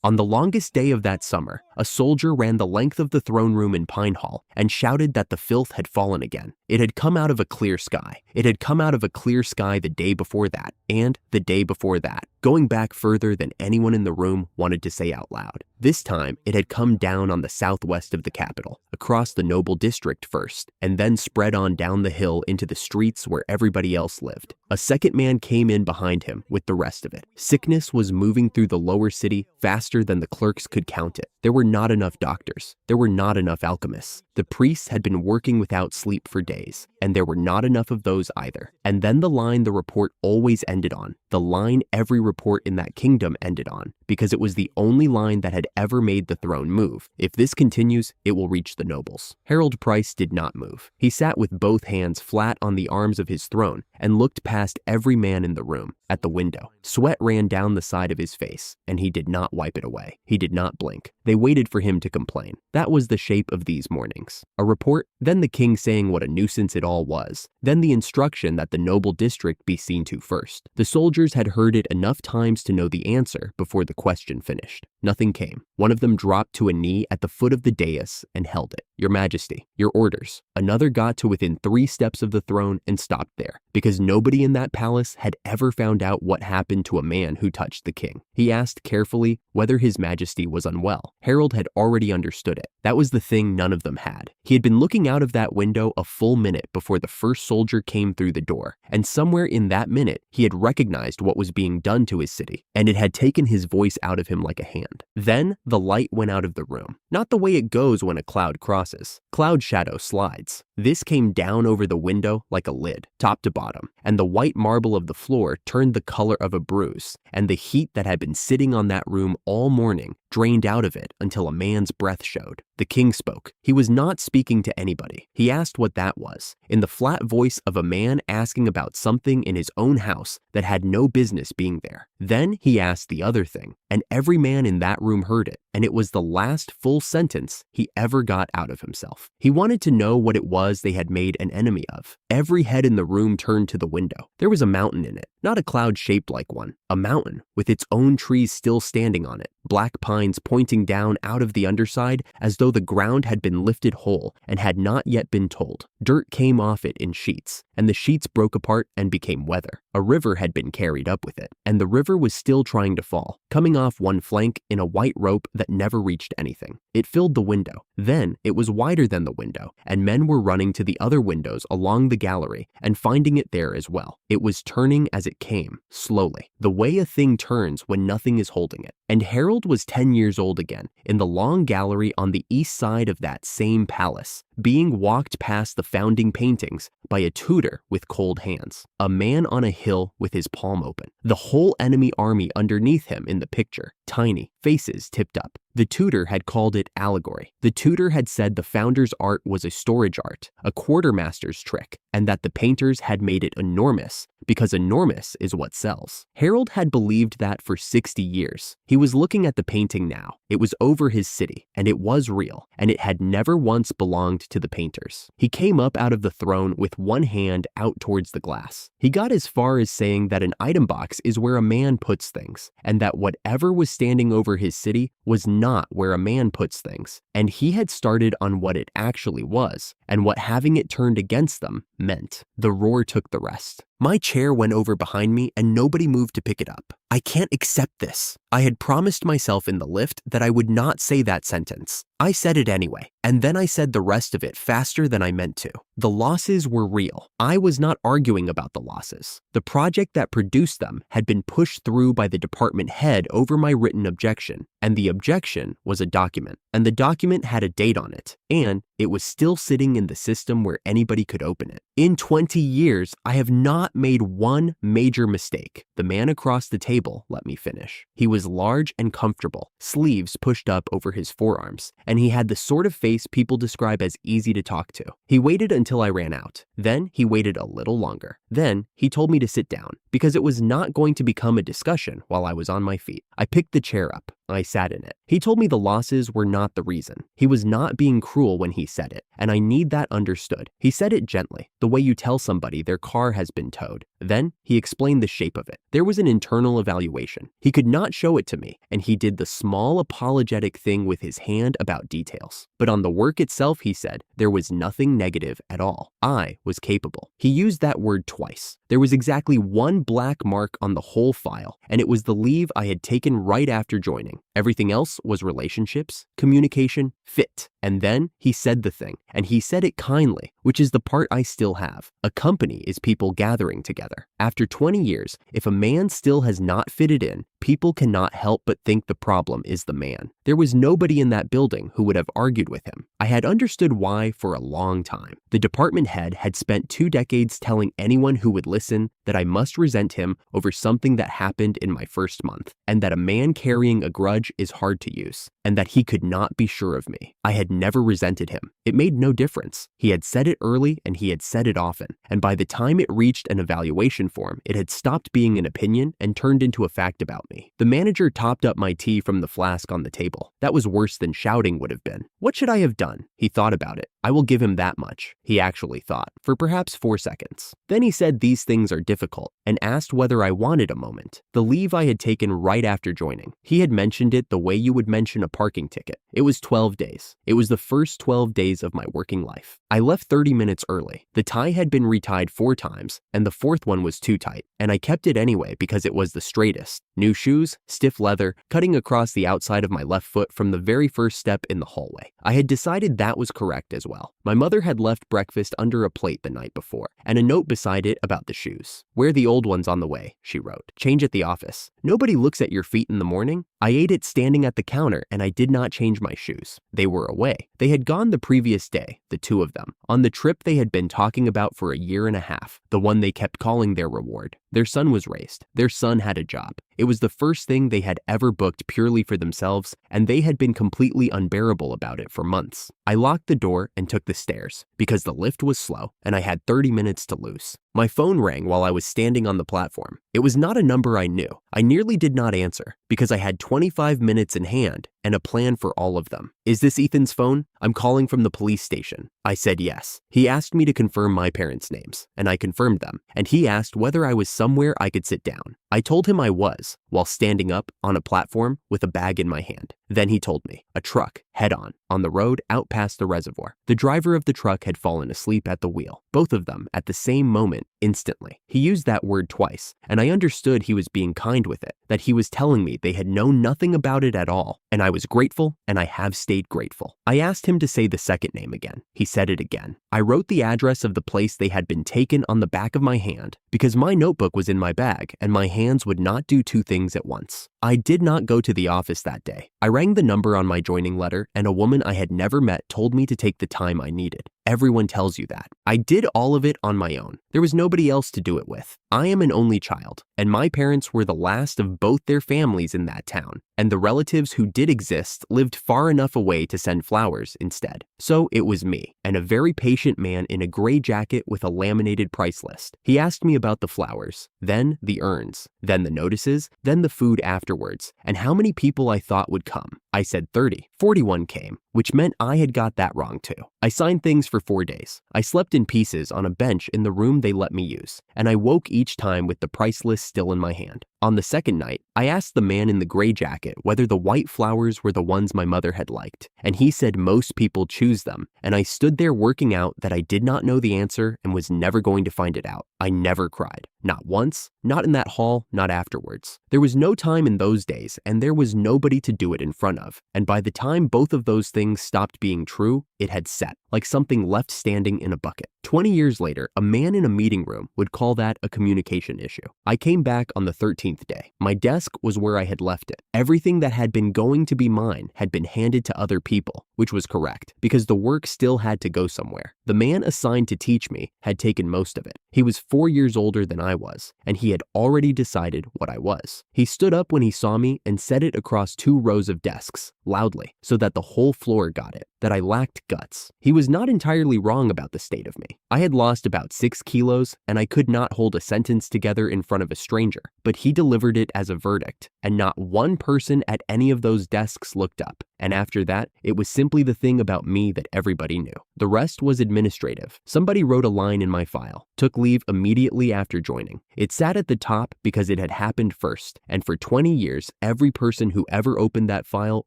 On the longest day of that summer, a soldier ran the length of the throne room in Pine Hall and shouted that the filth had fallen again. It had come out of a clear sky. It had come out of a clear sky the day before that, and the day before that, going back further than anyone in the room wanted to say out loud. This time, it had come down on the southwest of the capital, across the noble district first, and then spread on down the hill into the streets where everybody else lived. A second man came in behind him with the rest of it. Sickness was moving through the lower city faster than the clerks could count it. There were not enough doctors. There were not enough alchemists. The priests had been working without sleep for days, and there were not enough of those either. And then the line the report always ended on, the line every report in that kingdom ended on, because it was the only line that had ever made the throne move. If this continues, it will reach the nobles. Harold Price did not move. He sat with both hands flat on the arms of his throne and looked past every man in the room, at the window. Sweat ran down the side of his face, and he did not wipe it away. He did not blink. They waited for him to complain. That was the shape of these mornings. A report, then the king saying what a nuisance it all was, then the instruction that the noble district be seen to first. The soldiers had heard it enough times to know the answer before the question finished. Nothing came. One of them dropped to a knee at the foot of the dais and held it. "Your Majesty, your orders." Another got to within 3 steps of the throne and stopped there, because nobody in that palace had ever found out what happened to a man who touched the king. He asked carefully whether His Majesty was unwell. Harold had already understood it. That was the thing none of them had. He had been looking out of that window a full minute before the first soldier came through the door, and somewhere in that minute, he had recognized what was being done to his city, and it had taken his voice out of him like a hand. Then the light went out of the room. Not the way it goes when a cloud crosses. Cloud shadow slides. This came down over the window like a lid, top to bottom, and the white marble of the floor turned the color of a bruise, and the heat that had been sitting on that room all morning drained out of it until a man's breath showed. The king spoke. He was not speaking to anybody. He asked what that was, in the flat voice of a man asking about something in his own house that had no business being there. Then he asked the other thing, and every man in that room heard it, and it was the last full sentence he ever got out of himself. He wanted to know what it was they had made an enemy of. Every head in the room turned to the window. There was a mountain in it, not a cloud shaped like one, a mountain with its own trees still standing on it, black pines pointing down out of the underside as though the ground had been lifted whole and had not yet been told. Dirt came off it in sheets, and the sheets broke apart and became weather. A river had been carried up with it, and the river was still trying to fall, coming off one flank in a white rope that never reached anything. It filled the window. Then it was wider than the window, and men were running to the other windows along the gallery and finding it there as well. It was turning as it came, slowly, the way a thing turns when nothing is holding it. And Harold was 10 years old again, in the long gallery on the east side of that same palace, being walked past the founding paintings by a tutor with cold hands, a man on a hill with his palm open, the whole enemy army underneath him in the picture, tiny, faces tipped up. The tutor had called it allegory. The tutor had said the founder's art was a storage art, a quartermaster's trick, and that the painters had made it enormous, because enormous is what sells. Harold had believed that for 60 years. He was looking at the painting now. It was over his city, and it was real, and it had never once belonged to the painters. He came up out of the throne with one hand out towards the glass. He got as far as saying that an item box is where a man puts things, and that whatever was standing over his city was not where a man puts things. And he had started on what it actually was, and what having it turned against them meant. The roar took the rest. My chair went over behind me and nobody moved to pick it up. I can't accept this. I had promised myself in the lift that I would not say that sentence. I said it anyway, and then I said the rest of it faster than I meant to. The losses were real. I was not arguing about the losses. The project that produced them had been pushed through by the department head over my written objection, and the objection was a document, and the document had a date on it, and it was still sitting in the system where anybody could open it. In 20 years, I have not made one major mistake. The man across the table let me finish. He was large and comfortable, sleeves pushed up over his forearms, and he had the sort of face people describe as easy to talk to. He waited until I ran out. Then he waited a little longer. Then he told me to sit down, because it was not going to become a discussion while I was on my feet. I picked the chair up. I sat in it. He told me the losses were not the reason. He was not being cruel when he said it, and I need that understood. He said it gently, the way you tell somebody their car has been towed. Then he explained the shape of it. There was an internal evaluation. He could not show it to me, and he did the small apologetic thing with his hand about details. But on the work itself, he said, there was nothing negative at all. I was capable. He used that word twice. There was exactly one black mark on the whole file, and it was the leave I had taken right after joining. Everything else was relationships, communication, fit. And then he said the thing, and he said it kindly, which is the part I still have. A company is people gathering together. After 20 years, if a man still has not fitted in, people cannot help but think the problem is the man. There was nobody in that building who would have argued with him. I had understood why for a long time. The department head had spent 2 decades telling anyone who would listen that I must resent him over something that happened in my first month, and that a man carrying a grudge is hard to use, and that he could not be sure of me. I had never resented him. It made no difference. He had said it early and he had said it often, and by the time it reached an evaluation form, it had stopped being an opinion and turned into a fact about me. The manager topped up my tea from the flask on the table. That was worse than shouting would have been. What should I have done? He thought about it. I will give him that much. He actually thought, for perhaps 4 seconds. Then he said these things are difficult and asked whether I wanted a moment. The leave I had taken right after joining. He had mentioned it the way you would mention a parking ticket. It was 12 days. It was the first 12 days of my working life. I left 30 minutes early. The tie had been retied 4 times, and the 4th one was too tight, and I kept it anyway because it was the straightest. New shoes, stiff leather, cutting across the outside of my left foot from the very first step in the hallway. I had decided that was correct as well. My mother had left breakfast under a plate the night before, and a note beside it about the shoes. Wear the old ones on the way, she wrote. Change at the office. Nobody looks at your feet in the morning. I ate it standing at the counter, and I did not change my shoes. They were away. They had gone the previous day, the 2 of them, on the trip they had been talking about for a year and a half, the one they kept calling their reward. Their son was raised. Their son had a job. It was the first thing they had ever booked purely for themselves, and they had been completely unbearable about it for months. I locked the door and took the stairs, because the lift was slow, and I had 30 minutes to lose. My phone rang while I was standing on the platform. It was not a number I knew. I nearly did not answer, because I had 25 minutes in hand and a plan for all of them. Is this Ethan's phone? I'm calling from the police station. I said yes. He asked me to confirm my parents' names, and I confirmed them, and he asked whether I was somewhere I could sit down. I told him I was, while standing up on a platform with a bag in my hand. Then he told me, a truck, head-on, on the road out past the reservoir. The driver of the truck had fallen asleep at the wheel, both of them at the same moment, instantly. He used that word twice, and I understood he was being kind with it, that he was telling me they had known nothing about it at all, and I was grateful, and I have stayed grateful. I asked him to say the second name again. He said it again. I wrote the address of the place they had been taken on the back of my hand, because my notebook was in my bag, and my hands would not do 2 things at once. I did not go to the office that day. I rang the number on my joining letter, and a woman I had never met told me to take the time I needed. Everyone tells you that. I did all of it on my own. There was nobody else to do it with. I am an only child, and my parents were the last of both their families in that town, and the relatives who did exist lived far enough away to send flowers instead. So it was me, and a very patient man in a gray jacket with a laminated price list. He asked me about the flowers, then the urns, then the notices, then the food afterwards, and how many people I thought would come. I said 30. 41 came, which meant I had got that wrong too. I signed things for 4 days. I slept in pieces on a bench in the room they let me use, and I woke each time with the price list still in my hand. On the second night, I asked the man in the gray jacket whether the white flowers were the ones my mother had liked, and he said most people choose them, and I stood there working out that I did not know the answer and was never going to find it out. I never cried. Not once, not in that hall, not afterwards. There was no time in those days, and there was nobody to do it in front of, and by the time both of those things stopped being true, it had set, like something left standing in a bucket. 20 years later, a man in a meeting room would call that a communication issue. I came back on the 13th day. My desk was where I had left it. Everything that had been going to be mine had been handed to other people, which was correct, because the work still had to go somewhere. The man assigned to teach me had taken most of it. He was 4 years older than I was, and he had already decided what I was. He stood up when he saw me and said it across 2 rows of desks, loudly, so that the whole floor got it, that I lacked guts. He was not entirely wrong about the state of me. I had lost about 6 kilos, and I could not hold a sentence together in front of a stranger, but he delivered it as a verdict, and not one person at any of those desks looked up. And after that, it was simply the thing about me that everybody knew. The rest was administrative. Somebody wrote a line in my file, took leave immediately after joining. It sat at the top because it had happened first, and for 20 years, every person who ever opened that file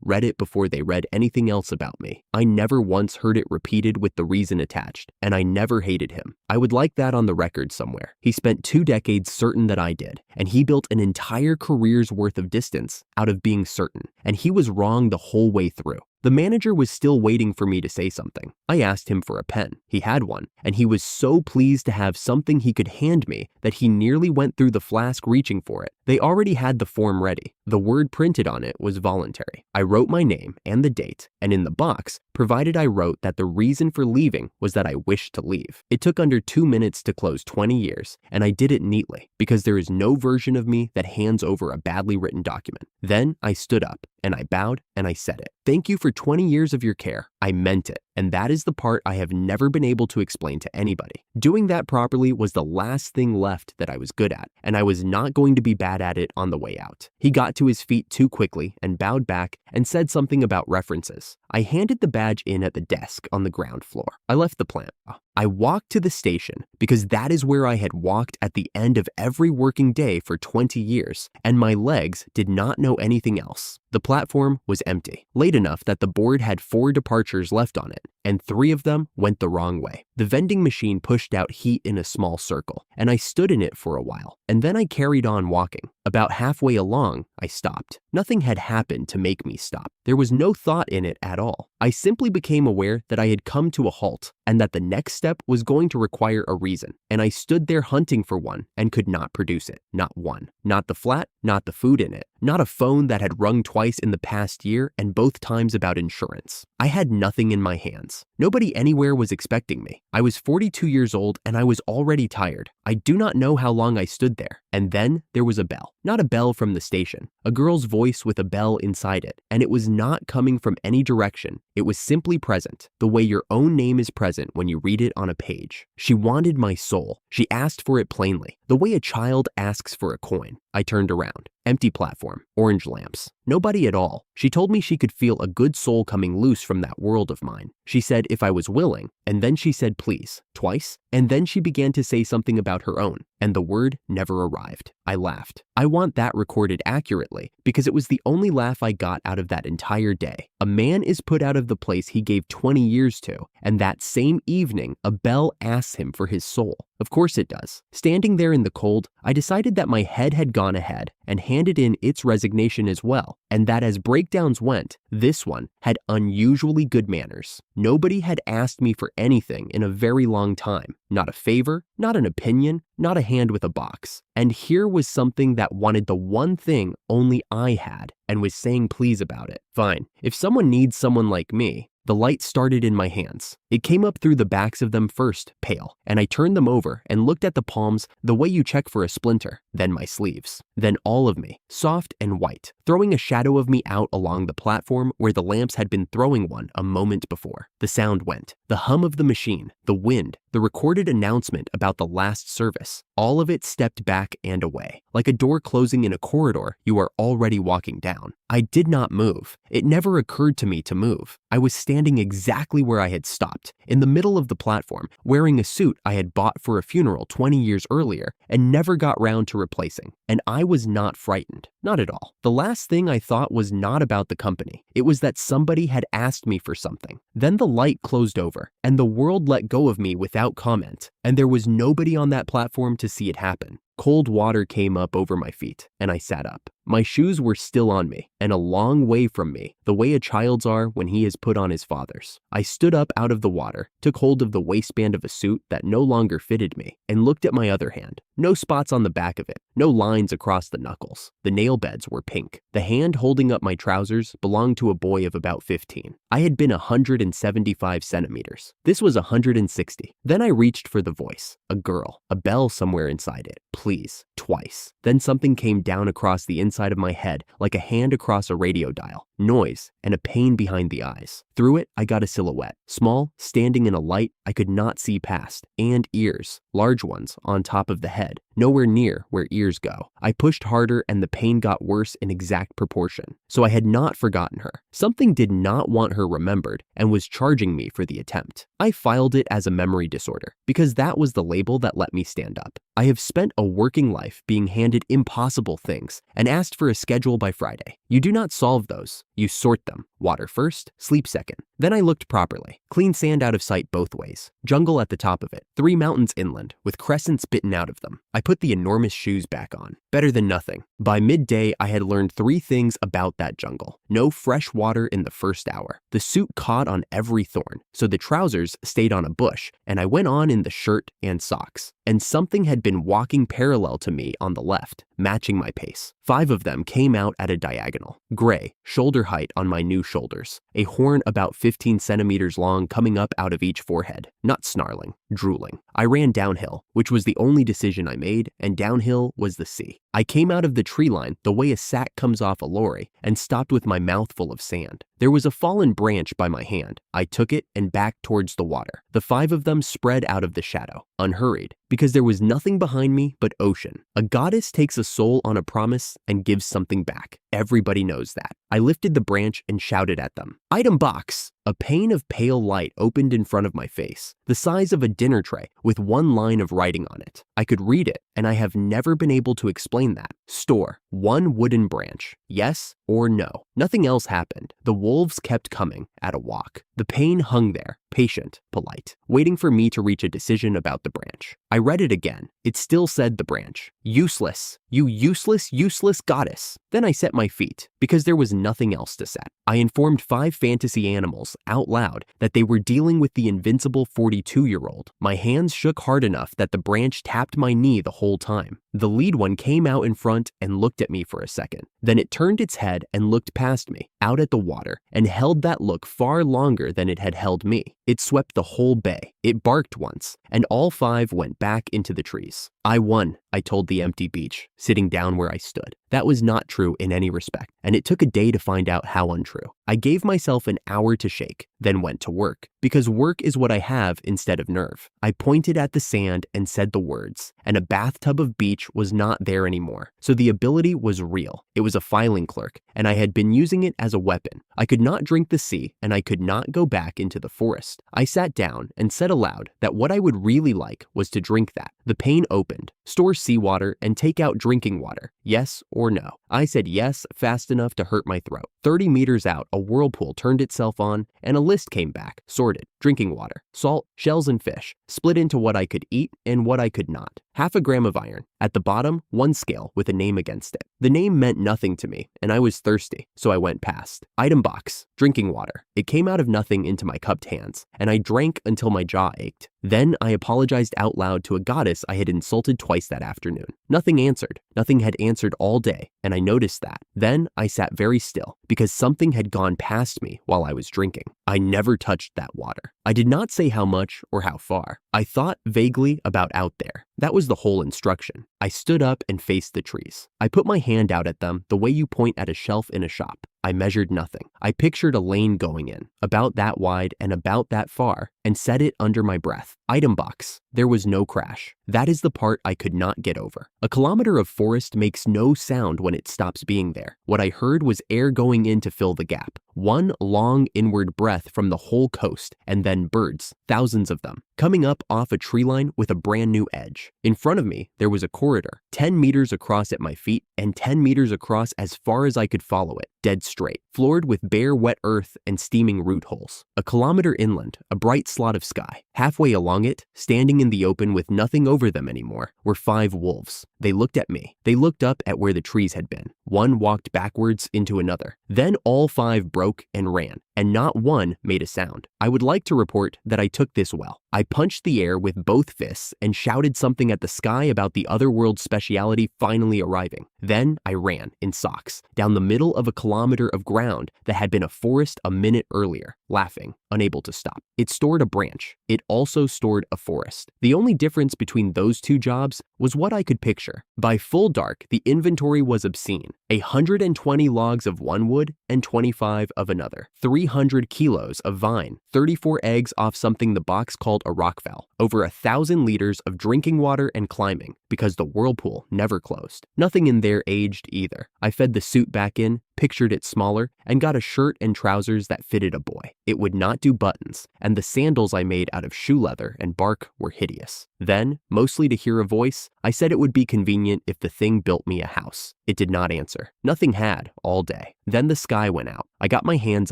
read it before they read anything else about me. I never once heard it repeated with the reason attached, and I never hated him. I would like that on the record somewhere. He spent 2 decades certain that I did, and he built an entire career's worth of distance out of being certain, and he was wrong the whole way through. The manager was still waiting for me to say something. I asked him for a pen. He had one, and he was so pleased to have something he could hand me that he nearly went through the flask reaching for it. They already had the form ready. The word printed on it was voluntary. I wrote my name and the date, and in the box, provided I wrote that the reason for leaving was that I wished to leave. It took under 2 minutes to close 20 years, and I did it neatly, because there is no version of me that hands over a badly written document. Then I stood up, and I bowed, and I said it. Thank you for 20 years of your care. I meant it. And that is the part I have never been able to explain to anybody. Doing that properly was the last thing left that I was good at, and I was not going to be bad at it on the way out. He got to his feet too quickly and bowed back and said something about references. I handed the badge in at the desk on the ground floor. I left the plant. I walked to the station because that is where I had walked at the end of every working day for 20 years, and my legs did not know anything else. The platform was empty, late enough that the board had 4 departures left on it, and 3 of them went the wrong way. The vending machine pushed out heat in a small circle, and I stood in it for a while, and then I carried on walking. About halfway along, I stopped. Nothing had happened to make me stop. There was no thought in it at all. I simply became aware that I had come to a halt, and that the next step was going to require a reason, and I stood there hunting for one and could not produce it. Not one. Not the flat, not the food in it, not a phone that had rung twice in the past year and both times about insurance. I had nothing in my hands. Nobody anywhere was expecting me. I was 42 years old and I was already tired. I do not know how long I stood there. And then there was a bell. Not a bell from the station. A girl's voice with a bell inside it. And it was not coming from any direction. It was simply present, the way your own name is present when you read it on a page. She wanted my soul. She asked for it plainly, the way a child asks for a coin. I turned around. Empty platform, orange lamps. Nobody at all. She told me she could feel a good soul coming loose from that world of mine. She said if I was willing, and then she said please, twice, and then she began to say something about her own, and the word never arrived. I laughed. I want that recorded accurately, because it was the only laugh I got out of that entire day. A man is put out of the place he gave 20 years to, and that same evening, a bell asks him for his soul. Of course it does. Standing there in the cold, I decided that my head had gone ahead and handed in its resignation as well, and that as breakdowns went, this one had unusually good manners. Nobody had asked me for anything in a very long time. Not a favor, not an opinion, not a hand with a box. And here was something that wanted the one thing only I had and was saying please about it. Fine, if someone needs someone like me. The light started in my hands. It came up through the backs of them first, pale, and I turned them over and looked at the palms the way you check for a splinter, then my sleeves, then all of me, soft and white, throwing a shadow of me out along the platform where the lamps had been throwing one a moment before. The sound went, the hum of the machine, the wind, the recorded announcement about the last service, all of it stepped back and away. Like a door closing in a corridor you are already walking down. I did not move. It never occurred to me to move. I was standing exactly where I had stopped, in the middle of the platform, wearing a suit I had bought for a funeral 20 years earlier and never got round to replacing. And I was not frightened. Not at all. The last thing I thought was not about the company. It was that somebody had asked me for something. Then the light closed over, and the world let go of me without comment, and there was nobody on that platform to see it happen. Cold water came up over my feet, and I sat up. My shoes were still on me, and a long way from me, the way a child's are when he is put on his father's. I stood up out of the water, took hold of the waistband of a suit that no longer fitted me, and looked at my other hand. No spots on the back of it, no lines across the knuckles. The nail beds were pink. The hand holding up my trousers belonged to a boy of about 15. I had been 175 centimeters. This was 160. Then I reached for the voice. A girl. A bell somewhere inside it. Please. Twice. Then something came down across the inside of my head like a hand across a radio dial. Noise and a pain behind the eyes. Through it, I got a silhouette. Small, standing in a light I could not see past. And ears. Large ones on top of the head. Nowhere near where ears go. I pushed harder and the pain got worse in exact proportion. So I had not forgotten her. Something did not want her remembered and was charging me for the attempt. I filed it as a memory disorder because that was the label that let me stand up. I have spent a working life being handed impossible things and asked for a schedule by Friday. You do not solve those. You sort them. Water first, sleep second. Then I looked properly. Clean sand out of sight both ways. Jungle at the top of it. 3 mountains inland with crescents bitten out of them. I put the enormous shoes back on. Better than nothing. By midday, I had learned 3 things about that jungle. No fresh water in the first hour. The suit caught on every thorn, so the trousers stayed on a bush, and I went on in the shirt and socks. And something had been walking parallel to me on the left, matching my pace. 5 of them came out at a diagonal. Gray, shoulder height on my new shoulders. A horn about 15 centimeters long coming up out of each forehead. Not snarling, drooling. I ran downhill, which was the only decision I made, and downhill was the sea. I came out of the tree line the way a sack comes off a lorry and stopped with my mouth full of sand. There was a fallen branch by my hand. I took it and backed towards the water. The 5 of them spread out of the shadow, unhurried, because there was nothing behind me but ocean. A goddess takes a soul on a promise and gives something back. Everybody knows that. I lifted the branch and shouted at them. Item box! A pane of pale light opened in front of my face, the size of a dinner tray with 1 line of writing on it. I could read it, and I have never been able to explain that. Store, 1 wooden branch, yes or no. Nothing else happened. The wolves kept coming at a walk. The pane hung there, patient, polite, waiting for me to reach a decision about the branch. I read it again. It still said the branch. Useless. You useless, useless goddess. Then I set my feet, because there was nothing else to set. I informed 5 fantasy animals out loud that they were dealing with the invincible 42-year-old. My hands shook hard enough that the branch tapped my knee the whole time. The lead one came out in front and looked at me for a second. Then it turned its head and looked past me, out at the water, and held that look far longer than it had held me. It swept the whole bay. It barked once, and all 5 went back into the trees. I won, I told the empty beach, sitting down where I stood. That was not true in any respect, and it took a day to find out how untrue. I gave myself an hour to shake, then went to work, because work is what I have instead of nerve. I pointed at the sand and said the words, and a bathtub of beach was not there anymore. So the ability was real. It was a filing clerk, and I had been using it as a weapon. I could not drink the sea, and I could not go back into the forest. I sat down and said aloud that what I would really like was to drink that. The pane opened. Store seawater and take out drinking water. Yes or no? I said yes fast enough to hurt my throat. 30 meters out, a whirlpool turned itself on, and a list came back, sorted. Drinking water, salt, shells and fish, split into what I could eat and what I could not. 1/2 gram of iron. At the bottom, 1 scale with a name against it. The name meant nothing to me, and I was thirsty, so I went past. Item box, drinking water. It came out of nothing into my cupped hands, and I drank until my jaw ached. Then I apologized out loud to a goddess I had insulted twice that afternoon. Nothing answered. Nothing had answered all day, and I noticed that. Then I sat very still, because something had gone past me while I was drinking. I never touched that water. I did not say how much or how far. I thought vaguely about out there. That was the whole instruction. I stood up and faced the trees. I put my hand out at them the way you point at a shelf in a shop. I measured nothing. I pictured a lane going in, about that wide and about that far, and said it under my breath. Item box. There was no crash. That is the part I could not get over. A kilometer of forest makes no sound when it stops being there. What I heard was air going in to fill the gap. 1 long inward breath from the whole coast, and then birds, thousands of them, coming up off a tree line with a brand new edge. In front of me, there was a corridor, 10 meters across at my feet and 10 meters across as far as I could follow it, dead straight, floored with bare wet earth and steaming root holes. A kilometer inland, a bright slot of sky. Halfway along it, standing in the open with nothing over them anymore, were 5 wolves. They looked at me. They looked up at where the trees had been. One walked backwards into another. Then all 5 broke and ran, and not one made a sound. I would like to report that I took this well. I punched the air with both fists and shouted something at the sky about the otherworld speciality finally arriving. Then I ran, in socks, down the middle of a kilometer of ground that had been a forest a minute earlier, laughing, unable to stop. It stored a branch. It also stored a forest. The only difference between those 2 jobs was what I could picture. By full dark, the inventory was obscene. 120 logs of one wood and 25 of another. 300 kilos of vine. 34 eggs off something the box called a rockfowl. Over 1,000 liters of drinking water and climbing, because the whirlpool never closed. Nothing in there aged either. I fed the suit back in, pictured it smaller, and got a shirt and trousers that fitted a boy. It would not do buttons, and the sandals I made out of shoe leather and bark were hideous. Then, mostly to hear a voice, I said it would be convenient if the thing built me a house. It did not answer. Nothing had, all day. Then the sky went out. I got my hands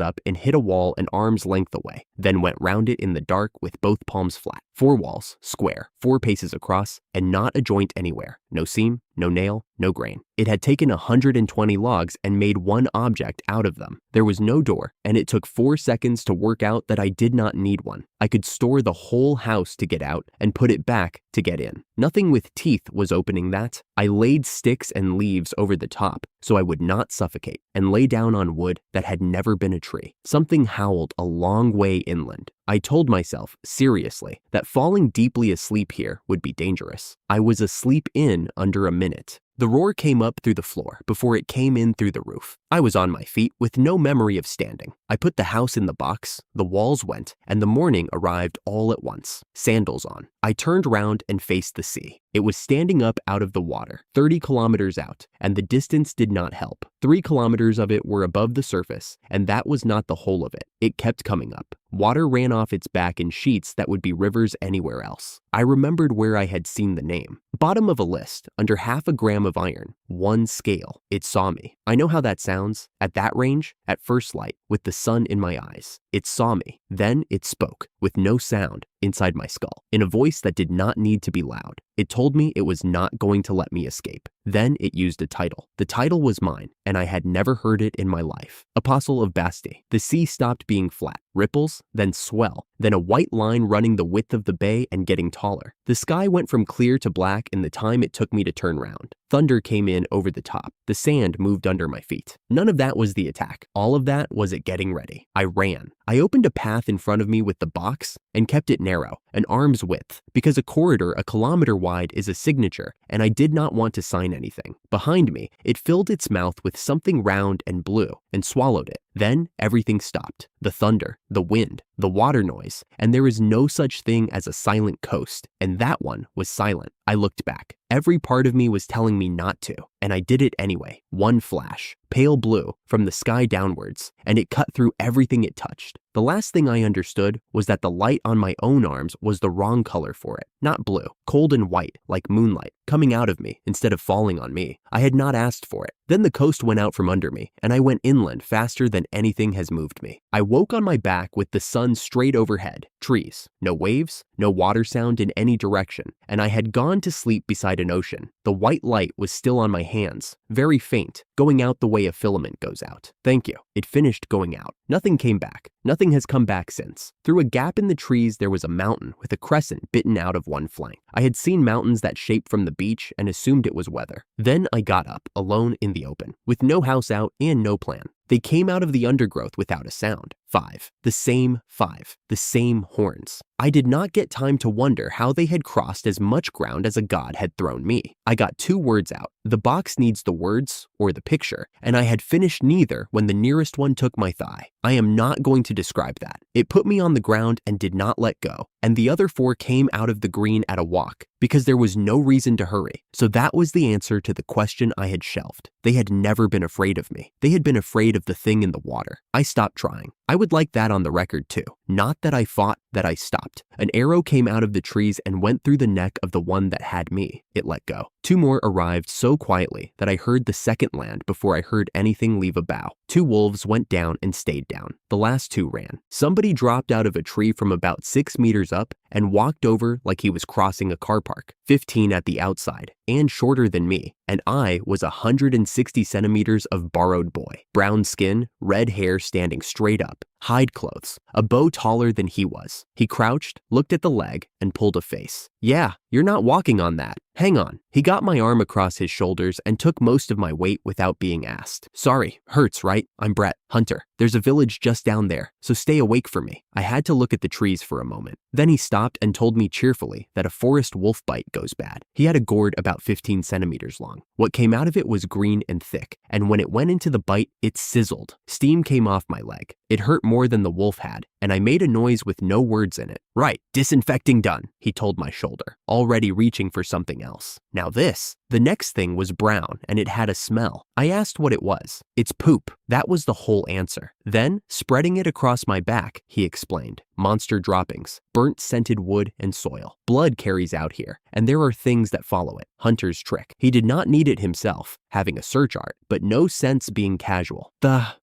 up and hit a wall an arm's length away, then went round it in the dark with both palms flat. 4 walls, square, 4 paces across, and not a joint anywhere. No seam, no nail, no grain. It had taken 120 logs and made one object out of them. There was no door, and it took 4 seconds to work out that I did not need one. I could store the whole house to get out and put it back to get in. Nothing with teeth was opening that. I laid sticks and leaves over the top so I would not suffocate, and lay down on wood that had never been a tree. Something howled a long way inland. I told myself, seriously, that falling deeply asleep here would be dangerous. I was asleep in under a minute. The roar came up through the floor before it came in through the roof. I was on my feet with no memory of standing. I put the house in the box, the walls went, and the morning arrived all at once, sandals on. I turned round and faced the sea. It was standing up out of the water, 30 kilometers out, and the distance did not help. 3 kilometers of it were above the surface, and that was not the whole of it. It kept coming up. Water ran off its back in sheets that would be rivers anywhere else. I remembered where I had seen the name. Bottom of a list, under half a gram of iron, 1 scale. It saw me. I know how that sounds. At that range, at first light, with the sun in my eyes. It saw me. Then it spoke, with no sound, inside my skull, in a voice that did not need to be loud. It told me it was not going to let me escape. Then it used a title. The title was mine, and I had never heard it in my life. Apostle of Basti. The sea stopped being flat. Ripples, then swell, then a white line running the width of the bay and getting taller. The sky went from clear to black in the time it took me to turn round. Thunder came in over the top. The sand moved under my feet. None of that was the attack. All of that was it getting ready. I ran. I opened a path in front of me with the box and kept it narrow, an arm's width, because a corridor a kilometer wide is a signature, and I did not want to sign anything. Behind me, it filled its mouth with something round and blue and swallowed it. Then everything stopped. The thunder, the wind, the water noise, and there is no such thing as a silent coast, and that one was silent. I looked back. Every part of me was telling me not to, and I did it anyway. One flash, pale blue, from the sky downwards, and it cut through everything it touched. The last thing I understood was that the light on my own arms was the wrong color for it. Not blue, cold and white, like moonlight, coming out of me instead of falling on me. I had not asked for it. Then the coast went out from under me, and I went inland faster than anything has moved me. I woke on my back with the sun straight overhead, trees, no waves, no water sound in any direction, and I had gone to sleep beside an ocean. The white light was still on my hands, very faint, going out the way a filament goes out. Thank you. It finished going out. Nothing came back. Nothing has come back since. Through a gap in the trees, there was a mountain with a crescent bitten out of one flank. I had seen mountains that shape from the beach and assumed it was weather. Then I got up, alone in the open, with no house out and no plan. They came out of the undergrowth without a sound. 5. The same 5. The same horns. I did not get time to wonder how they had crossed as much ground as a god had thrown me. I got 2 words out. The box needs the words or the picture, and I had finished neither when the nearest one took my thigh. I am not going to describe that. It put me on the ground and did not let go, and the other 4 came out of the green at a walk, because there was no reason to hurry. So that was the answer to the question I had shelved. They had never been afraid of me. They had been afraid of the thing in the water. I stopped trying. I would like that on the record too. Not that I fought, that I stopped. An arrow came out of the trees and went through the neck of the one that had me. It let go. 2 more arrived so quietly that I heard the second land before I heard anything leave a bough. 2 wolves went down and stayed down. The last 2 ran. Somebody dropped out of a tree from about 6 meters up and walked over like he was crossing a car park, 15 at the outside, and shorter than me, and I was 160 centimeters of borrowed boy. Brown skin, red hair standing straight up, hide clothes, a bow taller than he was. He crouched, looked at the leg, and pulled a face. Yeah, you're not walking on that. Hang on. He got my arm across his shoulders and took most of my weight without being asked. Sorry, hurts, right? I'm Brett, Hunter. There's a village just down there, so stay awake for me. I had to look at the trees for a moment. Then he stopped and told me cheerfully that a forest wolf bite goes bad. He had a gourd about 15 centimeters long. What came out of it was green and thick, and when it went into the bite, it sizzled. Steam came off my leg. It hurt more than the wolf had, and I made a noise with no words in it. Right, disinfecting done, he told my shoulder, already reaching for something else. Now this. The next thing was brown, and it had a smell. I asked what it was. It's poop. That was the whole answer. Then, spreading it across my back, he explained. Monster droppings, burnt scented wood and soil. Blood carries out here, and there are things that follow it. Hunter's trick. He did not need it himself, having a search art, but no sense being casual.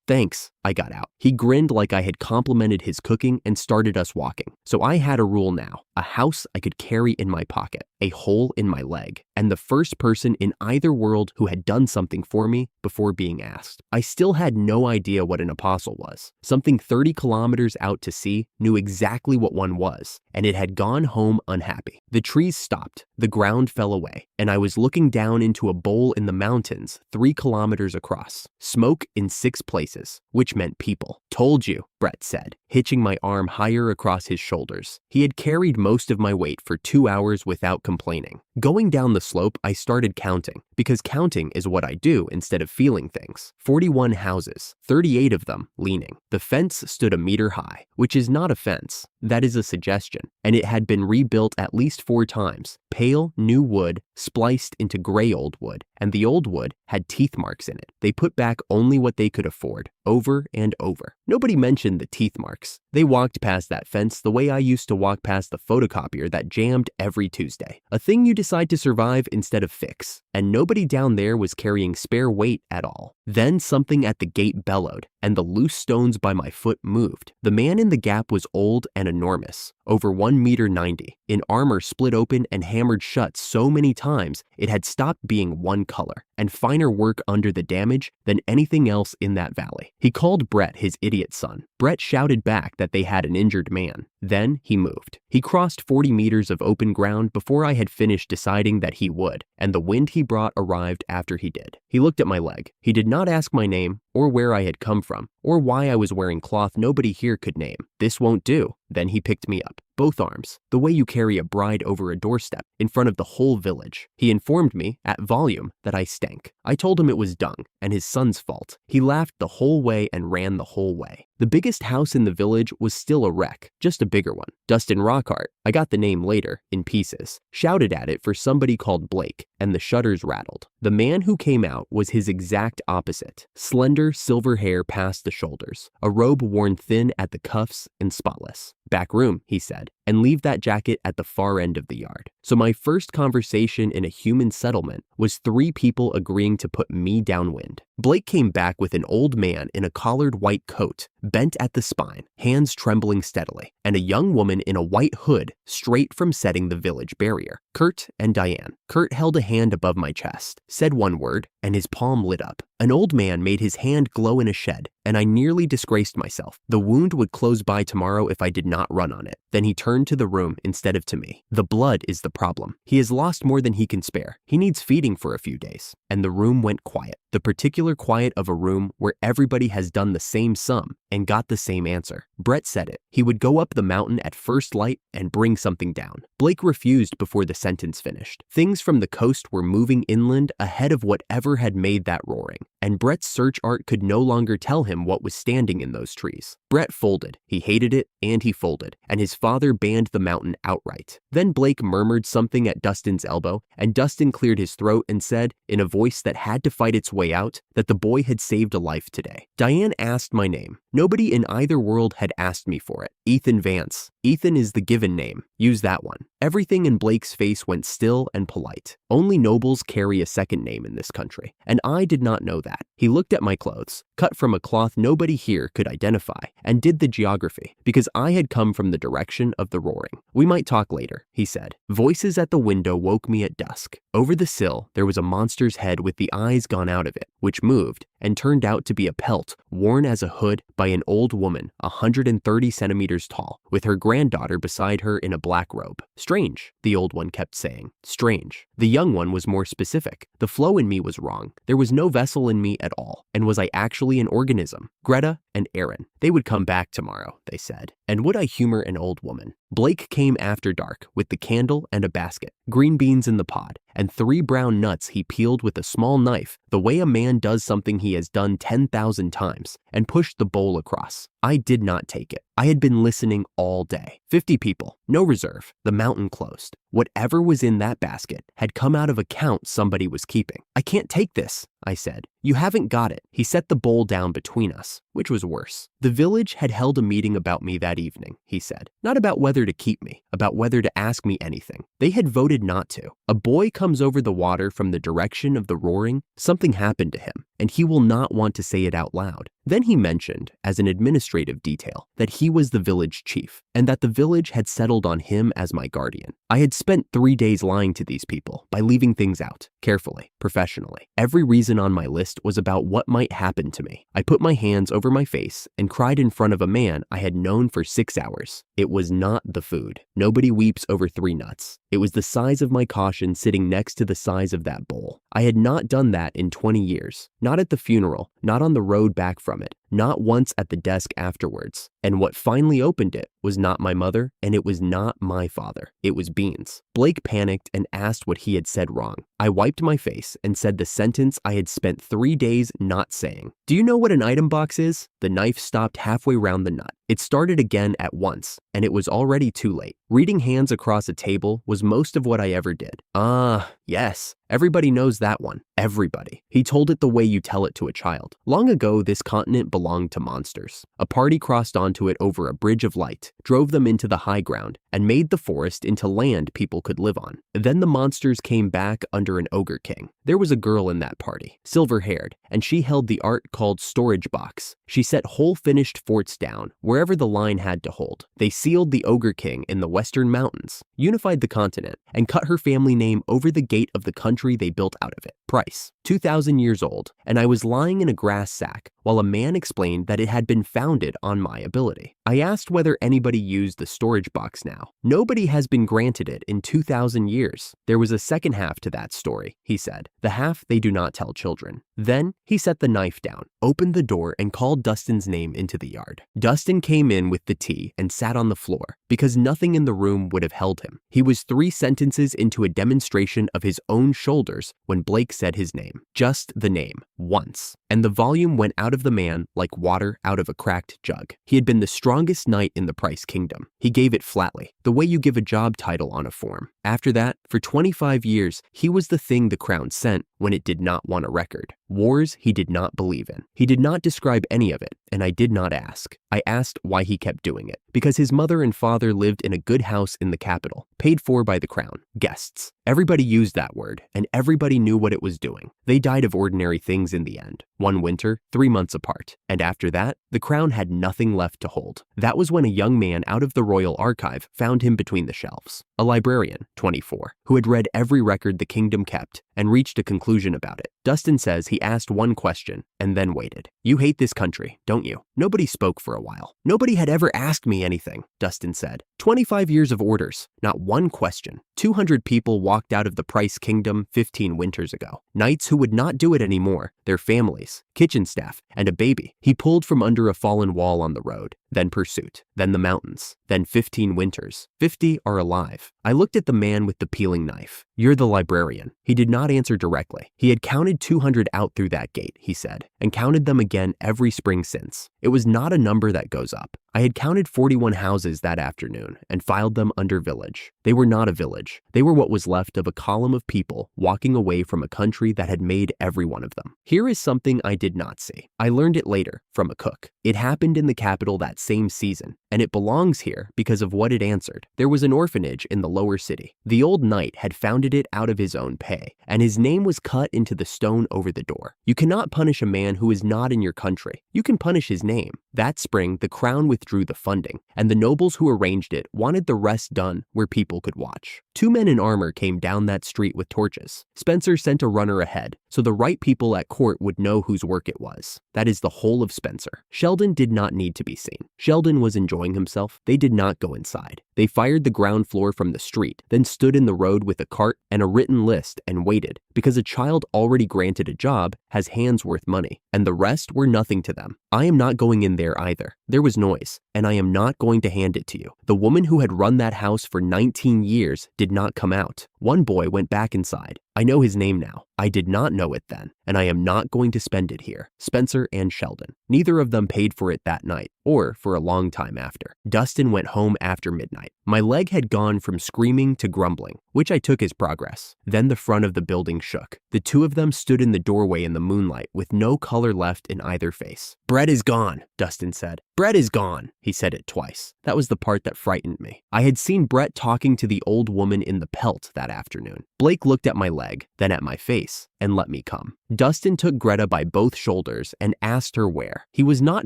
Thanks, I got out. He grinned like I had complimented his cooking and started us walking. So I had a rule now. A house I could carry in my pocket, a hole in my leg, and the first person in either world who had done something for me before being asked. I still had no idea what an apostle was. Something 30 kilometers out to sea knew exactly what one was, and it had gone home unhappy. The trees stopped, the ground fell away, and I was looking down into a bowl in the mountains 3 kilometers across. Smoke in 6 places, which meant people. Told you, Brett said, hitching my arm higher across his shoulders. He had carried most of my weight for 2 hours without complaining. Going down the slope, I started counting, because counting is what I do instead of feeling things. 41 houses, 38 of them leaning. The fence stood a meter high, which is not a fence. That is a suggestion, and it had been rebuilt at least 4 times. Pale, new wood, spliced into gray old wood, and the old wood had teeth marks in it. They put back only what they could afford, over and over. Nobody mentioned the teeth marks. They walked past that fence the way I used to walk past the photocopier that jammed every Tuesday. A thing you decide to survive instead of fix. And nobody down there was carrying spare weight at all. Then something at the gate bellowed, and the loose stones by my foot moved. The man in the gap was old and enormous, over 1.90 meters, in armor split open and hammered shut so many times it had stopped being one color, and finer work under the damage than anything else in that valley. He called Brett his idiot son. Brett shouted back that they had an injured man. Then he moved. He crossed 40 meters of open ground before I had finished deciding that he would, and the wind he brought arrived after he did. He looked at my leg. He did not ask my name, or where I had come from, or why I was wearing cloth nobody here could name. This won't do. Then he picked me up, both arms, the way you carry a bride over a doorstep in front of the whole village. He informed me, at volume, that I stank. I told him it was dung, and his son's fault. He laughed the whole way and ran the whole way. The biggest house in the village was still a wreck, just a bigger one. Dustin Rockhart, I got the name later, in pieces, shouted at it for somebody called Blake, and the shutters rattled. The man who came out was his exact opposite. Slender, silver hair past the shoulders, a robe worn thin at the cuffs and spotless. Back room, he said, and leave that jacket at the far end of the yard. So my first conversation in a human settlement was 3 people agreeing to put me downwind. Blake came back with an old man in a collared white coat, bent at the spine, hands trembling steadily, and a young woman in a white hood straight from setting the village barrier. Kurt and Diane. Kurt held a hand above my chest, said one word, and his palm lit up. An old man made his hand glow in a shed, and I nearly disgraced myself. The wound would close by tomorrow if I did not run on it. Then he turned to the room instead of to me. The blood is the problem. He has lost more than he can spare. He needs feeding for a few days. And the room went quiet. The particular quiet of a room where everybody has done the same sum and got the same answer. Brett said it. He would go up the mountain at first light and bring something down. Blake refused before the sentence finished. Things from the coast were moving inland ahead of whatever had made that roaring, and Brett's search art could no longer tell him what was standing in those trees. Brett folded. He hated it, and he folded, and his father banned the mountain outright. Then Blake murmured something at Dustin's elbow, and Dustin cleared his throat and said, in a voice that had to fight its way out, that the boy had saved a life today. Diane asked my name. Nobody in either world had asked me for it. Ethan Vance. Ethan is the given name. Use that one. Everything in Blake's face went still and polite. Only nobles carry a second name in this country, and I did not know that. He looked at my clothes, cut from a cloth nobody here could identify, and did the geography, because I had come from the direction of the roaring. We might talk later, he said. Voices at the window woke me at dusk. Over the sill, there was a monster's head with the eyes gone out of it, which moved and turned out to be a pelt worn as a hood by an old woman 130 centimeters tall, with her granddaughter beside her in a black robe. Strange, the old one kept saying. Strange. The young one was more specific. The flow in me was wrong. There was no vessel in me at all. And was I actually an organism? Greta and Aaron. They would come back tomorrow, they said. And would I humor an old woman? Blake came after dark with the candle and a basket, green beans in the pod, and 3 brown nuts he peeled with a small knife, the way a man does something he has done 10,000 times, and pushed the bowl across. I did not take it. I had been listening all day. 50 people, no reserve, the mountain closed. Whatever was in that basket had come out of a count somebody was keeping. I can't take this, I said. You haven't got it. He set the bowl down between us, which was worse. The village had held a meeting about me that evening, he said. Not about whether to keep me, about whether to ask me anything. They had voted not to. A boy comes over the water from the direction of the roaring. Something happened to him, and he will not want to say it out loud. Then he mentioned, as an administrative detail, that he was the village chief, and that the village had settled on him as my guardian. I had spent 3 days lying to these people by leaving things out, carefully, professionally. Every reason on my list was about what might happen to me. I put my hands over my face and cried in front of a man I had known for 6 hours. It was not the food. Nobody weeps over 3 nuts. It was the size of my caution sitting next to the size of that bowl. I had not done that in 20 years. Not at the funeral, not on the road back from it, not once at the desk afterwards. And what finally opened it was not my mother, and it was not my father. It was Beans. Blake panicked and asked what he had said wrong. I wiped my face and said the sentence I had spent 3 days not saying. Do you know what an item box is? The knife stopped halfway round the nut. It started again at once, and it was already too late. Reading hands across a table was most of what I ever did. Ah, yes. Everybody knows that one. Everybody. He told it the way you tell it to a child. Long ago, this continent belonged to monsters. A party crossed onto it over a bridge of light, drove them into the high ground, and made the forest into land people could live on. Then the monsters came back under an ogre king. There was a girl in that party, silver-haired, and she held the art called storage box. She set whole finished forts down wherever the line had to hold. They sealed the ogre king in the western mountains, unified the continent, and cut her family name over the gate of the country they built out of it. Price, 2,000 years old, and I was lying in a grass sack while a man explained that it had been founded on my ability. I asked whether anybody used the storage box now. Nobody has been granted it in 2,000 years. There was a second half to that story, he said, the half they do not tell children. Then he set the knife down, opened the door, and called Dustin's name into the yard. Dustin came in with the tea and sat on the floor because nothing in the room would have held him. He was 3 sentences into a demonstration of his own shoulders when Blake said his name. Just the name, once. And the volume went out of the man like water out of a cracked jug. He had been the strongest knight in the Price Kingdom. He gave it flatly, the way you give a job title on a form. After that, for 25 years, he was the thing the crown sent when it did not want a record. Wars he did not believe in. He did not describe any of it, and I did not ask. I asked why he kept doing it. Because his mother and father lived in a good house in the capital, paid for by the crown. Guests. Everybody used that word, and everybody knew what it was doing. They died of ordinary things in the end. One winter, 3 months apart. And after that, the crown had nothing left to hold. That was when a young man out of the royal archive found him between the shelves. A librarian, 24, who had read every record the kingdom kept and reached a conclusion about it. Dustin says he asked one question and then waited. You hate this country, don't you? Nobody spoke for a while. Nobody had ever asked me anything, Dustin said. 25 years of orders, not one question. 200 people walked out of the Price Kingdom 15 winters ago. Knights who would not do it anymore, their families, kitchen staff, and a baby. He pulled from under a fallen wall on the road, then pursuit, then the mountains, then 15 winters. 50 are alive. I looked at the man with the peeling knife. You're the librarian. He did not answer directly. He had counted 200 out through that gate, he said, and counted them again every spring since. It was not a number that goes up. I had counted 41 houses that afternoon and filed them under village. They were not a village. They were what was left of a column of people walking away from a country that had made every one of them. Here is something I did not see. I learned it later from a cook. It happened in the capital that same season, and it belongs here because of what it answered. There was an orphanage in the lower city. The old knight had founded it out of his own pay, and his name was cut into the stone over the door. You cannot punish a man who is not in your country. You can punish his name. That spring, the crown withdrew the funding, and the nobles who arranged it wanted the rest done where people could watch. Two men in armor came down that street with torches. Spencer sent a runner ahead, so the right people at court would know whose work it was. That is the whole of Spencer. Sheldon did not need to be seen. Sheldon was enjoying himself. They did not go inside. They fired the ground floor from the street, then stood in the road with a cart and a written list and waited, because a child already granted a job has hands worth money, and the rest were nothing to them. I am not going in there either. There was noise, and I am not going to hand it to you. The woman who had run that house for 19 years did not come out. One boy went back inside. I know his name now. I did not know it then, and I am not going to spend it here. Spencer and Sheldon. Neither of them paid for it that night, or for a long time after. Dustin went home after midnight. My leg had gone from screaming to grumbling, which I took as progress. Then the front of the building shook. The two of them stood in the doorway in the moonlight with no color left in either face. "Brett is gone," Dustin said. "Brett is gone." He said it twice. That was the part that frightened me. I had seen Brett talking to the old woman in the pelt that afternoon. Blake looked at my leg, then at my face, and let me come. Dustin took Greta by both shoulders and asked her where. He was not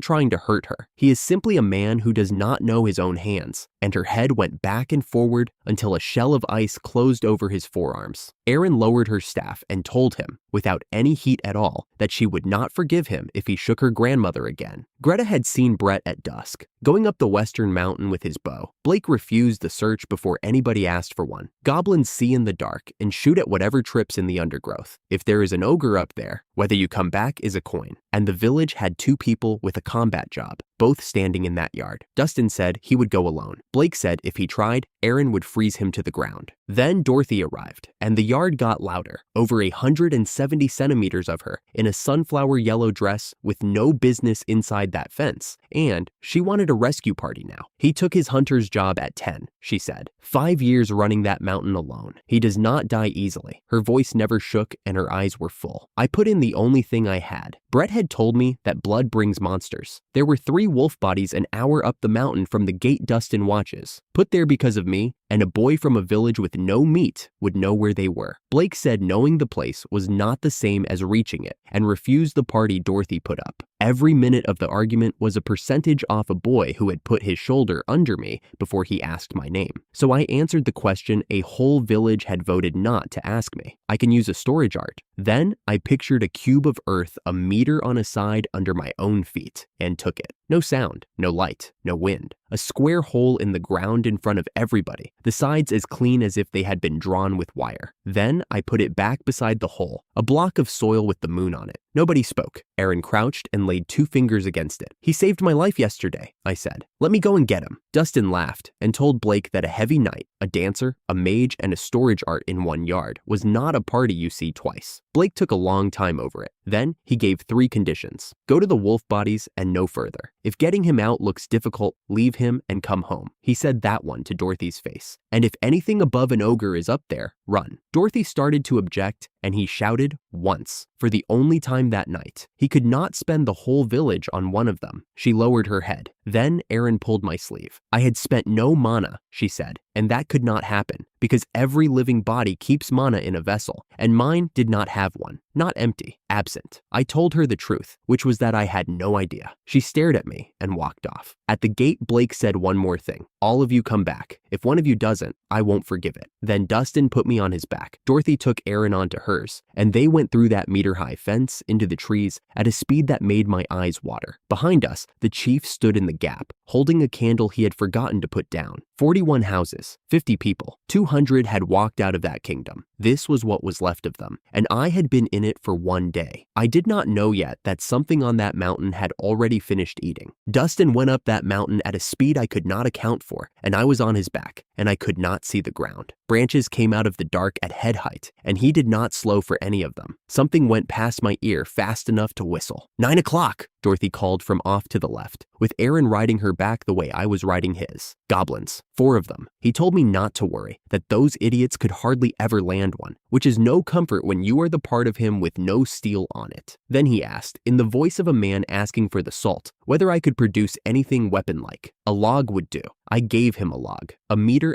trying to hurt her. He is simply a man who does not know his own hands. And her head went back and forward until a shell of ice closed over his forearms. Erin lowered her staff and told him, without any heat at all, that she would not forgive him if he shook her grandmother again. Greta had seen Brett at dusk, going up the western mountain with his bow. Blake refused the search before anybody asked for one. Goblins see in the dark and shoot at whatever trips in the undergrowth. If there is an ogre up there, whether you come back is a coin. And the village had two people with a combat job, both standing in that yard. Dustin said he would go alone. Blake said if he tried, Erin would freeze him to the ground. Then Dorothy arrived, and the yard got louder. Over 170 centimeters of her, in a sunflower yellow dress with no business inside that fence. And she wanted a rescue party now. He took his hunter's job at 10, she said. 5 years running that mountain alone. He does not die easily. Her voice never shook and her eyes were full. I put in the only thing I had. Brett had told me that blood brings monsters. There were 3 wolf bodies an hour up the mountain from the gate Dustin watches, put there because of me, and a boy from a village with no meat would know where they were. Blake said knowing the place was not the same as reaching it, and refused the party Dorothy put up. Every minute of the argument was a percentage off a boy who had put his shoulder under me before he asked my name. So I answered the question a whole village had voted not to ask me. I can use a storage art. Then I pictured a cube of earth a meter on a side under my own feet, and took it. No sound, no light, no wind. A square hole in the ground in front of everybody, the sides as clean as if they had been drawn with wire. Then I put it back beside the hole, a block of soil with the moon on it. Nobody spoke. Erin crouched and laid 2 fingers against it. "He saved my life yesterday," I said. "Let me go and get him." Dustin laughed and told Blake that a heavy knight, a dancer, a mage, and a storage art in one yard was not a party you see twice. Blake took a long time over it. Then he gave 3 conditions. Go to the wolf bodies and no further. If getting him out looks difficult, leave him and come home. He said that one to Dorothy's face. And if anything above an ogre is up there, run. Dorothy started to object, and he shouted once, for the only time that night. He could not spend the whole village on one of them. She lowered her head. Then Erin pulled my sleeve. I had spent no mana, she said, and that could not happen, because every living body keeps mana in a vessel, and mine did not have one. Not empty, absent. I told her the truth, which was that I had no idea. She stared at me and walked off. At the gate, Blake said one more thing. "All of you come back. If one of you doesn't, I won't forgive it." Then Dustin put me on his back. Dorothy took Erin onto hers, and they went through that meter-high fence into the trees at a speed that made my eyes water. Behind us, the chief stood in the gap, holding a candle he had forgotten to put down. 41 houses, 50 people, 200 had walked out of that kingdom. This was what was left of them, and I had been in it for one day. I did not know yet that something on that mountain had already finished eating. Dustin went up that mountain at a speed I could not account for, and I was on his back, and I could not see the ground. Branches came out of the dark at head height, and he did not slow for any of them. Something went past my ear fast enough to whistle. 9 o'clock, Dorothy called from off to the left, with Aaron riding her back the way I was riding his. Goblins, 4 of them. He told me not to worry, that those idiots could hardly ever land one, which is no comfort when you are the part of him with no steel on it. Then he asked, in the voice of a man asking for the salt, whether I could produce anything weapon-like. A log would do. I gave him a log, 1.5 meters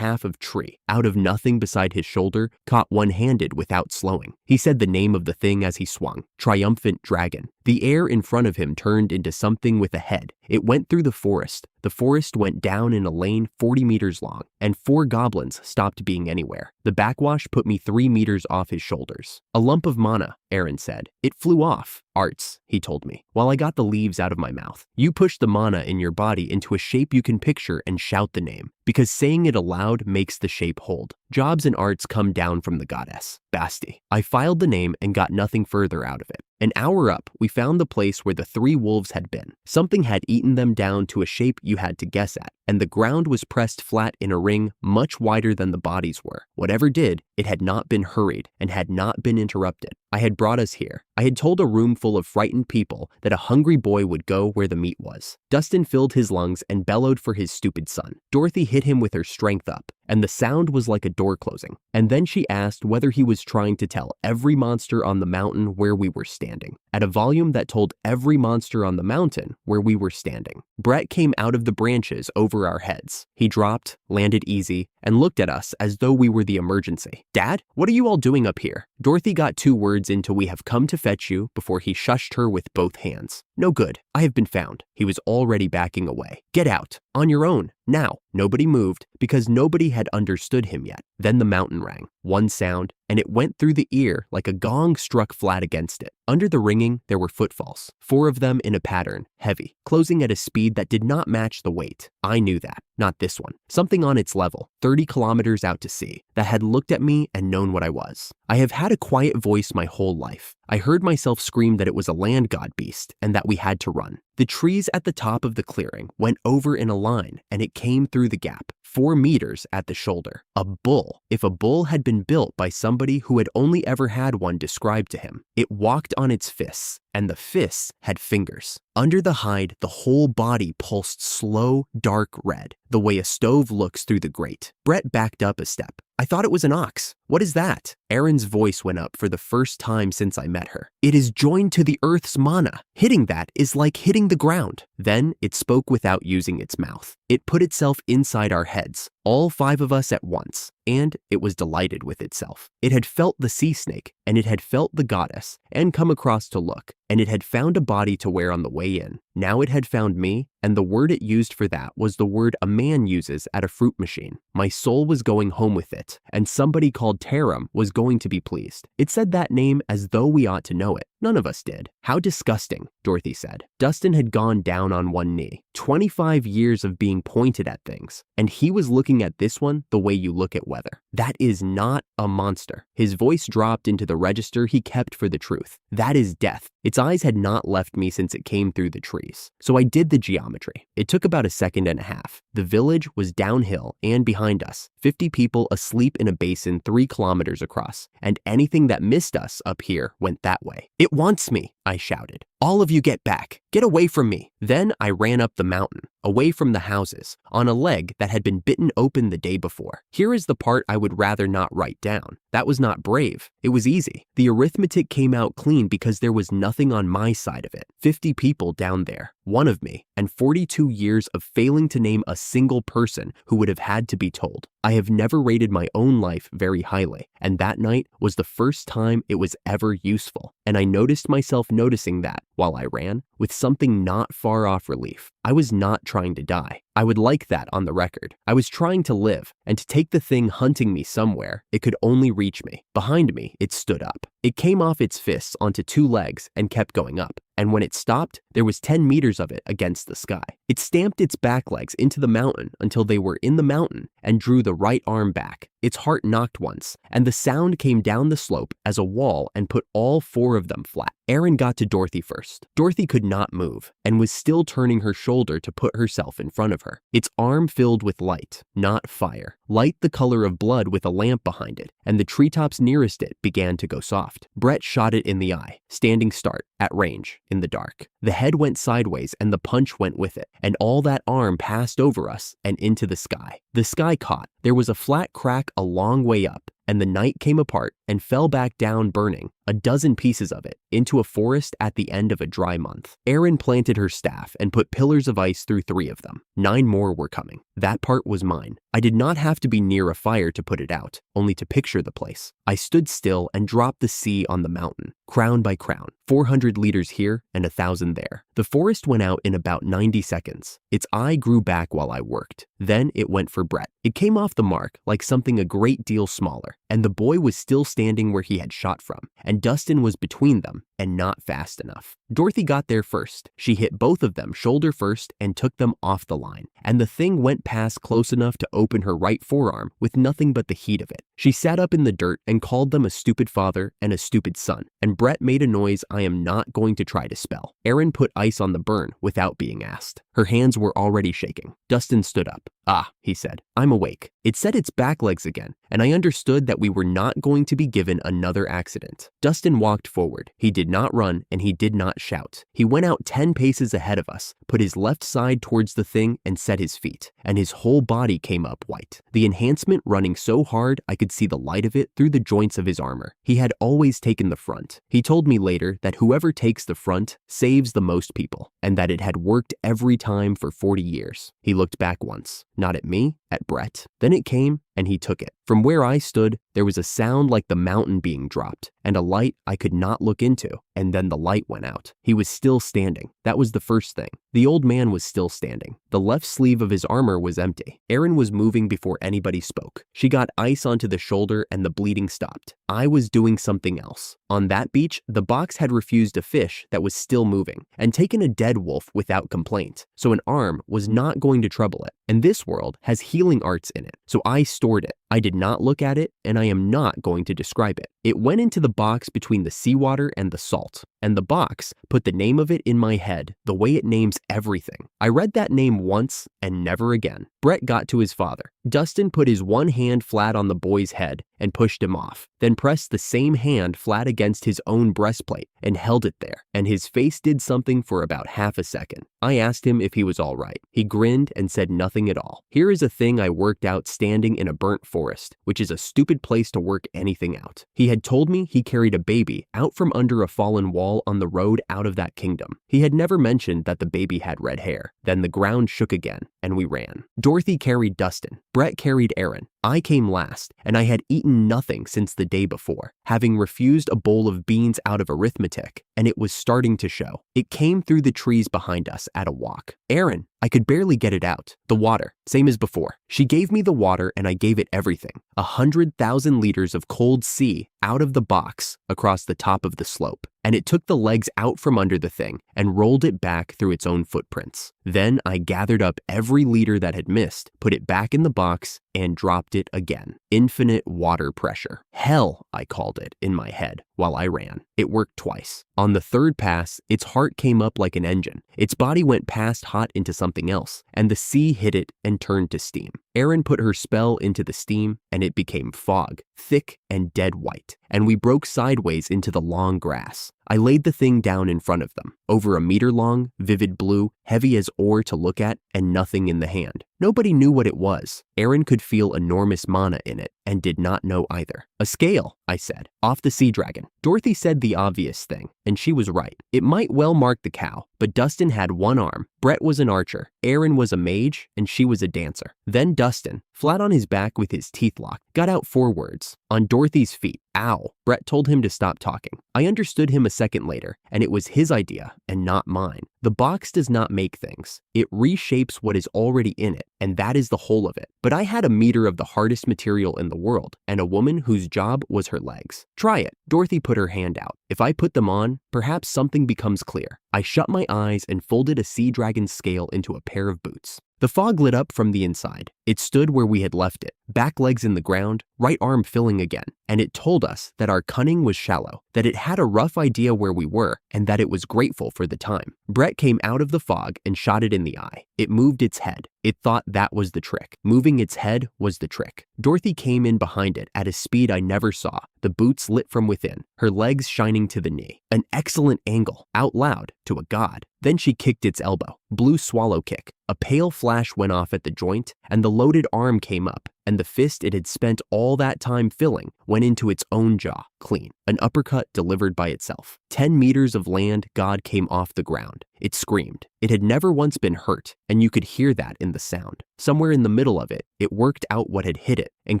of tree, out of nothing beside his shoulder, caught one-handed without slowing. He said the name of the thing as he swung, Triumphant Dragon. The air in front of him turned into something with a head. It went through the forest. The forest went down in a lane 40 meters long, and 4 goblins stopped being anywhere. The backwash put me 3 meters off his shoulders. A lump of mana, Aaron said. It flew off. Arts, he told me, while I got the leaves out of my mouth. You push the mana in your body into a shape you can picture and shout the name, because saying it aloud makes the shape hold. Jobs and arts come down from the goddess, Basti. I filed the name and got nothing further out of it. An hour up, we found the place where the 3 wolves had been. Something had eaten them down to a shape you had to guess at, and the ground was pressed flat in a ring much wider than the bodies were. Whatever did, it had not been hurried and had not been interrupted. I had brought us here. I had told a room full of frightened people that a hungry boy would go where the meat was. Dustin filled his lungs and bellowed for his stupid son. Dorothy hit him with her strength up, and the sound was like a door closing. And then she asked whether he was trying to tell every monster on the mountain where we were standing, at a volume that told every monster on the mountain where we were standing. Brett came out of the branches over our heads. He dropped, landed easy, and looked at us as though we were the emergency. Dad, what are you all doing up here? Dorothy got 2 words into "we have come to fetch you" before he shushed her with both hands. No good. I have been found. He was already backing away. Get out. On your own. Now. Nobody moved because nobody had understood him yet. Then the mountain rang. One sound, and it went through the ear like a gong struck flat against it. Under the ringing, there were footfalls, 4 of them in a pattern, heavy, closing at a speed that did not match the weight. I knew that, not this one. Something on its level, 30 kilometers out to sea, that had looked at me and known what I was. I have had a quiet voice my whole life. I heard myself scream that it was a land god beast and that we had to run. The trees at the top of the clearing went over in a line, and it came through the gap, 4 meters at the shoulder. A bull. If a bull had been built by somebody who had only ever had one described to him, it walked on its fists, and the fists had fingers. Under the hide, the whole body pulsed slow, dark red, the way a stove looks through the grate. Brett backed up a step. I thought it was an ox. What is that? Erin's voice went up for the first time since I met her. It is joined to the earth's mana. Hitting that is like hitting the ground. Then it spoke without using its mouth. It put itself inside our heads, all 5 of us at once, and it was delighted with itself. It had felt the sea snake, and it had felt the goddess, and come across to look, and it had found a body to wear on the way in. Now it had found me, and the word it used for that was the word a man uses at a fruit machine. My soul was going home with it, and somebody called Taram was going to be pleased. It said that name as though we ought to know it. None of us did. How disgusting, Dorothy said. Dustin had gone down on one knee. 25 years of being pointed at things, and he was looking at this one the way you look at weather. That is not a monster. His voice dropped into the register he kept for the truth. That is death. Its eyes had not left me since it came through the trees. So I did the geometry. It took about 1.5 seconds. The village was downhill and behind us, 50 people asleep in a basin 3 kilometers across, and anything that missed us up here went that way. It wants me, I shouted. All of you get back. Get away from me. Then I ran up the mountain, away from the houses, on a leg that had been bitten open the day before. Here is the part I would rather not write down. That was not brave. It was easy. The arithmetic came out clean because there was nothing on my side of it. 50 people down there, 1 of me, and 42 years of failing to name a single person who would have had to be told. I have never rated my own life very highly, and that night was the first time it was ever useful, and I noticed myself noticing that, while I ran, with something not far off relief. I was not trying to die. I would like that on the record. I was trying to live, and to take the thing hunting me somewhere, it could only reach me. Behind me, it stood up. It came off its fists onto 2 legs and kept going up. and when it stopped, there was 10 meters of it against the sky. It stamped its back legs into the mountain until they were in the mountain and drew the right arm back. Its heart knocked once, and the sound came down the slope as a wall and put all 4 of them flat. Erin got to Dorothy first. Dorothy could not move and was still turning her shoulder to put herself in front of her. Its arm filled with light, not fire. Light the color of blood with a lamp behind it, and the treetops nearest it began to go soft. Brett shot it in the eye, standing start, at range, in the dark. The head went sideways and the punch went with it, and all that arm passed over us and into the sky. The sky caught. There was a flat crack a long way up, and the night came apart and fell back down burning, a dozen pieces of it, into a forest at the end of a dry month. Erin planted her staff and put pillars of ice through 3 of them. 9 more were coming. That part was mine. I did not have to be near a fire to put it out, only to picture the place. I stood still and dropped the sea on the mountain, crown by crown, 400 liters here and 1,000 there. The forest went out in about 90 seconds. Its eye grew back while I worked. Then it went for Brett. It came off the mark like something a great deal smaller, and the boy was still standing where he had shot from, and Dustin was between them and not fast enough. Dorothy got there first. She hit both of them shoulder first and took them off the line, and the thing went past close enough to open her right forearm with nothing but the heat of it. She sat up in the dirt and called them a stupid father and a stupid son, and Brett made a noise I am not going to try to spell. Erin put ice on the burn without being asked. Her hands were already shaking. Dustin stood up. "Ah," he said, "I'm awake." It set its back legs again, and I understood that we were not going to be given another accident. Dustin walked forward. He did not run, and he did not shout. He went out 10 paces ahead of us, put his left side towards the thing, and set his feet, and his whole body came up white. The enhancement running so hard I could see the light of it through the joints of his armor. He had always taken the front. He told me later that whoever takes the front saves the most people, and that it had worked every time for 40 years. He looked back once, not at me, at Brett. Then it came, and he took it. From where I stood, there was a sound like the mountain being dropped, and a light I could not look into, and then the light went out. He was still standing. That was the first thing. The old man was still standing. The left sleeve of his armor was empty. Erin was moving before anybody spoke. She got ice onto the shoulder and the bleeding stopped. I was doing something else. On that beach, the box had refused a fish that was still moving, and taken a dead wolf without complaint, so an arm was not going to trouble it. And this world has healing arts in it, so I stored it. I did not look at it, and I am not going to describe it. It went into the box between the seawater and the salt, and the box put the name of it in my head the way it names everything. I read that name once and never again. Brett got to his father. Dustin put his one hand flat on the boy's head and pushed him off, then pressed the same hand flat against his own breastplate and held it there, and his face did something for about half a second. I asked him if he was all right. He grinned and said nothing at all. Here is a thing I worked out standing in a burnt forest, which is a stupid place to work anything out. He had told me he carried a baby out from under a fallen wall on the road out of that kingdom. He had never mentioned that the baby had red hair. Then the ground shook again, and we ran. Dorothy carried Dustin. Brett carried Erin. I came last, and I had eaten nothing since the day before, having refused a bowl of beans out of arithmetic, and it was starting to show. It came through the trees behind us at a walk. Erin, I could barely get it out. The water, same as before. She gave me the water, and I gave it everything. 100,000 liters of cold sea out of the box across the top of the slope, and it took the legs out from under the thing and rolled it back through its own footprints. Then I gathered up every liter that had missed, put it back in the box, and dropped it again. Infinite water pressure. Hell, I called it in my head while I ran. It worked twice. On the third pass, its heart came up like an engine. Its body went past hot into something else, and the sea hit it and turned to steam. Erin put her spell into the steam, and it became fog, thick and dead white, and we broke sideways into the long grass. I laid the thing down in front of them, over a meter long, vivid blue, heavy as ore to look at, and nothing in the hand. Nobody knew what it was. Erin could feel enormous mana in it, and did not know either. A scale, I said, off the sea dragon. Dorothy said the obvious thing, and she was right. It might well mark the cow, but Dustin had one arm. Brett was an archer, Erin was a mage, and she was a dancer. Then Dustin, flat on his back with his teeth locked, got out 4 words. On Dorothy's feet. Ow. Brett told him to stop talking. I understood him a second later, and it was his idea and not mine. The box does not make things. It reshapes what is already in it and that is the whole of it. But I had a meter of the hardest material in the world and a woman whose job was her legs. Try it. Dorothy put her hand out. If I put them on, perhaps something becomes clear. I shut my eyes and folded a sea dragon's scale into a pair of boots. The fog lit up from the inside. It stood where we had left it, back legs in the ground, right arm filling again, and it told us that our cunning was shallow, that it had a rough idea where we were, and that it was grateful for the time. Brett came out of the fog and shot it in the eye. It moved its head. It thought that was the trick. Moving its head was the trick. Dorothy came in behind it at a speed I never saw, the boots lit from within, her legs shining to the knee. An excellent angle, out loud, to a god. Then she kicked its elbow. Blue swallow kick. A pale flash went off at the joint, and the loaded arm came up, and the fist it had spent all that time filling went into its own jaw, clean. An uppercut delivered by itself. 10 meters of land, God came off the ground. It screamed. It had never once been hurt, and you could hear that in the sound. Somewhere in the middle of it, it worked out what had hit it and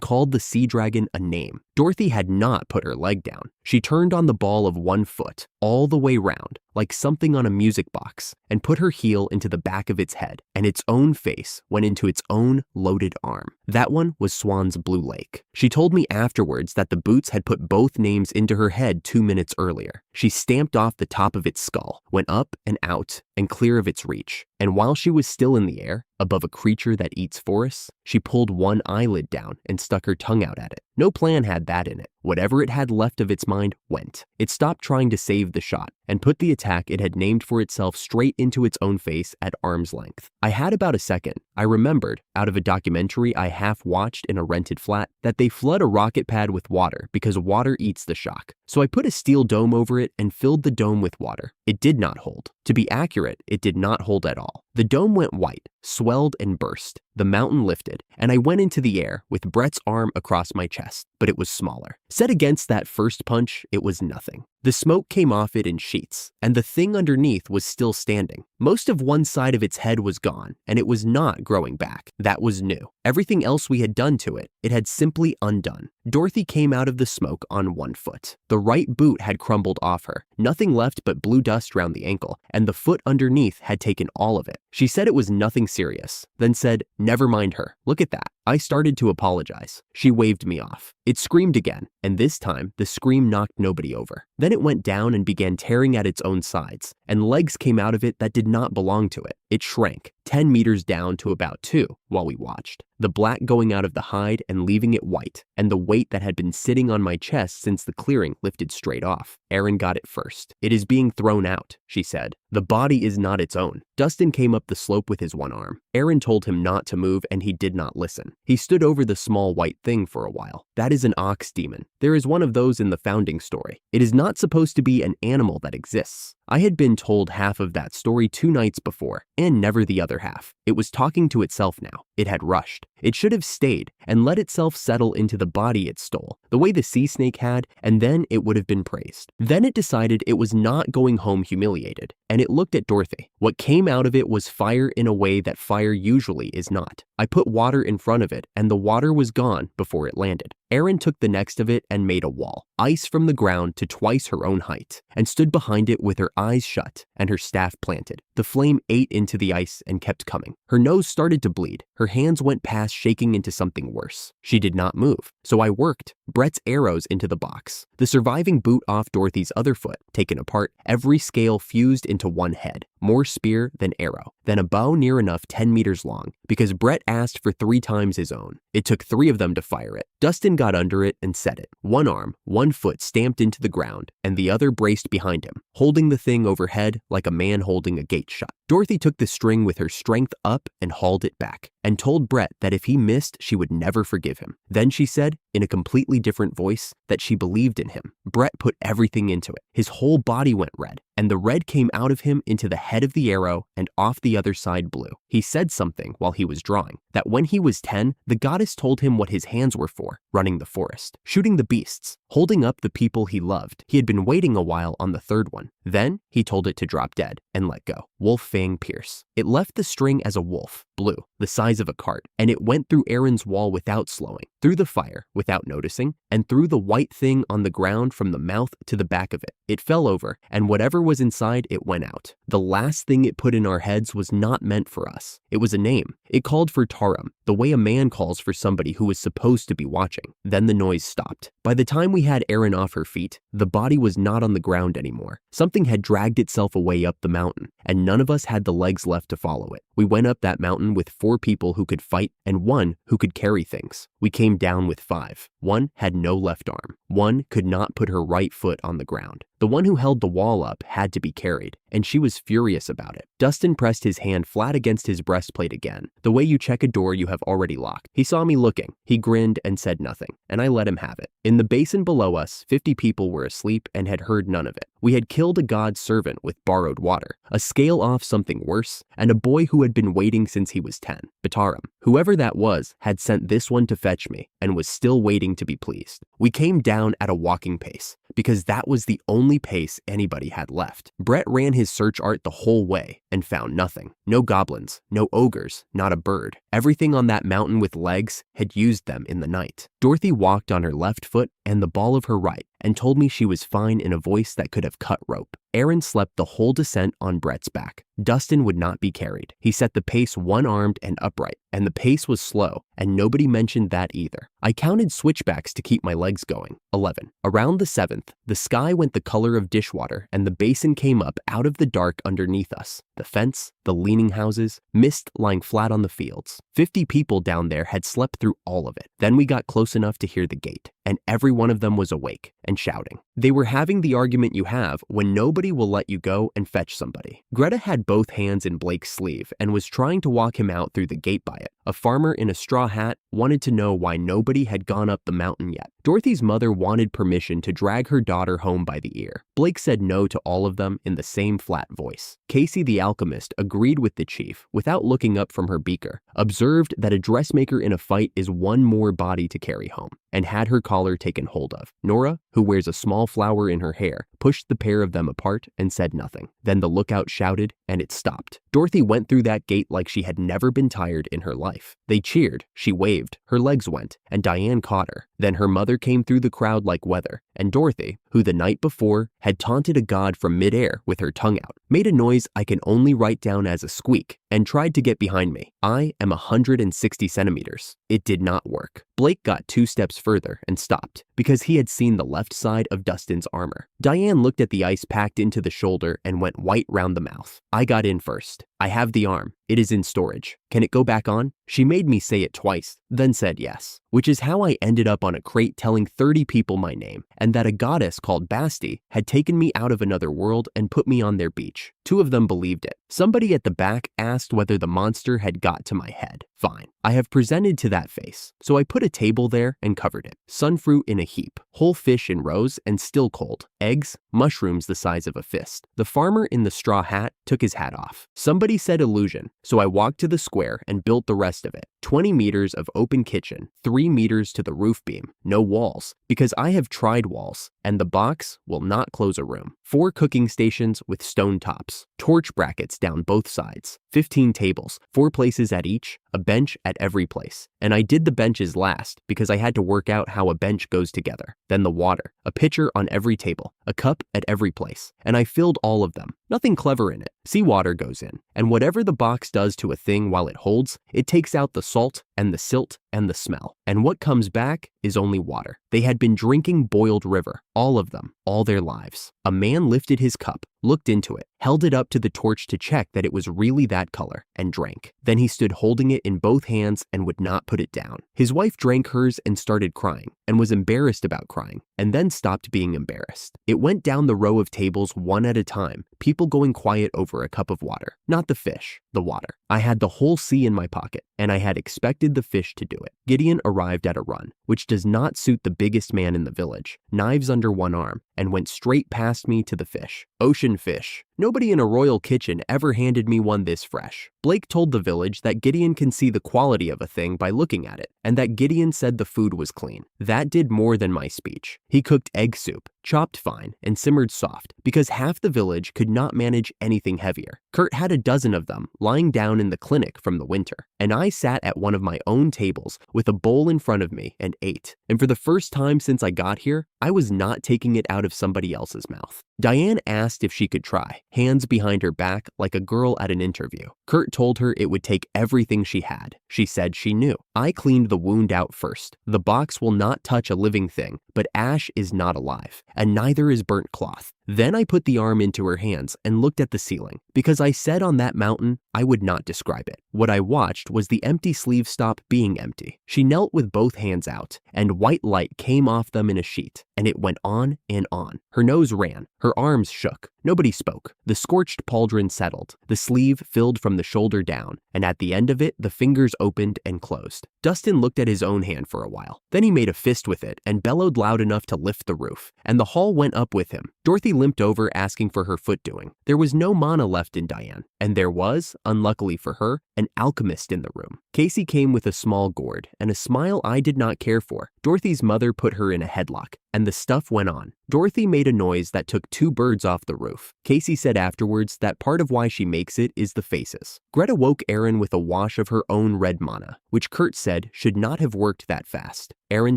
called the sea dragon a name. Dorothy had not put her leg down. She turned on the ball of one foot, all the way round, like something on a music box, and put her heel into the back of its head, and its own face went into its own loaded arm. That one was Swan's Blue Lake. She told me afterwards that the boots had put both names into her head 2 minutes earlier. She stamped off the top of its skull, went up and out and clear of its reach, and while she was still in the air, above a creature that eats forests, she pulled one eyelid down and stuck her tongue out at it. No plan had that in it. Whatever it had left of its mind went. It stopped trying to save the shot and put the attack it had named for itself straight into its own face at arm's length. I had about a second. I remembered, out of a documentary I half watched in a rented flat, that they flood a rocket pad with water because water eats the shock. So I put a steel dome over it and filled the dome with water. It did not hold. To be accurate, it did not hold at all. The dome went white, swelled and burst. The mountain lifted, and I went into the air with Brett's arm across my chest, but it was smaller. Set against that first punch, it was nothing. The smoke came off it in sheets, and the thing underneath was still standing. Most of one side of its head was gone, and it was not growing back. That was new. Everything else we had done to it had simply undone. Dorothy came out of the smoke on one foot. The right boot had crumbled off her, nothing left but blue dust round the ankle, and the foot underneath had taken all of it. She said it was nothing serious, then said, "Never mind her. Look at that." I started to apologize. She waved me off. It screamed again, and this time the scream knocked nobody over. Then it went down and began tearing at its own sides, and legs came out of it that did not belong to it. It shrank, 10 meters down to about 2 while we watched. The black going out of the hide and leaving it white, and the weight that had been sitting on my chest since the clearing lifted straight off. Erin got it first. "It is being thrown out," she said. "The body is not its own." Dustin came up the slope with his one arm. Erin told him not to move, and he did not listen. He stood over the small white thing for a while. "That is an ox demon. There is one of those in the founding story. It is not supposed to be an animal that exists." I had been told half of that story 2 nights before, and never the other half. It was talking to itself now. It had rushed. It should have stayed and let itself settle into the body it stole, the way the sea snake had, and then it would have been praised. Then it decided it was not going home humiliated, and it looked at Dorothy. What came out of it was fire in a way that fire usually is not. I put water in front of it, and the water was gone before it landed. Erin took the next of it and made a wall, ice from the ground to twice her own height, and stood behind it with her eyes shut and her staff planted. The flame ate into the ice and kept coming. Her nose started to bleed. Her hands went past shaking into something worse. She did not move, so I worked Brett's arrows into the box. The surviving boot off Dorothy's other foot, taken apart, every scale fused into one head. More spear than arrow, then a bow near enough 10 meters long, because Brett asked for 3 times his own. It took 3 of them to fire it. Dustin got under it and set it. One arm, one foot stamped into the ground, and the other braced behind him, holding the thing overhead like a man holding a gate shut. Dorothy took the string with her strength up and hauled it back, and told Brett that if he missed, she would never forgive him. Then she said, in a completely different voice, that she believed in him. Brett put everything into it. His whole body went red, and the red came out of him into the head of the arrow and off the other side blue. He said something while he was drawing, that when he was 10, the goddess told him what his hands were for, running the forest, shooting the beasts, holding up the people he loved. He had been waiting a while on the 3rd one. Then he told it to drop dead and let go. Wolf Fang Pierce. It left the string as a wolf, blue, the size of a cart, and it went through Aaron's wall without slowing, through the fire without noticing, and through the white thing on the ground from the mouth to the back of it. It fell over, and whatever was inside, it went out. The last thing it put in our heads was not meant for us. It was a name. It called for Taram, the way a man calls for somebody who was supposed to be watching. Then the noise stopped. By the time we had Erin off her feet, the body was not on the ground anymore. Something had dragged itself away up the mountain, and none of us had the legs left to follow it. We went up that mountain with 4 people who could fight and 1 who could carry things. We came down with 5. 1 had no left arm. 1 could not put her right foot on the ground. The one who held the wall up had to be carried, and she was furious about it. Dustin pressed his hand flat against his breastplate again, the way you check a door you have already locked. He saw me looking. He grinned and said nothing, and I let him have it. In the basin below us, 50 people were asleep and had heard none of it. We had killed a God's servant with borrowed water, a scale off something worse, and a boy who had been waiting since he was 10. Bataram, whoever that was, had sent this one to fetch me and was still waiting to be pleased. We came down at a walking pace, because that was the only pace anybody had left. Brett ran his search art the whole way and found nothing. No goblins, no ogres, not a bird. Everything on that mountain with legs had used them in the night. Dorothy walked on her left foot and the ball of her right and told me she was fine in a voice that could have cut rope. Aaron slept the whole descent on Brett's back. Dustin would not be carried. He set the pace one-armed and upright, and the pace was slow, and nobody mentioned that either. I counted switchbacks to keep my legs going. 11. Around the 7th, the sky went the color of dishwater, and the basin came up out of the dark underneath us. The fence, the leaning houses, mist lying flat on the fields. 50 people down there had slept through all of it. Then we got close enough to hear the gate, and every one of them was awake and shouting. They were having the argument you have when nobody will let you go and fetch somebody. Greta had both hands in Blake's sleeve and was trying to walk him out through the gate by it. A farmer in a straw hat wanted to know why nobody had gone up the mountain yet. Dorothy's mother wanted permission to drag her daughter home by the ear. Blake said no to all of them in the same flat voice. Casey the alchemist agreed with the chief without looking up from her beaker, observed that a dressmaker in a fight is one more body to carry home, and had her collar taken hold of. Nora, who wears a small flower in her hair, pushed the pair of them apart and said nothing. Then the lookout shouted, and it stopped. Dorothy went through that gate like she had never been tired in her life. They cheered, she waved, her legs went, and Diane caught her. Then her mother came through the crowd like weather, and Dorothy, who the night before had taunted a god from midair with her tongue out, made a noise I can only write down as a squeak and tried to get behind me. I am 160 centimeters. It did not work. Blake got 2 steps further and stopped because he had seen the left side of Dustin's armor. Diane looked at the ice packed into the shoulder and went white round the mouth. I got in first. I have the arm. It is in storage. Can it go back on? She made me say it twice, then said yes, which is how I ended up on a crate telling 30 people my name and that a goddess called Basti had taken me out of another world and put me on their beach. 2 of them believed it. Somebody at the back asked whether the monster had got to my head. Fine. I have presented to that face, so I put a table there and covered it. Sunfruit in a heap, whole fish in rows and still cold, eggs, mushrooms the size of a fist. The farmer in the straw hat took his hat off. Somebody said illusion, so I walked to the square and built the rest of it. 20 meters of open kitchen, 3 meters to the roof beam, no walls, because I have tried walls, and the box will not close a room. 4 cooking stations with stone tops, torch brackets down both sides, 15 tables, 4 places at each, a bench at every place. And I did the benches last because I had to work out how a bench goes together. Then the water, a pitcher on every table, a cup at every place, and I filled all of them. Nothing clever in it. Seawater goes in, and whatever the box does to a thing while it holds, it takes out the salt and the silt and the smell. And what comes back is only water. They had been drinking boiled river, all of them, all their lives. A man lifted his cup, looked into it, held it up to the torch to check that it was really that color, and drank. Then he stood holding it in both hands and would not put it down. His wife drank hers and started crying, and was embarrassed about crying, and then stopped being embarrassed. It went down the row of tables one at a time, people going quiet over a cup of water. Not the fish, the water. I had the whole sea in my pocket, and I had expected the fish to do it. Gideon arrived at a run, which does not suit the biggest man in the village, knives under one arm, and went straight past me to the fish. Ocean fish. Nobody in a royal kitchen ever handed me one this fresh. Blake told the village that Gideon can see the quality of a thing by looking at it, and that Gideon said the food was clean. That did more than my speech. He cooked egg soup, chopped fine, and simmered soft, because half the village could not manage anything heavier. Kurt had a dozen of them lying down in the clinic from the winter, and I sat at one of my own tables with a bowl in front of me and ate. And for the first time since I got here, I was not taking it out of somebody else's mouth. Diane asked if she could try, hands behind her back like a girl at an interview. Kurt told her it would take everything she had. She said she knew. I cleaned the wound out first. The box will not touch a living thing, but ash is not alive, and neither is burnt cloth. Then I put the arm into her hands and looked at the ceiling, because I said on that mountain I would not describe it. What I watched was the empty sleeve stop being empty. She knelt with both hands out, and white light came off them in a sheet, and it went on and on. Her nose ran. Her arms shook. Nobody spoke. The scorched pauldron settled. The sleeve filled from the shoulder down, and at the end of it, the fingers opened and closed. Dustin looked at his own hand for a while. Then he made a fist with it and bellowed loud enough to lift the roof, and the hall went up with him. Dorothy limped over asking for her foot doing. There was no mana left in Diane, and there was, unluckily for her, an alchemist in the room. Casey came with a small gourd and a smile I did not care for. Dorothy's mother put her in a headlock, and the stuff went on. Dorothy made a noise that took 2 birds off the roof. Casey said afterwards that part of why she makes it is the faces. Greta woke Erin with a wash of her own red mana, which Kurt said should not have worked that fast. Erin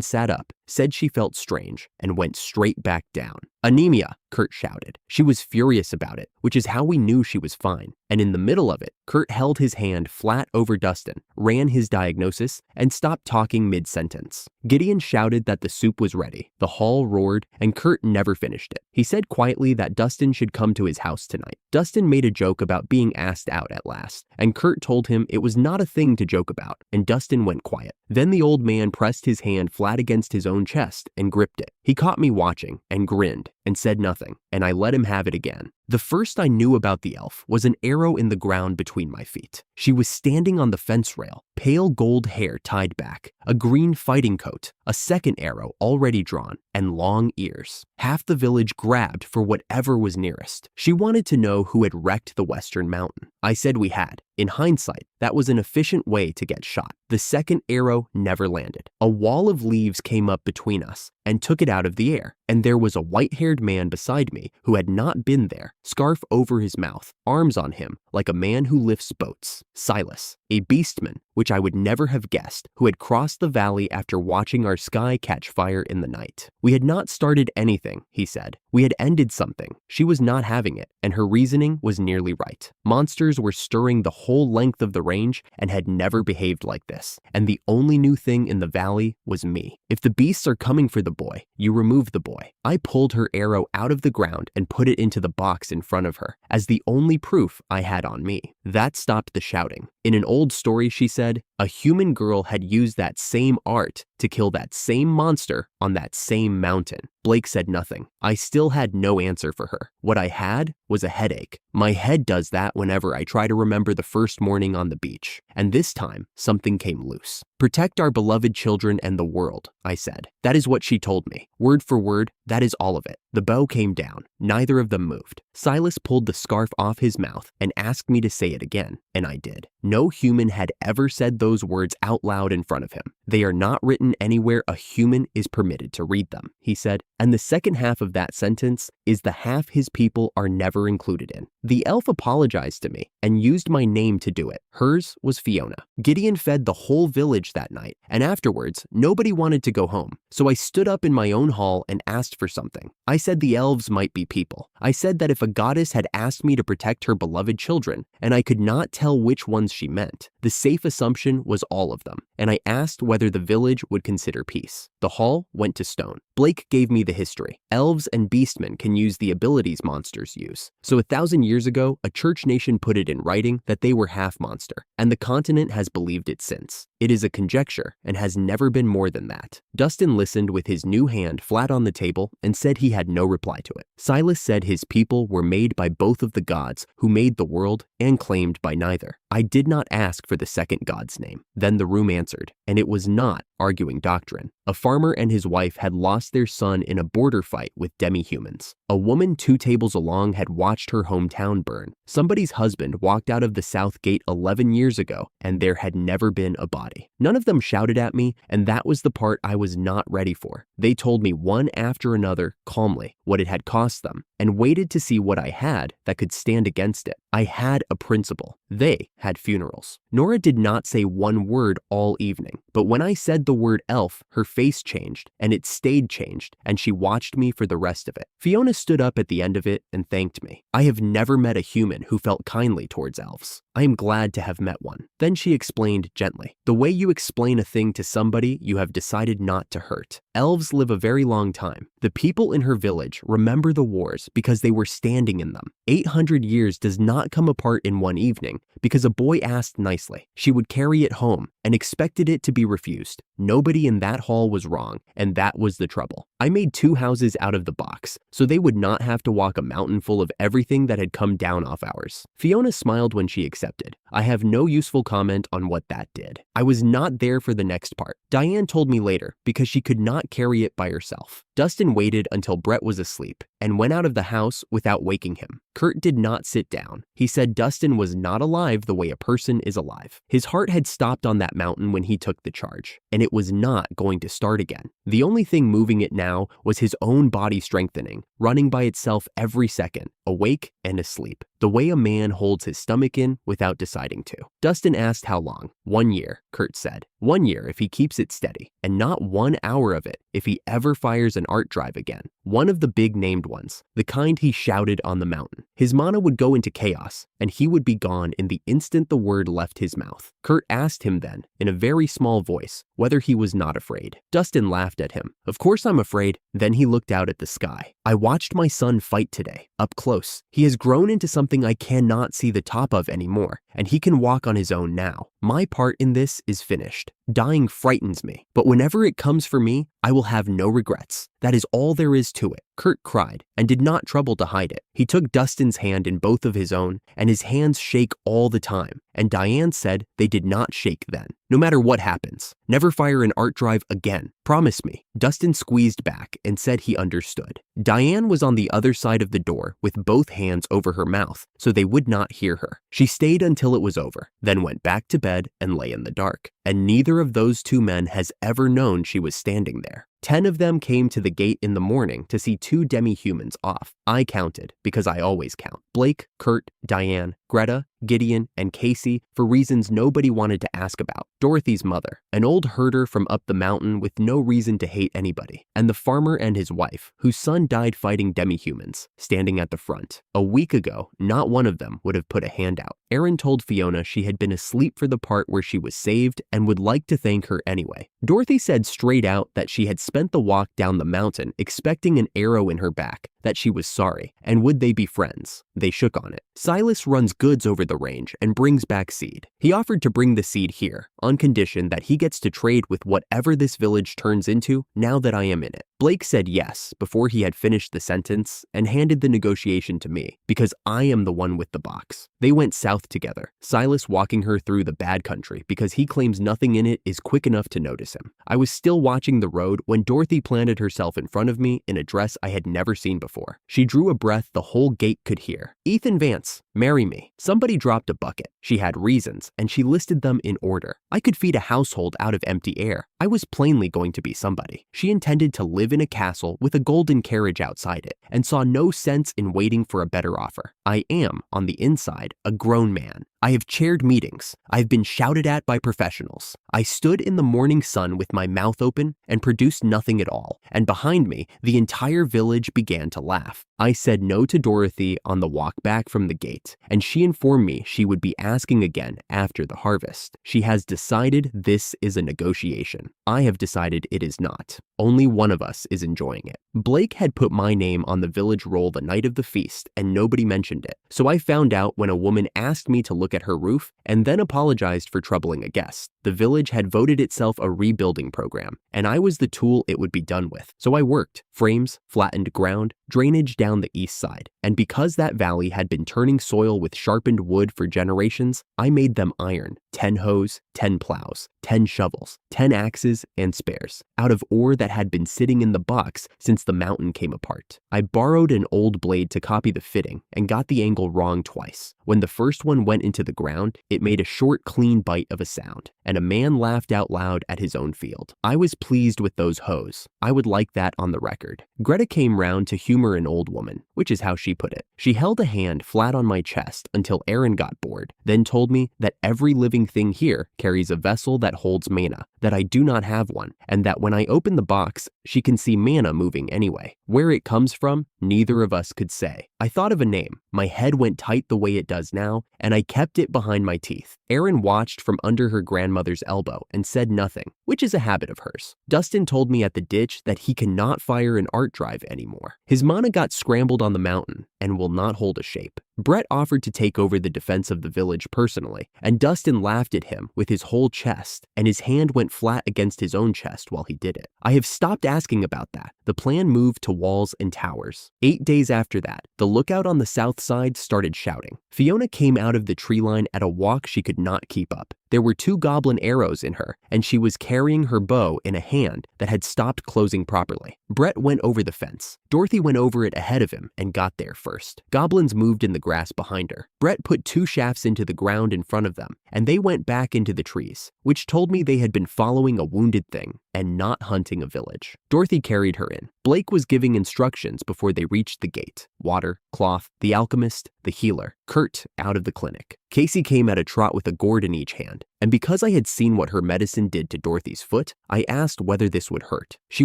sat up, said she felt strange, and went straight back down. Anemia, Kurt shouted. She was furious about it, which is how we knew she was fine. And in the middle of it, Kurt held his hand flat over Dustin, ran his diagnosis, and stopped talking mid-sentence. Gideon shouted that the soup was ready. The hall roared, and Kurt never finished it. He said quietly that Dustin should come to his house tonight. Dustin made a joke about being asked out at last, and Kurt told him it was not a thing to joke about, and Dustin went quiet. Then the old man pressed his hand flat against his own chest and gripped it. He caught me watching and grinned and said nothing, and I let him have it again. The first I knew about the elf was an arrow in the ground between my feet. She was standing on the fence rail, pale gold hair tied back, a green fighting coat, a second arrow already drawn, and long ears. Half the village grabbed for whatever was nearest. She wanted to know who had wrecked the western mountain. I said we had. In hindsight, that was an efficient way to get shot. The second arrow never landed. A wall of leaves came up between us and took it out of the air, and there was a white-haired man beside me who had not been there, scarf over his mouth, arms on him like a man who lifts boats. Silas, a beastman, which I would never have guessed, who had crossed the valley after watching our sky catch fire in the night. We had not started anything, he said. We had ended something. She was not having it, and her reasoning was nearly right. Monsters were stirring the whole length of the range and had never behaved like this, and the only new thing in the valley was me. If the beasts are coming for the boy, you remove the boy. I pulled her arrow out of the ground and put it into the box in front of her, as the only proof I had on me. That stopped the shouting. In an old story, she said, a human girl had used that same art to kill that same monster on that same mountain. Blake said nothing. I still had no answer for her. What I had was a headache. My head does that whenever I try to remember the first morning on the beach. And this time, something came loose. Protect our beloved children and the world, I said. That is what she told me. Word for word, that is all of it. The bow came down. Neither of them moved. Silas pulled the scarf off his mouth and asked me to say it again, and I did. No human had ever said those words out loud in front of him. They are not written anywhere a human is permitted to read them, he said, and the second half of that sentence is the half his people are never included in. The elf apologized to me and used my name to do it. Hers was Fiona. Gideon fed the whole village that night, and afterwards, nobody wanted to go home. So I stood up in my own hall and asked for something. I said the elves might be people. I said that if a goddess had asked me to protect her beloved children, and I could not tell which ones she meant, the safe assumption was all of them, and I asked whether the village would consider peace. The hall went to stone. Blake gave me the history. Elves and beastmen can use the abilities monsters use. So 1,000 years ago, a church nation put it in writing that they were half monster, and the continent has believed it since. It is a conjecture and has never been more than that. Dustin listened with his new hand flat on the table and said he had no reply to it. Silas said his people were made by both of the gods who made the world and claimed by neither. I did not ask for the second god's name. Then the room answered, and it was not arguing doctrine. A farmer and his wife had lost their son in a border fight with demi-humans. A woman 2 tables along had watched her hometown burn. Somebody's husband walked out of the south gate 11 years ago, and there had never been a body. None of them shouted at me, and that was the part I was not ready for. They told me one after another, calmly, what it had cost them, and waited to see what I had that could stand against it. I had a principle. They had funerals. Nora did not say one word all evening, but when I said the word elf, her face changed, and it stayed changed, and she watched me for the rest of it. Fiona stood up at the end of it and thanked me. I have never met a human who felt kindly towards elves. I am glad to have met one. Then she explained gently, the way you explain a thing to somebody you have decided not to hurt. Elves live a very long time. The people in her village remember the wars because they were standing in them. 800 years does not come apart in one evening because a boy asked nicely. She would carry it home and expected it to be refused. Nobody in that hall was wrong, and that was the trouble. I made 2 houses out of the box, so they would not have to walk a mountain full of everything that had come down off ours. Fiona smiled when she accepted. I have no useful comment on what that did. I was not there for the next part. Diane told me later because she could not carry it by herself. Dustin waited until Brett was asleep and went out of the house without waking him. Kurt did not sit down. He said Dustin was not alive the way a person is alive. His heart had stopped on that mountain when he took the charge, and it was not going to start again. The only thing moving it now was his own body strengthening, running by itself every second, awake and asleep, the way a man holds his stomach in without deciding to. Dustin asked how long. 1 year, Kurt said. 1 year if he keeps it steady, and not 1 hour of it if he ever fires an art drive again. One of the big named ones, the kind he shouted on the mountain. His mana would go into chaos, and he would be gone in the instant the word left his mouth. Kurt asked him then, in a very small voice, whether he was not afraid. Dustin laughed at him. Of course I'm afraid. Then he looked out at the sky. I watched my son fight today, up close. He has grown into something I cannot see the top of anymore, and he can walk on his own now. My part in this is finished. Dying frightens me, but whenever it comes for me, I will have no regrets. That is all there is to it. Kurt cried and did not trouble to hide it. He took Dustin's hand in both of his own, and his hands shake all the time, and Diane said they did not shake then. No matter what happens, never fire an art drive again. Promise me. Dustin squeezed back and said he understood. Diane was on the other side of the door with both hands over her mouth so they would not hear her. She stayed until it was over, then went back to bed and lay in the dark. And neither of those 2 men has ever known she was standing there. 10 of them came to the gate in the morning to see 2 demi-humans off. I counted, because I always count. Blake, Kurt, Diane, Greta, Gideon, and Casey for reasons nobody wanted to ask about. Dorothy's mother, an old herder from up the mountain with no reason to hate anybody, and the farmer and his wife, whose son died fighting demi-humans, standing at the front. A week ago, not one of them would have put a hand out. Erin told Fiona she had been asleep for the part where she was saved and would like to thank her anyway. Dorothy said straight out that she had spent the walk down the mountain expecting an arrow in her back, that she was sorry, and would they be friends? They shook on it. Silas runs goods over the range and brings back seed. He offered to bring the seed here, on condition that he gets to trade with whatever this village turns into now that I am in it. Blake said yes before he had finished the sentence and handed the negotiation to me, because I am the one with the box. They went south together, Silas walking her through the bad country because he claims nothing in it is quick enough to notice him. I was still watching the road when Dorothy planted herself in front of me in a dress I had never seen before. She drew a breath the whole gate could hear. Ethan Vance, marry me. Somebody dropped a bucket. She had reasons, and she listed them in order. I could feed a household out of empty air. I was plainly going to be somebody. She intended to live in a castle with a golden carriage outside it, and saw no sense in waiting for a better offer. I am, on the inside, a grown man. I have chaired meetings. I have been shouted at by professionals. I stood in the morning sun with my mouth open and produced nothing at all, and behind me, the entire village began to laugh. I said no to Dorothy on the walk back from the gate, and she informed me she would be asking again after the harvest. She has decided this is a negotiation. I have decided it is not. Only one of us is enjoying it. Blake had put my name on the village roll the night of the feast, and nobody mentioned it. So I found out when a woman asked me to look at her roof and then apologized for troubling a guest. The village had voted itself a rebuilding program, and I was the tool it would be done with. So I worked. Frames, flattened ground, drainage down the east side. And because that valley had been turning soil with sharpened wood for generations, I made them iron. 10 hoes, 10 plows, 10 shovels, 10 axes, and spares, out of ore that had been sitting in the box since the mountain came apart. I borrowed an old blade to copy the fitting and got the angle wrong twice. When the first one went into the ground, it made a short, clean bite of a sound, and a man laughed out loud at his own field. I was pleased with those hoes. I would like that on the record. Greta came round to humor an old woman, which is how she put it. She held a hand flat on my chest until Aaron got bored, then told me that every living thing here carries a vessel that holds mana, that I do not have one, and that when I open the box, she can see mana moving anyway. Where it comes from, neither of us could say. I thought of a name. My head went tight the way it does now, and I kept it behind my teeth. Erin watched from under her grandmother's elbow and said nothing, which is a habit of hers. Dustin told me at the ditch that he cannot fire an art drive anymore. His mana got scrambled on the mountain and will not hold a shape. Brett offered to take over the defense of the village personally, and Dustin laughed at him with his whole chest, and his hand went flat against his own chest while he did it. I have stopped asking about that. The plan moved to walls and towers. 8 days after that, the lookout on the south side started shouting. Fiona came out of the tree line at a walk she could not keep up. There were 2 goblin arrows in her, and she was carrying her bow in a hand that had stopped closing properly. Brett went over the fence. Dorothy went over it ahead of him and got there first. Goblins moved in the grass behind her. Brett put 2 shafts into the ground in front of them, and they went back into the trees, which told me they had been following a wounded thing and not hunting a village. Dorothy carried her in. Blake was giving instructions before they reached the gate. Water, cloth, the alchemist, the healer, Kurt out of the clinic. Casey came at a trot with a gourd in each hand, and because I had seen what her medicine did to Dorothy's foot, I asked whether this would hurt. She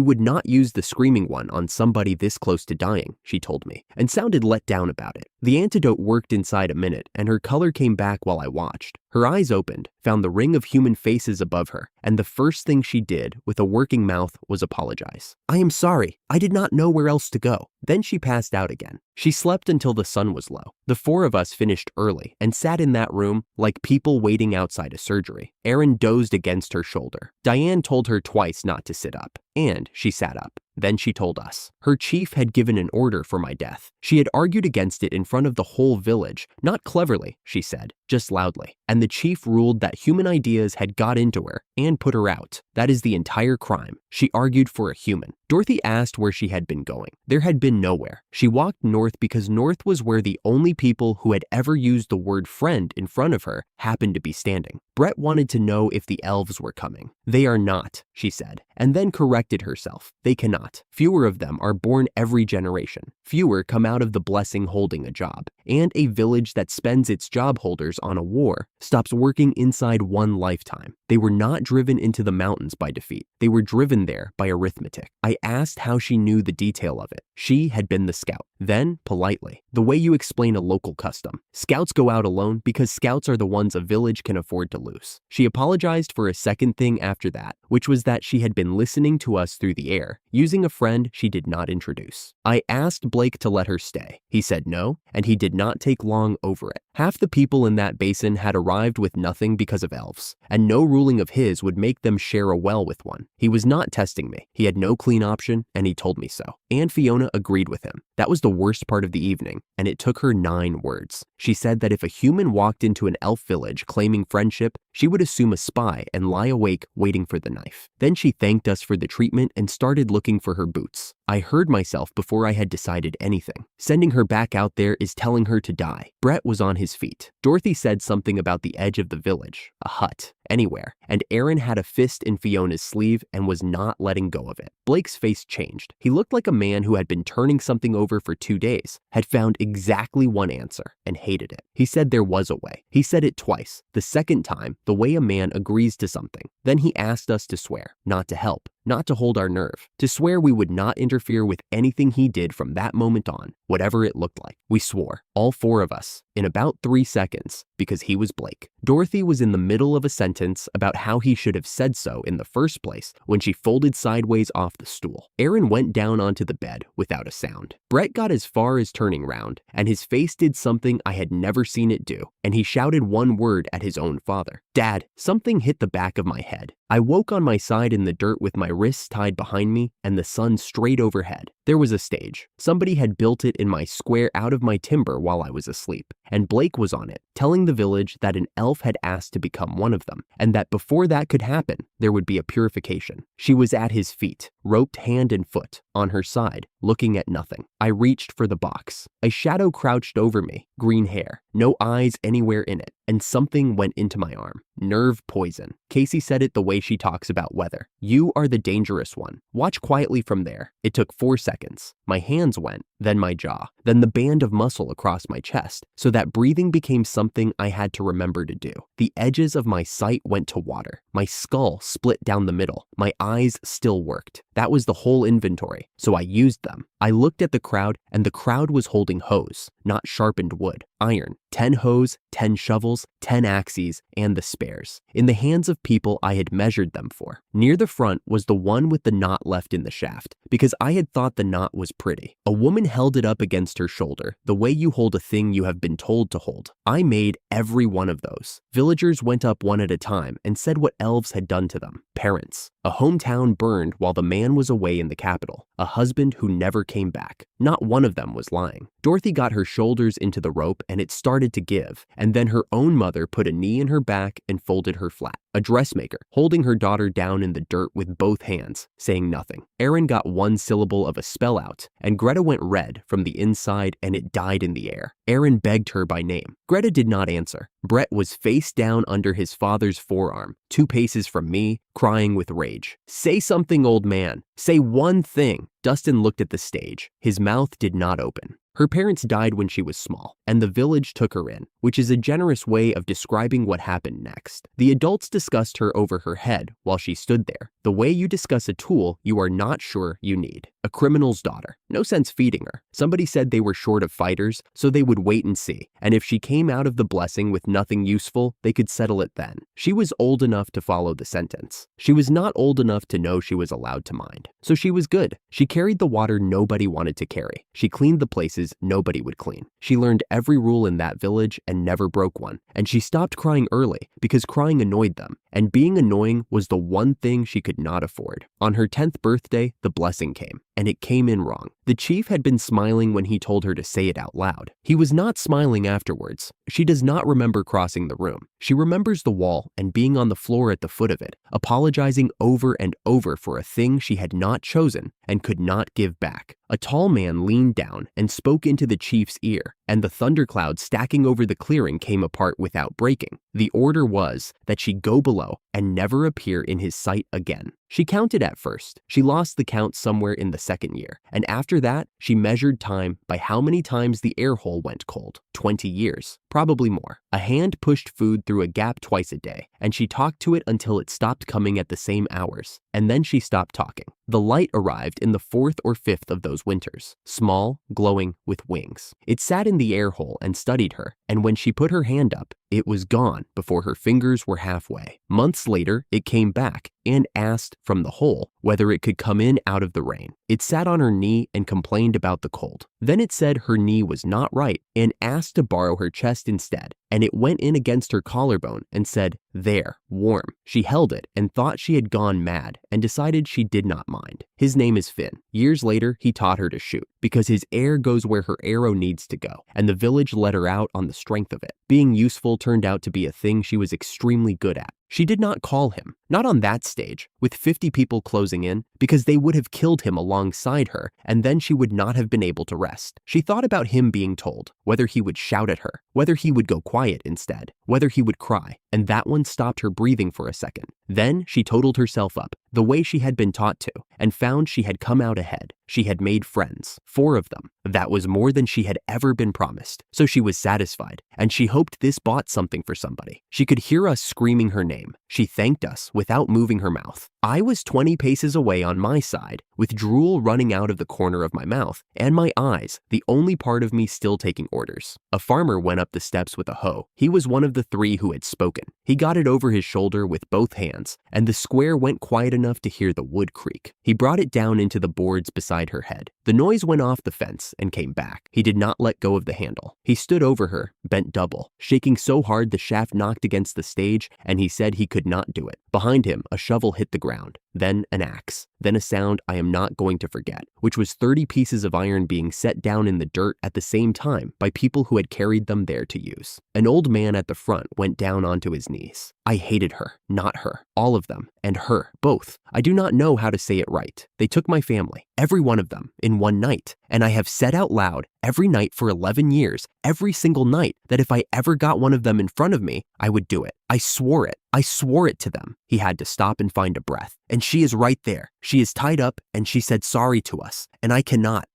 would not use the screaming one on somebody this close to dying, she told me, and sounded let down about it. The antidote worked inside a minute, and her color came back while I watched. Her eyes opened, found the ring of human faces above her, and the first thing she did, with a working mouth, was apologize. "I am sorry. I did not know where else to go." Then she passed out again. She slept until the sun was low. The 4 of us finished early and sat in that room like people waiting outside a surgery. Erin dozed against her shoulder. Diane told her twice not to sit up, and she sat up. Then she told us. Her chief had given an order for my death. She had argued against it in front of the whole village, not cleverly, she said, just loudly. And the chief ruled that human ideas had got into her and put her out. That is the entire crime. She argued for a human. Dorothy asked where she had been going. There had been nowhere. She walked north because north was where the only people who had ever used the word friend in front of her happened to be standing. Brett wanted to know if the elves were coming. "They are not," she said, and then corrected herself. "They cannot. Fewer of them are born every generation. Fewer come out of the blessing holding a job. And a village that spends its job holders on a war stops working inside one lifetime. They were not driven into the mountains by defeat. They were driven there by arithmetic." I asked how she knew the detail of it. She had been the scout. Then, politely, the way you explain a local custom. Scouts go out alone because scouts are the ones a village can afford to lose. She apologized for a second thing after that, which was that she had been listening to us through the air, using a friend she did not introduce. I asked Blake to let her stay. He said no, and he did not take long over it. Half the people in that basin had arrived with nothing because of elves, and no ruling of his would make them share a well with one. He was not testing me. He had no clean option, and he told me so. And Fiona agreed with him. That was the worst part of the evening, and it took her 9 words. She said that if a human walked into an elf village claiming friendship, she would assume a spy and lie awake waiting for the knife. Then she thanked us for the treatment and started looking for her boots. I heard myself before I had decided anything. Sending her back out there is telling her to die. Brett was on his feet. Dorothy said something about the edge of the village, a hut, anywhere, and Aaron had a fist in Fiona's sleeve and was not letting go of it. Blake's face changed. He looked like a man who had been turning something over for 2 days, had found exactly one answer, and hated it. He said there was a way. He said it twice. The second time, the way a man agrees to something. Then he asked us to swear, not to help, not to hold our nerve, to swear we would not interfere with anything he did from that moment on, whatever it looked like. We swore, all 4 of us, in about 3 seconds, because he was Blake. Dorothy was in the middle of a sentence about how he should have said so in the first place when she folded sideways off the stool. Aaron went down onto the bed without a sound. Brett got as far as turning round, and his face did something I had never seen it do, and he shouted one word at his own father. "Dad." Something hit the back of my head. I woke on my side in the dirt with my wrists tied behind me and the sun straight overhead. There was a stage. Somebody had built it in my square out of my timber while I was asleep. and Blake was on it, telling the village that an elf had asked to become one of them, and that before that could happen, there would be a purification. She was at his feet, roped hand and foot, on her side, looking at nothing. I reached for the box. A shadow crouched over me, green hair, no eyes anywhere in it, and something went into my arm. Nerve poison. Casey said it the way she talks about weather. You are the dangerous one. Watch quietly from there. It took 4 seconds. My hands went, then my jaw, then the band of muscle across my chest, so that breathing became something I had to remember to do. The edges of my sight went to water. My skull split down the middle. My eyes still worked. That was the whole inventory, so I used them. I looked at the crowd, and the crowd was holding hoes, not sharpened wood, iron. 10 hoes, 10 shovels, 10 axes, and the spares, in the hands of people I had measured them for. Near the front was the one with the knot left in the shaft, because I had thought the knot was pretty. A woman held it up against her shoulder, the way you hold a thing you have been told to hold. I made every one of those. Villagers went up one at a time and said what elves had done to them. Parents. A hometown burned while the man was away in the capital. A husband who never came back. Not one of them was lying. Dorothy got her shoulders into the rope and it started to give, and then her own mother put a knee in her back and folded her flat. A dressmaker, holding her daughter down in the dirt with both hands, saying nothing. Aaron got 1 syllable of a spell out, and Greta went red from the inside and it died in the air. Aaron begged her by name. Greta did not answer. Brett was face down under his father's forearm, 2 paces from me, crying with rage. Say something, old man. Say one thing. Dustin looked at the stage. His mouth did not open. Her parents died when she was small, and the village took her in, which is a generous way of describing what happened next. The adults discussed her over her head while she stood there, the way you discuss a tool you are not sure you need. A criminal's daughter. No sense feeding her. Somebody said they were short of fighters, so they would wait and see, and if she came out of the blessing with nothing useful, they could settle it then. She was old enough to follow the sentence. She was not old enough to know she was allowed to mind. So she was good. She carried the water nobody wanted to carry. She cleaned the places nobody would clean. She learned every rule in that village and never broke one. And she stopped crying early because crying annoyed them. And being annoying was the one thing she could not afford. On her 10th birthday, the blessing came. And it came in wrong. The chief had been smiling when he told her to say it out loud. He was not smiling afterwards. She does not remember crossing the room. She remembers the wall and being on the floor at the foot of it, apologizing over and over for a thing she had not chosen and could not give back. A tall man leaned down and spoke into the chief's ear, and the thundercloud stacking over the clearing came apart without breaking. The order was that she go below and never appear in his sight again. She counted at first. She lost the count somewhere in the 2nd year, and after that, she measured time by how many times the air hole went cold. 20 years, probably more. A hand pushed food through a gap twice a day, and she talked to it until it stopped coming at the same hours, and then she stopped talking. The light arrived in the 4th or 5th of those winters, small, glowing, with wings. It sat in the air hole and studied her, and when she put her hand up, it was gone before her fingers were halfway. Months later, it came back and asked from the hole whether it could come in out of the rain. It sat on her knee and complained about the cold. Then it said her knee was not right and asked to borrow her chest instead. And it went in against her collarbone and said, "There, warm." She held it and thought she had gone mad and decided she did not mind. His name is Finn. Years later, he taught her to shoot because his air goes where her arrow needs to go, and the village let her out on the strength of it. Being useful turned out to be a thing she was extremely good at. She did not call him, not on that stage, with 50 people closing in, because they would have killed him alongside her, and then she would not have been able to rest. She thought about him being told, whether he would shout at her, whether he would go quiet instead, whether he would cry, and that one stopped her breathing for a second. Then she totaled herself up, the way she had been taught to, and found she had come out ahead. She had made friends, 4 of them. That was more than she had ever been promised, so she was satisfied, and she hoped this bought something for somebody. She could hear us screaming her name. She thanked us without moving her mouth. I was 20 paces away on my side, with drool running out of the corner of my mouth, and my eyes, the only part of me still taking orders. A farmer went up the steps with a hoe. He was one of the 3 who had spoken. He got it over his shoulder with both hands, and the square went quiet enough to hear the wood creak. He brought it down into the boards beside her head. The noise went off the fence and came back. He did not let go of the handle. He stood over her, bent double, shaking so hard the shaft knocked against the stage, and he said he could not do it. Behind him, a shovel hit the ground. ground, then an axe, then a sound I am not going to forget, which was 30 pieces of iron being set down in the dirt at the same time by people who had carried them there to use. An old man at the front went down onto his knees. I hated her, not her, all of them, and her, both. I do not know how to say it right. They took my family, every one of them, in one night, and I have said out loud every night for 11 years, every single night, that if I ever got one of them in front of me, I would do it. I swore it. I swore it to them. He had to stop and find a breath. And she is right there. She is tied up and she said sorry to us. And I cannot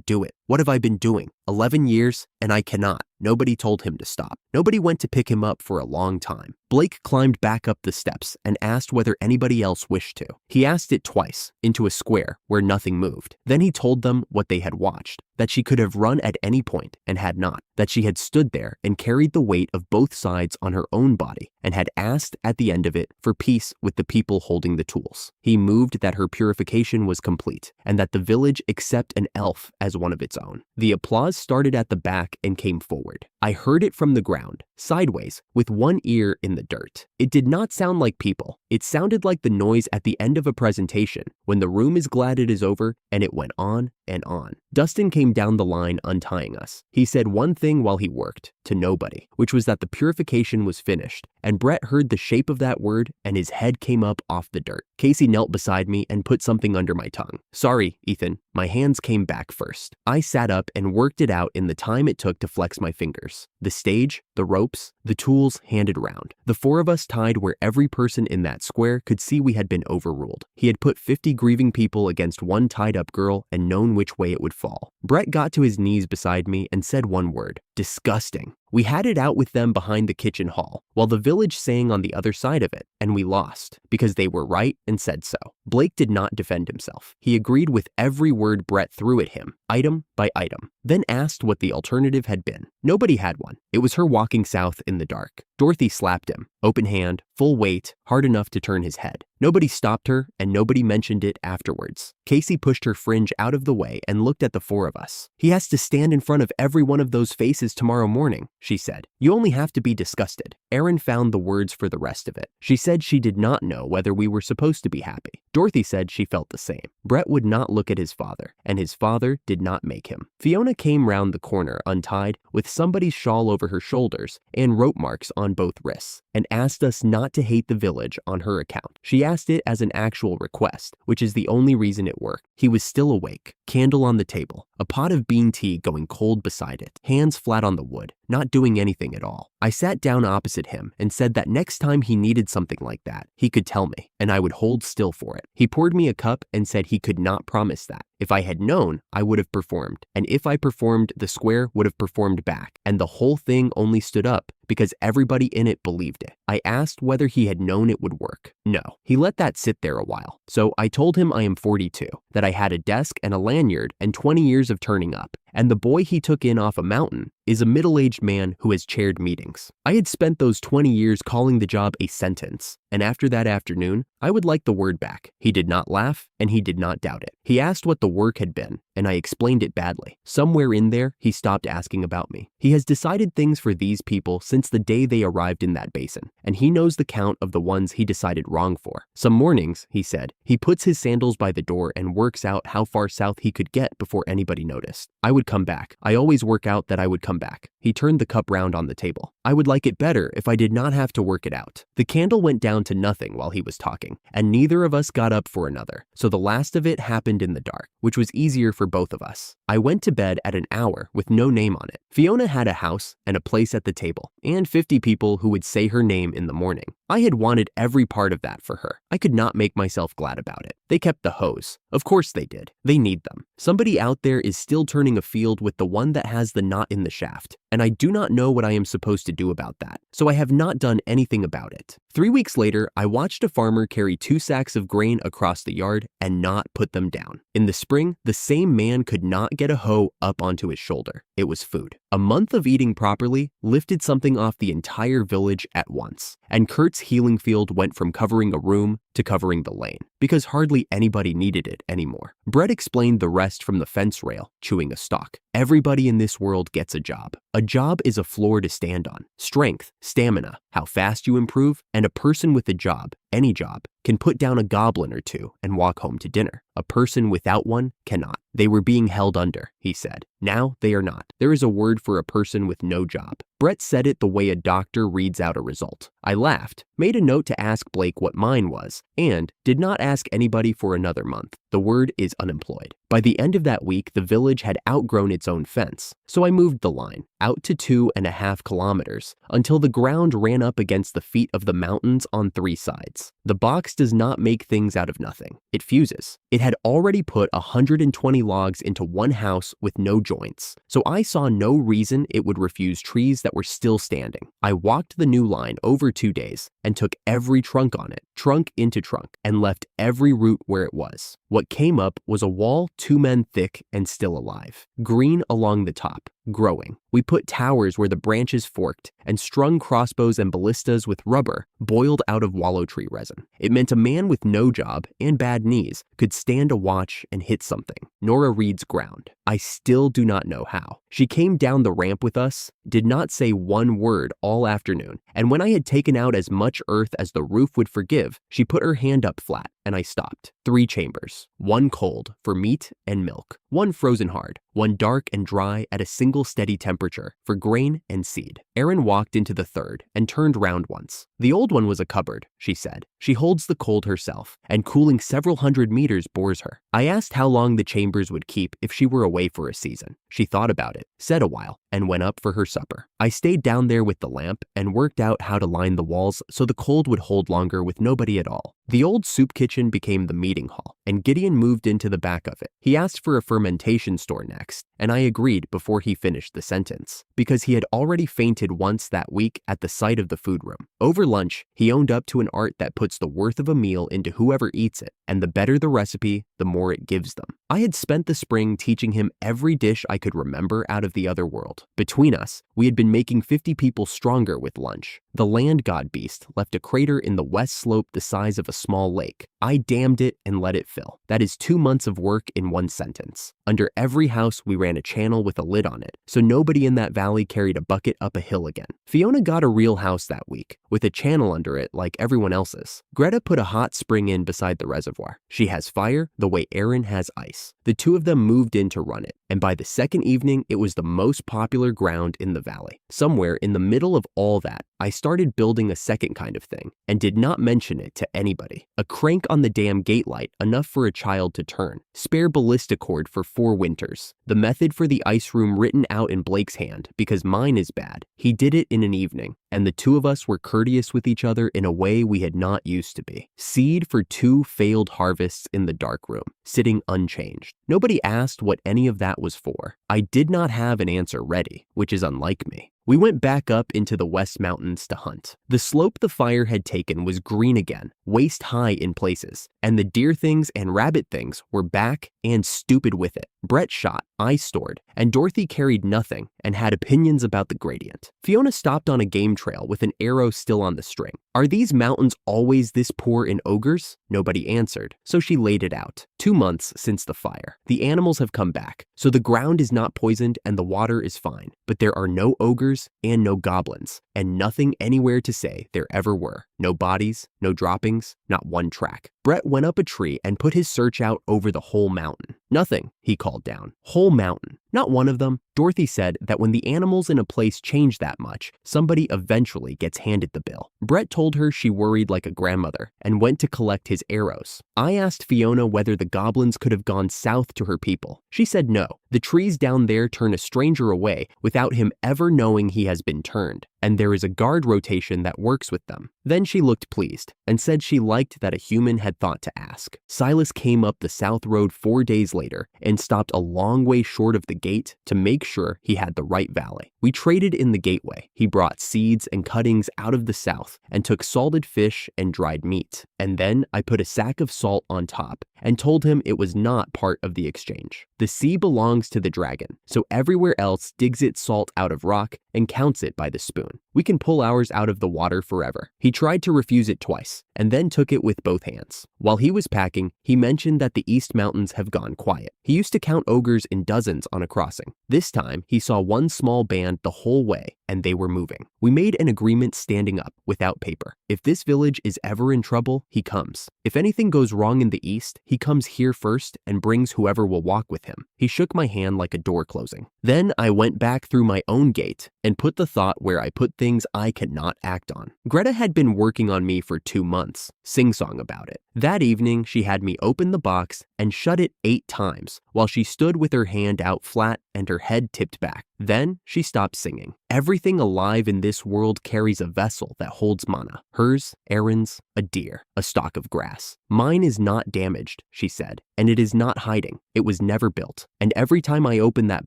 do it. What have I been doing? 11 years and I cannot. Nobody told him to stop. Nobody went to pick him up for a long time. Blake climbed back up the steps and asked whether anybody else wished to. He asked it twice, into a square where nothing moved. Then he told them what they had watched, that she could have run at any point and had not, that she had stood there and carried the weight of both sides on her own body and had asked at the end of it for peace with the people holding the tools. He moved that her purification was complete and that the village accept an elf as one of its own. The applause started at the back and came forward. I heard it from the ground, sideways, with one ear in the dirt. It did not sound like people. It sounded like the noise at the end of a presentation when the room is glad it is over, and it went on and on. Dustin came down the line untying us. He said one thing while he worked, to nobody, which was that the purification was finished, and Brett heard the shape of that word and his head came up off the dirt. Casey knelt beside me and put something under my tongue. Sorry, Ethan. My hands came back first. I sat up and worked it out in the time it took to flex my fingers. The stage, the ropes, the tools handed round. The four of us tied where every person in that square could see we had been overruled. He had put 50 grieving people against one tied up girl and known which way it would fall. Brett got to his knees beside me and said one word: disgusting. We had it out with them behind the kitchen hall, while the village sang on the other side of it, and we lost, because they were right and said so. Blake did not defend himself. He agreed with every word Brett threw at him, item by item, then asked what the alternative had been. Nobody had one. It was her walking south in the dark. Dorothy slapped him, open hand, full weight, hard enough to turn his head. Nobody stopped her, and nobody mentioned it afterwards. Casey pushed her fringe out of the way and looked at the four of us. He has to stand in front of every one of those faces tomorrow morning, she said. You only have to be disgusted. Erin found the words for the rest of it. She said she did not know whether we were supposed to be happy. Dorothy said she felt the same. Brett would not look at his father, and his father did not make him. Fiona came round the corner untied with somebody's shawl over her shoulders and rope marks on both wrists, and asked us not to hate the village on her account. She asked it as an actual request, which is the only reason it worked. He was still awake, candle on the table, a pot of bean tea going cold beside it, hands flat on the wood, not doing anything at all. I sat down opposite him and said that next time he needed something like that, he could tell me, and I would hold still for it. He poured me a cup and said he could not promise that. If I had known, I would have performed, and if I performed, the square would have performed back, and the whole thing only stood up because everybody in it believed it. I asked whether he had known it would work. No. He let that sit there a while. So I told him I am 42, that I had a desk and a lanyard and 20 years of turning up, and the boy he took in off a mountain is a middle-aged man who has chaired meetings. I had spent those 20 years calling the job a sentence, and after that afternoon, I would like the word back. He did not laugh, and he did not doubt it. He asked what the work had been, and I explained it badly. Somewhere in there, he stopped asking about me. He has decided things for these people since the day they arrived in that basin, and he knows the count of the ones he decided wrong for. Some mornings, he said, he puts his sandals by the door and works out how far south he could get before anybody noticed. I would come back. I always work out that I would come back. He turned the cup round on the table. I would like it better if I did not have to work it out. The candle went down to nothing while he was talking, and neither of us got up for another, so the last of it happened in the dark, which was easier for both of us. I went to bed at an hour with no name on it. Fiona had a house and a place at the table, and 50 people who would say her name in the morning. I had wanted every part of that for her. I could not make myself glad about it. They kept the hose. Of course they did. They need them. Somebody out there is still turning a field with the one that has the knot in the shaft, and I do not know what I am supposed to do about that, so I have not done anything about it. 3 weeks later, I watched a farmer carry 2 sacks of grain across the yard and not put them down. In the spring, the same man could not get a hoe up onto his shoulder. It was food. A month of eating properly lifted something off the entire village at once, and Kurt's healing field went from covering a room to covering the lane, because hardly anybody needed it anymore. Brett explained the rest from the fence rail, chewing a stalk. Everybody in this world gets a job. A job is a floor to stand on. Strength, stamina, how fast you improve, and a person with a job any job, can put down a goblin or two and walk home to dinner. A person without one cannot. They were being held under, he said. Now they are not. There is a word for a person with no job. Brett said it the way a doctor reads out a result. I laughed, made a note to ask Blake what mine was, and did not ask anybody for another month. The word is unemployed. By the end of that week, the village had outgrown its own fence, so I moved the line out to 2.5 kilometers until the ground ran up against the feet of the mountains on 3 sides. The box does not make things out of nothing. It fuses. It had already put 120 logs into one house with no joints, so I saw no reason it would refuse trees that were still standing. I walked the new line over 2 days and took every trunk on it, trunk into trunk, and left every root where it was. What came up was a wall 2 men thick and still alive, green along the top, growing. We put towers where the branches forked and strung crossbows and ballistas with rubber boiled out of wallow tree resin. It meant a man with no job and bad knees could stand a watch and hit something. Nora Reed's ground. I still do not know how. She came down the ramp with us, did not say one word all afternoon, and when I had taken out as much earth as the roof would forgive, she put her hand up flat, and I stopped. 3 chambers, 1 cold for meat and milk, 1 frozen hard, 1 dark and dry at a single steady temperature for grain and seed. Erin walked into the 3rd and turned round once. The old one was a cupboard, she said. She holds the cold herself, and cooling several hundred meters bores her. I asked how long the chambers would keep if she were away for a season. She thought about it, said a while, and went up for her supper. I stayed down there with the lamp and worked out how to line the walls so the cold would hold longer with nobody at all. The old soup kitchen became the meeting hall, and Gideon moved into the back of it. He asked for a fermentation store next, and I agreed before he finished the sentence, because he had already fainted once that week at the sight of the food room. Over lunch, he owned up to an art that puts the worth of a meal into whoever eats it, and the better the recipe, the more it gives them. I had spent the spring teaching him every dish I could remember out of the other world. Between us, we had been making 50 people stronger with lunch. The land god beast left a crater in the west slope the size of a small lake. I dammed it and let it fill. That is 2 months of work in one sentence. Under every house, we ran a channel with a lid on it, so nobody in that valley carried a bucket up a hill again. Fiona got a real house that week, with a channel under it like everyone else's. Greta put a hot spring in beside the reservoir. She has fire the way Erin has ice. The 2 of them moved in to run it, and by the 2nd evening, it was the most popular ground in the valley. Somewhere in the middle of all that, I started building a second kind of thing, and did not mention it to anybody. A crank on the damn gate light, enough for a child to turn. Spare ballista cord for 4 winters. The method for the ice room written out in Blake's hand, because mine is bad. He did it in an evening, and the 2 of us were courteous with each other in a way we had not used to be. Seed for 2 failed harvests in the dark room, sitting unchanged. Nobody asked what any of that was for. I did not have an answer ready, which is unlike me. We went back up into the West Mountains to hunt. The slope the fire had taken was green again, waist high in places, and the deer things and rabbit things were back and stupid with it. Brett shot, I stored, and Dorothy carried nothing and had opinions about the gradient. Fiona stopped on a game trail with an arrow still on the string. Are these mountains always this poor in ogres? Nobody answered, so she laid it out. 2 months since the fire. The animals have come back, so the ground is not poisoned and the water is fine, but there are no ogres and no goblins, and nothing anywhere to say there ever were. No bodies, no droppings, not one track. Brett went up a tree and put his search out over the whole mountain. Nothing, he called down. Whole mountain. Not one of them. Dorothy said that when the animals in a place change that much, somebody eventually gets handed the bill. Brett told her she worried like a grandmother and went to collect his arrows. I asked Fiona whether the goblins could have gone south to her people. She said no. The trees down there turn a stranger away without him ever knowing he has been turned, and there is a guard rotation that works with them. Then she looked pleased and said she liked that a human had thought to ask. Silas came up the south road 4 days later and stopped a long way short of the gate to make sure he had the right valley. We traded in the gateway. He brought seeds and cuttings out of the south and took salted fish and dried meat. And then I put a sack of salt on top and told him it was not part of the exchange. The sea belongs to the dragon, so everywhere else digs its salt out of rock and counts it by the spoon. We can pull ours out of the water forever. He tried to refuse it twice, and then took it with both hands. While he was packing, he mentioned that the East Mountains have gone quiet. He used to count ogres in dozens on a crossing. This time, he saw one small band the whole way, and they were moving. We made an agreement standing up, without paper. If this village is ever in trouble, he comes. If anything goes wrong in the east, he comes here first and brings whoever will walk with him. He shook my hand like a door closing. Then I went back through my own gate and put the thought where I put things I cannot act on. Greta had been working on me for 2 months, sing-song about it. That evening, she had me open the box and shut it 8 times while she stood with her hand out flat and her head tipped back. Then she stopped singing. Everything alive in this world carries a vessel that holds mana. Hers, Aaron's, a deer, a stalk of grass. Mine is not damaged, she said, and it is not hiding. It was never built. And every time I open that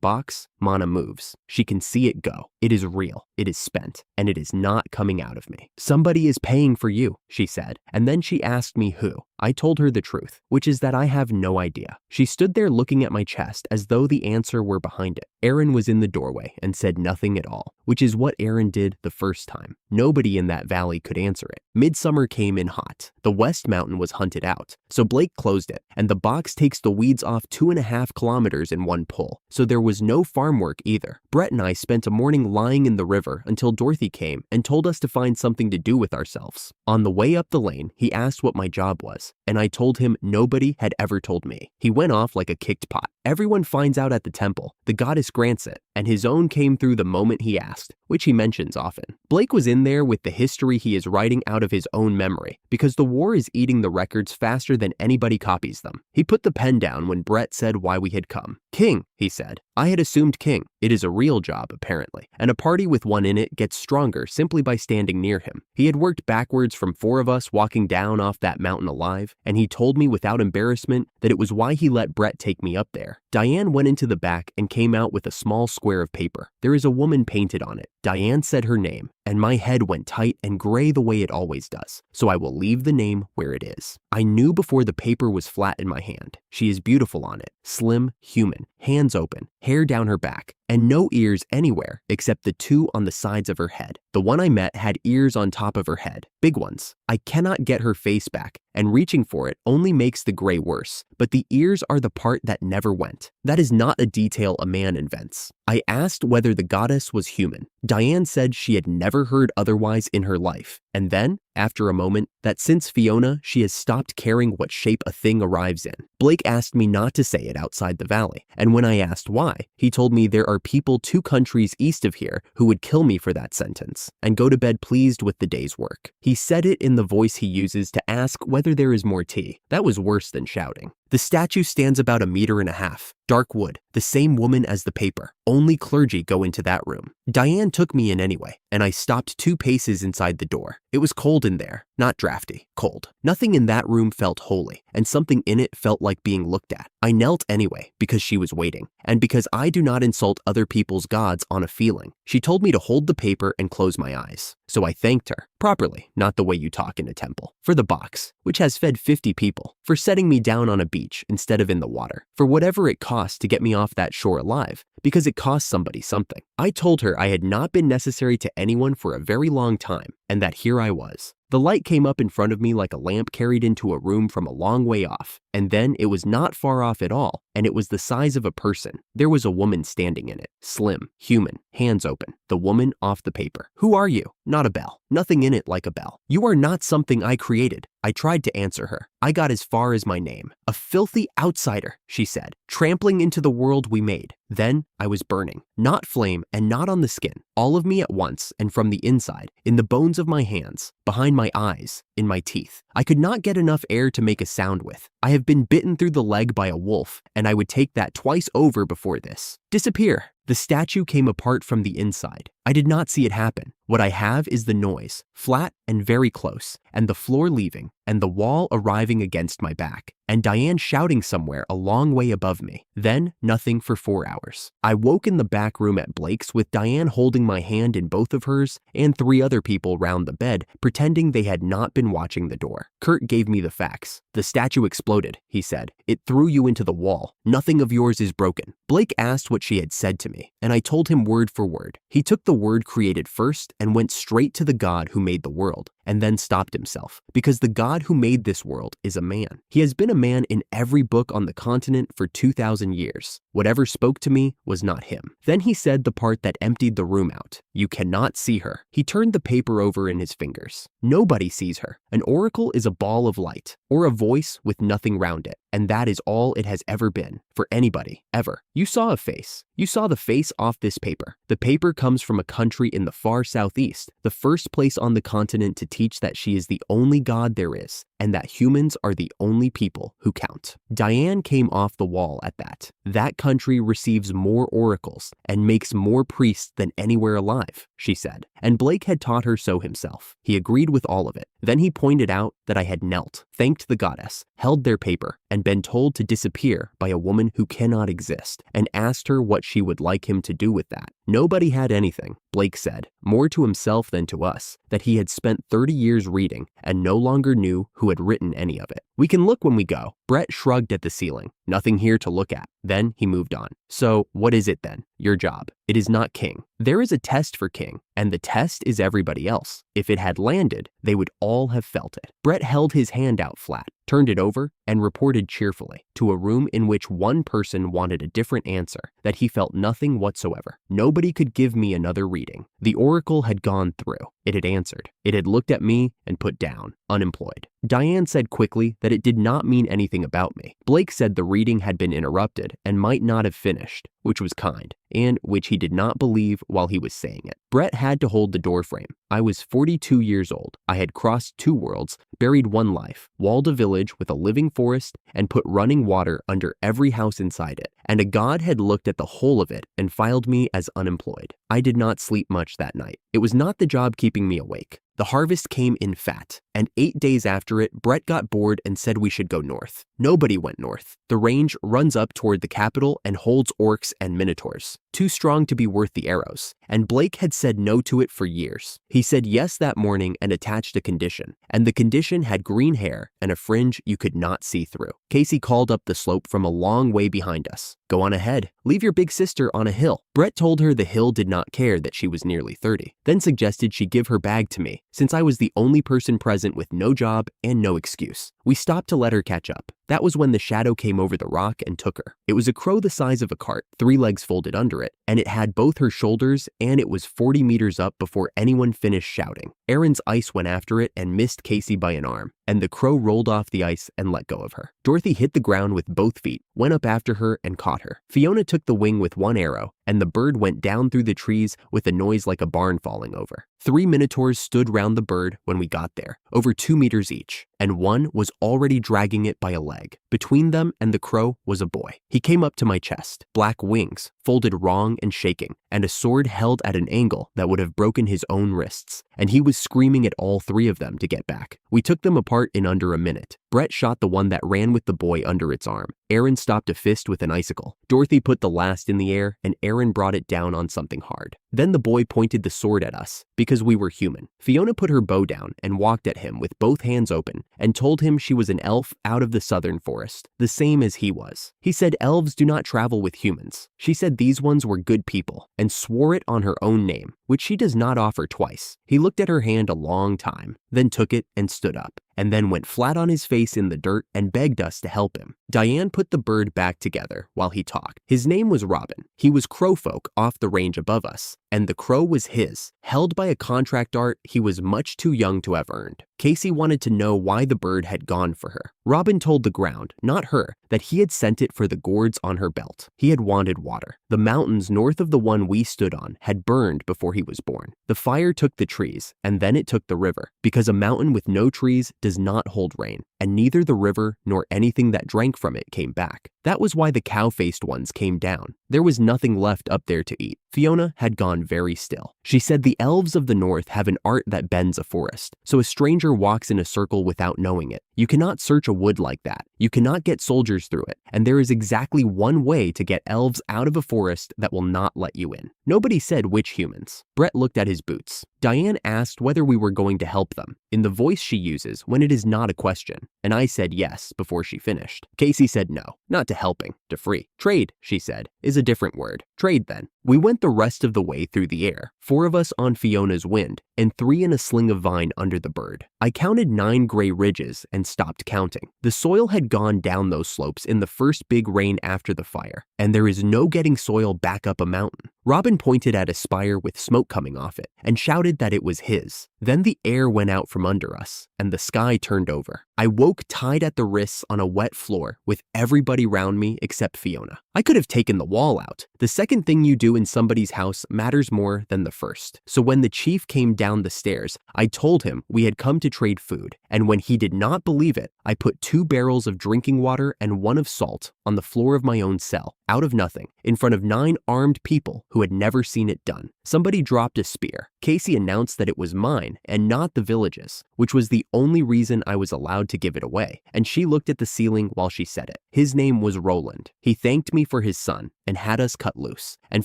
box, mana moves. She can see it go. It is real. It is spent, and it is not coming out of me. Somebody is paying for you, she said, and then she asked me who. I told her the truth, which is that I have no idea. She stood there looking at my chest as though the answer were behind it. Aaron was in the doorway and said nothing at all, which is what Aaron did the first time. Nobody in that valley could answer it. Midsummer came in hot. The West Mountain was hunted out, so Blake closed it, and the box takes the weeds off 2.5 kilometers in one pull, so there was no farm work either. Brett and I spent a morning lying in the river until Dorothy came and told us to find something to do with ourselves. On the way up the lane, he asked what my job was, and I told him nobody had ever told me. He went off like a kicked pot. Everyone finds out at the temple. The goddess grants it, and his own came through the moment he asked, which he mentions often. Blake was in there with the history he is writing out of his own memory, because the war is eating the records faster than anybody copies them. He put the pen down when Brett said why we had come. King, he said. I had assumed king. It is a real job, apparently, and a party with one in it gets stronger simply by standing near him. He had worked backwards from 4 of us walking down off that mountain alive, and he told me without embarrassment that it was why he let Brett take me up there. Diane went into the back and came out with a small square of paper. There is a woman painted on it. Diane said her name, and my head went tight and gray the way it always does, so I will leave the name where it is. I knew before the paper was flat in my hand. She is beautiful on it, slim, human, hands open, hair down her back, and no ears anywhere except the 2 on the sides of her head. The one I met had ears on top of her head, big ones. I cannot get her face back, and reaching for it only makes the gray worse, but the ears are the part that never went. That is not a detail a man invents. I asked whether the goddess was human. Diane said she had never heard otherwise in her life, and then, after a moment, that since Fiona, she has stopped caring what shape a thing arrives in. Blake asked me not to say it outside the valley, and when I asked why, he told me there are people 2 countries east of here who would kill me for that sentence, and go to bed pleased with the day's work. He said it in the voice he uses to ask whether there is more tea. That was worse than shouting. The statue stands about 1.5 meters, dark wood, the same woman as the paper. Only clergy go into that room. Diane took me in anyway, and I stopped 2 paces inside the door. It was cold in there, not drafty, cold. Nothing in that room felt holy, and something in it felt like being looked at. I knelt anyway, because she was waiting, and because I do not insult other people's gods on a feeling. She told me to hold the paper and close my eyes. So I thanked her, properly, not the way you talk in a temple, for the box, which has fed 50 people, for setting me down on a beach instead of in the water, for whatever it cost to get me off that shore alive, because it cost somebody something. I told her I had not been necessary to anyone for a very long time, and that here I was. The light came up in front of me like a lamp carried into a room from a long way off, and then it was not far off at all, and it was the size of a person. There was a woman standing in it, slim, human, hands open. The woman off the paper. Who are you? Not a bell. Nothing in it like a bell. You are not something I created. I tried to answer her. I got as far as my name. A filthy outsider, she said, trampling into the world we made. Then I was burning. Not flame and not on the skin. All of me at once and from the inside, in the bones of my hands, behind my eyes, in my teeth. I could not get enough air to make a sound with. I have been bitten through the leg by a wolf, and I would take that twice over before this. Disappear. The statue came apart from the inside. I did not see it happen. What I have is the noise, flat and very close, and the floor leaving, and the wall arriving against my back, and Diane shouting somewhere a long way above me. Then nothing for 4 hours. I woke in the back room at Blake's with Diane holding my hand in both of hers, and 3 other people round the bed pretending they had not been watching the door. Kurt gave me the facts. The statue exploded, he said. It threw you into the wall. Nothing of yours is broken. Blake asked what she had said to me, and I told him word for word. He took the word created first and went straight to the God who made the world, and then stopped himself, because the God who made this world is a man. He has been a man in every book on the continent for 2,000 years. Whatever spoke to me was not him. Then he said the part that emptied the room out. You cannot see her. He turned the paper over in his fingers. Nobody sees her. An oracle is a ball of light, or a voice with nothing round it, and that is all it has ever been, for anybody, ever. You saw a face. You saw the face off this paper. The paper comes from a country in the far southeast, the first place on the continent to teach that she is the only God there is, and that humans are the only people who count. Diane came off the wall at that. That country receives more oracles and makes more priests than anywhere alive, she said, and Blake had taught her so himself. He agreed with all of it. Then he pointed out that I had knelt, thanked the goddess, held their paper, and been told to disappear by a woman who cannot exist, and asked her what she would like him to do with that. Nobody had anything, Blake said, more to himself than to us, that he had spent 30 years reading and no longer knew who had written any of it. We can look when we go. Brett shrugged at the ceiling. Nothing here to look at. Then he moved on. So what is it then? Your job. It is not king. There is a test for king, and the test is everybody else. If it had landed, they would all have felt it. Brett held his hand out flat, turned it over, and reported cheerfully to a room in which one person wanted a different answer, that he felt nothing whatsoever. Nobody could give me another reading. The oracle had gone through. It had answered. It had looked at me and put down, unemployed. Diane said quickly that it did not mean anything about me. Blake said the reading had been interrupted and might not have finished, which was kind, and which he did not believe while he was saying it. Brett had to hold the doorframe. I was 42 years old. I had crossed 2 worlds, buried 1 life, walled a village with a living forest, and put running water under every house inside it, and a god had looked at the whole of it and filed me as unemployed. I did not sleep much that night. It was not the job keeping me awake. The harvest came in fat, and 8 days after it, Brett got bored and said we should go north. Nobody went north. The range runs up toward the capital and holds orcs and minotaurs, too strong to be worth the arrows, and Blake had said no to it for years. He said yes that morning and attached a condition, and the condition had green hair and a fringe you could not see through. Casey called up the slope from a long way behind us. Go on ahead. Leave your big sister on a hill. Brett told her the hill did not care that she was nearly 30, then suggested she give her bag to me, since I was the only person present with no job and no excuse. We stopped to let her catch up. That was when the shadow came over the rock and took her. It was a crow the size of a cart, 3 legs folded under it, and it had both her shoulders, and it was 40 meters up before anyone finished shouting. Aaron's ice went after it and missed Casey by an arm, and the crow rolled off the ice and let go of her. Dorothy hit the ground with both feet, went up after her, and caught her. Fiona took the wing with 1 arrow, and the bird went down through the trees with a noise like a barn falling over. 3 minotaurs stood round the bird when we got there, over 2 meters each, and one was already dragging it by a leg. Between them and the crow was a boy. He came up to my chest, black wings, folded wrong and shaking, and a sword held at an angle that would have broken his own wrists, and he was screaming at all 3 of them to get back. We took them apart in under a minute. Brett shot the one that ran with the boy under its arm. Aaron stopped a fist with an icicle. Dorothy put the last in the air, and Aaron brought it down on something hard. Then the boy pointed the sword at us, because we were human. Fiona put her bow down and walked at him with both hands open, and told him she was an elf out of the southern forest, the same as he was. He said elves do not travel with humans. She said these ones were good people, and swore it on her own name, which she does not offer twice. He looked at her hand a long time, then took it and stood up, and then went flat on his face in the dirt and begged us to help him. Diane put the bird back together while he talked. His name was Robin. He was crowfolk off the range above us, and the crow was his, held by a contract art he was much too young to have earned. Casey wanted to know why the bird had gone for her. Robin told the ground, not her, that he had sent it for the gourds on her belt. He had wanted water. The mountains north of the one we stood on had burned before he was born. The fire took the trees, and then it took the river, because a mountain with no trees does not hold rain, and neither the river nor anything that drank from it came back. That was why the cow-faced ones came down. There was nothing left up there to eat. Fiona had gone very still. She said the elves of the north have an art that bends a forest, so a stranger walks in a circle without knowing it. You cannot search a wood like that. You cannot get soldiers through it, and there is exactly one way to get elves out of a forest that will not let you in. Nobody said which humans. Brett looked at his boots. Diane asked whether we were going to help them, in the voice she uses when it is not a question, and I said yes before she finished. Casey said no, not to helping, to free. Trade, she said, is a different word. Trade then. We went the rest of the way through the air, 4 of us on Fiona's wind, and 3 in a sling of vine under the bird. I counted 9 gray ridges and stopped counting. The soil had gone down those slopes in the first big rain after the fire, and there is no getting soil back up a mountain. Robin pointed at a spire with smoke coming off it and shouted that it was his. Then the air went out from under us, and the sky turned over. I woke tied at the wrists on a wet floor with everybody round me except Fiona. I could have taken the wall out. The second thing you do in somebody's house matters more than the first. So when the chief came down the stairs, I told him we had come to trade food, and when he did not believe it, I put 2 barrels of drinking water and 1 of salt on the floor of my own cell, out of nothing, in front of 9 armed people who had never seen it done. Somebody dropped a spear. Casey announced that it was mine and not the village's, which was the only reason I was allowed to give it away, and she looked at the ceiling while she said it. His name was Roland. He thanked me for his son and had us cut loose, and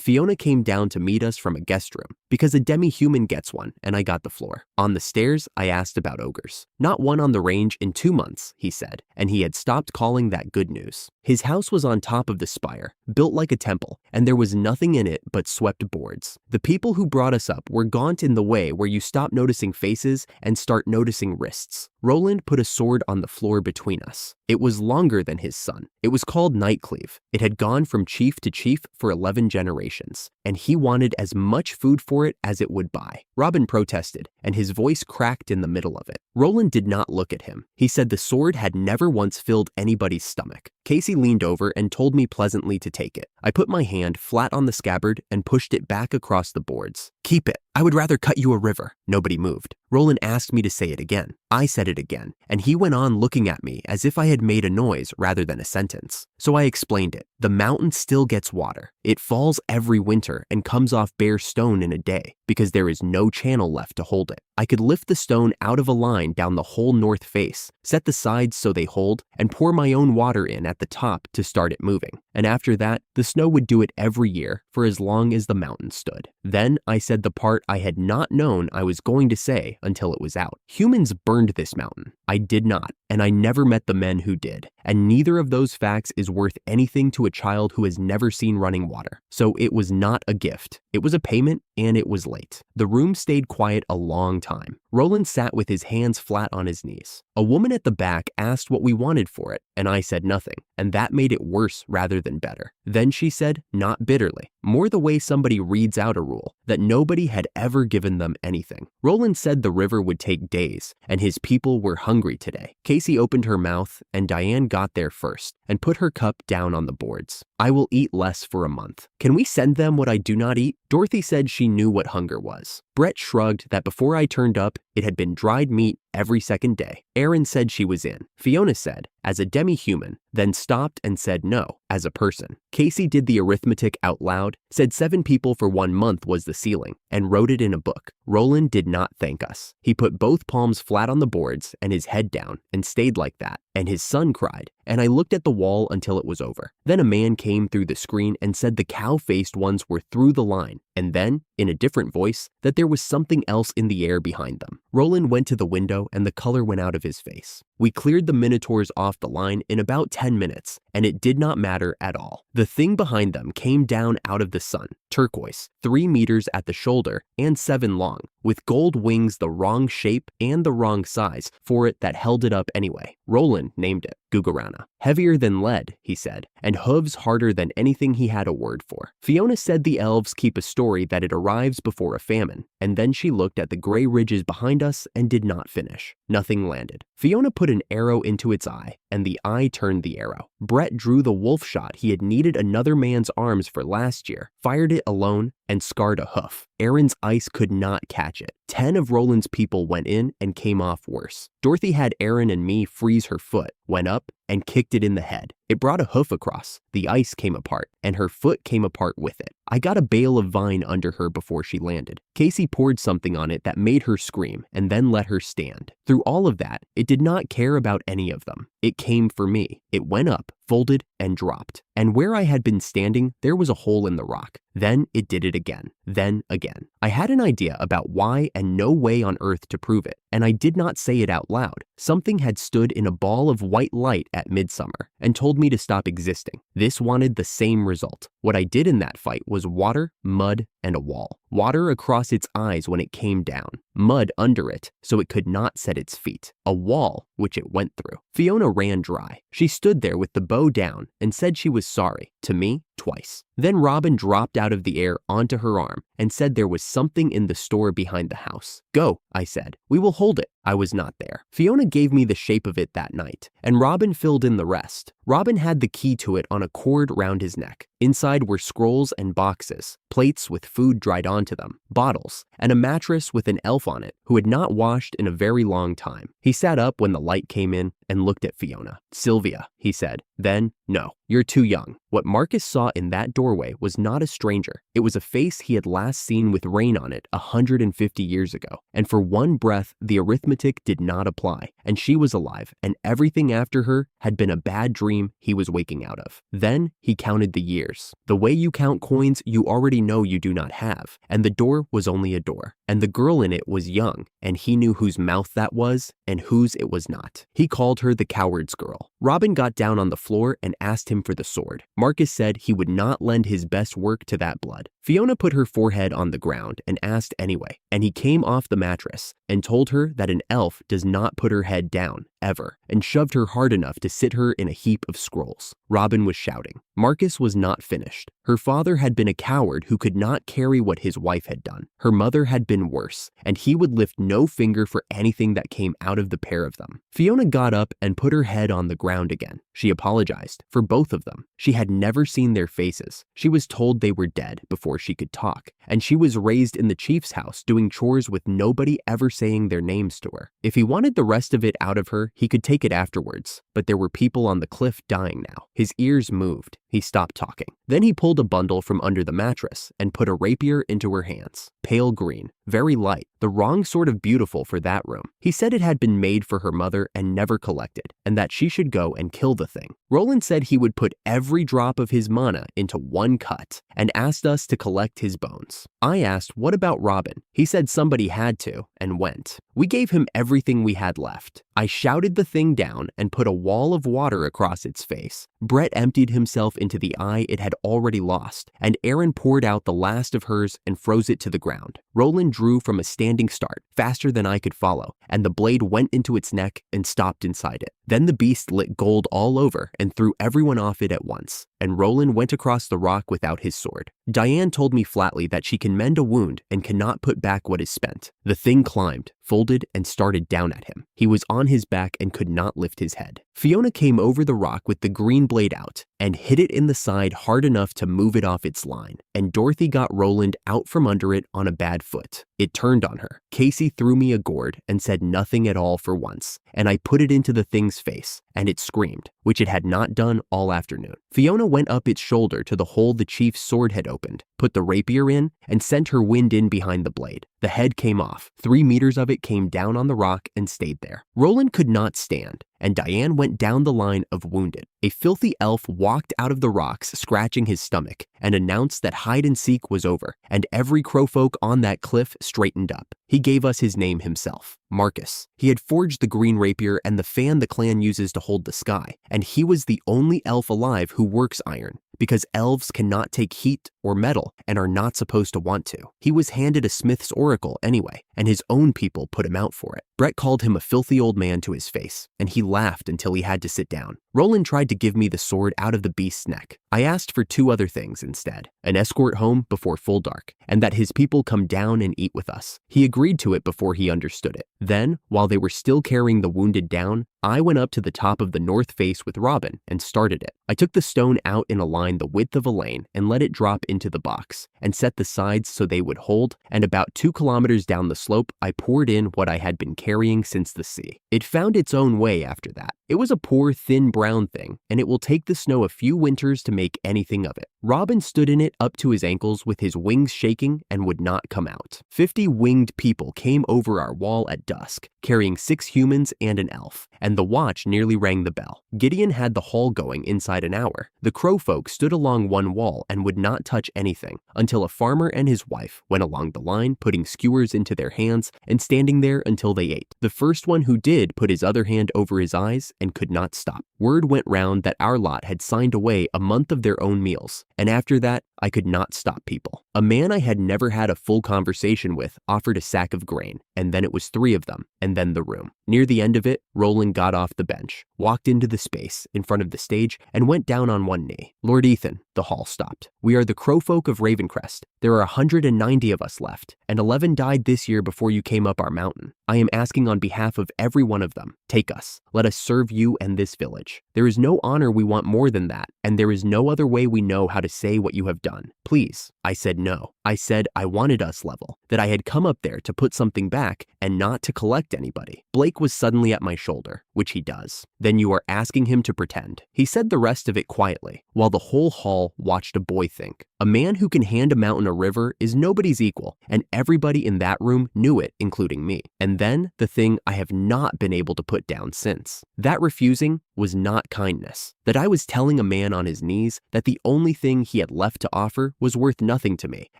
Fiona came down to meet us from a guest room, because a demi-human gets one, and I got the floor. On the stairs, I asked about ogres. Not one on the range in 2 months, he said, and he had stopped calling that good news. His house was on top of the spire, built like a temple, and there was nothing in it but swept boards. The people who brought us up were gaunt in the way where you stop noticing faces and start noticing wrists. Roland put a sword on the floor between us. It was longer than his son. It was called Nightcleave. It had gone from chief to chief for 11 generations, and he wanted as much food for it as it would buy. Robin protested, and his voice cracked in the middle of it. Roland did not look at him. He said the sword had never once filled anybody's stomach. Casey leaned over and told me pleasantly to take it. I put my hand flat on the scabbard and pushed it back across the boards. Keep it. I would rather cut you a river. Nobody moved. Roland asked me to say it again. I said it again, and he went on looking at me as if I had made a noise rather than a sentence. So I explained it. The mountain still gets water. It falls every winter and comes off bare stone in a day because there is no channel left to hold it. I could lift the stone out of a line down the whole north face, set the sides so they hold, and pour my own water in at the top to start it moving. And after that, the snow would do it every year for as long as the mountain stood. Then I said the part I had not known I was going to say until it was out. Humans burned this mountain. I did not, and I never met the men who did. And neither of those facts is worth anything to a child who has never seen running water. So it was not a gift. It was a payment, and it was late. The room stayed quiet a long time. Roland sat with his hands flat on his knees. A woman at the back asked what we wanted for it, and I said nothing, and that made it worse rather than better. Then she said, not bitterly, more the way somebody reads out a rule, that nobody had ever given them anything. Roland said the river would take days, and his people were hungry today. Casey opened her mouth, and Diane got there first, and put her cup down on the boards. I will eat less for a month. Can we send them what I do not eat? Dorothy said she knew what hunger was. Brett shrugged that before I turned up, it had been dried meat every second day. Erin said she was in. Fiona said, as a demi-human, then stopped and said no, as a person. Casey did the arithmetic out loud, said 7 people for 1 month was the ceiling, and wrote it in a book. Roland did not thank us. He put both palms flat on the boards and his head down and stayed like that, and his son cried, and I looked at the wall until it was over. Then a man came through the screen and said the cow-faced ones were through the line, and then, in a different voice, that there was something else in the air behind them. Roland went to the window and the color went out of his face. We cleared the minotaurs off the line in about 10 minutes, and it did not matter at all. The thing behind them came down out of the sun, turquoise, 3 meters at the shoulder and 7 long, with gold wings the wrong shape and the wrong size for it that held it up anyway. Roland named it Gugarana. Heavier than lead, he said, and hooves harder than anything he had a word for. Fiona said the elves keep a story that it arrives before a famine, and then she looked at the gray ridges behind us and did not finish. Nothing landed. Fiona put an arrow into its eye, and the eye turned the arrow. Brett drew the wolf shot he had needed another man's arms for last year, fired it alone, and scarred a hoof. Erin's ice could not catch it. 10 of Roland's people went in and came off worse. Dorothy had Erin and me freeze her foot, went up, and kicked it in the head. It brought a hoof across. The ice came apart, and her foot came apart with it. I got a bale of vine under her before she landed. Casey poured something on it that made her scream, and then let her stand. Through all of that, it did not care about any of them. It came for me. It went up, folded, and dropped. And where I had been standing, there was a hole in the rock. Then it did it again. Then again. I had an idea about why and no way on earth to prove it, and I did not say it out loud. Something had stood in a ball of white light at midsummer and told me to stop existing. This wanted the same result. What I did in that fight was water, mud, and a wall. Water across its eyes when it came down. Mud under it so it could not set its feet. A wall which it went through. Fiona ran dry. She stood there with the bow down and said she was sorry, to me, twice. Then Robin dropped out of the air onto her arm and said there was something in the store behind the house. Go, I said. We will hold it. I was not there. Fiona gave me the shape of it that night, and Robin filled in the rest. Robin had the key to it on a cord round his neck. Inside were scrolls and boxes, plates with food dried onto them, bottles, and a mattress with an elf on it who had not washed in a very long time. He sat up when the light came in and looked at Fiona. Sylvia, he said. Then, no, you're too young. What Marcus saw in that doorway was not a stranger. It was a face he had last seen with rain on it 150 years ago. And for one breath, the arithmetic did not apply, and she was alive, and everything after her had been a bad dream he was waking out of. Then he counted the years. The way you count coins you already know you do not have, and the door was only a door. And the girl in it was young, and he knew whose mouth that was and whose it was not. He called her the coward's girl. Robin got down on the floor and asked him for the sword. Marcus said he would not lend his best work to that blood. Fiona put her forehead on the ground and asked anyway, and he came off the mattress and told her that an elf does not put her head down, ever, and shoved her hard enough to sit her in a heap of scrolls. Robin was shouting. Marcus was not finished. Her father had been a coward who could not carry what his wife had done. Her mother had been worse, and he would lift no finger for anything that came out of the pair of them. Fiona got up and put her head on the ground again. She apologized for both of them. She had never seen their faces. She was told they were dead before she could talk, and she was raised in the chief's house doing chores with nobody ever saying their names to her. If he wanted the rest of it out of her, he could take it afterwards, but there were people on the cliff dying now. His ears moved. He stopped talking. Then he pulled a bundle from under the mattress and put a rapier into her hands. Pale green, very light, the wrong sort of beautiful for that room. He said it had been made for her mother and never collected, and that she should go and kill the thing. Roland said he would put every drop of his mana into one cut and asked us to collect his bones. I asked, what about Robin? He said somebody had to, and went. We gave him everything we had left. I shouted the thing down and put a wall of water across its face. Brett emptied himself into the eye it had already lost, and Aaron poured out the last of hers and froze it to the ground. Roland drew from a standing start, faster than I could follow, and the blade went into its neck and stopped inside it. Then the beast lit gold all over and threw everyone off it at once, and Roland went across the rock without his sword. Diane told me flatly that she can mend a wound and cannot put back what is spent. The thing climbed, folded, and started down at him. He was on his back and could not lift his head. Fiona came over the rock with the green blade out and hit it in the side hard enough to move it off its line, and Dorothy got Roland out from under it on a bad foot. It turned on her. Casey threw me a gourd and said nothing at all for once, and I put it into the thing's face, and it screamed, which it had not done all afternoon. Fiona went up its shoulder to the hole the chief's sword had opened, put the rapier in, and sent her wind in behind the blade. The head came off. 3 meters of it came down on the rock and stayed there. Roland could not stand, and Diane went down the line of wounded. A filthy elf walked out of the rocks, scratching his stomach, and announced that hide and seek was over, and every crowfolk on that cliff straightened up. He gave us his name himself, Marcus. He had forged the green rapier and the fan the clan uses to hold the sky, and he was the only elf alive who works iron, because elves cannot take heat or metal and are not supposed to want to. He was handed a smith's oracle anyway, and his own people put him out for it. Brett called him a filthy old man to his face, and he laughed until he had to sit down. Roland tried to give me the sword out of the beast's neck. I asked for 2 other things instead, an escort home before full dark, and that his people come down and eat with us. He agreed to it before he understood it. Then, while they were still carrying the wounded down, I went up to the top of the north face with Robin and started it. I took the stone out in a line the width of a lane and let it drop into the box, and set the sides so they would hold, and about 2 kilometers down the slope, I poured in what I had been carrying since the sea. It found its own way after that. It was a poor, thin brown thing, and it will take the snow a few winters to make anything of it. Robin stood in it up to his ankles with his wings shaking and would not come out. 50 winged people came over our wall at dusk, carrying 6 humans and an elf, and the watch nearly rang the bell. Gideon had the hall going inside an hour. The crow folk stood along one wall and would not touch anything until a farmer and his wife went along the line, putting skewers into their hands and standing there until they ate. The first one who did put his other hand over his eyes and could not stop. Word went round that our lot had signed away a month of their own meals, and after that, I could not stop people. A man I had never had a full conversation with offered a sack of grain, and then it was 3 of them, and then the room. Near the end of it, Roland got off the bench, walked into the space in front of the stage, and went down on one knee. "Lord Ethan," the hall stopped. "We are the Crowfolk of Ravencrest. There are 190 of us left, and 11 died this year before you came up our mountain. I am asking on behalf of every one of them, take us. Let us serve you and this village. There is no honor we want more than that, and there is no other way we know how to say what you have done. Please." I said no. I said I wanted us level, that I had come up there to put something back and not to collect anybody. Blake was suddenly at my shoulder, which he does. "Then you are asking him to pretend." He said the rest of it quietly, while the whole hall watched a boy think. A man who can hand a mountain a river is nobody's equal, and everybody in that room knew it, including me. And then the thing I have not been able to put down since. That refusing was not kindness. That I was telling a man on his knees that the only thing he had left to offer was worth nothing to me,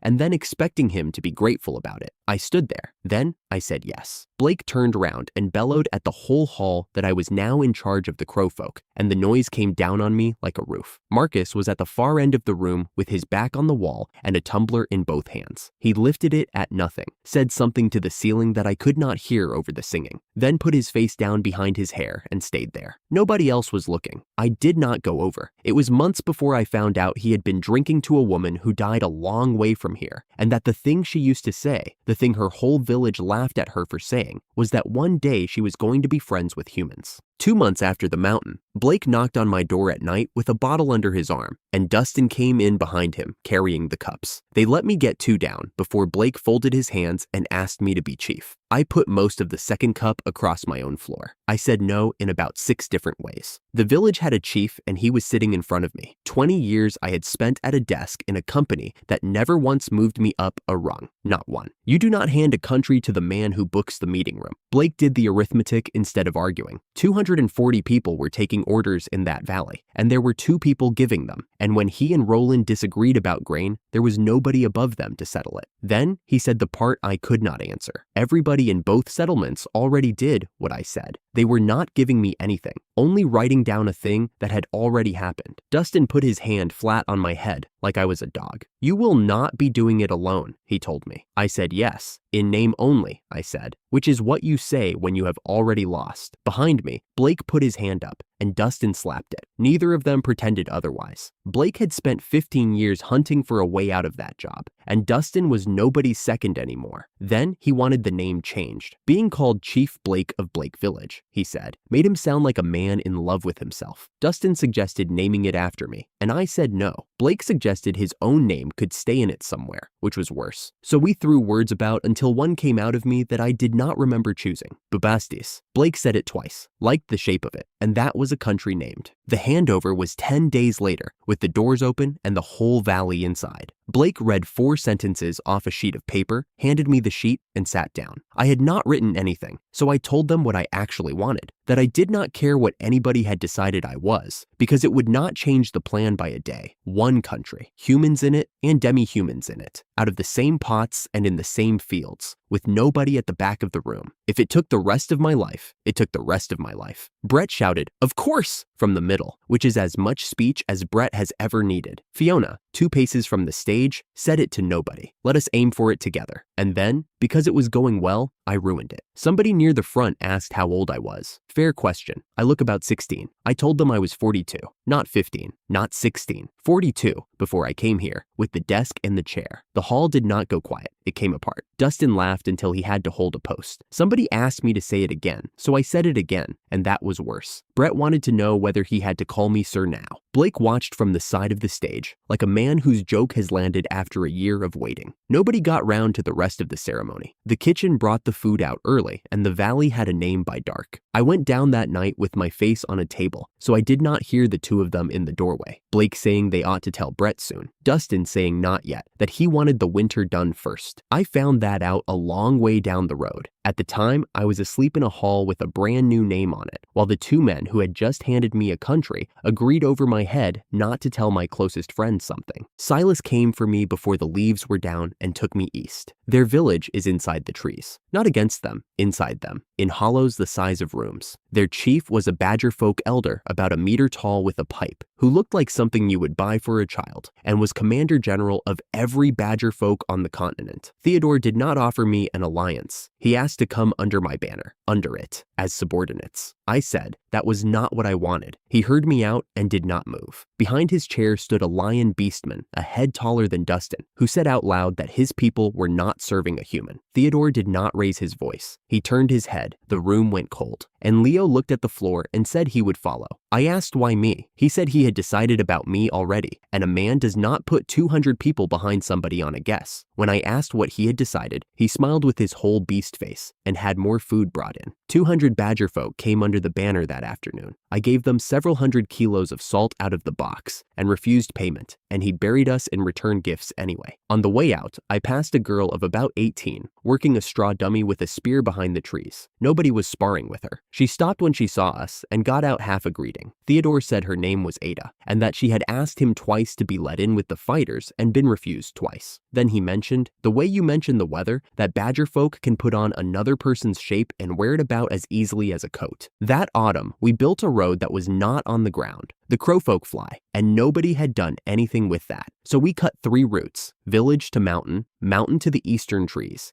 and then expecting him to be grateful about it. I stood there. Then I said yes. Blake turned around and bellowed at the whole hall that I was now in charge of the Crowfolk, and the noise came down on me like a roof. Marcus was at the far end of the room with his back on the wall and a tumbler in both hands. He lifted it at nothing, said something to the ceiling that I could not hear over the singing, then put his face down behind his hair and stayed there. Nobody else was looking. I did not go over. It was months before I found out he had been drinking to a woman who died a long way from here, and that the thing she used to say, the thing her whole village laughed at her for saying, was that one day she was going to be friends with humans. 2 months after the mountain, Blake knocked on my door at night with a bottle under his arm, and Dustin came in behind him, carrying the cups. They let me get 2 down before Blake folded his hands and asked me to be chief. I put most of the second cup across my own floor. I said no in about 6 different ways. The village had a chief, and he was sitting in front of me. 20 years I had spent at a desk in a company that never once moved me up a rung. Not one. You do not hand a country to the man who books the meeting room. Blake did the arithmetic instead of arguing. 240 people were taking orders in that valley, and there were 2 people giving them. And when he and Roland disagreed about grain, there was nobody above them to settle it. Then he said the part I could not answer. Everybody in both settlements already did what I said. They were not giving me anything, only writing down a thing that had already happened. Dustin put his hand flat on my head like I was a dog. "You will not be doing it alone," he told me. I said yes. "In name only," I said, which is what you say when you have already lost. Behind me, Blake put his hand up, and Dustin slapped it. Neither of them pretended otherwise. Blake had spent 15 years hunting for a way out of that job, and Dustin was nobody's second anymore. Then he wanted the name changed. Being called Chief Blake of Blake Village, he said, made him sound like a man in love with himself. Dustin suggested naming it after me, and I said no. Blake suggested his own name could stay in it somewhere, which was worse. So we threw words about until one came out of me that I did not remember choosing. Bubastis. Blake said it twice, liked the shape of it, and that was a country named. The handover was 10 days later, with the doors open and the whole valley inside. Blake read 4 sentences off a sheet of paper, handed me the sheet, and sat down. I had not written anything, so I told them what I actually wanted, that I did not care what anybody had decided I was, because it would not change the plan by a day. One country, humans in it and demi-humans in it, out of the same pots and in the same fields, with nobody at the back of the room. If it took the rest of my life, it took the rest of my life. Brett shouted, "Of course!" from the middle, which is as much speech as Brett has ever needed. Fiona, 2 paces from the stage, said it to nobody. Let us aim for it together. And then, because it was going well, I ruined it. Somebody near the front asked how old I was. Fair question. I look about 16. I told them I was 42, not 15, not 16, 42 before I came here, with the desk and the chair. The hall did not go quiet. It came apart. Dustin laughed until he had to hold a post. Somebody asked me to say it again, so I said it again, and that was worse. Brett wanted to know whether he had to call me sir now. Blake watched from the side of the stage, like a man whose joke has landed after a year of waiting. Nobody got round to the rest of the ceremony. The kitchen brought the food out early, and the valley had a name by dark. I went down that night with my face on a table, so I did not hear the 2 of them in the doorway. Blake saying they ought to tell Brett soon. Dustin saying not yet, that he wanted the winter done first. I found that out a long way down the road. At the time, I was asleep in a hall with a brand new name on it, while the two men who had just handed me a country agreed over my head not to tell my closest friend something. Silas came for me before the leaves were down and took me east. Their village is inside the trees. Not against them, inside them, in hollows the size of rooms. Their chief was a Badger folk elder about a meter tall with a pipe, who looked like something you would buy for a child, and was commander general of every Badger folk on the continent. Theodore did not offer me an alliance. He asked to come under my banner, under it, as subordinates. I said that was not what I wanted. He heard me out and did not move. Behind his chair stood a lion beastman, a head taller than Dustin, who said out loud that his people were not serving a human. Theodore did not raise his voice. He turned his head. The room went cold, and Leo looked at the floor and said he would follow. I asked why me. He said he had decided about me already, and a man does not put 200 people behind somebody on a guess. When I asked what he had decided, he smiled with his whole beast face and had more food brought in. 200 Badger folk came under the banner that afternoon. I gave them several hundred kilos of salt out of the box and refused payment, and he buried us in return gifts anyway. On the way out, I passed a girl of about 18, working a straw dummy with a spear behind the trees. Nobody was sparring with her. She stopped when she saw us and got out half a greeting. Theodore said her name was Ada, and that she had asked him twice to be let in with the fighters and been refused twice. Then he mentioned, the way you mentioned the weather, that Badger folk can put on another person's shape and wear it about as easily as a coat. That autumn, we built a road that was not on the ground. The crowfolk fly, and nobody had done anything with that. So we cut 3 routes, village to mountain, mountain to the eastern trees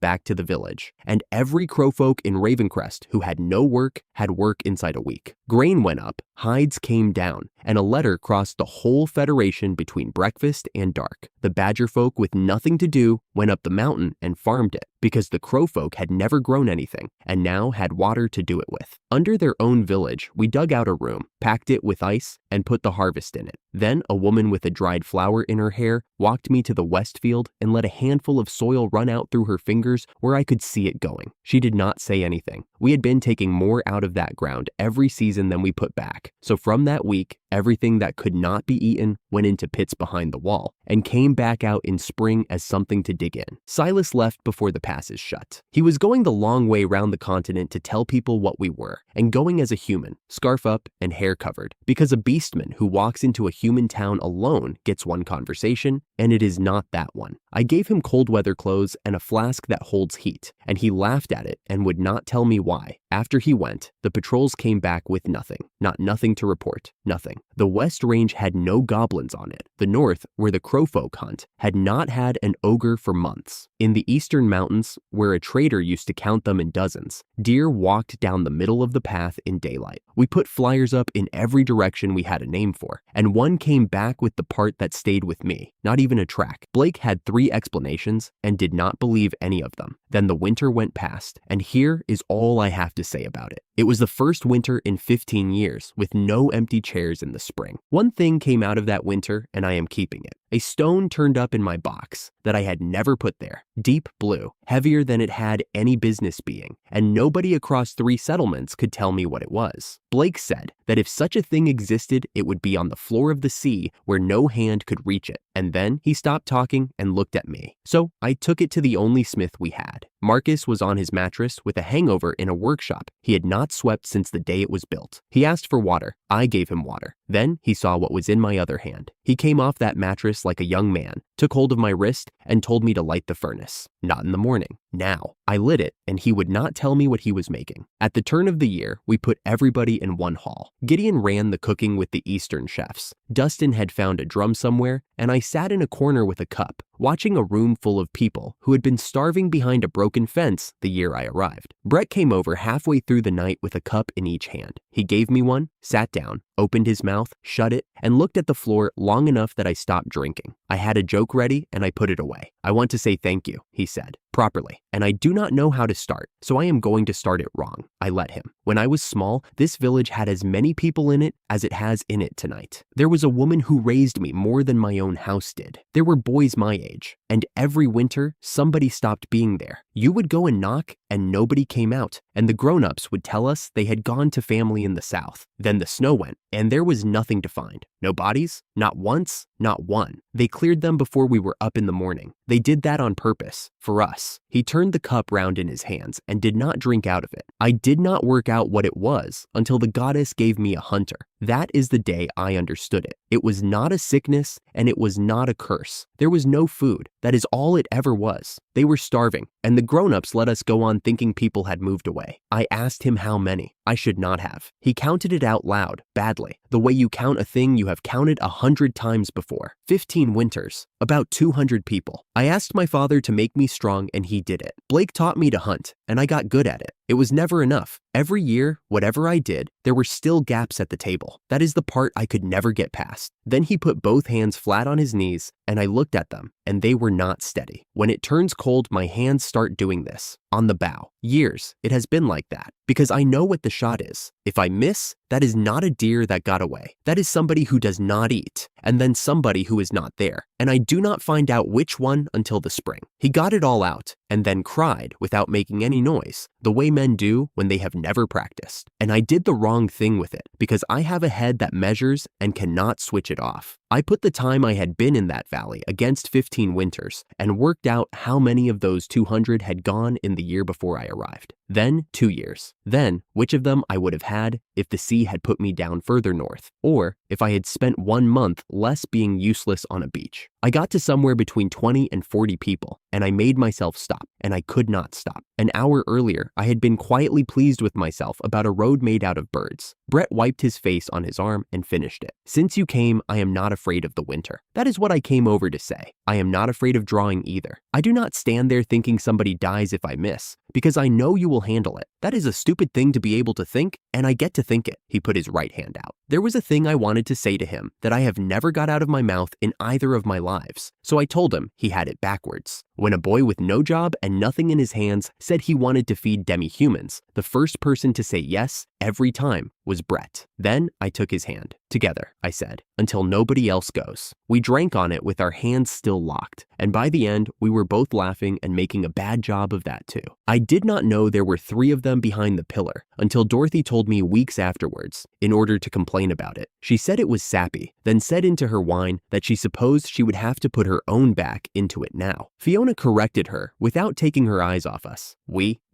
back to the village, and every crowfolk in Ravencrest who had no work had work inside a week. Grain went up, hides came down, and a letter crossed the whole federation between breakfast and dark. The Badger folk with nothing to do went up the mountain and farmed it, because the crowfolk had never grown anything and now had water to do it with. Under their own village, we dug out a room, packed it with ice, and put the harvest in it. Then a woman with a dried flower in her hair walked me to the west field and let a handful of soil run out through her fingers where I could see it going. She did not say anything. We had been taking more out of that ground every season than we put back. So from that week, everything that could not be eaten went into pits behind the wall and came back out in spring as something to dig in. Silas left before the passes shut. He was going the long way round the continent to tell people what we were, and going as a human, scarf up and hair covered, because a beastman who walks into a human town alone gets one conversation, and it is not that one. I gave him cold weather clothes and a flask that holds heat, and he laughed at it and would not tell me why. After he went, the patrols came back with nothing. Not nothing to report. Nothing. The West Range had no goblins on it. The North, where the crowfolk hunt, had not had an ogre for months. In the eastern mountains, where a trader used to count them in dozens, deer walked down the middle of the path in daylight. We put flyers up in every direction we had a name for, and one came back with the part that stayed with me. Not even a track. Blake had 3 explanations and did not believe any of them. Then the winter went past, and here is all I have to say about it. It was the first winter in 15 years with no empty chairs in the spring. One thing came out of that winter, and I am keeping it. A stone turned up in my box that I had never put there. Deep blue, heavier than it had any business being, and nobody across 3 settlements could tell me what it was. Blake said that if such a thing existed, it would be on the floor of the sea where no hand could reach it. And then he stopped talking and looked at me. So I took it to the only smith we had. Marcus was on his mattress with a hangover in a workshop he had not swept since the day it was built. He asked for water. I gave him water. Then he saw what was in my other hand. He came off that mattress like a young man, took hold of my wrist, and told me to light the furnace. Not in the morning. Now. I lit it, and he would not tell me what he was making. At the turn of the year, we put everybody in one hall. Gideon ran the cooking with the Eastern chefs. Dustin had found a drum somewhere, and I sat in a corner with a cup, watching a room full of people who had been starving behind a broken fence the year I arrived. Brett came over halfway through the night with a cup in each hand. He gave me one, sat down, opened his mouth, shut it, and looked at the floor long enough that I stopped drinking. I had a joke ready and I put it away. I want to say thank you, he said, properly, and I do not know how to start, so I am going to start it wrong. I let him. When I was small, this village had as many people in it as it has in it tonight. There was a woman who raised me more than my own house did. There were boys my age, and every winter, somebody stopped being there. You would go and knock, and nobody came out, and the grown-ups would tell us they had gone to family in the south. Then the snow went, and there was nothing to find. No bodies? Not once, not one. They cleared them before we were up in the morning. They did that on purpose. for us. He turned the cup round in his hands and did not drink out of it. I did not work out what it was until the goddess gave me a hunter. That is the day I understood it. It was not a sickness and it was not a curse. There was no food. That is all it ever was. They were starving, and the grown-ups let us go on thinking people had moved away. I asked him how many. I should not have. He counted it out loud, badly, the way you count a thing you have counted 100 times before. 15 winters, about 200 people. I asked my father to make me strong and he did it. Blake taught me to hunt, and I got good at it. It was never enough. Every year, whatever I did, there were still gaps at the table. That is the part I could never get past. Then he put both hands flat on his knees, and I looked at them, and they were not steady. When it turns cold, my hands start doing this. On the bow. Years, it has been like that. Because I know what the shot is. If I miss, that is not a deer that got away. That is somebody who does not eat, and then somebody who is not there. And I do not find out which one until the spring. He got it all out, and then cried without making any noise, the way men do when they have never practiced. And I did the wrong thing with it, because I have a head that measures and cannot switch it off. I put the time I had been in that valley against 15 winters and worked out how many of those 200 had gone in the year before I arrived. Then 2 years. Then which of them I would have had if the sea had put me down further north, or if I had spent 1 month less being useless on a beach. I got to somewhere between 20 and 40 people, and I made myself stop, and I could not stop. An hour earlier, I had been quietly pleased with myself about a road made out of birds. Brett wiped his face on his arm and finished it. Since you came, I am not afraid of the winter. That is what I came over to say. I am not afraid of drawing either. I do not stand there thinking somebody dies if I miss, because I know you will handle it. That is a stupid thing to be able to think, and I get to think it. He put his right hand out. There was a thing I wanted to say to him that I have never got out of my mouth in either of my lives, so I told him he had it backwards. When a boy with no job and nothing in his hands said he wanted to feed demi-humans, the first person to say yes every time was Brett. Then I took his hand. Together, I said, until nobody else goes. We drank on it with our hands still locked, and by the end, we were both laughing and making a bad job of that too. I did not know there were 3 of them behind the pillar until Dorothy told me weeks afterwards, in order to complain about it. She said it was sappy, then said into her whine that she supposed she would have to put her own back into it now. Fiona corrected her without taking her eyes off us.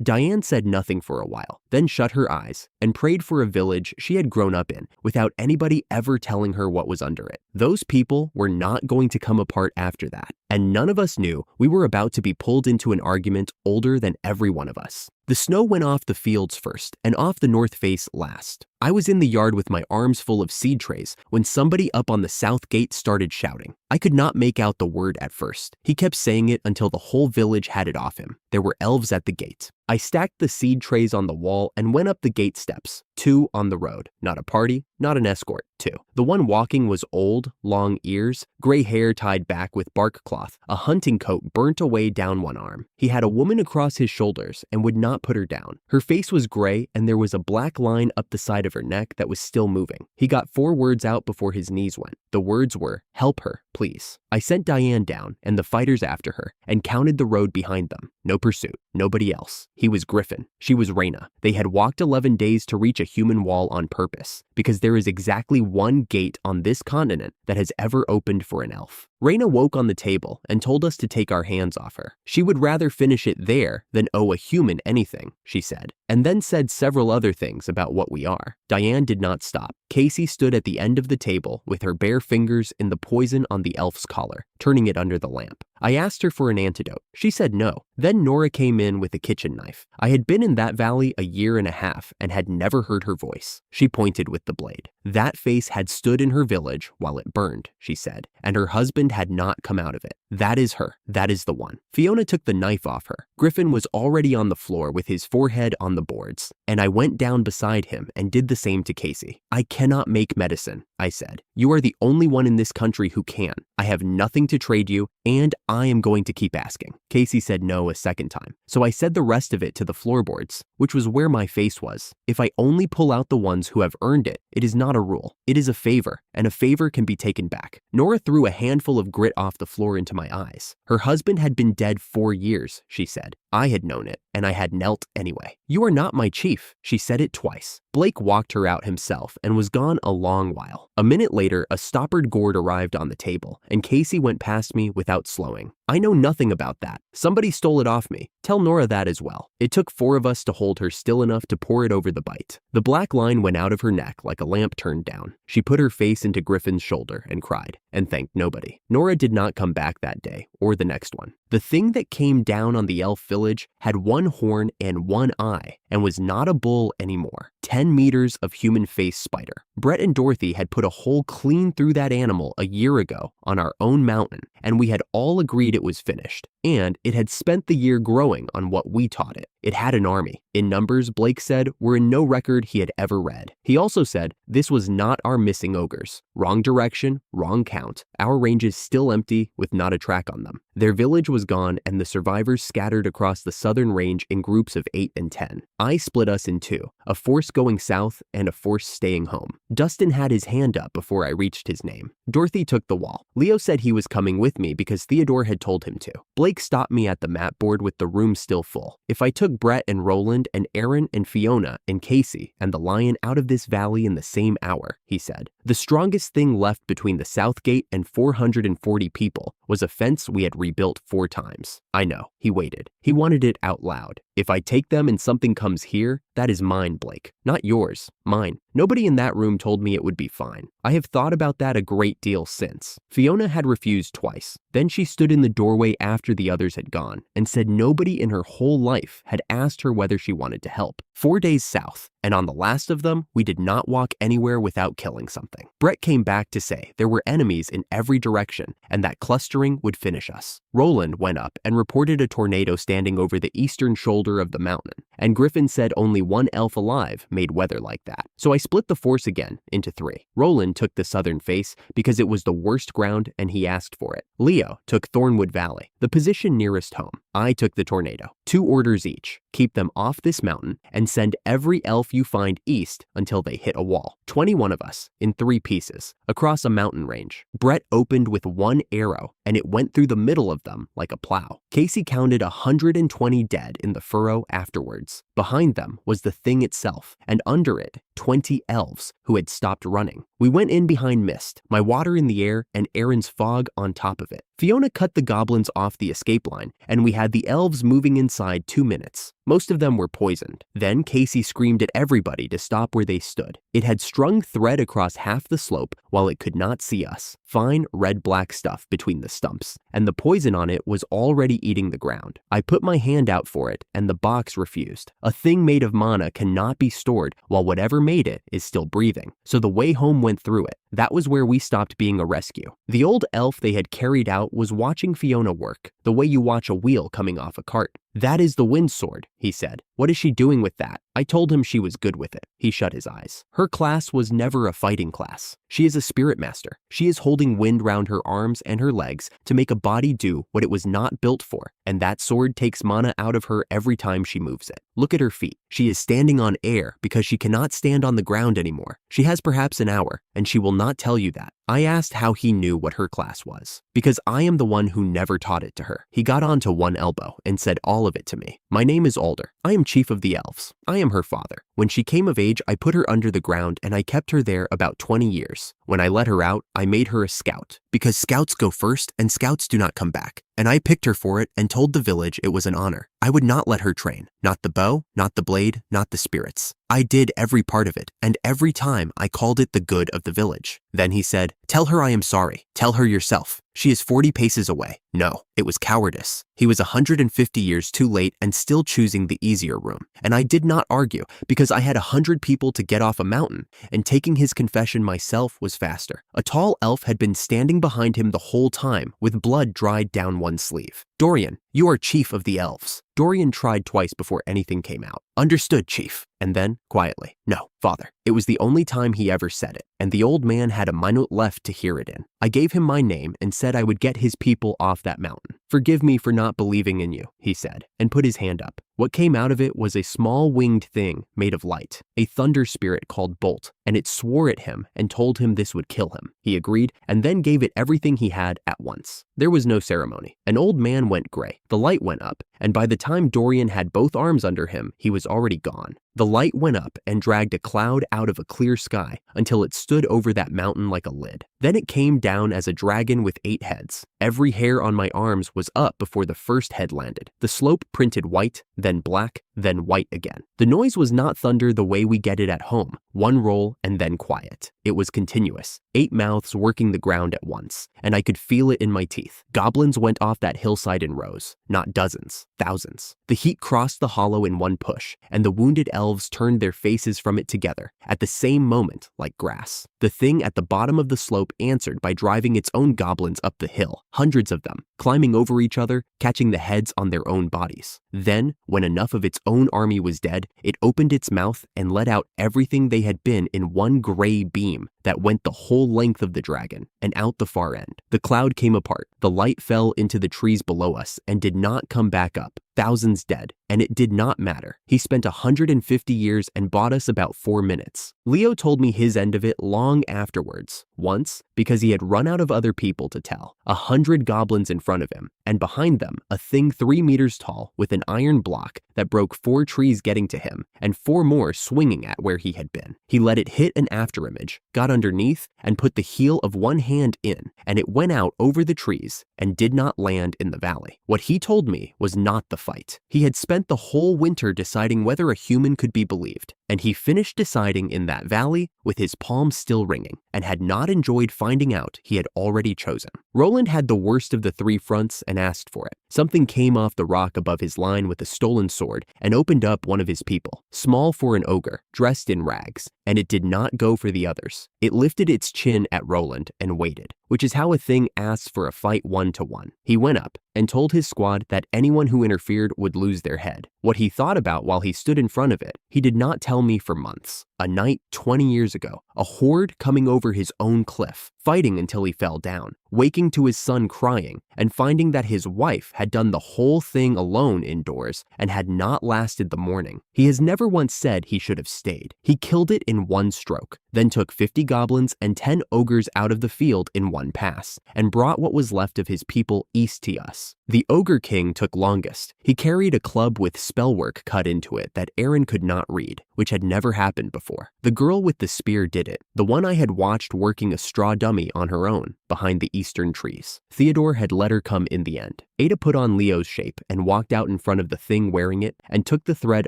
Diane said nothing for a while, then shut her eyes and prayed for a village she had grown up in without anybody ever telling her what was under it. Those people were not going to come apart after that, and none of us knew we were about to be pulled into an argument older than every one of us. The snow went off the fields first and off the north face last. I was in the yard with my arms full of seed trays when somebody up on the south gate started shouting. I could not make out the word at first. He kept saying it until the whole village had it off him. There were elves at the gate. I stacked the seed trays on the wall and went up the gate steps. 2 on the road. Not a party, not an escort. 2. The one walking was old, long ears, gray hair tied back with bark cloth, a hunting coat burnt away down one arm. He had a woman across his shoulders and would not put her down. Her face was gray and there was a black line up the side of her neck that was still moving. He got 4 words out before his knees went. The words were, "Help her, please." I sent Diane down and the fighters after her and counted the road behind them. No pursuit, nobody else. He was Griffin. She was Raina. They had walked 11 days to reach a human wall on purpose, because there is exactly 1 gate on this continent that has ever opened for an elf. Raina woke on the table and told us to take our hands off her. She would rather finish it there than owe a human anything, she said, and then said several other things about what we are. Diane did not stop. Casey stood at the end of the table with her bare fingers in the poison on the elf's collar, turning it under the lamp. I asked her for an antidote. She said no. Then Nora came in with a kitchen knife. I had been in that valley a year and a half and had never heard her voice. She pointed with the blade. That face had stood in her village while it burned, she said, and her husband had not come out of it. That is her. That is the one. Fiona took the knife off her. Griffin was already on the floor with his forehead on the boards, and I went down beside him and did the same to Casey. I cannot make medicine, I said. You are the only one in this country who can. I have nothing to trade you, and I am going to keep asking. Casey said no a second time, so I said the rest of it to the floorboards, which was where my face was. If I only pull out the ones who have earned it, it is not a rule. It is a favor, and a favor can be taken back. Nora threw a handful of grit off the floor into my eyes. Her husband had been dead 4 years, she said. I had known it, and I had knelt anyway. You are not my chief, she said it twice. Blake walked her out himself and was gone a long while. A minute later, a stoppered gourd arrived on the table, and Casey went past me without slowing. I know nothing about that. Somebody stole it off me. Tell Nora that as well. It took 4 of us to hold her still enough to pour it over the bite. The black line went out of her neck like a lamp turned down. She put her face into Griffin's shoulder and cried, and thanked nobody. Nora did not come back that day, or the next one. The thing that came down on the elf village had 1 horn and 1 eye, and was not a bull anymore. 10 meters of human face spider. Brett and Dorothy had put a hole clean through that animal a year ago on our own mountain, and we had all agreed it was finished. And it had spent the year growing on what we taught it. It had an army. In numbers, Blake said, were in no record he had ever read. He also said, this was not our missing ogres. Wrong direction, wrong count. Our ranges still empty with not a track on them. Their village was gone and the survivors scattered across the southern range in groups of 8 and 10. I split us in 2, a force going south and a force staying home. Dustin had his hand up before I reached his name. Dorothy took the wall. Leo said he was coming with me because Theodore had told him to. Blake stopped me at the map board with the room still full. If I took Brett and Roland and Aaron and Fiona and Casey and the lion out of this valley in the same hour, he said, the strongest thing left between the south gate and 440 people was a fence we had rebuilt 4 times. I know. He waited. He wanted it out loud. If I take them and something comes here, that is mine, Blake. Not yours. Mine. Nobody in that room told me it would be fine. I have thought about that a great deal since. Fiona had refused twice. Then she stood in the doorway after the others had gone and said nobody in her whole life had asked her whether she wanted to help. 4 days south, and on the last of them, we did not walk anywhere without killing something. Brett came back to say there were enemies in every direction and that clustering would finish us. Roland went up and reported a tornado standing over the eastern shoulder of the mountain, and Griffin said only 1 elf alive made weather like that. So I split the force again into 3. Roland took the southern face because it was the worst ground and he asked for it. Leo took Thornwood Valley, the position nearest home. I took the tornado. 2 orders each. Keep them off this mountain and send every elf you find east until they hit a wall. 21 of us in 3 pieces across a mountain range. Brett opened with 1 arrow and it went through the middle of them like a plow. Casey counted 120 dead in the furrow afterwards. Behind them was the thing itself, and under it, 20 elves who had stopped running. We went in behind mist, my water in the air, and Aaron's fog on top of it. Fiona cut the goblins off the escape line, and we had the elves moving inside 2 minutes. Most of them were poisoned. Then Casey screamed at everybody to stop where they stood. It had strung thread across half the slope while it could not see us. Fine red-black stuff between the stumps, and the poison on it was already eating the ground. I put my hand out for it, and the box refused. A thing made of mana cannot be stored while whatever made it is still breathing, so the way home went through it. That was where we stopped being a rescue. The old elf they had carried out was watching Fiona work, the way you watch a wheel coming off a cart. That is the wind sword, he said. What is she doing with that? I told him she was good with it. He shut his eyes. Her class was never a fighting class. She is a spirit master. She is holding wind round her arms and her legs to make a body do what it was not built for, and that sword takes mana out of her every time she moves it. Look at her feet. She is standing on air because she cannot stand on the ground anymore. She has perhaps an hour, and she will not tell you that. I asked how he knew what her class was, because I am the one who never taught it to her. He got onto one elbow and said all of it to me. My name is Alder. I am chief of the elves. I am her father. When she came of age, I put her under the ground and I kept her there about 20 years. When I let her out, I made her a scout, because scouts go first and scouts do not come back. And I picked her for it and told the village it was an honor. I would not let her train. Not the bow, not the blade, not the spirits. I did every part of it, and every time I called it the good of the village. Then he said, "Tell her I am sorry. Tell her yourself. She is 40 paces away." No, it was cowardice. He was 150 years too late and still choosing the easier room. And I did not argue, because I had 100 people to get off a mountain, and taking his confession myself was faster. A tall elf had been standing behind him the whole time, with blood dried down one sleeve. "Dorian, you are chief of the elves." Dorian tried twice before anything came out. "Understood, chief." And then, quietly, "No, father." It was the only time he ever said it, and the old man had a minute left to hear it in. I gave him my name and said I would get his people off that mountain. "Forgive me for not believing in you," he said, and put his hand up. What came out of it was a small winged thing made of light, a thunder spirit called Bolt, and it swore at him and told him this would kill him. He agreed, and then gave it everything he had at once. There was no ceremony. An old man went gray. The light went up, and by the time Dorian had both arms under him, he was already gone. The light went up and dragged a cloud out of a clear sky until it stood over that mountain like a lid. Then it came down as a dragon with 8 heads. Every hair on my arms was was up before the first head landed. The slope printed white, then black, then white again. The noise was not thunder the way we get it at home, one roll and then quiet. It was continuous, 8 mouths working the ground at once, and I could feel it in my teeth. Goblins went off that hillside in rows, not dozens, thousands. The heat crossed the hollow in one push, and the wounded elves turned their faces from it together, at the same moment, like grass. The thing at the bottom of the slope answered by driving its own goblins up the hill, hundreds of them, climbing over each other, catching the heads on their own bodies. Then, when enough of its own army was dead, it opened its mouth and let out everything they had been in one gray beam that went the whole length of the dragon and out the far end. The cloud came apart, the light fell into the trees below us and did not come back up. Thousands dead, and it did not matter. He spent 150 years and bought us about 4 minutes. Leo told me his end of it long afterwards. Once, because he had run out of other people to tell, 100 goblins in front of him, and behind them, a thing 3 meters tall with an iron block that broke 4 trees getting to him, and 4 more swinging at where he had been. He let it hit an afterimage, got underneath, and put the heel of one hand in, and it went out over the trees and did not land in the valley. What he told me was not the fight. He had spent the whole winter deciding whether a human could be believed, and he finished deciding in that valley with his palms still ringing, and had not enjoyed finding out he had already chosen. Roland had the worst of the 3 fronts and asked for it. Something came off the rock above his line with a stolen sword and opened up one of his people, small for an ogre, dressed in rags, and it did not go for the others. It lifted its chin at Roland and waited, which is how a thing asks for a fight 1-to-1. He went up and told his squad that anyone who interfered would lose their head. What he thought about while he stood in front of it, he did not tell me for months. A night 20 years ago, a horde coming over his own cliff, fighting until he fell down, waking to his son crying, and finding that his wife had done the whole thing alone indoors and had not lasted the morning. He has never once said he should have stayed. He killed it in one stroke, then took 50 goblins and 10 ogres out of the field in one pass, and brought what was left of his people east to us. The Ogre King took longest. He carried a club with spellwork cut into it that Aaron could not read, which had never happened before. The girl with the spear did it, the one I had watched working a straw dummy on her own behind the eastern trees. Theodore had let her come in the end. Ada put on Leo's shape and walked out in front of the thing wearing it and took the thread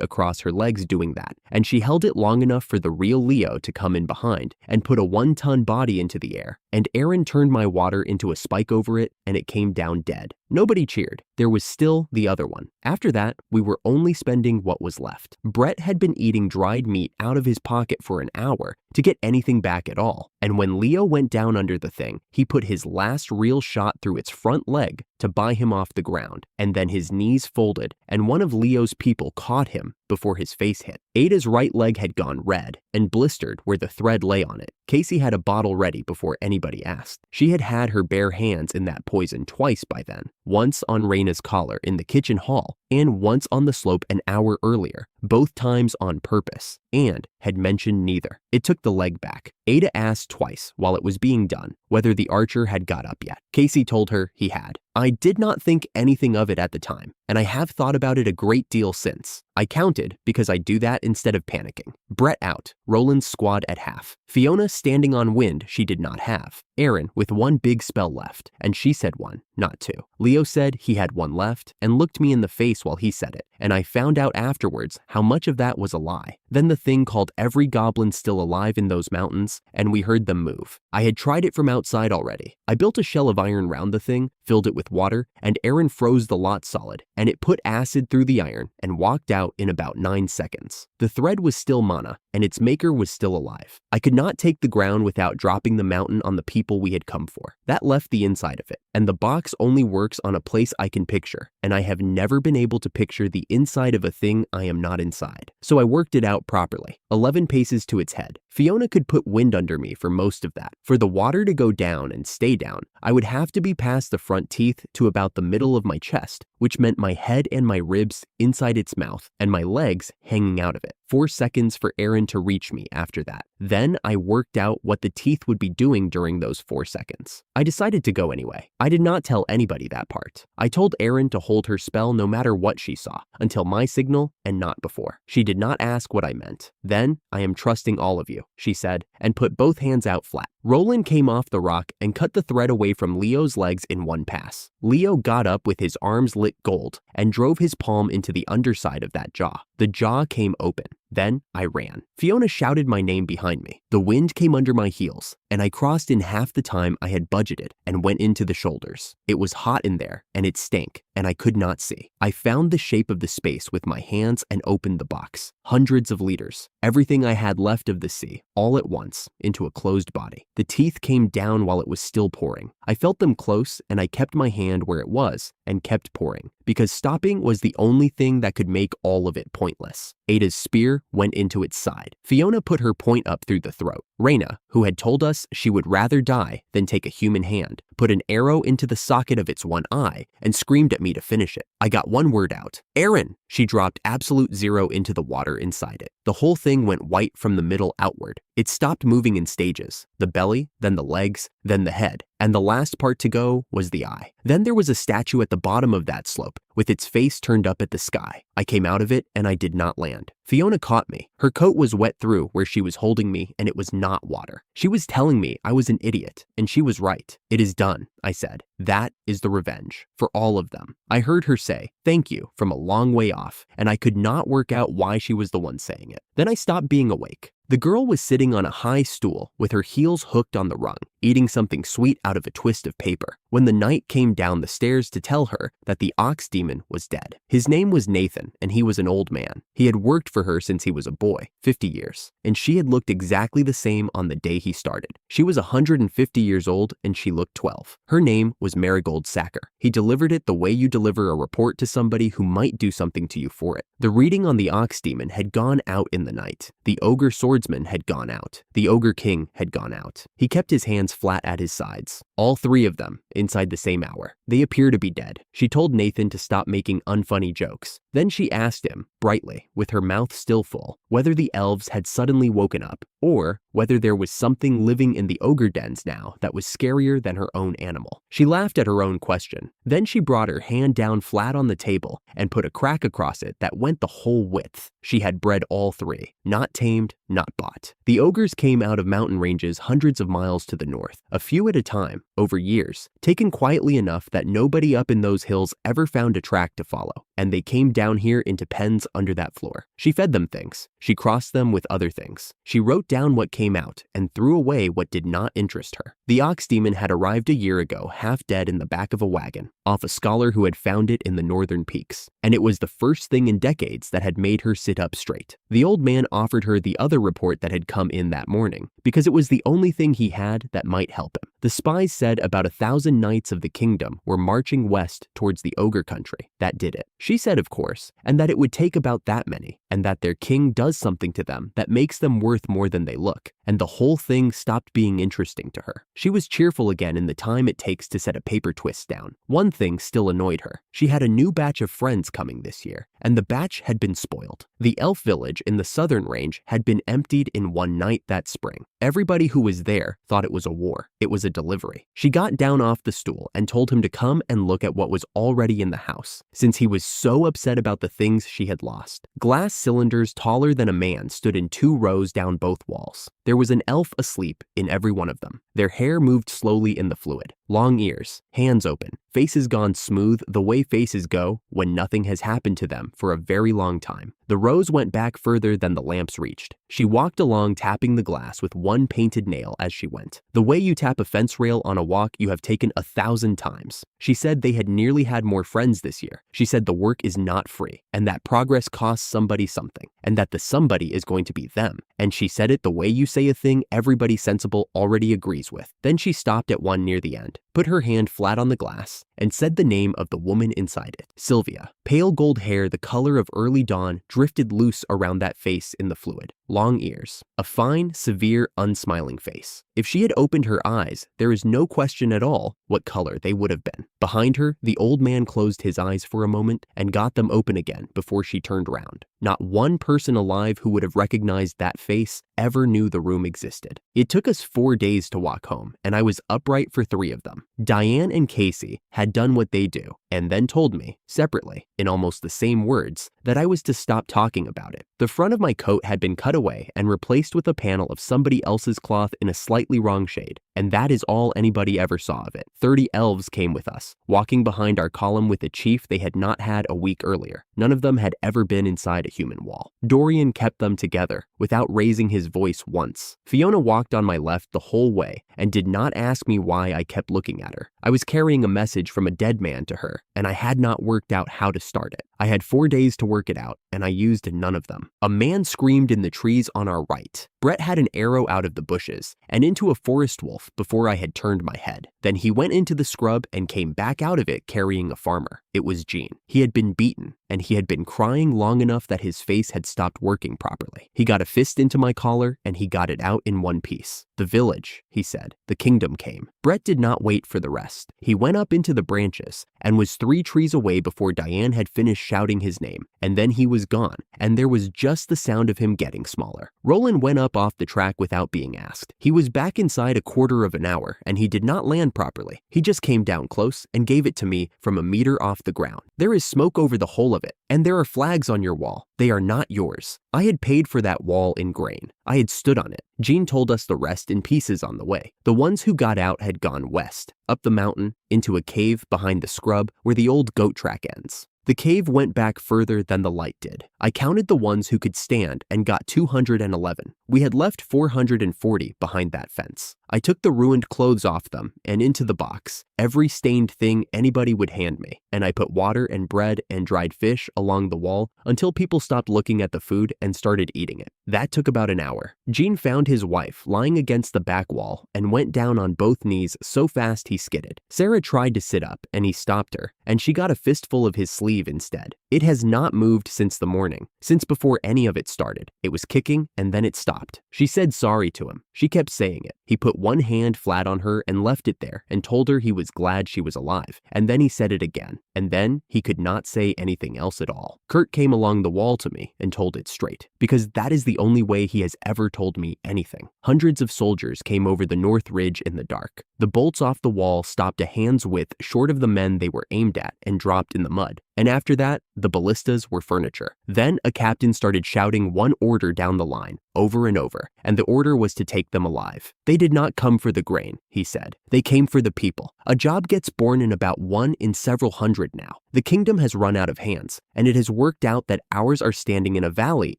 across her legs doing that, and she held it long enough for the real Leo to come in behind and put a 1-ton body into the air, and Aaron turned my water into a spike over it and it came down dead. Nobody cheered. There was still the other one. After that, we were only spending what was left. Brett had been eating dried meat out of his pocket for an hour to get anything back at all, and when Leo went down under the thing, he put his last real shot through its front leg to buy him off the ground, and then his knees folded, and one of Leo's people caught him before his face hit. Ada's right leg had gone red and blistered where the thread lay on it. Casey had a bottle ready before anybody asked. She had had her bare hands in that poison twice by then, once on Raina's collar in the kitchen hall, and once on the slope an hour earlier, both times on purpose, and had mentioned neither. It took the leg back. Ada asked twice while it was being done whether the archer had got up yet. Casey told her he had. I did not think anything of it at the time, and I have thought about it a great deal since. I counted because I do that instead of panicking. Brett out, Roland's squad at half. Fiona standing on wind she did not have. Aaron with 1 big spell left, and she said 1, not 2. Leo said he had 1 left and looked me in the face while he said it, and I found out afterwards how much of that was a lie. Then the thing called every goblin still alive in those mountains, and we heard them move. I had tried it from outside already. I built a shell of iron round the thing, filled it with water, and Aaron froze the lot solid, and it put acid through the iron and walked out in about 9 seconds. The thread was still mana, and its maker was still alive. I could not take the ground without dropping the mountain on the people we had come for. That left the inside of it, and the box only works on a place I can picture, and I have never been able to picture the inside of a thing I am not inside. So I worked it out properly. 11 paces to its head. Fiona could put wind under me for most of that. For the water to go down and stay down, I would have to be past the front teeth to about the middle of my chest, which meant my head and my ribs inside its mouth and my legs hanging out of it. 4 seconds for Aaron to reach me after that. Then I worked out what the teeth would be doing during those 4 seconds. I decided to go anyway. I did not tell anybody that part. I told Aaron to hold her spell no matter what she saw, until my signal and not before. She did not ask what I meant. Then, I am trusting all of you, she said, and put both hands out flat. Roland came off the rock and cut the thread away from Leo's legs in one pass. Leo got up with his arms lit gold and drove his palm into the underside of that jaw. The jaw came open. Then I ran. Fiona shouted my name behind me. The wind came under my heels, and I crossed in half the time I had budgeted and went into the shoulders. It was hot in there, and it stank, and I could not see. I found the shape of the space with my hands and opened the box. Hundreds of liters, everything I had left of the sea, all at once, into a closed body. The teeth came down while it was still pouring. I felt them close, and I kept my hand where it was and kept pouring, because stopping was the only thing that could make all of it pointless. Ada's spear went into its side. Fiona put her point up through the throat. Reyna, who had told us she would rather die than take a human hand, put an arrow into the socket of its one eye and screamed at me to finish it. I got one word out. Aaron! She dropped absolute zero into the water inside it. The whole thing went white from the middle outward. It stopped moving in stages. The belly, then the legs, then the head, and the last part to go was the eye. Then there was a statue at the bottom of that slope, with its face turned up at the sky. I came out of it and I did not land. Fiona caught me. Her coat was wet through where she was holding me, and it was not water. She was telling me I was an idiot, and she was right. It is done, I said. That is the revenge for all of them. I heard her say, "Thank you," from a long way off, and I could not work out why she was the one saying it. Then I stopped being awake. The girl was sitting on a high stool with her heels hooked on the rung, eating something sweet out of a twist of paper, when the knight came down the stairs to tell her that the ox demon was dead. His name was Nathan, and he was an old man. He had worked for her since he was a boy, 50 years, and she had looked exactly the same on the day he started. She was 150 years old, and she looked 12. Her name was Marigold Sacker. He delivered it the way you deliver a report to somebody who might do something to you for it. The reading on the ox demon had gone out in the night. The ogre swordsman had gone out. The ogre king had gone out. He kept his hands flat at his sides. All three of them, inside the same hour. They appear to be dead. She told Nathan to stop making unfunny jokes. Then she asked him, brightly, with her mouth still full, whether the elves had suddenly woken up, or whether there was something living in the ogre dens now that was scarier than her own animal. She laughed at her own question. Then she brought her hand down flat on the table and put a crack across it that went the whole width. She had bred all three, not tamed, not bought. The ogres came out of mountain ranges hundreds of miles to the north, a few at a time, over years, taken quietly enough that nobody up in those hills ever found a track to follow, and they came down here into pens under that floor. She fed them things. She crossed them with other things. She wrote down what came out and threw away what did not interest her. The ox demon had arrived a year ago, half dead in the back of a wagon, off a scholar who had found it in the northern peaks, and it was the first thing in decades that had made her sit up straight. The old man offered her the other report that had come in that morning, because it was the only thing he had that might help him. The spies said about 1,000 knights of the kingdom were marching west towards the ogre country. That did it. She said, of course, and that it would take about that many, and that their king does something to them that makes them worth more than they look, and the whole thing stopped being interesting to her. She was cheerful again in the time it takes to set a paper twist down. One thing still annoyed her. She had a new batch of friends coming this year, and the batch had been spoiled. The elf village in the southern range had been emptied in one night that spring. Everybody who was there thought it was a war. It was a delivery. She got down off the stool and told him to come and look at what was already in the house, since he was so upset about the things she had lost. Glass cylinders taller than a man stood in 2 rows down both walls. There was an elf asleep in every one of them. Their hair moved slowly in the fluid. Long ears, hands open, faces gone smooth the way faces go when nothing has happened to them for a very long time. The rows went back further than the lamps reached. She walked along tapping the glass with one painted nail as she went. The way you tap a fence rail on a walk you have taken 1,000 times. She said they had nearly had more friends this year. She said the work is not free, and that progress costs somebody something, and that the somebody is going to be them. And she said it the way you say a thing everybody sensible already agrees with. Then she stopped at one near the end, put her hand flat on the glass, and said the name of the woman inside it, Sylvia. Pale gold hair the color of early dawn drifted loose around that face in the fluid. Long ears. A fine, severe, unsmiling face. If she had opened her eyes, there is no question at all what color they would have been. Behind her, the old man closed his eyes for a moment and got them open again before she turned round. Not one person alive who would have recognized that face ever knew the room existed. It took us 4 days to walk home, and I was upright for 3 of them. them. Diane and Casey had done what they do and then told me, separately, in almost the same words, that I was to stop talking about it. The front of my coat had been cut away and replaced with a panel of somebody else's cloth in a slightly wrong shade, and that is all anybody ever saw of it. 30 elves came with us, walking behind our column with a chief they had not had a week earlier. None of them had ever been inside a human wall. Dorian kept them together, without raising his voice once. Fiona walked on my left the whole way and did not ask me why I kept looking at her. I was carrying a message from a dead man to her, and I had not worked out how to start it. I had 4 days to work it out, and I used none of them. A man screamed in the trees on our right. Brett had an arrow out of the bushes and into a forest wolf before I had turned my head. Then he went into the scrub and came back out of it carrying a farmer. It was Gene. He had been beaten, and he had been crying long enough that his face had stopped working properly. He got a fist into my collar, and he got it out in one piece. "The village," he said. "The kingdom came." Brett did not wait for the rest. He went up into the branches and was 3 trees away before Diane had finished shouting his name, and then he was gone, and there was just the sound of him getting smaller. Roland went up off the track without being asked. He was back inside a quarter of an hour, and he did not land properly. He just came down close and gave it to me from a meter off the ground. "There is smoke over the whole of it, and there are flags on your wall. They are not yours." I had paid for that wall in grain. I had stood on it. Gene told us the rest in pieces on the way. The ones who got out had gone west, up the mountain, into a cave behind the scrub where the old goat track ends. The cave went back further than the light did. I counted the ones who could stand and got 211. We had left 440 behind that fence. I took the ruined clothes off them and into the box, every stained thing anybody would hand me, and I put water and bread and dried fish along the wall until people stopped looking at the food and started eating it. That took about an hour. Gene found his wife lying against the back wall and went down on both knees so fast he skidded. Sarah tried to sit up and he stopped her, and she got a fistful of his sleeve instead. It has not moved since the morning, since before any of it started. It was kicking and then it stopped. She said sorry to him. She kept saying it. He put one hand flat on her and left it there and told her he was glad she was alive. And then he said it again. And then he could not say anything else at all. Kurt came along the wall to me and told it straight, because that is the only way he has ever told me anything. Hundreds of soldiers came over the north ridge in the dark. The bolts off the wall stopped a hand's width short of the men they were aimed at and dropped in the mud. And after that, the ballistas were furniture. Then a captain started shouting one order down the line, over and over, and the order was to take them alive. They did not come for the grain, he said. They came for the people. A job gets born in about 1 in several hundred now. The kingdom has run out of hands, and it has worked out that ours are standing in a valley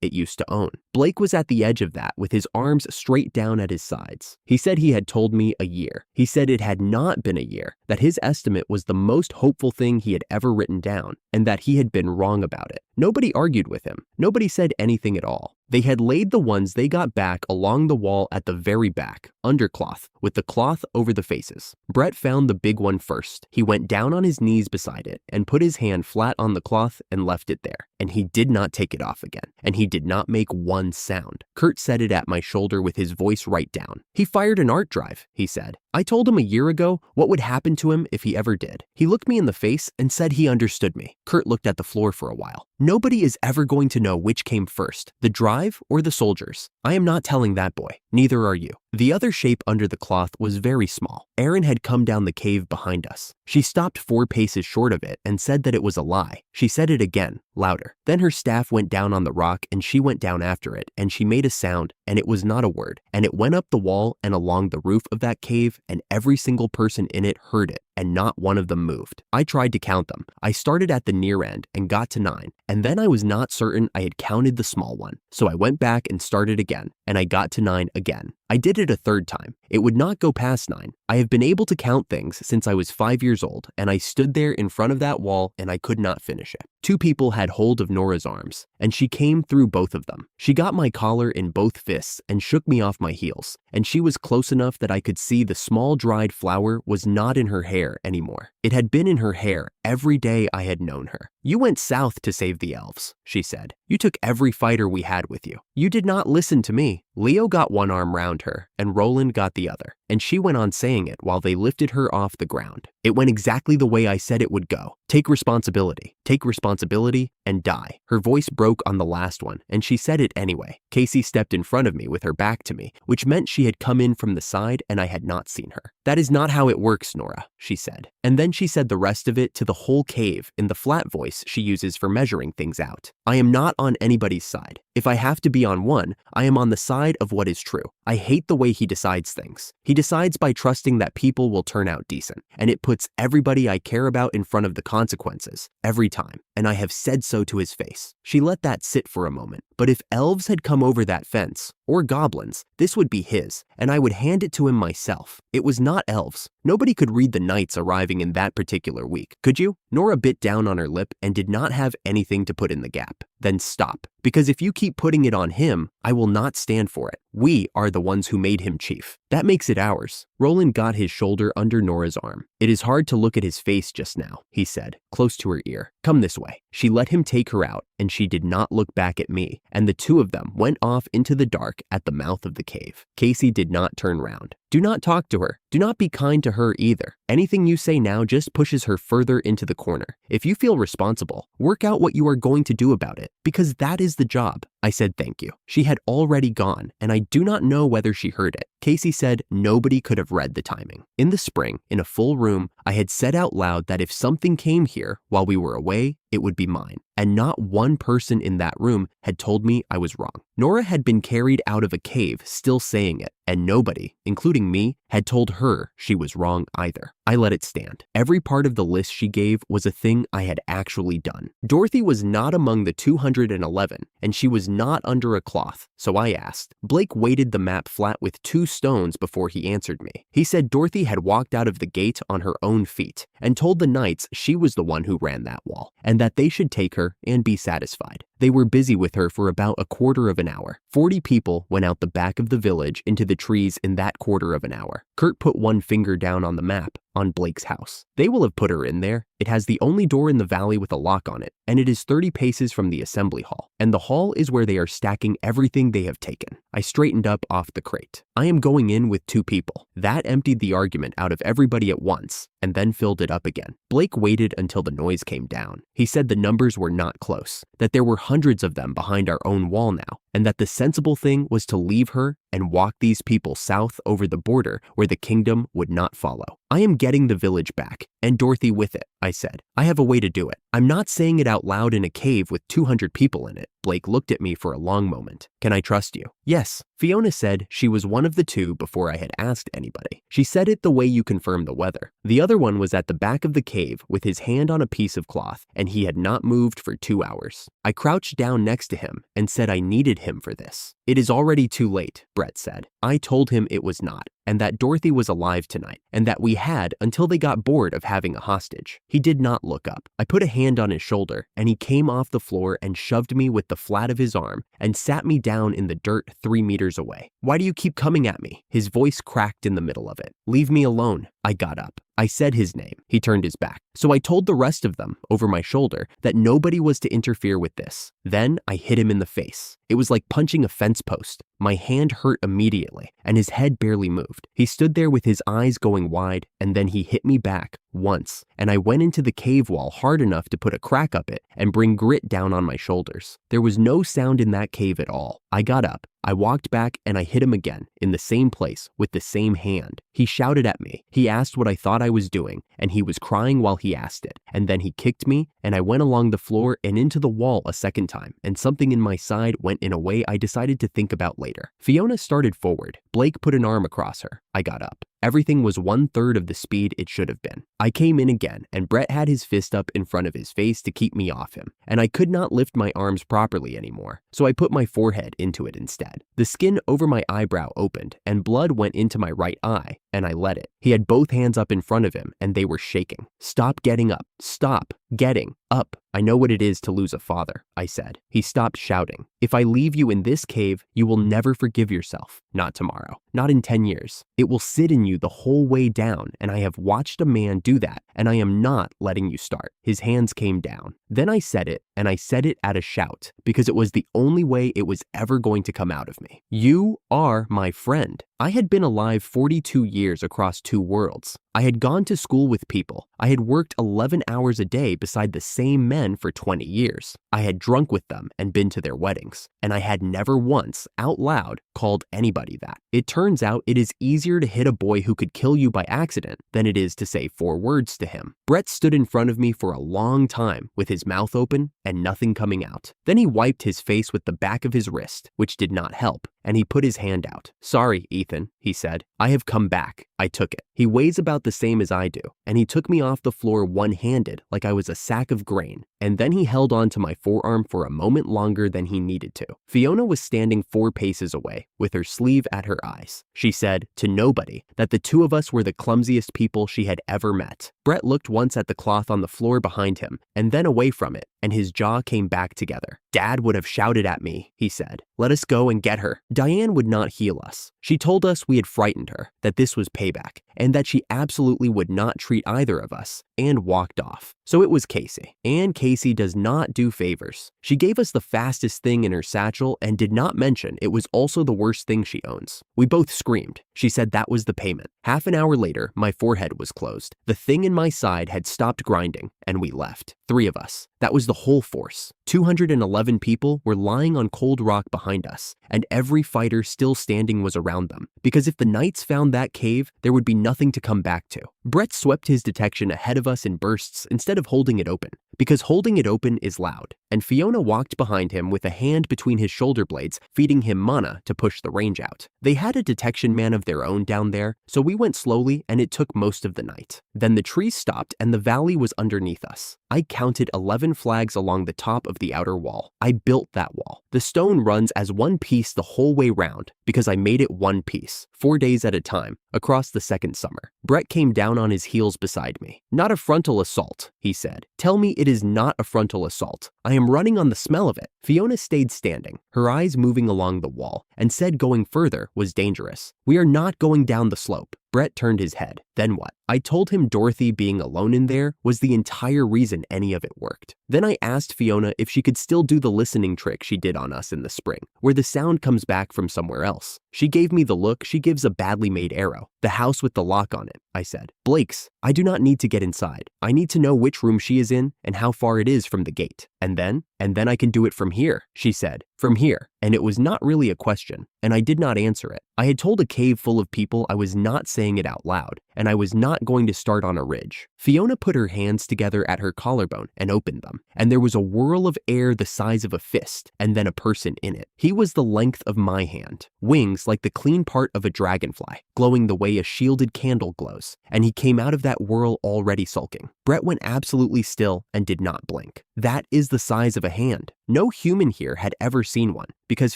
it used to own. Blake was at the edge of that with his arms straight down at his sides. He said he had told me a year. He said it had not been a year, that his estimate was the most hopeful thing he had ever written down, and that he had been wrong about it. Nobody argued with him. Nobody said anything at all. They had laid the ones they got back along the wall at the very back, undercloth, with the cloth over the faces. Brett found the big one first. He went down on his knees beside it and put his hand flat on the cloth and left it there. And he did not take it off again. And he did not make one sound. Kurt said it at my shoulder with his voice right down. He fired an art drive, he said. I told him a year ago what would happen to him if he ever did. He looked me in the face and said he understood me. Kurt looked at the floor for a while. Nobody is ever going to know which came first, the drive or the soldiers. I am not telling that boy. Neither are you. The other shape under the cloth was very small. Erin had come down the cave behind us. She stopped 4 paces short of it and said that it was a lie. She said it again, louder. Then her staff went down on the rock and she went down after it, and she made a sound, and it was not a word, and it went up the wall and along the roof of that cave, and every single person in it heard it, and not one of them moved. I tried to count them. I started at the near end and got to 9, and then I was not certain I had counted the small one. So I went back and started again, and I got to 9 again. I did it a 3rd time. It would not go past 9. I have been able to count things since I was 5 years old, and I stood there in front of that wall and I could not finish it. 2 people had hold of Nora's arms, and she came through both of them. She got my collar in both fists and shook me off my heels, and she was close enough that I could see the small dried flower was not in her hair anymore. It had been in her hair every day I had known her. You went south to save the elves, she said. You took every fighter we had with you. You did not listen to me. Leo got one arm round her, and Roland got the other, and she went on saying it while they lifted her off the ground. It went exactly the way I said it would go. Take responsibility. take responsibility, and die. Her voice broke on the last one, and she said it anyway. Casey stepped in front of me with her back to me, which meant she had come in from the side and I had not seen her. "That is not how it works, Nora," she said. And then she said the rest of it to the whole cave in the flat voice she uses for measuring things out. "I am not on anybody's side. If I have to be on one, I am on the side of what is true. I hate the way he decides things. He decides by trusting that people will turn out decent, and it puts everybody I care about in front of the consequences, every time, and I have said so to his face." She let that sit for a moment. "But if elves had come over that fence, or goblins, this would be his, and I would hand it to him myself. It was not elves. Nobody could read the knights arriving in that particular week, could you?" Nora bit down on her lip and did not have anything to put in the gap. "Then stop, because if you keep putting it on him, I will not stand for it. We are the ones who made him chief. That makes it ours." Roland got his shoulder under Nora's arm. "It is hard to look at his face just now," he said, close to her ear. "Come this way." She let him take her out, and she did not look back at me, and the two of them went off into the dark at the mouth of the cave. Casey did not turn round. "Do not talk to her. Do not be kind to her either. Anything you say now just pushes her further into the corner. If you feel responsible, work out what you are going to do about it, because that is the job." I said thank you. She had already gone, and I do not know whether she heard it. Casey said nobody could have read the timing. In the spring, in a full room, I had said out loud that if something came here while we were away, it would be mine. And not one person in that room had told me I was wrong. Nora had been carried out of a cave still saying it, and nobody, including me, had told her she was wrong either. I let it stand. Every part of the list she gave was a thing I had actually done. Dorothy was not among the 211, and she was not under a cloth, so I asked. Blake weighted the map flat with 2 stones before he answered me. He said Dorothy had walked out of the gate on her own feet, and told the knights she was the one who ran that wall, and that they should take her and be satisfied. They were busy with her for about a quarter of an hour. 40 people went out the back of the village into the trees in that quarter of an hour. Kurt put one finger down on the map on Blake's house. They will have put her in there. It has the only door in the valley with a lock on it, and it is 30 paces from the assembly hall. And the hall is where they are stacking everything they have taken. I straightened up off the crate. I am going in with 2 people. That emptied the argument out of everybody at once, and then filled it up again. Blake waited until the noise came down. He said the numbers were not close, that there were hundreds of them behind our own wall now, and that the sensible thing was to leave her and walk these people south over the border where the kingdom would not follow. I am getting the village back, and Dorothy with it, I said. I have a way to do it. I'm not saying it out loud in a cave with 200 people in it. Blake looked at me for a long moment. Can I trust you? Yes. Fiona said she was one of the 2 before I had asked anybody. She said it the way you confirm the weather. The other one was at the back of the cave with his hand on a piece of cloth, and he had not moved for 2 hours. I crouched down next to him and said I needed him for this. It is already too late, Brett said. I told him it was not, and that Dorothy was alive tonight, and that we had until they got bored of having a hostage. He did not look up. I put a hand on his shoulder, and he came off the floor and shoved me with the flat of his arm and sat me down in the dirt 3 meters away. Why do you keep coming at me? His voice cracked in the middle of it. Leave me alone. I got up. I said his name. He turned his back. So I told the rest of them, over my shoulder, that nobody was to interfere with this. Then I hit him in the face. It was like punching a fence post. My hand hurt immediately, and his head barely moved. He stood there with his eyes going wide, and then he hit me back once, and I went into the cave wall hard enough to put a crack up it and bring grit down on my shoulders. There was no sound in that cave at all. I got up. I walked back and I hit him again in the same place with the same hand. He shouted at me. He asked what I thought I was doing, and he was crying while he asked it. And then he kicked me, and I went along the floor and into the wall a second time, and something in my side went in a way I decided to think about later. Fiona started forward. Blake put an arm across her. I got up. Everything was 1/3 of the speed it should have been. I came in again, and Brett had his fist up in front of his face to keep me off him, and I could not lift my arms properly anymore, so I put my forehead into it instead. The skin over my eyebrow opened, and blood went into my right eye, and I let it. He had both hands up in front of him, and they were shaking. Stop getting up. Stop getting up. I know what it is to lose a father, I said. He stopped shouting. If I leave you in this cave, you will never forgive yourself. Not tomorrow. Not in 10 years. It will sit in you the whole way down, and I have watched a man do that, and I am not letting you start. His hands came down. Then I said it, and I said it at a shout, because it was the only way it was ever going to come out of me. You are my friend. I had been alive 42 years across 2 worlds. I had gone to school with people. I had worked 11 hours a day beside the same men for 20 years. I had drunk with them and been to their weddings. And I had never once, out loud, called anybody that. It turns out it is easier to hit a boy who could kill you by accident than it is to say 4 words to him. Brett stood in front of me for a long time with his mouth open and nothing coming out. Then he wiped his face with the back of his wrist, which did not help, and he put his hand out. "Sorry, Ethan," he said. "I have come back." I took it. He weighs about the same as I do, and he took me off the floor one-handed like I was a sack of grain, and then he held on to my forearm for a moment longer than he needed to. Fiona was standing 4 paces away, with her sleeve at her eyes. She said, to nobody, that the 2 of us were the clumsiest people she had ever met. Brett looked once at the cloth on the floor behind him, and then away from it, and his jaw came back together. "Dad would have shouted at me," he said. "Let us go and get her." Diane would not heal us. She told us we had frightened her, that this was payback, and that she absolutely would not treat either of us, and walked off. So it was Casey. And Casey does not do favors. She gave us the fastest thing in her satchel and did not mention it was also the worst thing she owns. We both screamed. She said that was the payment. Half an hour later, my forehead was closed. The thing in my side had stopped grinding, and we left. 3 of us. That was the whole force. 211 people were lying on cold rock behind us, and every fighter still standing was around them, because if the Knights found that cave, there would be nothing to come back to. Brett swept his detection ahead of us in bursts instead of holding it open, because holding it open is loud, and Fiona walked behind him with a hand between his shoulder blades, feeding him mana to push the range out. They had a detection man of their own down there, so we went slowly and it took most of the night. Then the trees stopped and the valley was underneath us. I counted 11 flags along the top of the outer wall. I built that wall. The stone runs as one piece the whole way round because I made it one piece, 4 days at a time, across the second summer. Brett came down on his heels beside me. "Not a frontal assault," he said. "Tell me it is not a frontal assault. I am running on the smell of it." Fiona stayed standing, her eyes moving along the wall, and said going further was dangerous. "We are not going down the slope." Brett turned his head. "Then what?" I told him Dorothy being alone in there was the entire reason any of it worked. Then I asked Fiona if she could still do the listening trick she did on us in the spring, where the sound comes back from somewhere else. She gave me the look she gives a badly made arrow. "The house with the lock on it," I said. "Blake's. I do not need to get inside. I need to know which room she is in and how far it is from the gate. And then I can do it from here," she said. "From here." And it was not really a question, and I did not answer it. I had told a cave full of people I was not saying it out loud, and I was not going to start on a ridge. Fiona put her hands together at her collarbone and opened them, and there was a whirl of air the size of a fist, and then a person in it. He was the length of my hand, wings like the clean part of a dragonfly, glowing the way a shielded candle glows, and he came out of that whirl already sulking. Brett went absolutely still and did not blink. That is the size of a hand. No human here had ever seen one, because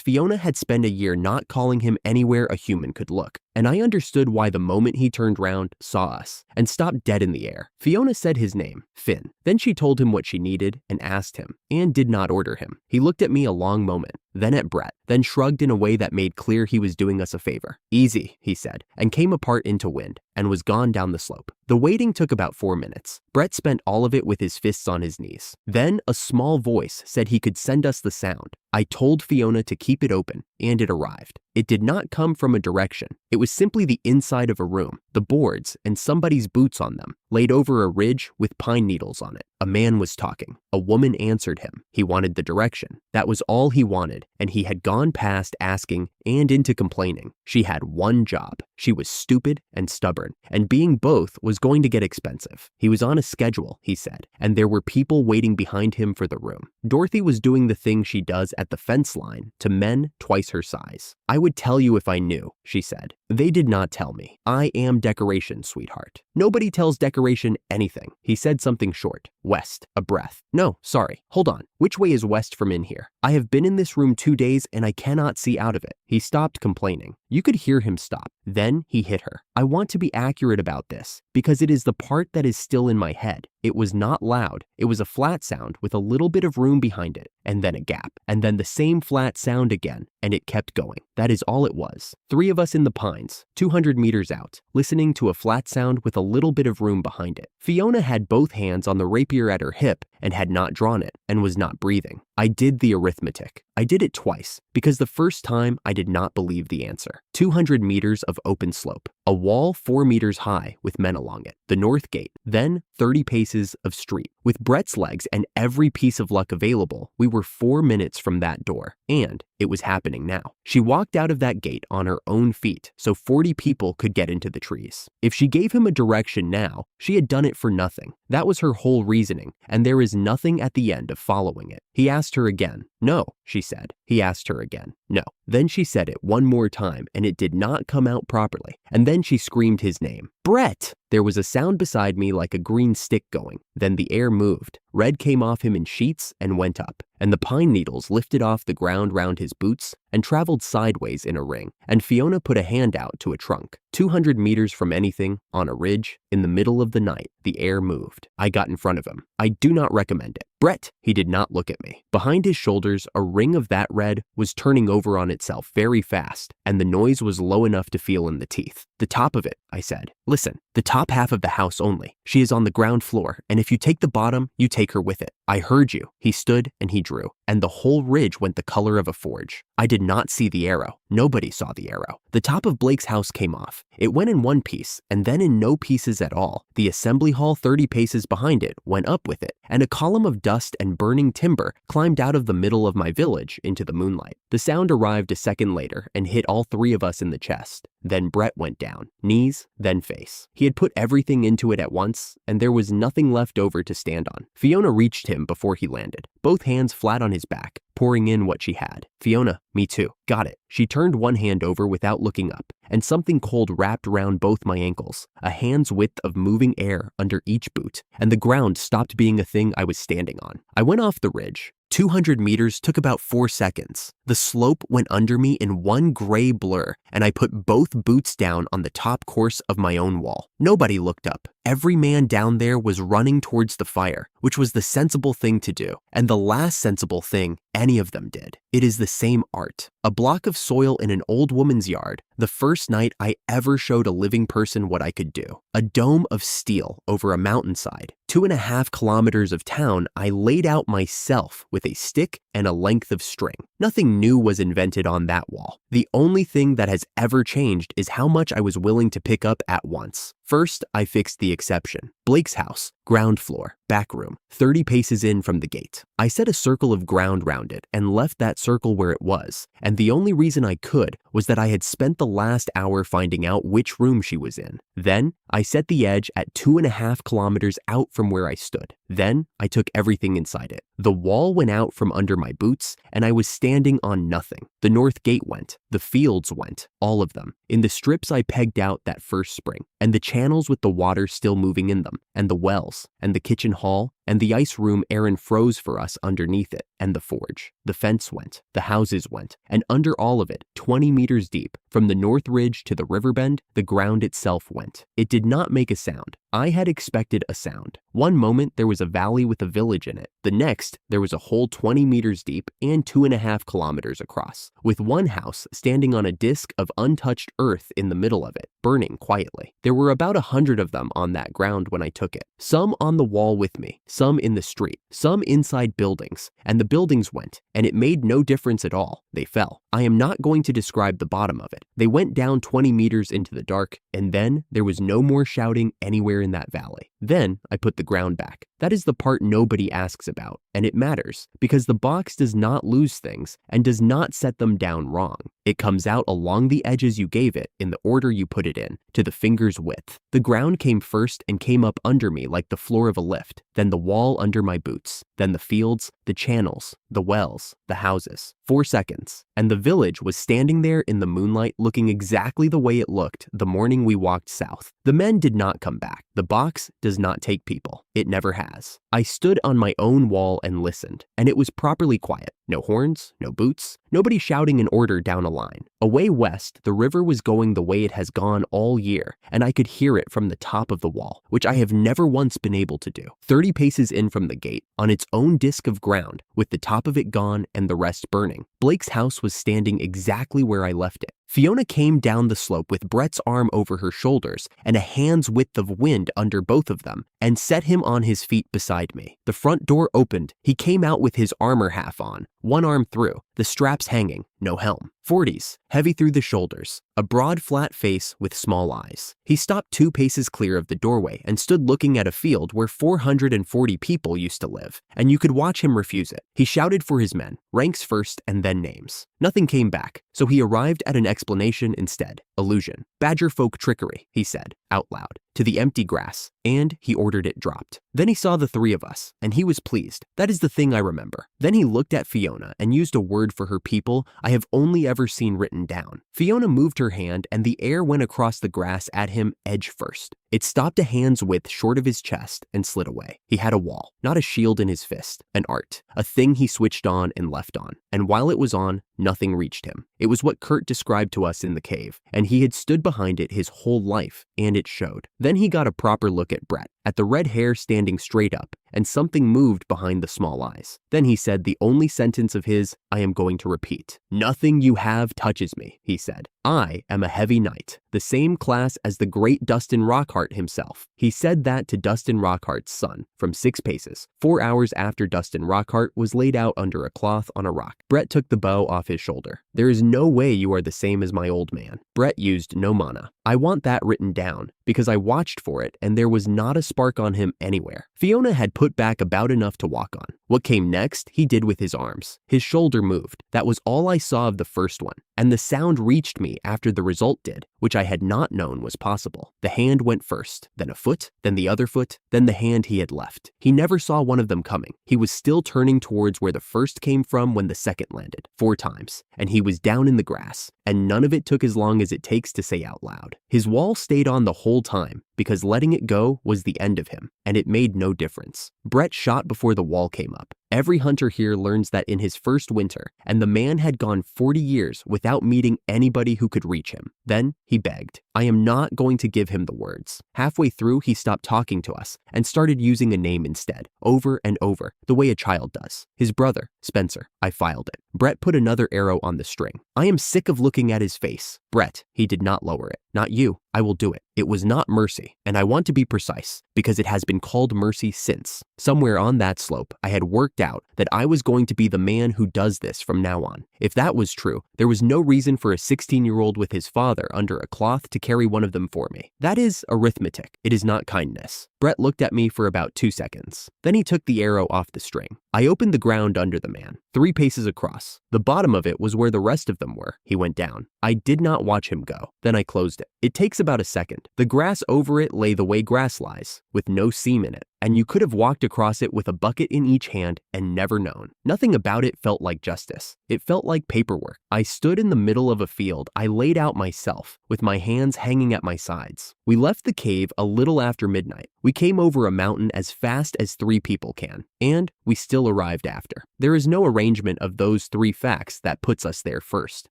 Fiona had spent a year not calling him anywhere a human could look, and I understood why the moment he turned round, saw us, and stopped dead in the air. Fiona said his name, Finn. Then she told him what she needed and asked him, and did not order him. He looked at me a long moment, then at Brett, then shrugged in a way that made clear he was doing us a favor. "Easy," he said, and came apart into wind, and was gone down the slope. The waiting took about 4 minutes. Brett spent all of it with his fists on his knees. Then a small voice said he could send us the sound. I told Fiona to keep it open, and it arrived. It did not come from a direction. It was simply the inside of a room, the boards, and somebody's boots on them, laid over a ridge with pine needles on it. A man was talking. A woman answered him. He wanted the direction. That was all he wanted, and he had gone past asking and into complaining. She had one job. She was stupid and stubborn, and being both was going to get expensive. He was on a schedule, he said, and there were people waiting behind him for the room. Dorothy was doing the thing she does at the fence line to men twice her size. "I would tell you if I knew," she said. "They did not tell me. I am decoration, sweetheart." "Nobody tells decoration anything." He said something short. "West, a breath." "No, sorry. Hold on. Which way is west from in here? I have been in this room 2 days and I cannot see out of it." He stopped complaining. You could hear him stop. Then he hit her. I want to be accurate about this because it is the part that is still in my head. It was not loud. It was a flat sound with a little bit of room behind it, and then a gap, and then the same flat sound again, and it kept going. That is all it was. 3 of us in the pines, 200 meters out, listening to a flat sound with a little bit of room behind it. Fiona had both hands on the rapier at her hip and had not drawn it, and was not breathing. I did the arithmetic. I did it twice, because the first time I did not believe the answer. 200 meters of open slope, a wall 4 meters high with men along it, the north gate, then 30 paces of street. With Brett's legs and every piece of luck available, we were 4 minutes from that door, and it was happening now. She walked out of that gate on her own feet, so 40 people could get into the trees. If she gave him a direction now, she had done it for nothing. That was her whole reasoning, and there is nothing at the end of following it. He asked her again. No, she said. He asked her again. No. Then she said it one more time, and it did not come out properly. And then she screamed his name. Brett! There was a sound beside me like a green stick going. Then the air moved. Red came off him in sheets and went up, and the pine needles lifted off the ground round his boots and traveled sideways in a ring, and Fiona put a hand out to a trunk. 200 meters from anything, on a ridge, in the middle of the night, the air moved. I got in front of him. I do not recommend it. Brett! He did not look at me. Behind his shoulders, a ring of that red was turning over on itself very fast, and the noise was low enough to feel in the teeth. The top of it, I said. Listen, the top half of the house only. She is on the ground floor, and if you take the bottom, you take her with it. I heard you. He stood and he drew, and the whole ridge went the color of a forge. I did not see the arrow. Nobody saw the arrow. The top of Blake's house came off. It went in one piece, and then in no pieces at all. The assembly hall 30 paces behind it went up with it, and a column of dust and burning timber climbed out of the middle of my village into the moonlight. The sound arrived a second later and hit all 3 of us in the chest. Then Brett went down, knees, then face. He had put everything into it at once, and there was nothing left over to stand on. Fiona reached him before he landed, both hands flat on his back, pouring in what she had. Fiona, me too. Got it. She turned one hand over without looking up, and something cold wrapped round both my ankles, a hand's width of moving air under each boot, and the ground stopped being a thing I was standing on. I went off the ridge. 200 meters took about 4 seconds. The slope went under me in one gray blur, and I put both boots down on the top course of my own wall. Nobody looked up. Every man down there was running towards the fire, which was the sensible thing to do, and the last sensible thing any of them did. It is the same art. A block of soil in an old woman's yard, the first night I ever showed a living person what I could do. A dome of steel over a mountainside. 2.5 kilometers of town I laid out myself with a stick and a length of string. Nothing new was invented on that wall. The only thing that has ever changed is how much I was willing to pick up at once. First, I fixed the exception. Blake's house, ground floor, back room, 30 paces in from the gate. I set a circle of ground round it and left that circle where it was, and the only reason I could was that I had spent the last hour finding out which room she was in. Then, I set the edge at 2.5 kilometers out from where I stood. Then, I took everything inside it. The wall went out from under my boots, and I was standing on nothing. The north gate went. The fields went. All of them. In the strips I pegged out that first spring, and the channels with the water still moving in them, and the wells, and the kitchen hall, and the ice room Aaron froze for us underneath it, and the forge. The fence went, the houses went, and under all of it, 20 meters deep, from the north ridge to the river bend, the ground itself went. It did not make a sound. I had expected a sound. One moment there was a valley with a village in it. The next, there was a hole 20 meters deep and 2.5 kilometers across, with one house standing on a disc of untouched earth in the middle of it, burning quietly. There were about 100 of them on that ground when I took it. Some on the wall with me, some in the street, some inside buildings, and the buildings went, and it made no difference at all. They fell. I am not going to describe the bottom of it. They went down 20 meters into the dark, and then there was no more shouting anywhere in that valley. Then I put the ground back. That is the part nobody asks about, and it matters because the box does not lose things and does not set them down wrong. It comes out along the edges you gave it in the order you put it in, to the finger's width. The ground came first and came up under me like the floor of a lift, then the wall under my boots, then the fields, the channels, the wells, the houses. 4 seconds, and the village was standing there in the moonlight looking exactly the way it looked the morning we walked south. The men did not come back. The box does not take people. It never has. I stood on my own wall and listened, and it was properly quiet. No horns, no boots, nobody shouting an order down a line. Away west, the river was going the way it has gone all year, and I could hear it from the top of the wall, which I have never once been able to do. 30 paces in from the gate, on its own disc of ground, with the top of it gone and the rest burning, Blake's house was standing exactly where I left it. Fiona came down the slope with Brett's arm over her shoulders and a hand's width of wind under both of them and set him on his feet beside me. The front door opened. He came out with his armor half on, one arm through, the straps hanging, no helm. 40s, heavy through the shoulders, a broad flat face with small eyes. He stopped 2 paces clear of the doorway and stood looking at a field where 440 people used to live, and you could watch him refuse it. He shouted for his men, ranks first and then names. Nothing came back, so he arrived at an explanation instead. Illusion. Badger folk trickery, he said, out loud, to the empty grass, and he ordered it dropped. Then he saw the 3 of us, and he was pleased. That is the thing I remember. Then he looked at Fiona and used a word for her people I have only ever seen written down. Fiona moved her hand and the air went across the grass at him edge first. It stopped a hand's width short of his chest and slid away. He had a wall, not a shield in his fist, an art, a thing he switched on and left on. And while it was on, nothing reached him. It was what Kurt described to us in the cave, and he had stood behind it his whole life, and it showed. Then he got a proper look at Brett, at the red hair standing straight up, and something moved behind the small eyes. Then he said the only sentence of his I am going to repeat. Nothing you have touches me, he said. I am a heavy knight, the same class as the great Dustin Rockhart himself. He said that to Dustin Rockhart's son, from 6 paces, 4 hours after Dustin Rockhart was laid out under a cloth on a rock. Brett took the bow off his shoulder. There is no way you are the same as my old man. Brett used no mana. I want that written down, because I watched for it and there was not a spark on him anywhere. Fiona had put back about enough to walk on. What came next, he did with his arms. His shoulder moved. That was all I saw of the first one. And the sound reached me after the result did, which I had not known was possible. The hand went first, then a foot, then the other foot, then the hand he had left. He never saw one of them coming. He was still turning towards where the first came from when the second landed, 4 times, and he was down in the grass, and none of it took as long as it takes to say out loud. His wall stayed on the whole time, because letting it go was the end of him, and it made no difference. Brett shot before the wall came up. Every hunter here learns that in his first winter, and the man had gone 40 years without meeting anybody who could reach him. Then he begged. I am not going to give him the words. Halfway through, he stopped talking to us and started using a name instead, over and over, the way a child does. His brother, Spencer. I filed it. Brett put another arrow on the string. I am sick of looking at his face. Brett, he did not lower it. Not you. I will do it. It was not mercy, and I want to be precise, because it has been called mercy since. Somewhere on that slope, I had worked out that I was going to be the man who does this from now on. If that was true, there was no reason for a 16-year-old with his father under a cloth to carry one of them for me. That is arithmetic. It is not kindness. Brett looked at me for about 2 seconds. Then he took the arrow off the string. I opened the ground under the man, 3 paces across. The bottom of it was where the rest of them were. He went down. I did not watch him go. Then I closed it. It takes about a second. The grass over it lay the way grass lies, with no seam in it, and you could have walked across it with a bucket in each hand and never known. Nothing about it felt like justice. It felt like paperwork. I stood in the middle of a field I laid out myself, with my hands hanging at my sides. We left the cave a little after midnight. We came over a mountain as fast as 3 people can, and we still arrived after. There is no arrangement of those 3 facts that puts us there first.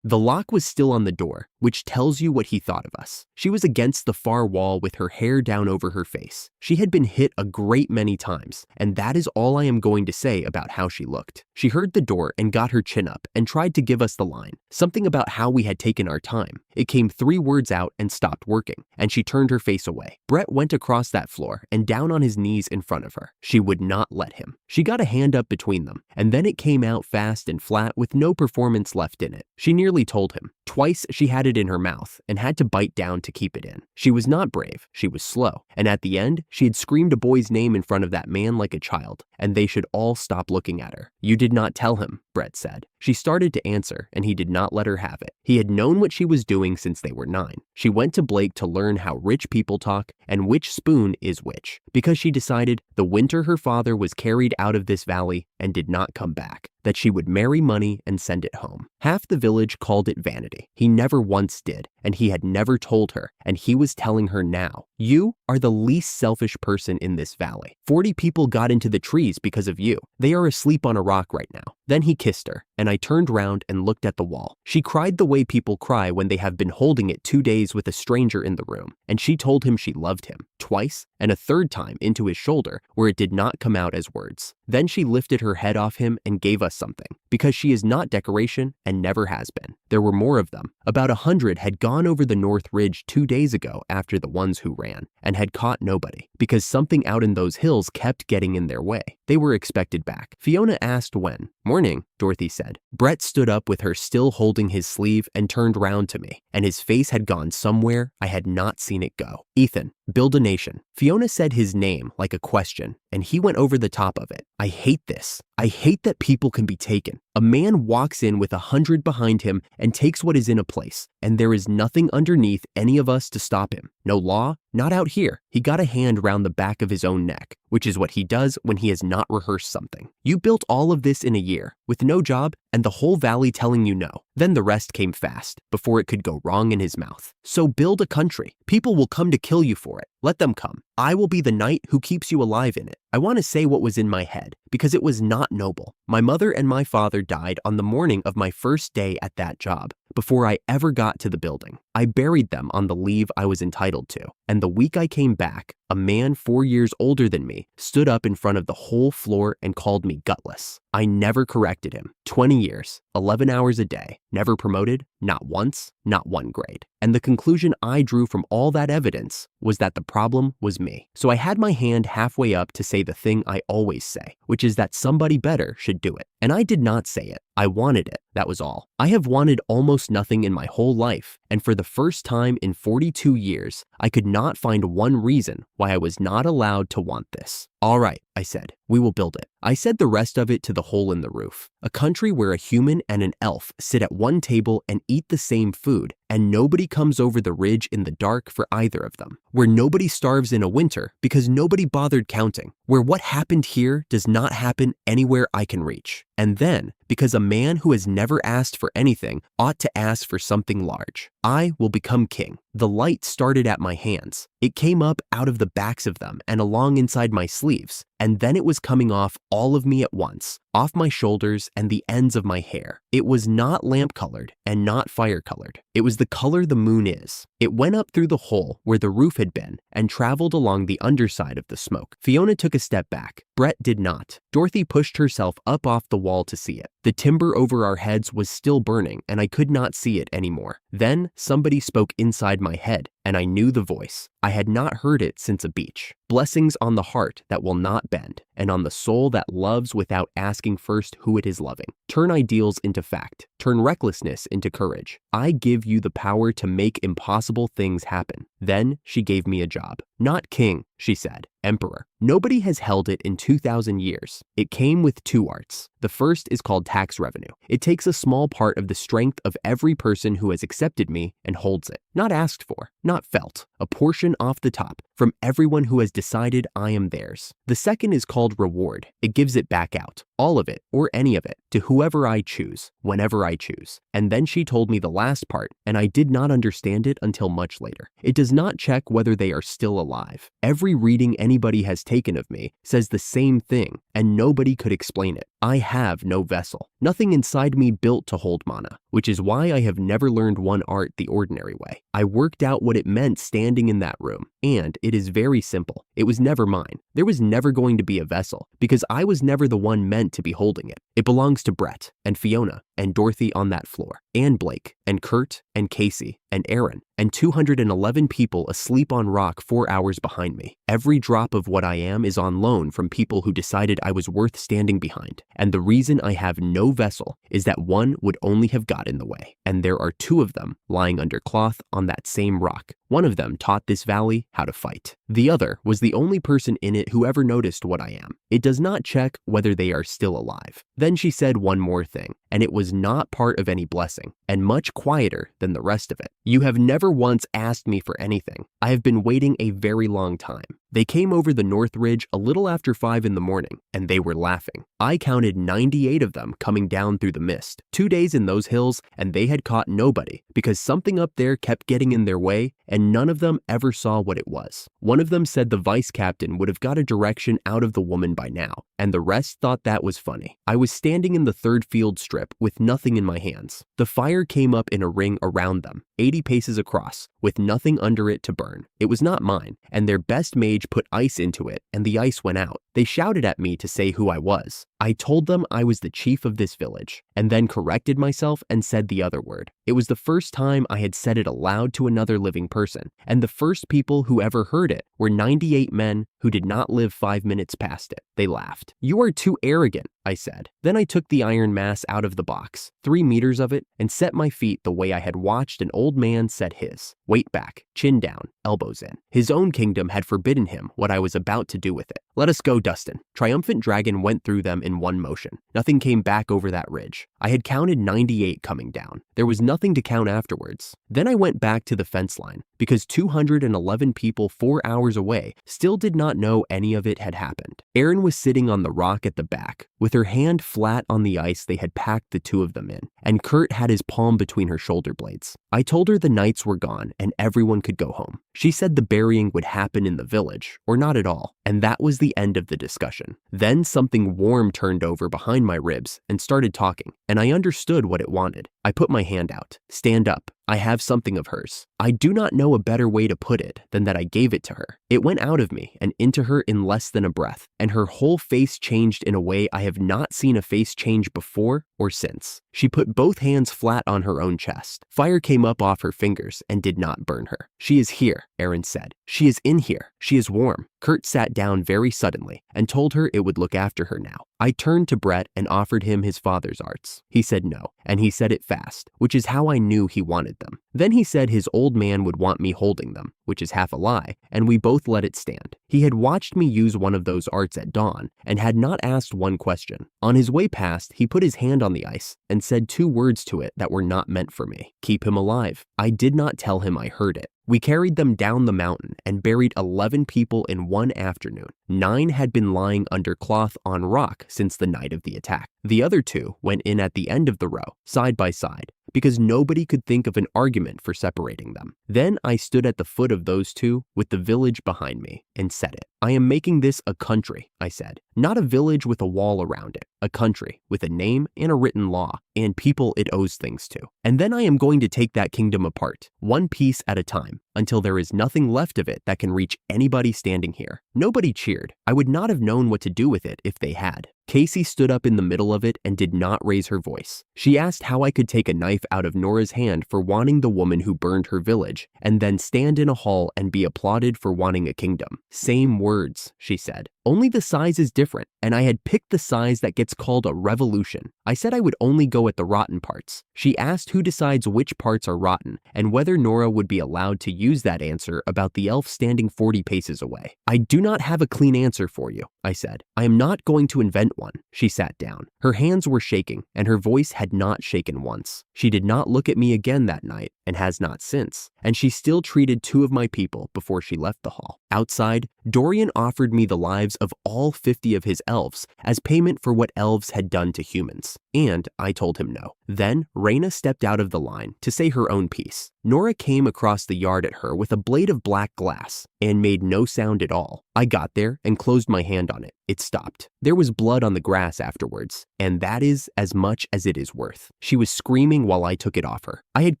The lock was still on the door, which tells you what he thought of us. She was against the far wall with her hair down over her face. She had been hit a great many times, and that is all I am going to say about how she looked. She heard the door and got her chin up and tried to give us the line, something about how we had taken our time. It came 3 words out and stopped working, and she turned her face away. Brett went across that floor and down on his knees in front of her. She would not let him. She got a hand up between them, and then it came out fast and flat with no performance left in it. She nearly told him. Twice she had it in her mouth and had to bite down to keep it in. She was not brave, she was slow, and at the end, she had screamed a boy's name in front of that man like a child, and they should all stop looking at her. You did not tell him, Brett said. She started to answer, and he did not let her have it. He had known what she was doing since they were 9. She went to Blake to learn how rich people talk and which spoon is which, because she decided the winter her father was carried out of this valley and did not come back, that she would marry money and send it home. Half the village called it vanity. He never once did, and he had never told her, and he was telling her now. You are the least selfish person in this valley. 40 people got into the trees because of you. They are asleep on a rock right now. Then he kissed her, and I turned round and looked at the wall. She cried the way people cry when they have been holding it 2 days with a stranger in the room, and she told him she loved him, twice, and a third time into his shoulder where it did not come out as words. Then she lifted her head off him and gave us something, because she is not decoration and never has been. There were more of them. About 100 had gone over the North Ridge 2 days ago after the ones who ran, and had caught nobody, because something out in those hills kept getting in their way. They were expected back. Fiona asked when. "Morning," Dorothy said. Brett stood up with her still holding his sleeve and turned round to me, and his face had gone somewhere I had not seen it go. "Ethan, build a nation." Fiona said his name like a question, and he went over the top of it. "I hate this. I hate that people can be taken. A man walks in with 100 behind him and takes what is in a place, and there is nothing underneath any of us to stop him. No law, not out here." He got a hand round the back of his own neck, which is what he does when he has not rehearsed something. "You built all of this in a year, with no job, and the whole valley telling you no." Then the rest came fast, before it could go wrong in his mouth. "So build a country. People will come to kill you for it. Let them come. I will be the knight who keeps you alive in it." I want to say what was in my head, because it was not noble. My mother and my father died on the morning of my first day at that job, before I ever got to the building. I buried them on the leave I was entitled to, and the week I came back, a man 4 years older than me stood up in front of the whole floor and called me gutless. I never corrected him. 20 years, 11 hours a day, never promoted, not once, not one grade. And the conclusion I drew from all that evidence was that the problem was me. So I had my hand halfway up to say the thing I always say, which is that somebody better should do it. And I did not say it. I wanted it, that was all. I have wanted almost nothing in my whole life, and for the first time in 42 years, I could not find one reason why I was not allowed to want this. "All right," I said, "we will build it." I said the rest of it to the hole in the roof. A country where a human and an elf sit at one table and eat the same food, and nobody comes over the ridge in the dark for either of them. Where nobody starves in a winter because nobody bothered counting. Where what happened here does not happen anywhere I can reach. And then, because a man who has never asked for anything ought to ask for something large, I will become king. The light started at my hands. It came up out of the backs of them and along inside my sleeves, and then it was coming off all of me at once, off my shoulders and the ends of my hair. It was not lamp-colored and not fire-colored. It was the color the moon is. It went up through the hole where the roof had been and traveled along the underside of the smoke. Fiona took a step back. Brett did not. Dorothy pushed herself up off the wall to see it. The timber over our heads was still burning, and I could not see it anymore. Then somebody spoke inside my head, and I knew the voice. I had not heard it since a beach. "Blessings on the heart that will not bend, and on the soul that loves without asking first who it is loving. Turn ideals into fact. Turn recklessness into courage. I give you the power to make impossible things happen." Then she gave me a job. "Not king," she said, "emperor." Nobody has held it in 2,000 years. It came with 2 arts. The first is called tax revenue. It takes a small part of the strength of every person who has accepted me and holds it. Not asked for, not felt. A portion off the top from everyone who has decided I am theirs. The second is called reward. It gives it back out. All of it, or any of it, to whoever I choose, whenever I choose. And then she told me the last part, and I did not understand it until much later. It does not check whether they are still alive. Every reading anybody has taken of me says the same thing, and nobody could explain it. I have no vessel. Nothing inside me built to hold mana, which is why I have never learned one art the ordinary way. I worked out what it meant standing in that room, and it is very simple. It was never mine. There was never going to be a vessel, because I was never the one meant to be holding it. It belongs to Brett, and Fiona, and Dorothy on that floor, and Blake, and Kurt, and Casey, and Aaron, and 211 people asleep on rock 4 hours behind me. Every drop of what I am is on loan from people who decided I was worth standing behind. And the reason I have no vessel is that one would only have got in the way. And there are 2 of them lying under cloth on that same rock. One of them taught this valley how to fight. The other was the only person in it who ever noticed what I am. It does not check whether they are still alive. Then she said one more thing, and it was not part of any blessing, and much quieter than the rest of it. "You have never once asked me for anything. I have been waiting a very long time. They came over the North Ridge a little after 5 in the morning, and they were laughing. I counted 98 of them coming down through the mist. 2 days in those hills, and they had caught nobody because something up there kept getting in their way, and none of them ever saw what it was. One of them said the vice captain would have got a direction out of the woman by now, and the rest thought that was funny. I was standing in the third field strip with nothing in my hands. The fire came up in a ring around them, 80 paces across, with nothing under it to burn. It was not mine, and their best mage put ice into it, and the ice went out. They shouted at me to say who I was. I told them I was the chief of this village, and then corrected myself and said the other word. It was the first time I had said it aloud to another living person, and the first people who ever heard it were 98 men who did not live 5 minutes past it. They laughed. "You are too arrogant," I said. Then I took the iron mass out of the box, 3 meters of it, and set my feet the way I had watched an old man set his. Weight back, chin down, elbows in. His own kingdom had forbidden him what I was about to do with it. "Let us go, Dustin." Triumphant Dragon went through them in one motion. Nothing came back over that ridge. I had counted 98 coming down. There was nothing to count afterwards. Then I went back to the fence line because 211 people 4 hours away still did not know any of it had happened. Erin was sitting on the rock at the back with her hand flat on the ice they had packed the 2 of them in, and Kurt had his palm between her shoulder blades. I told her the knights were gone and everyone could go home. She said the burying would happen in the village, or not at all, and that was the end of the discussion. Then something warm turned over behind my ribs and started talking, and I understood what it wanted. I put my hand out. "Stand up. I have something of hers." I do not know a better way to put it than that I gave it to her. It went out of me and into her in less than a breath, and her whole face changed in a way I have not seen a face change before or since. She put both hands flat on her own chest. Fire came up off her fingers and did not burn her. "She is here," Erin said. "She is in here. She is warm." Kurt sat down very suddenly and told her it would look after her now. I turned to Brett and offered him his father's arts. He said no, and he said it fast, which is how I knew he wanted them. Then he said his old man would want me holding them, which is half a lie, and we both let it stand. He had watched me use one of those arts at dawn and had not asked one question. On his way past, he put his hand on the ice and said 2 words to it that were not meant for me. "Keep him alive." I did not tell him I heard it. We carried them down the mountain and buried 11 people in one afternoon. 9 had been lying under cloth on rock since the night of the attack. The other 2 went in at the end of the row, side by side, because nobody could think of an argument for separating them. Then I stood at the foot of those 2 with the village behind me and said it. "I am making this a country," I said. "Not a village with a wall around it. A country with a name and a written law and people it owes things to. And then I am going to take that kingdom apart, one piece at a time, until there is nothing left of it that can reach anybody standing here." Nobody cheered. I would not have known what to do with it if they had. Casey stood up in the middle of it and did not raise her voice. She asked how I could take a knife out of Nora's hand for wanting the woman who burned her village, and then stand in a hall and be applauded for wanting a kingdom. "Same words," she said. "Only the size is different, and I had picked the size that gets called a revolution." I said I would only go at the rotten parts. She asked who decides which parts are rotten, and whether Nora would be allowed to use that answer about the elf standing 40 paces away. "I do not have a clean answer for you," I said. "I am not going to invent one." She sat down. Her hands were shaking, and her voice had not shaken once. She did not look at me again that night, and has not since, and she still treated 2 of my people before she left the hall. Outside, Dorian offered me the lives of all 50 of his elves as payment for what elves had done to humans, and I told him no. Then Raina stepped out of the line to say her own piece. Nora came across the yard at her with a blade of black glass and made no sound at all. I got there and closed my hand on it. It stopped. There was blood on the grass afterwards, and that is as much as it is worth. She was screaming while I took it off her. "I had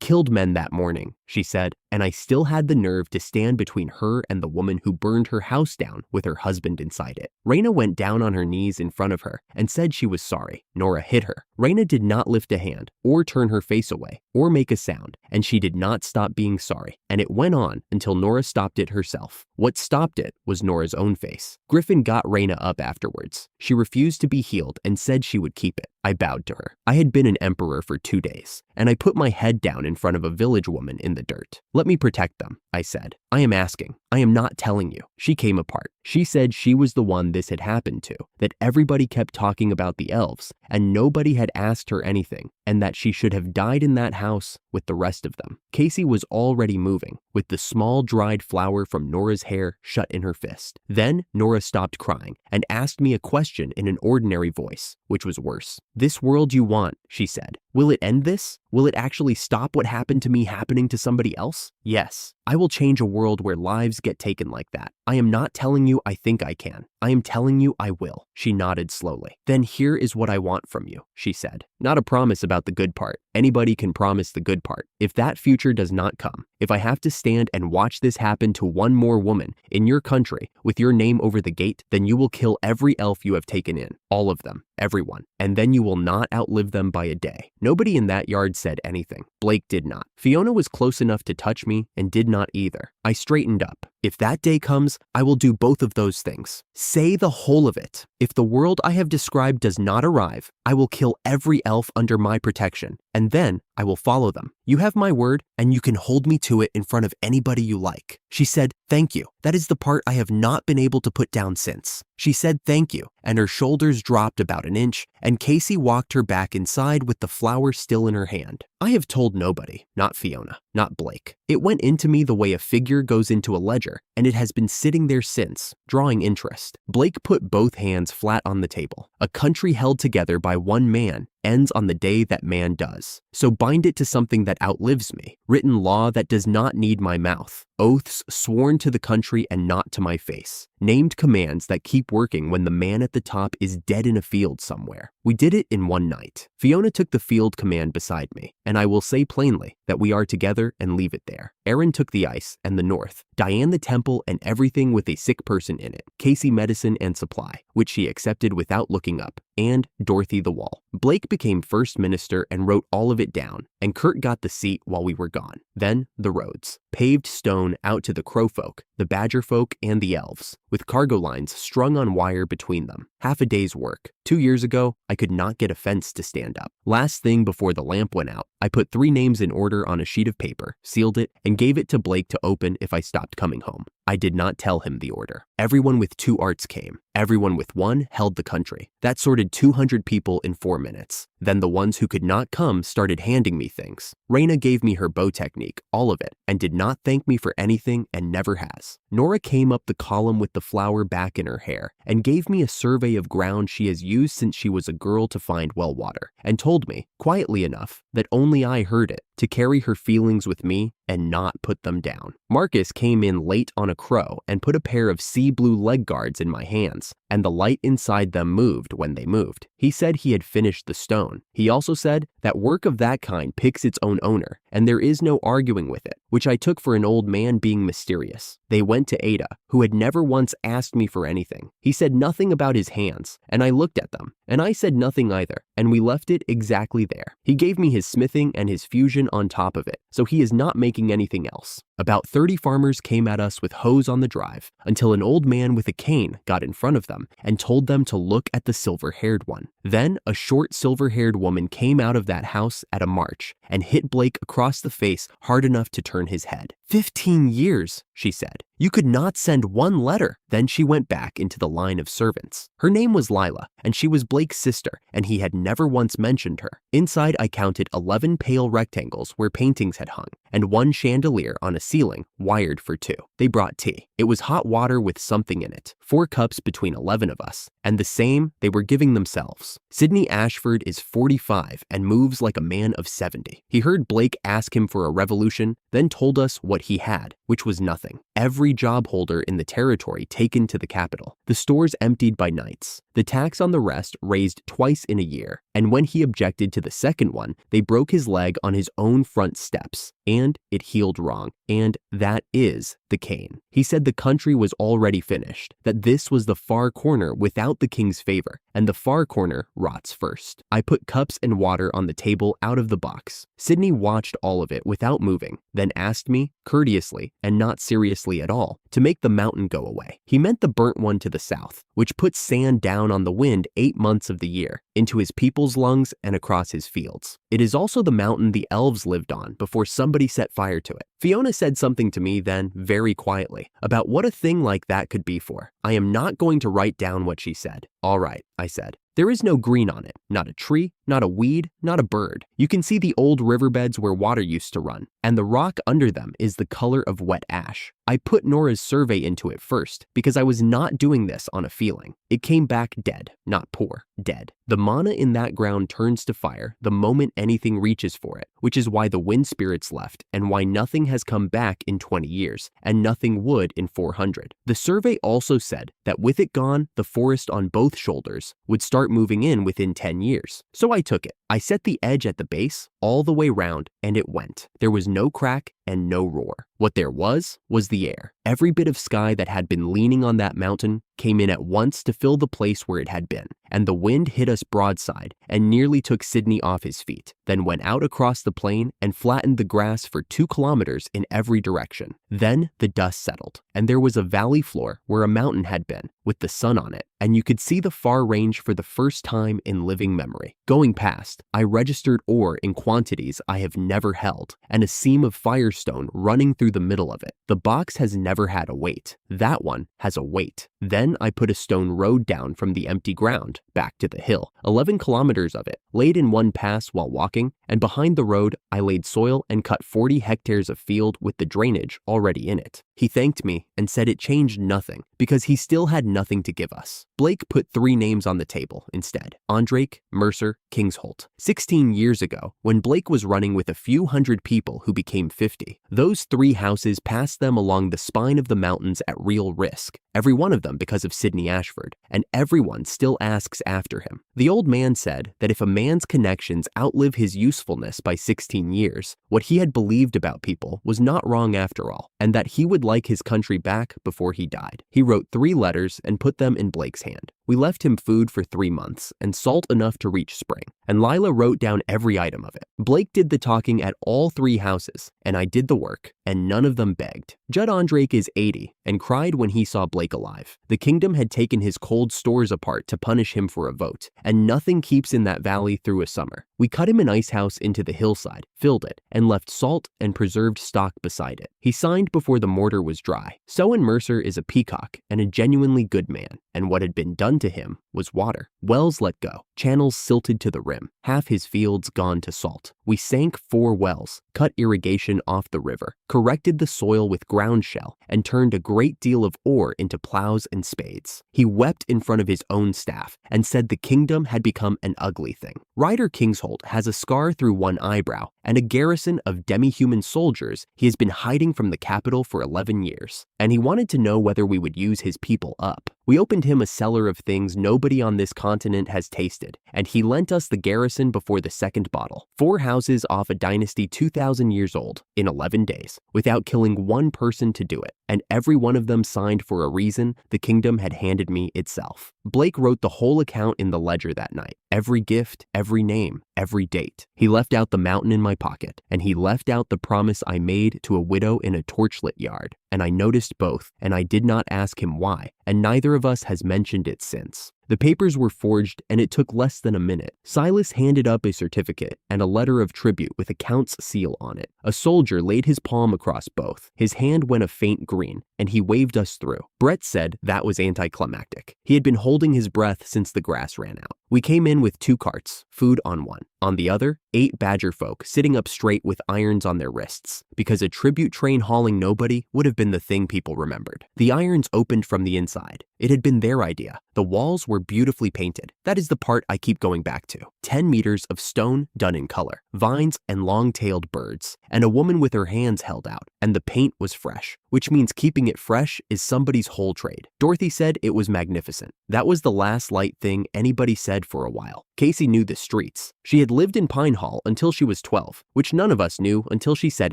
killed men that morning," she said, "and I still had the nerve to stand between her and the woman who burned her house down with her husband inside it." Raina went down on her knees in front of her and said she was sorry. Nora hit her. Raina did not lift a hand or turn her face away or make a sound, and she did not stop being sorry, and it went on until Nora stopped it herself. What stopped it was Nora's own face. Griffin got Raina up afterwards. She refused to be healed and said she would keep it. I bowed to her. I had been an emperor for 2 days, and I put my head down in front of a village woman in the dirt. "Let me protect them," I said. I am asking. I am not telling you. She came apart. She said she was the one this had happened to, that everybody kept talking about the elves, and nobody had asked her anything, and that she should have died in that house with the rest of them. Casey was already moving, with the small dried flower from Nora's hair shut in her fist. Then Nora stopped crying and asked me a question in an ordinary voice, which was worse. "This world you want," she said. "Will it end this? Will it actually stop what happened to me happening to somebody else?" "Yes, I will change a world where lives get taken like that. I am not telling you I think I can. I am telling you I will." She nodded slowly. "Then here is what I want from you," she said. "Not a promise about the good part. Anybody can promise the good part. If that future does not come, if I have to stand and watch this happen to one more woman in your country with your name over the gate, then you will kill every elf you have taken in. All of them. Everyone. And then you will not outlive them by a day." Nobody in that yard said anything. Blake did not. Fiona was close enough to touch me and did not either. I straightened up. "If that day comes, I will do both of those things. Say the whole of it. If the world I have described does not arrive, I will kill every elf under my protection, and then I will follow them. You have my word, and you can hold me to it in front of anybody you like." She said, "Thank you. That is the part I have not been able to put down since." She said thank you, and her shoulders dropped about an inch, and Casey walked her back inside with the flower still in her hand. I have told nobody, not Fiona, not Blake. It went into me the way a figure goes into a ledger, and it has been sitting there since, drawing interest. Blake put both hands flat on the table. "A country held together by one man ends on the day that man does. So bind it to something that outlives me, written law that does not need my mouth, oaths sworn to the country and not to my face, named commands that keep working when the man at the top is dead in a field somewhere." We did it in one night. Fiona took the field command beside me, and I will say plainly that we are together and leave it there. Aaron took the ice and the north, Diane the temple and everything with a sick person in it, Casey medicine and supply, which she accepted without looking up, and Dorothy the wall. Blake became first minister and wrote all of it down, and Kurt got the seat while we were gone. Then the roads. Paved stone out to the crow folk, the badger folk, and the elves, with cargo lines strung on wire between them. Half a day's work. 2 years ago, I could not get a fence to stand up. Last thing before the lamp went out, I put 3 names in order on a sheet of paper, sealed it, and gave it to Blake to open if I stopped coming home. I did not tell him the order. Everyone with 2 arts came. Everyone with 1 held the country. That sorted 200 people in 4 minutes. Then the ones who could not come started handing me things. Raina gave me her bow technique, all of it, and did not thank me for anything and never has. Nora came up the column with the flower back in her hair and gave me a survey of ground she has used since she was a girl to find well water, and told me, quietly enough, that only I heard it, to carry her feelings with me and not put them down. Marcus came in late on a crow and put a pair of sea blue leg guards in my hands, and the light inside them moved when they moved. He said he had finished the stone. He also said that work of that kind picks its own owner, and there is no arguing with it, which I took for an old man being mysterious. They went to Ada, who had never once asked me for anything. He said nothing about his hands, and I looked at them, and I said nothing either, and we left it exactly there. He gave me his smithing and his fusion on top of it, so he is not making anything else. About 30 farmers came at us with hoes on the drive, until an old man with a cane got in front of them and told them to look at the silver-haired one. Then a short silver-haired woman came out of that house at a march and hit Blake across the face hard enough to turn his head. 15 years, she said. You could not send 1 letter. Then she went back into the line of servants. Her name was Lila, and she was Blake's sister, and he had never once mentioned her. Inside, I counted 11 pale rectangles where paintings had hung, and 1 chandelier on a ceiling, wired for 2. They brought tea. It was hot water with something in it. 4 cups between 11 of us, and the same they were giving themselves. Sidney Ashford is 45 and moves like a man of 70. He heard Blake ask him for a revolution, then told us what he had, which was nothing. Every job holder in the territory taken to the capital. The stores emptied by nights. The tax on the rest raised twice in a year, and when he objected to the second one, they broke his leg on his own front steps, and it healed wrong, and that is the cane. He said the country was already finished, that this was the far corner without the king's favor, and the far corner rots first. I put cups and water on the table out of the box. Sidney watched all of it without moving, then asked me, courteously and not seriously at all, to make the mountain go away. He meant the burnt one to the south, which puts sand down on the wind 8 months of the year, into his people's lungs and across his fields. It is also the mountain the elves lived on before somebody set fire to it. Fiona said something to me then, very quietly, about what a thing like that could be for. I am not going to write down what she said. All right, I said. There is no green on it, not a tree, not a weed, not a bird. You can see the old riverbeds where water used to run, and the rock under them is the color of wet ash. I put Nora's survey into it first because I was not doing this on a feeling. It came back dead, not poor, dead. The mana in that ground turns to fire the moment anything reaches for it, which is why the wind spirits left and why nothing has come back in 20 years, and nothing would in 400. The survey also said that with it gone, the forest on both shoulders would start moving in within 10 years. So I took it. I set the edge at the base, all the way round, and it went. There was no crack and no roar. What there was the air. Every bit of sky that had been leaning on that mountain came in at once to fill the place where it had been, and the wind hit us broadside and nearly took Sydney off his feet, then went out across the plain and flattened the grass for 2 kilometers in every direction. Then the dust settled, and there was a valley floor where a mountain had been, with the sun on it, and you could see the far range for the first time in living memory. Going past, I registered ore in quantities I have never held, and a seam of firestone running through the middle of it. The box has never had a weight. That one has a weight. Then I put a stone road down from the empty ground back to the hill, 11 kilometers of it, laid in one pass while walking, and behind the road, I laid soil and cut 40 hectares of field with the drainage already in it. He thanked me and said it changed nothing because he still had nothing to give us. Blake put 3 names on the table instead: Andrake, Mercer, Kingsholt. 16 years ago, when Blake was running with a few hundred people who became 50, those 3 houses passed them along the spine of the mountains at real risk, every one of them because of Sydney Ashford, and everyone still asks after him. The old man said that if a man's connections outlive his usefulness by 16 years, what he had believed about people was not wrong after all, and that he would like his country back before he died. He wrote 3 letters and put them in Blake's hand. We left him food for 3 months and salt enough to reach spring, and Lila wrote down every item of it. Blake did the talking at all 3 houses, and I did the work, and none of them begged. Judd Andrake is 80 and cried when he saw Blake alive. The kingdom had taken his cold stores apart to punish him for a vote, and nothing keeps in that valley through a summer. We cut him an ice house into the hillside, filled it, and left salt and preserved stock beside it. He signed before the mortar was dry. Sowen Mercer is a peacock and a genuinely good man, and what had been done to him was water. Wells let go, channels silted to the rim, half his fields gone to salt. We sank 4 wells, cut irrigation off the river, corrected the soil with ground shell, and turned a great deal of ore into plows and spades. He wept in front of his own staff and said the kingdom had become an ugly thing. Ryder Kingsholt has a scar through one eyebrow and a garrison of demi-human soldiers he has been hiding from the capital for 11 years, and he wanted to know whether we would use his people up. We opened him a cellar of things nobody on this continent has tasted, and he lent us the garrison before the second bottle. 4 houses off a dynasty 2,000 years old in 11 days, without killing one person to do it, and every one of them signed for a reason the kingdom had handed me itself. Blake wrote the whole account in the ledger that night. Every gift, every name, every date. He left out the mountain in my pocket, and he left out the promise I made to a widow in a torchlit yard. And I noticed both, and I did not ask him why, and neither of us has mentioned it since. The papers were forged, and it took less than a minute. Silas handed up a certificate and a letter of tribute with a count's seal on it. A soldier laid his palm across both. His hand went a faint green, and he waved us through. Brett said that was anticlimactic. He had been holding his breath since the grass ran out. We came in with 2 carts, food on one. On the other, 8 badger folk sitting up straight with irons on their wrists, because a tribute train hauling nobody would have been the thing people remembered. The irons opened from the inside. It had been their idea. The walls were beautifully painted. That is the part I keep going back to. 10 meters of stone done in color, vines and long-tailed birds, and a woman with her hands held out, and the paint was fresh, which means keeping it fresh is somebody's whole trade. Dorothy said it was magnificent. That was the last light thing anybody said for a while. Casey knew the streets. She had lived in Pine Hall until she was 12, which none of us knew until she said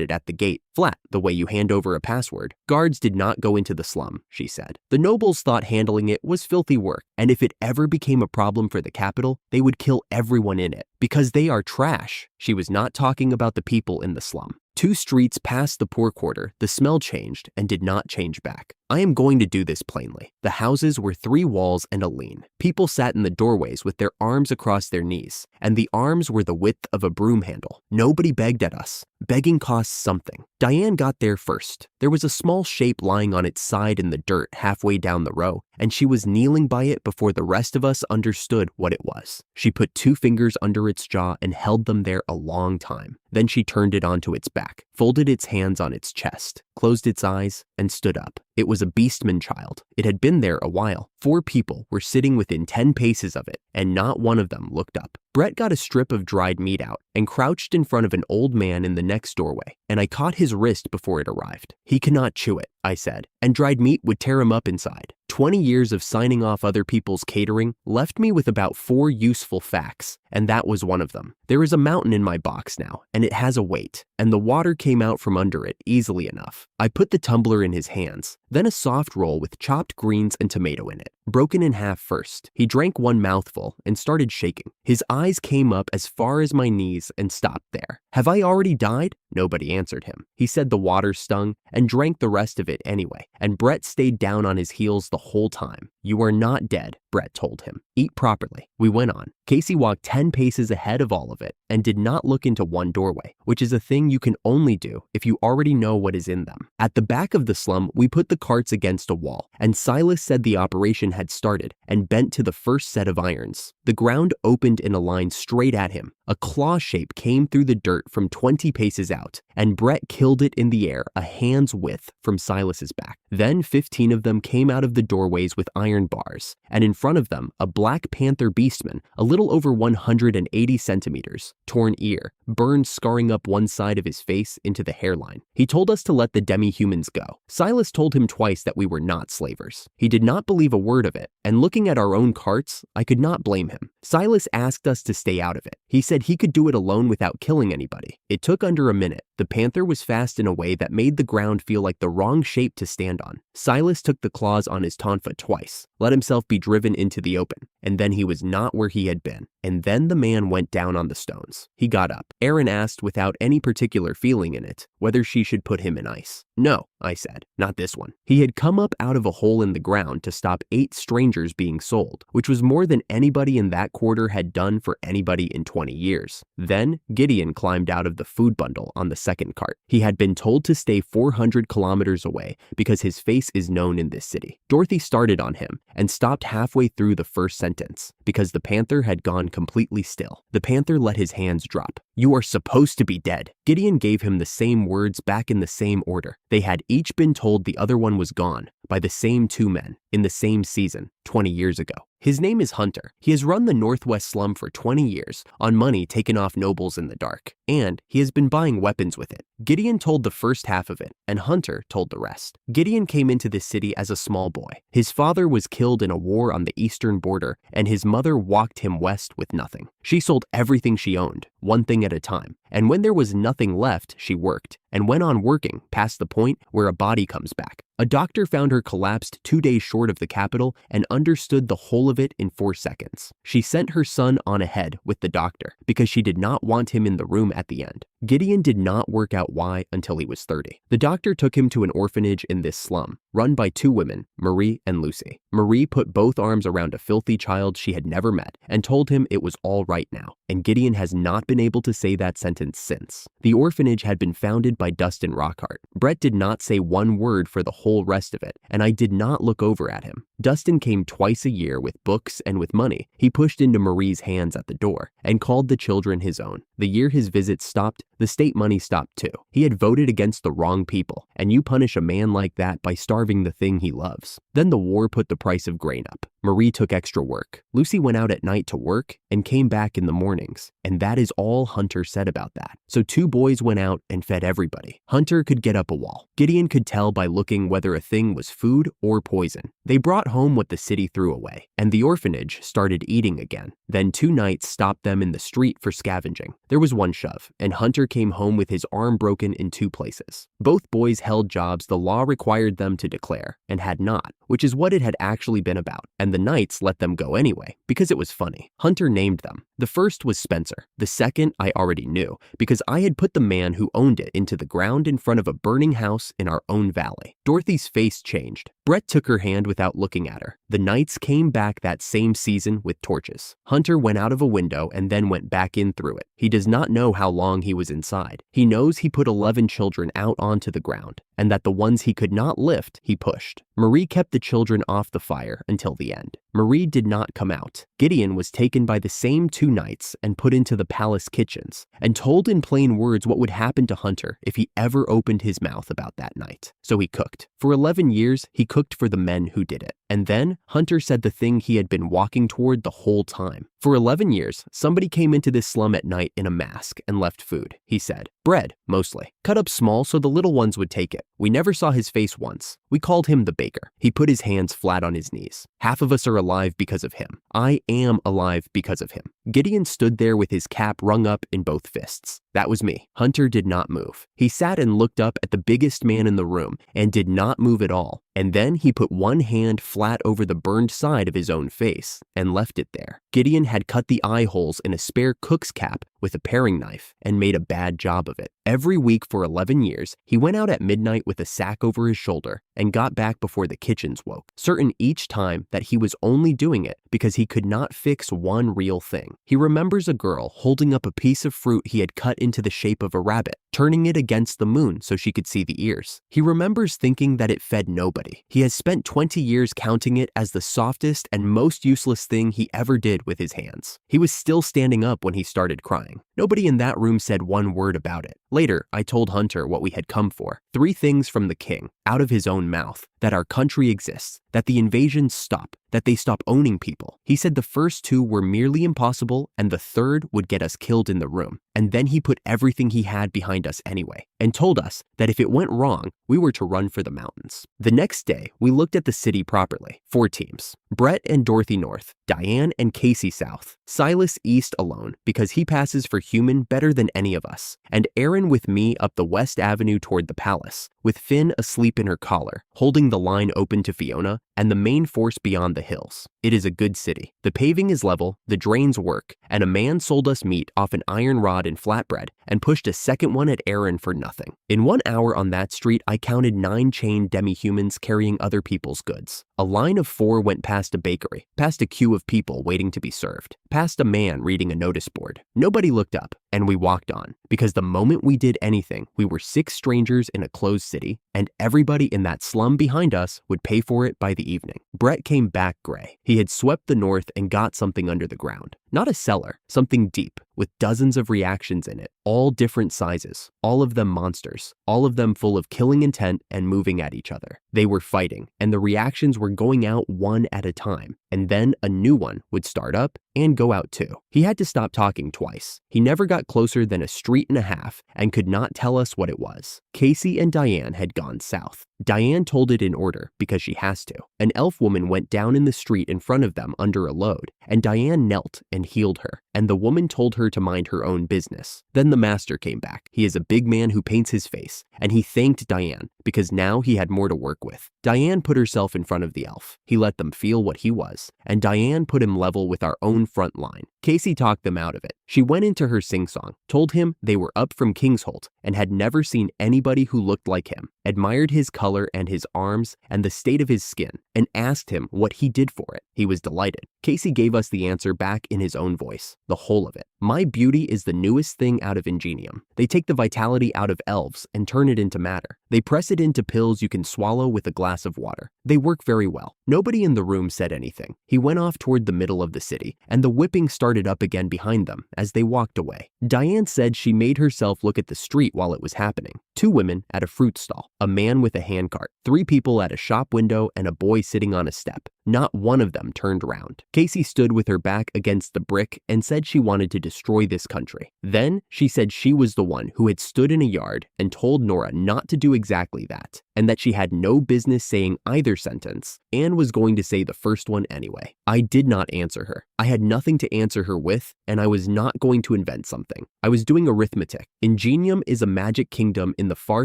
it at the gate. Flat, the way you hand over a password. Guards did not go into the slum, she said. The nobles thought handling it was filthy work, and if it ever became a problem for the capital, they would kill everyone in it, because they are trash. She was not talking about the people in the slum. 2 streets past the poor quarter, the smell changed and did not change back. I am going to do this plainly. The houses were 3 walls and a lean. People sat in the doorways with their arms across their knees, and the arms were the width of a broom handle. Nobody begged at us. Begging costs something. Diane got there first. There was a small shape lying on its side in the dirt halfway down the row, and she was kneeling by it before the rest of us understood what it was. She put 2 fingers under its jaw and held them there a long time. Then she turned it onto its back, folded its hands on its chest, closed its eyes, and stood up. It was a beastman child. It had been there a while. 4 people were sitting within 10 paces of it, and not one of them looked up. Brett got a strip of dried meat out and crouched in front of an old man in the next doorway, and I caught his wrist before it arrived. He cannot chew it, I said, and dried meat would tear him up inside. 20 years of signing off other people's catering left me with about 4 useful facts, and that was one of them. There is a mountain in my box now, and it has a weight, and the water came out from under it easily enough. I put the tumbler in his hands, then a soft roll with chopped greens and tomato in it, broken in half first. He drank 1 mouthful and started shaking. His eyes came up as far as my knees and stopped there. Have I already died? Nobody answered him. He said the water stung and drank the rest of it anyway, and Brett stayed down on his heels the whole time. You are not dead, Brett told him. Eat properly. We went on. Casey walked 10 paces ahead of all of it and did not look into one doorway, which is a thing you can only do if you already know what is in them. At the back of the slum, we put the carts against a wall, and Silas said the operation had started and bent to the first set of irons. The ground opened in a line straight at him. A claw shape came through the dirt from 20 paces out, and Brett killed it in the air a hand's width from Silas's back. Then 15 of them came out of the doorways with iron bars, and in front of them, a Black Panther beastman, a little over 180 centimeters, torn ear, burned scarring up one side of his face into the hairline. He told us to let the demi-humans go. Silas told him twice that we were not slavers. He did not believe a word of it, and looking at our own carts, I could not blame him. Silas asked us to stay out of it. He said he could do it alone without killing anybody. It took under a minute. The panther was fast in a way that made the ground feel like the wrong shape to stand on. Silas took the claws on his tonfa twice, let himself be driven into the open, and then he was not where he had been. And then the man went down on the stones. He got up. Erin asked, without any particular feeling in it, whether she should put him in ice. No, I said, not this one. He had come up out of a hole in the ground to stop 8 strangers being sold, which was more than anybody in that quarter had done for anybody in 20 years. Then Gideon climbed out of the food bundle on the second cart. He had been told to stay 400 kilometers away because his face is known in this city. Dorothy started on him and stopped halfway through the first sentence because the panther had gone completely still. The panther let his hands drop. You are supposed to be dead. Gideon gave him the same words back in the same order. They had each been told the other one was gone by the same 2 men in the same season 20 years ago. His name is Hunter. He has run the Northwest slum for 20 years on money taken off nobles in the dark, and he has been buying weapons with it. Gideon told the first half of it, and Hunter told the rest. Gideon came into this city as a small boy. His father was killed in a war on the eastern border, and his mother walked him west with nothing. She sold everything she owned, one thing at a time, and when there was nothing left, she worked, and went on working past the point where a body comes back. A doctor found her collapsed 2 days short of the capital and understood the whole of it in 4 seconds. She sent her son on ahead with the doctor because she did not want him in the room at the end. Gideon did not work out why until he was 30. The doctor took him to an orphanage in this slum, run by 2 women, Marie and Lucy. Marie put both arms around a filthy child she had never met and told him it was all right now, and Gideon has not been able to say that sentence since. The orphanage had been founded by Dustin Rockhart. Brett did not say one word for the whole rest of it, and I did not look over at him. Dustin came twice a year with books and with money. He pushed into Marie's hands at the door and called the children his own. The year his visits stopped, the state money stopped too. He had voted against the wrong people, and you punish a man like that by starving the thing he loves. Then the war put the price of grain up. Marie took extra work. Lucy went out at night to work and came back in the mornings, and that is all Hunter said about that. So 2 boys went out and fed everybody. Hunter could get up a wall. Gideon could tell by looking whether a thing was food or poison. They brought home what the city threw away, and the orphanage started eating again. Then 2 knights stopped them in the street for scavenging. There was one shove, and Hunter came home with his arm broken in 2 places. Both boys held jobs the law required them to declare, and had not, which is what it had actually been about, and the knights let them go anyway, because it was funny. Hunter named them. The first was Spencer. The second I already knew, because I had put the man who owned it into the ground in front of a burning house in our own valley. Dorothy's face changed. Brett took her hand without looking at her. The Knights came back that same season with torches. Hunter went out of a window and then went back in through it. He does not know how long he was inside. He knows he put 11 children out onto the ground, and that the ones he could not lift, he pushed. Marie kept the children off the fire until the end. Marie did not come out. Gideon was taken by the same 2 Knights and put into the palace kitchens, and told in plain words what would happen to Hunter if he ever opened his mouth about that night. So he cooked. For 11 years, he cooked for the men who did it. And then, Hunter said the thing he had been walking toward the whole time. For 11 years, somebody came into this slum at night in a mask and left food. He said, bread, mostly. Cut up small so the little ones would take it. We never saw his face once. We called him the baker. He put his hands flat on his knees. Half of us are alive because of him. I am alive because of him. Gideon stood there with his cap wrung up in both fists. That was me. Hunter did not move. He sat and looked up at the biggest man in the room and did not move at all. And then he put one hand flat over the burned side of his own face and left it there. Gideon had cut the eye holes in a spare cook's cap with a paring knife and made a bad job of it. Every week for 11 years, he went out at midnight with a sack over his shoulder and got back before the kitchens woke, certain each time that he was only doing it because he could not fix one real thing. He remembers a girl holding up a piece of fruit he had cut into the shape of a rabbit, turning it against the moon so she could see the ears. He remembers thinking that it fed nobody. He has spent 20 years counting it as the softest and most useless thing he ever did with his hands. He was still standing up when he started crying. Nobody in that room said one word about it. Later, I told Hunter what we had come for. 3 things from the king, out of his own mouth: that our country exists, that the invasions stop, that they stop owning people. He said the first 2 were merely impossible and the third would get us killed in the room. And then he put everything he had behind us anyway, and told us that if it went wrong, we were to run for the mountains. The next day, we looked at the city properly. 4 teams. Brett and Dorothy North, Diane and Casey South, Silas East alone because he passes for human better than any of us, and Aaron with me up the West Avenue toward the palace, with Finn asleep in her collar, holding the line open to Fiona, and the main force beyond the hills. It is a good city. The paving is level, the drains work, and a man sold us meat off an iron rod and flatbread and pushed a second one at Aaron for nothing. In 1 hour on that street, I counted 9 chained demi-humans carrying other people's goods. A line of 4 went past a bakery, past a queue of people waiting to be served, past a man reading a notice board. Nobody looked up, and we walked on, because the moment we did anything, we were 6 strangers in a closed city, and everybody in that slum behind us would pay for it by the evening. Brett came back gray. He had swept the north and got something under the ground. Not a cellar, something deep, with dozens of reactions in it, all different sizes, all of them monsters, all of them full of killing intent and moving at each other. They were fighting, and the reactions were going out one at a time, and then a new one would start up and go out too. He had to stop talking twice. He never got closer than a street and a half and could not tell us what it was. Casey and Diane had gone south. Diane told it in order because she has to. An elf woman went down in the street in front of them under a load, and Diane knelt and healed her, and the woman told her to mind her own business. Then the master came back. He is a big man who paints his face, and he thanked Diane because now he had more to work with. Diane put herself in front of the elf. He let them feel what he was, and Diane put him level with our own front line. Casey talked them out of it. She went into her sing-song, told him they were up from Kingsholt and had never seen anybody who looked like him, admired his color and his arms and the state of his skin, and asked him what he did for it. He was delighted. Casey gave us the answer back in his own voice, the whole of it. My beauty is the newest thing out of Ingenium. They take the vitality out of elves and turn it into matter. They press it into pills you can swallow with a glass of water. They work very well. Nobody in the room said anything. He went off toward the middle of the city, and the whipping started up again behind them as they walked away. Diane said she made herself look at the street while it was happening. 2 women at a fruit stall, a man with a handcart, 3 people at a shop window, and a boy sitting on a step. Not one of them turned round. Casey stood with her back against the brick and said she wanted to destroy this country. Then she said she was the one who had stood in a yard and told Nora not to do exactly that, and that she had no business saying either sentence and was going to say the first one anyway. I did not answer her. I had nothing to answer her with, and I was not going to invent something. I was doing arithmetic. Ingenium is a magic kingdom in the far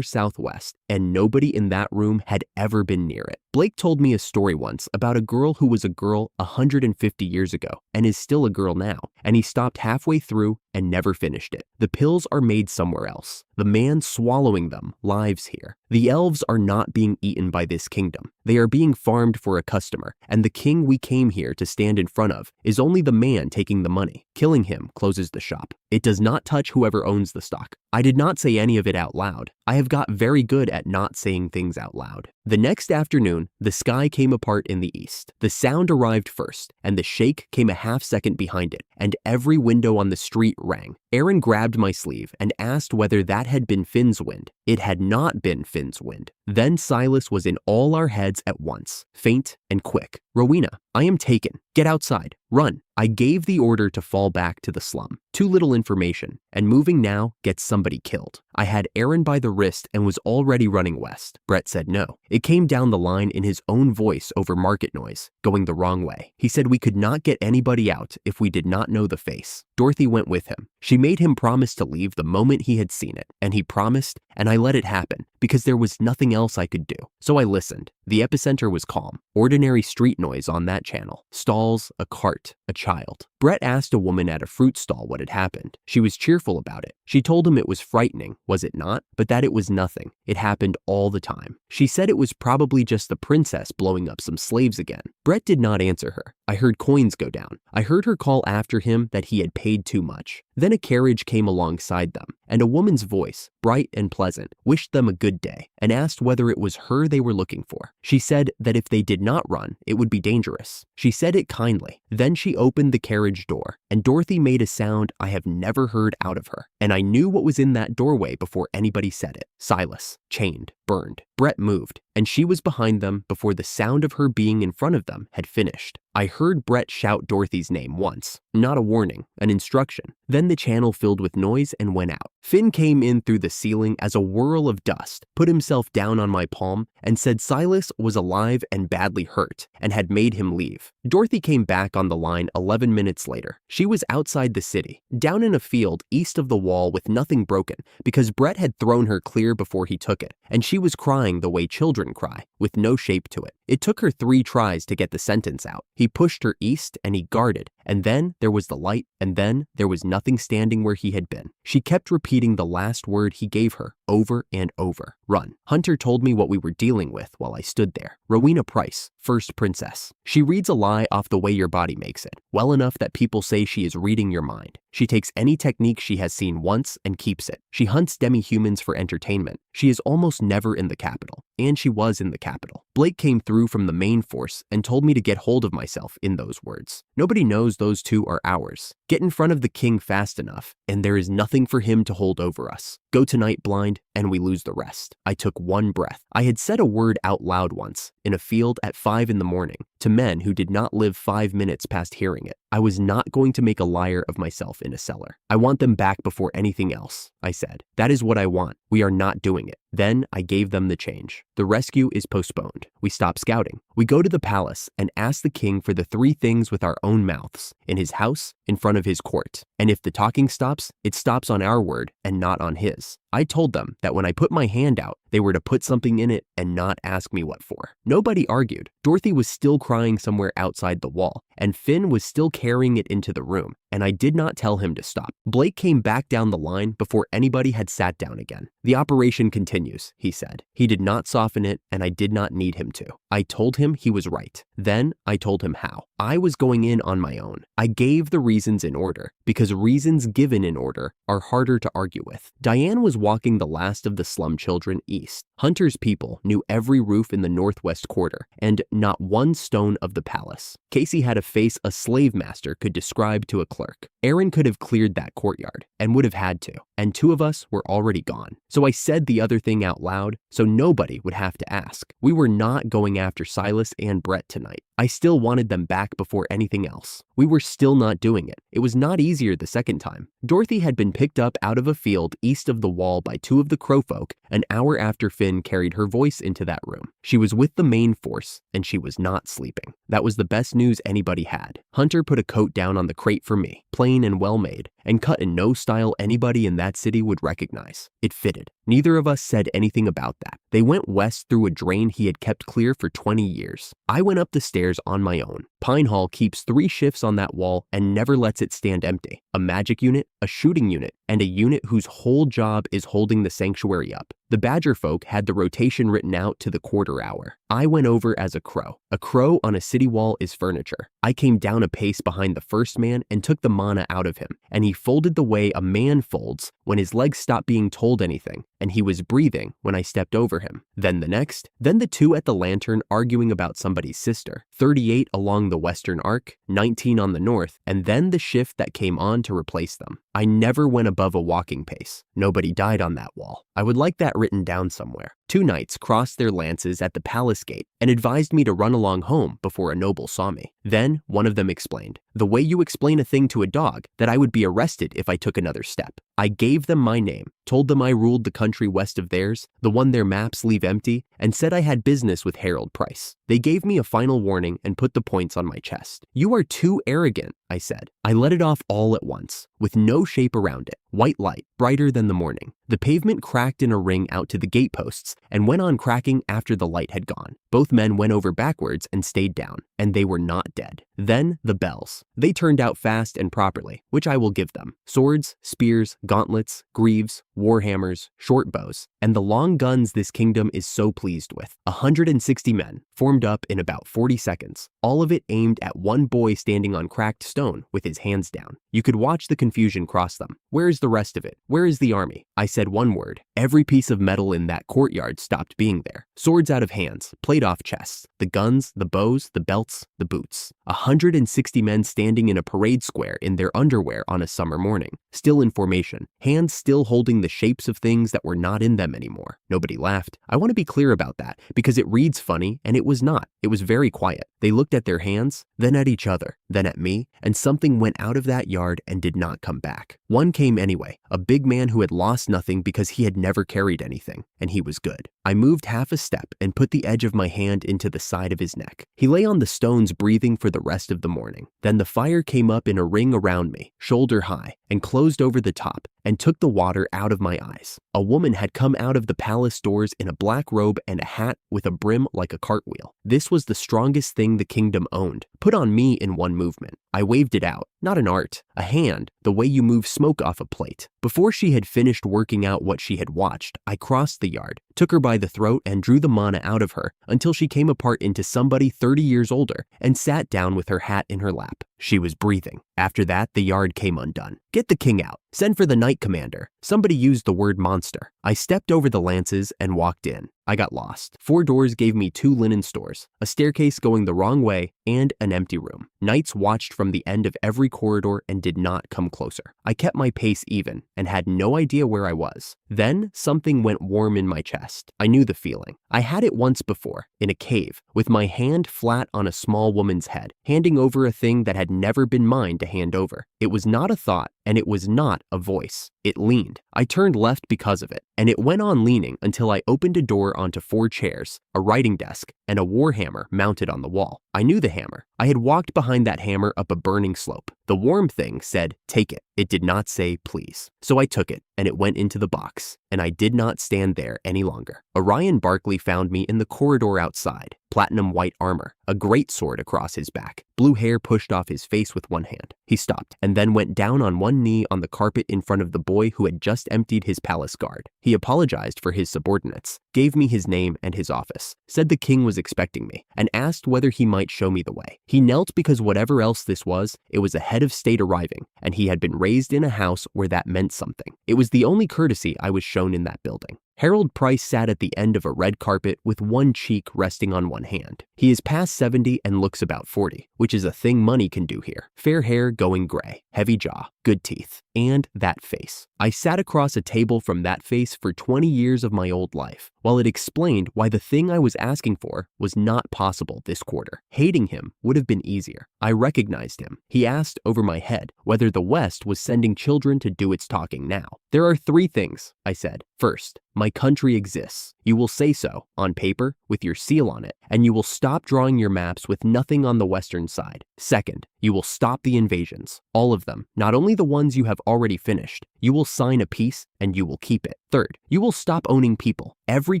southwest, and nobody in that room had ever been near it. Blake told me a story once about a girl who was a girl 150 years ago and is still a girl now, and he stopped halfway through and never finished it. The pills are made somewhere else. The man swallowing them lives here. The elves are not being eaten by this kingdom. They are being farmed for a customer, and the king we came here to stand in front of is only the man taking the money. Killing him closes the shop. It does not touch whoever owns the stock. I did not say any of it out loud. I have got very good at not saying things out loud. The next afternoon, the sky came apart in the east. The sound arrived first, and the shake came a half second behind it, and every window on the street rang. Aaron grabbed my sleeve and asked whether that had been Finn's wind. It had not been Finn's wind. Then Silas was in all our heads at once, faint and quick. "Rowena, I am taken. Get outside. Run." I gave the order to fall back to the slum. Too little information, and moving now gets somebody killed. I had Aaron by the wrist and was already running west. Brett said no. It came down the line in his own voice over market noise, going the wrong way. He said we could not get anybody out if we did not know the face. Dorothy went with him. She made him promise to leave the moment he had seen it, and he promised, and I let it happen because there was nothing else I could do. So I listened. The epicenter was calm. Ordinary street noise on that channel. Stalls, a cart, a child. Brett asked a woman at a fruit stall what had happened. She was cheerful about it. She told him it was frightening, was it not? But that it was nothing. It happened all the time. She said it was probably just the princess blowing up some slaves again. Brett did not answer her. I heard coins go down. I heard her call after him that he had paid too much. Then a carriage came alongside them, and a woman's voice, bright and pleasant, wished them a good day and asked whether it was her they were looking for. She said that if they did not run, it would be dangerous. She said it kindly. Then she opened the carriage door, and Dorothy made a sound I have never heard out of her, and I knew what was in that doorway before anybody said it. Silas, chained, burned. Brett moved, and she was behind them before the sound of her being in front of them had finished. I heard Brett shout Dorothy's name once, not a warning, an instruction. Then the channel filled with noise and went out. Finn came in through the ceiling as a whirl of dust, put himself down on my palm, and said Silas was alive and badly hurt, and had made him leave. Dorothy came back on the line 11 minutes later. She was outside the city, down in a field east of the wall with nothing broken, because Brett had thrown her clear before he took it, and she was crying the way children cry, with no shape to it. It took her 3 tries to get the sentence out. He pushed her east and he guarded, and then there was the light, and then there was nothing standing where he had been. She kept repeating the last word he gave her over and over. Run. Hunter told me what we were dealing with while I stood there. Rowena Price, first princess. She reads a lie off the way your body makes it, well enough that people say she is reading your mind. She takes any technique she has seen once and keeps it. She hunts demi-humans for entertainment. She is almost never in the capital, and she was in the capital. Blake came through from the main force and told me to get hold of myself in those words. Nobody knows those 2 are ours. Get in front of the king fast enough, and there is nothing for him to hold over us. Go tonight blind, and we lose the rest. I took one breath. I had said a word out loud once, in a field at 5 in the morning, to men who did not live 5 minutes past hearing it. I was not going to make a liar of myself in a cellar. I want them back before anything else, I said. That is what I want. We are not doing it. Then I gave them the change. The rescue is postponed. We stop scouting. We go to the palace and ask the king for the 3 things with our own mouths, in his house, in front of his court. And if the talking stops, it stops on our word and not on his. I told them that when I put my hand out, they were to put something in it and not ask me what for. Nobody argued. Dorothy was still crying somewhere outside the wall, and Finn was still carrying it into the room, and I did not tell him to stop. Blake came back down the line before anybody had sat down again. The operation continues, he said. He did not soften it, and I did not need him to. I told him he was right. Then I told him how. I was going in on my own. I gave the reasons in order, because reasons given in order are harder to argue with. Diane was walking the last of the slum children east. Hunter's people knew every roof in the northwest quarter, and not one stone of the palace. Casey had a face a slave master could describe to a clerk. Aaron could have cleared that courtyard, and would have had to, and 2 of us were already gone. So I said the other thing out loud, so nobody would have to ask. We were not going after Silas and Brett tonight. I still wanted them back before anything else. We were still not doing it. It was not easier the second time. Dorothy had been picked up out of a field east of the wall by 2 of the crowfolk an hour after Finn carried her voice into that room. She was with the main force, and she was not sleeping. That was the best news anybody anybody had. Hunter put a coat down on the crate for me, plain and well-made, and cut in no style anybody in that city would recognize. It fitted. Neither of us said anything about that. They went west through a drain he had kept clear for 20 years. I went up the stairs on my own. Pine Hall keeps 3 shifts on that wall and never lets it stand empty. A magic unit, a shooting unit, and a unit whose whole job is holding the sanctuary up. The Badger folk had the rotation written out to the quarter hour. I went over as a crow. A crow on a city wall is furniture. I came down a pace behind the first man and took the mana out of him, and he folded the way a man folds when his legs stop being told anything, and he was breathing when I stepped over him. Then the next, then the 2 at the lantern arguing about somebody's sister, 38 along the western arc, 19 on the north, and then the shift that came on to replace them. I never went above a walking pace. Nobody died on that wall. I would like that written down somewhere. 2 knights crossed their lances at the palace gate and advised me to run along home before a noble saw me. Then one of them explained, the way you explain a thing to a dog, that I would be arrested if I took another step. I gave them my name, told them I ruled the country west of theirs, the one their maps leave empty, and said I had business with Harold Price. They gave me a final warning and put the points on my chest. You are too arrogant, I said. I let it off all at once, with no shape around it. White light, brighter than the morning. The pavement cracked in a ring out to the gateposts and went on cracking after the light had gone. Both men went over backwards and stayed down, and they were not dead. Then the bells. They turned out fast and properly, which I will give them. Swords, spears, gauntlets, greaves, warhammers, short bows, and the long guns this kingdom is so pleased with. 160 men, formed up in about 40 seconds, all of it aimed at one boy standing on cracked stone with his hands down. You could watch the confusion cross them. Where is the rest of it? Where is the army? I said one word. Every piece of metal in that courtyard stopped being there. Swords out of hands, plate off chests, the guns, the bows, the belts, the boots. 160 men standing in a parade square in their underwear on a summer morning, still in formation, hands still holding the shapes of things that were not in them anymore. Nobody laughed. I want to be clear about that because it reads funny and it was not. It was very quiet. They looked at their hands, then at each other, then at me, and something went out of that yard and did not come back. One came anyway, a big man who had lost nothing because he had never carried anything, and he was good. I moved half a step and put the edge of my hand into the side of his neck. He lay on the stones breathing for the rest of the morning. Then the fire came up in a ring around me, shoulder high, and closed over the top, and took the water out of my eyes. A woman had come out of the palace doors in a black robe and a hat with a brim like a cartwheel. This was the strongest thing the kingdom owned, put on me in one movement. I waved it out, not an art, a hand, the way you move smoke off a plate. Before she had finished working out what she had watched, I crossed the yard, took her by the throat and drew the mana out of her until she came apart into somebody 30 years older and sat down with her hat in her lap. She was breathing. After that, the yard came undone. Get the king out. Send for the knight commander. Somebody used the word monster. I stepped over the lances and walked in. I got lost. 4 doors gave me 2 linen stores, a staircase going the wrong way, and an empty room. Knights watched from the end of every corridor and did not come closer. I kept my pace even and had no idea where I was. Then something went warm in my chest. I knew the feeling. I had it once before, in a cave, with my hand flat on a small woman's head, handing over a thing that had never been mine to hand over. It was not a thought, and it was not a voice. It leaned. I turned left because of it, and it went on leaning until I opened a door onto 4 chairs, a writing desk, and a warhammer mounted on the wall. I knew the hammer. I had walked behind that hammer up a burning slope. The warm thing said, "Take it." It did not say, "Please." So I took it, and it went into the box, and I did not stand there any longer. Orion Barkley found me in the corridor outside, platinum white armor, a great sword across his back, blue hair pushed off his face with one hand. He stopped, and then went down on one knee on the carpet in front of the boy who had just emptied his palace guard. He apologized for his subordinates, gave me his name and his office, said the king was expecting me, and asked whether he might show me the way. He knelt because whatever else this was, it was a head of state arriving, and he had been raised in a house where that meant something. It was the only courtesy I was shown in that building. Harold Price sat at the end of a red carpet with one cheek resting on one hand. He is past 70 and looks about 40, which is a thing money can do here. Fair hair going gray, heavy jaw, good teeth, and that face. I sat across a table from that face for 20 years of my old life, while it explained why the thing I was asking for was not possible this quarter. Hating him would have been easier. I recognized him. He asked over my head whether the West was sending children to do its talking now. There are 3 things, I said. First, my my country exists. You will say so, on paper, with your seal on it, and you will stop drawing your maps with nothing on the western side. Second, you will stop the invasions, all of them, not only the ones you have already finished. You will sign a peace, and you will keep it. Third, you will stop owning people. Every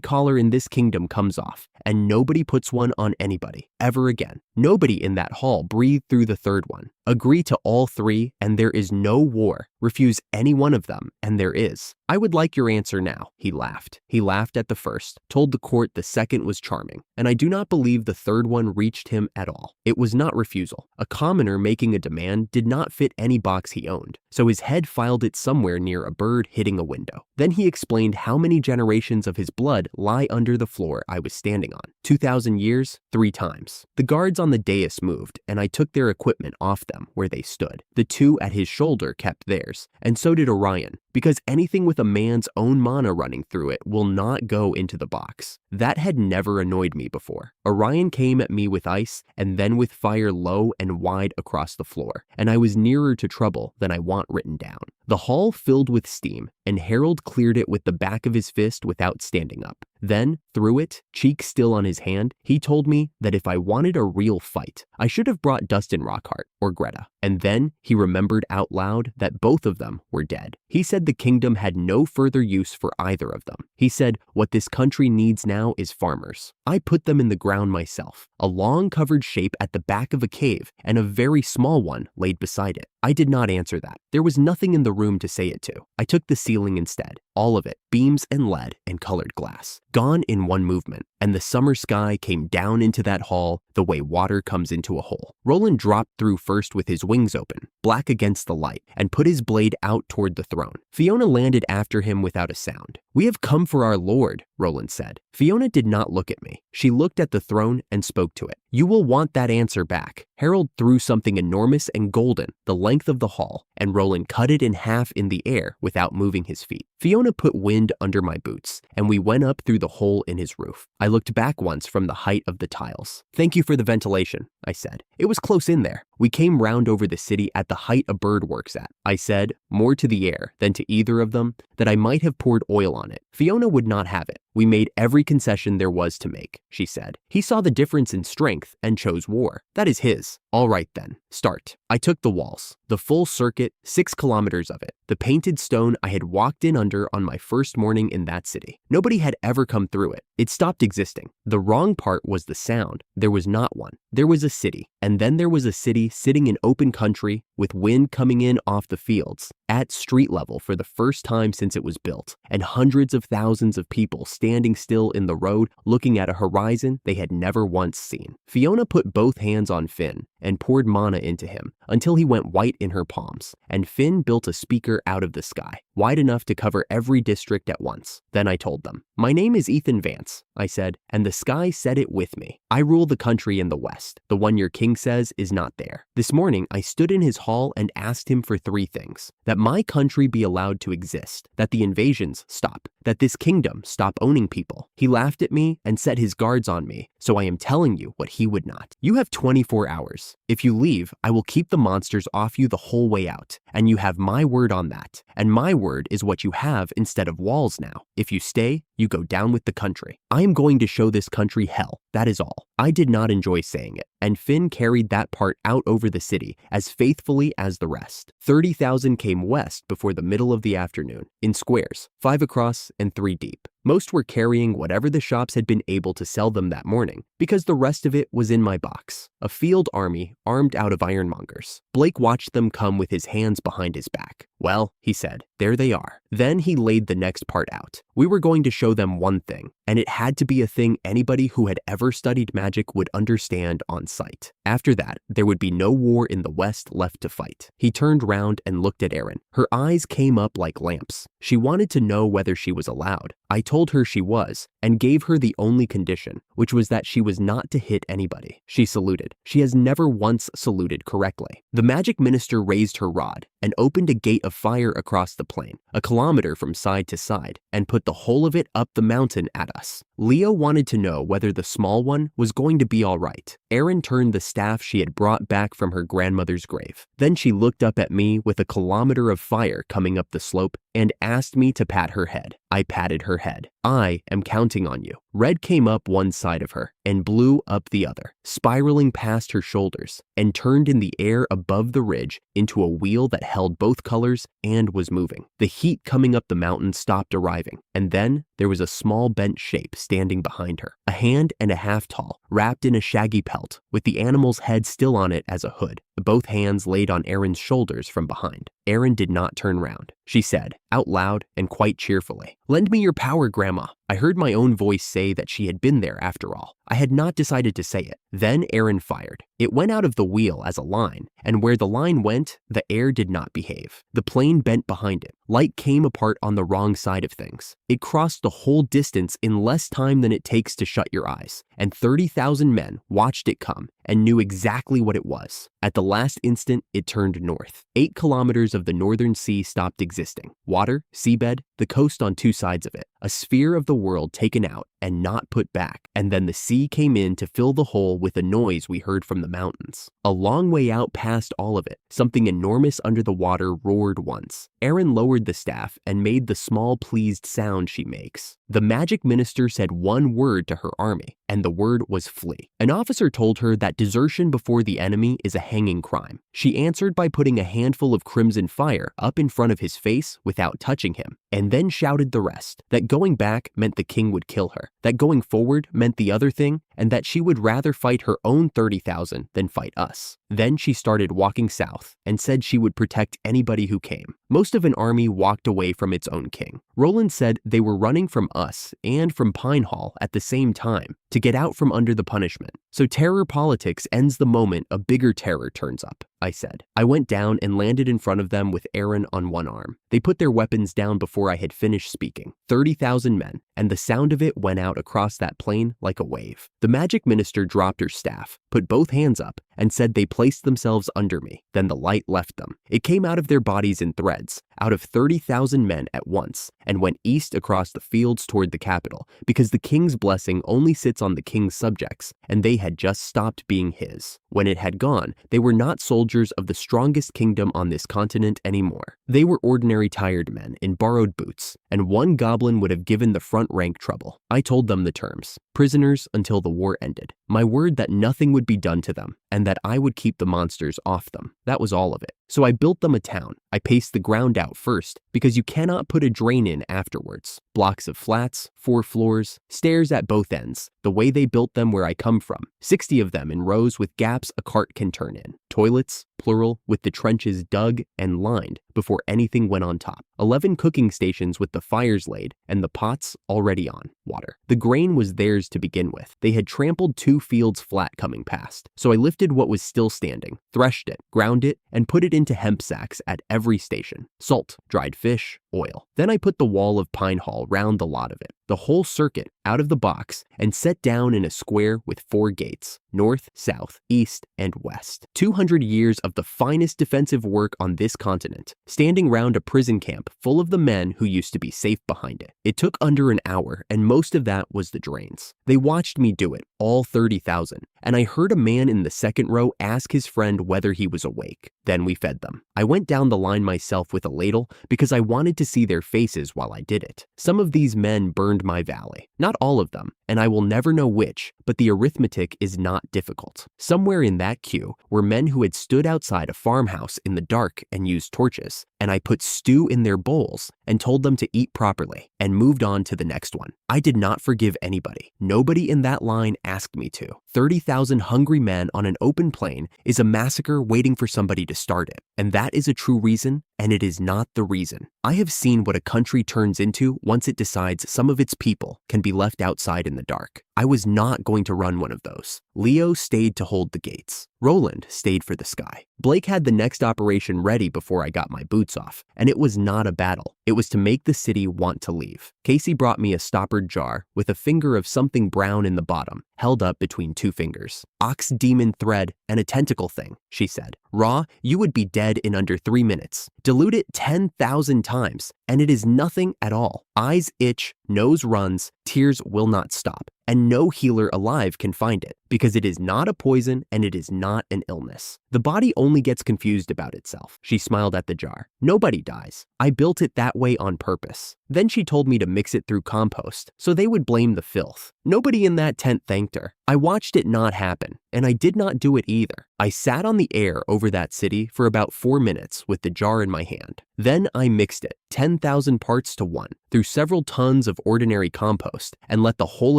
collar in this kingdom comes off, and nobody puts one on anybody, ever again. Nobody in that hall breathed through the third one. Agree to all three, and there is no war. Refuse any one of them, and there is. I would like your answer now. He laughed. He laughed at the first, told the court the second was charming, and I do not believe the third one reached him at all. It was not refusal. A commoner making a demand did not fit any box he owned, so his head filed it somewhere near a bird hitting a window. Then he explained how many generations of his blood lie under the floor I was standing on. 2,000 years, 3 times. The guards on the dais moved, and I took their equipment off them where they stood. The 2 at his shoulder kept theirs, and so did Orion, because anything with a man's own mana running through it will not go into the box. That had never annoyed me before. Orion came at me with ice and then with fire low and wide across the floor, and I was nearer to trouble than I want written down. The hall filled with steam, and Harold cleared it with the back of his fist without standing up. Then, through it, cheek still on his hand, he told me that if I wanted a real fight, I should have brought Dustin Rockhart or Greta. And then he remembered out loud that both of them were dead. He said the kingdom had no further use for either of them. He said, what this country needs now is farmers. I put them in the ground myself, a long covered shape at the back of a cave and a very small one laid beside it. I did not answer that. There was nothing in the room to say it to. I took the ceiling instead, all of it, beams and lead and colored glass, gone in one movement, and the summer sky came down into that hall the way water comes into a hole. Roland dropped through first with his wings open, black against the light, and put his blade out toward the throne. Fiona landed after him without a sound. We have come for our lord, Roland said. Fiona did not look at me. She looked at the throne and spoke to it. You will want that answer back. Harold threw something enormous and golden, the length of the hall, and Roland cut it in half in the air without moving his feet. Fiona put wind under my boots, and we went up through the hole in his roof. I looked back once from the height of the tiles. Thank you for the ventilation, I said. It was close in there. We came round over the city at the height a bird works at. I said, more to the air than to either of them, that I might have poured oil on it. Fiona would not have it. We made every concession there was to make, she said. He saw the difference in strength and chose war. That is his. All right then, start. I took the walls, the full circuit, 6 kilometers of it, the painted stone I had walked in under on my first morning in that city. Nobody had ever come through it. It stopped existing. The wrong part was the sound. There was not one. There was a city, and then there was a city sitting in open country with wind coming in off the fields, at street level for the first time since it was built, and hundreds of thousands of people standing still in the road looking at a horizon they had never once seen. Fiona put both hands on Finn and poured mana into him until he went white in her palms, and Finn built a speaker out of the sky, wide enough to cover every district at once. Then I told them, my name is Ethan Vance, I said, and the sky said it with me. I rule the country in the west. The one your king says is not there. This morning, I stood in his hall and asked him for 3 things. That my country be allowed to exist, that the invasions stop, that this kingdom stop owning people. He laughed at me and set his guards on me, so I am telling you what he would not. You have 24 hours. If you leave, I will keep the monsters off you the whole way out, and you have my word on that. And my word is what you have instead of walls now. If you stay, you go down with the country. I am going to show this country hell, that is all. I did not enjoy saying it, and Finn carried that part out over the city as faithfully as the rest. 30,000 came west before the middle of the afternoon, in squares, 5 across and 3 deep. Most were carrying whatever the shops had been able to sell them that morning, because the rest of it was in my box. A field army armed out of ironmongers. Blake watched them come with his hands behind his back. Well, he said, there they are. Then he laid the next part out. We were going to show them one thing, and it had to be a thing anybody who had ever studied magic would understand on sight. After that, there would be no war in the West left to fight. He turned round and looked at Erin. Her eyes came up like lamps. She wanted to know whether she was allowed. I told her she was, and gave her the only condition, which was that she was not to hit anybody. She saluted. She has never once saluted correctly. The magic minister raised her rod and opened a gate of fire across the plain, a kilometer from side to side, and put the whole of it up the mountain at us. Leo wanted to know whether the small one was going to be all right. Erin turned the staff she had brought back from her grandmother's grave. Then she looked up at me with a kilometer of fire coming up the slope and asked me to pat her head. I patted her head. I am counting on you. Red came up one side of her and blue up the other, spiraling past her shoulders, and turned in the air above the ridge into a wheel that held both colors and was moving. The heat coming up the mountain stopped arriving, and then there was a small bent shape standing behind her, a hand and a half tall, wrapped in a shaggy pelt, with the animal's head still on it as a hood. Both hands laid on Erin's shoulders from behind. Erin did not turn round. She said, out loud and quite cheerfully, "Lend me your power, Grandma." I heard my own voice say that she had been there after all. I had not decided to say it. Then Erin fired. It went out of the wheel as a line, and where the line went, the air did not behave. The plane bent behind it. Light came apart on the wrong side of things. It crossed the whole distance in less time than it takes to shut your eyes, and 30,000 men watched it come and knew exactly what it was. At the last instant, it turned north. 8 kilometers of the northern sea stopped existing. Water, seabed, the coast on 2 sides of it. A sphere of the world taken out and not put back, and then the sea came in to fill the hole with a noise we heard from the mountains. A long way out past all of it, something enormous under the water roared once. Erin lowered the staff and made the small pleased sound she makes. The magic minister said one word to her army, and the word was flee. An officer told her that desertion before the enemy is a hanging crime. She answered by putting a handful of crimson fire up in front of his face without touching him, and then shouted the rest, that going back meant the king would kill her, that going forward meant the other thing, and that she would rather fight her own 30,000 than fight us. Then she started walking south and said she would protect anybody who came. Most of an army walked away from its own king. Roland said they were running from us and from Pine Hall at the same time to get out from under the punishment. So terror politics ends the moment a bigger terror turns up, I said. I went down and landed in front of them with Erin on one arm. They put their weapons down before I had finished speaking. 30,000 men, and the sound of it went out across that plain like a wave. The magic minister dropped her staff, put both hands up, and said they placed themselves under me. Then the light left them. It came out of their bodies in threads, out of 30,000 men at once, and went east across the fields toward the capital, because the king's blessing only sits on the king's subjects, and they had just stopped being his. When it had gone, they were not soldiers of the strongest kingdom on this continent anymore. They were ordinary tired men in borrowed boots, and one goblin would have given the front rank trouble. I told them the terms: prisoners until the war ended. My word that nothing would be done to them, and that I would keep the monsters off them. That was all of it. So I built them a town. I paced the ground out first, because you cannot put a drain in afterwards. Blocks of flats, 4 floors, stairs at both ends, the way they built them where I come from. 60 of them in rows with gaps a cart can turn in. Toilets, plural, with the trenches dug and lined before anything went on top. 11 cooking stations with the fires laid and the pots already on. Water. The grain was theirs to begin with. They had trampled 2 fields flat coming past. So I lifted what was still standing, threshed it, ground it, and put it into hemp sacks at every station. Salt, dried fish, oil. Then I put the wall of Pine Hall round the lot of it, the whole circuit, out of the box, and set down in a square with 4 gates, north, south, east, and west. 200 years of the finest defensive work on this continent, standing round a prison camp full of the men who used to be safe behind it. It took under an hour, and most of that was the drains. They watched me do it, all 30,000, and I heard a man in the second row ask his friend whether he was awake. Then we fed them. I went down the line myself with a ladle because I wanted to see their faces while I did it. Some of these men burned my valley. Not all of them, and I will never know which, but the arithmetic is not difficult. Somewhere in that queue were men who had stood outside a farmhouse in the dark and used torches, and I put stew in their bowls and told them to eat properly and moved on to the next one. I did not forgive anybody. Nobody in that line asked me to. 30,000 hungry men on an open plain is a massacre waiting for somebody to start it, and that is a true reason, and it is not the reason. I have seen what a country turns into once it decides some of its people can be left outside in the dark. I was not going to run one of those. Leo stayed to hold the gates. Roland stayed for the sky. Blake had the next operation ready before I got my boots off, and it was not a battle. It was to make the city want to leave. Casey brought me a stoppered jar with a finger of something brown in the bottom, held up between 2 fingers. Ox demon thread and a tentacle thing, she said. Raw, you would be dead in under 3 minutes. Dilute it 10,000 times, and it is nothing at all. Eyes itch, nose runs, tears will not stop, and no healer alive can find it. because it is not a poison and it is not an illness. The body only gets confused about itself. She smiled at the jar. Nobody dies. I built it that way on purpose. Then she told me to mix it through compost, so they would blame the filth. Nobody in that tent thanked her. I watched it not happen, and I did not do it either. I sat on the air over that city for about 4 minutes with the jar in my hand. Then I mixed it, 10,000 parts to 1, through several tons of ordinary compost and let the whole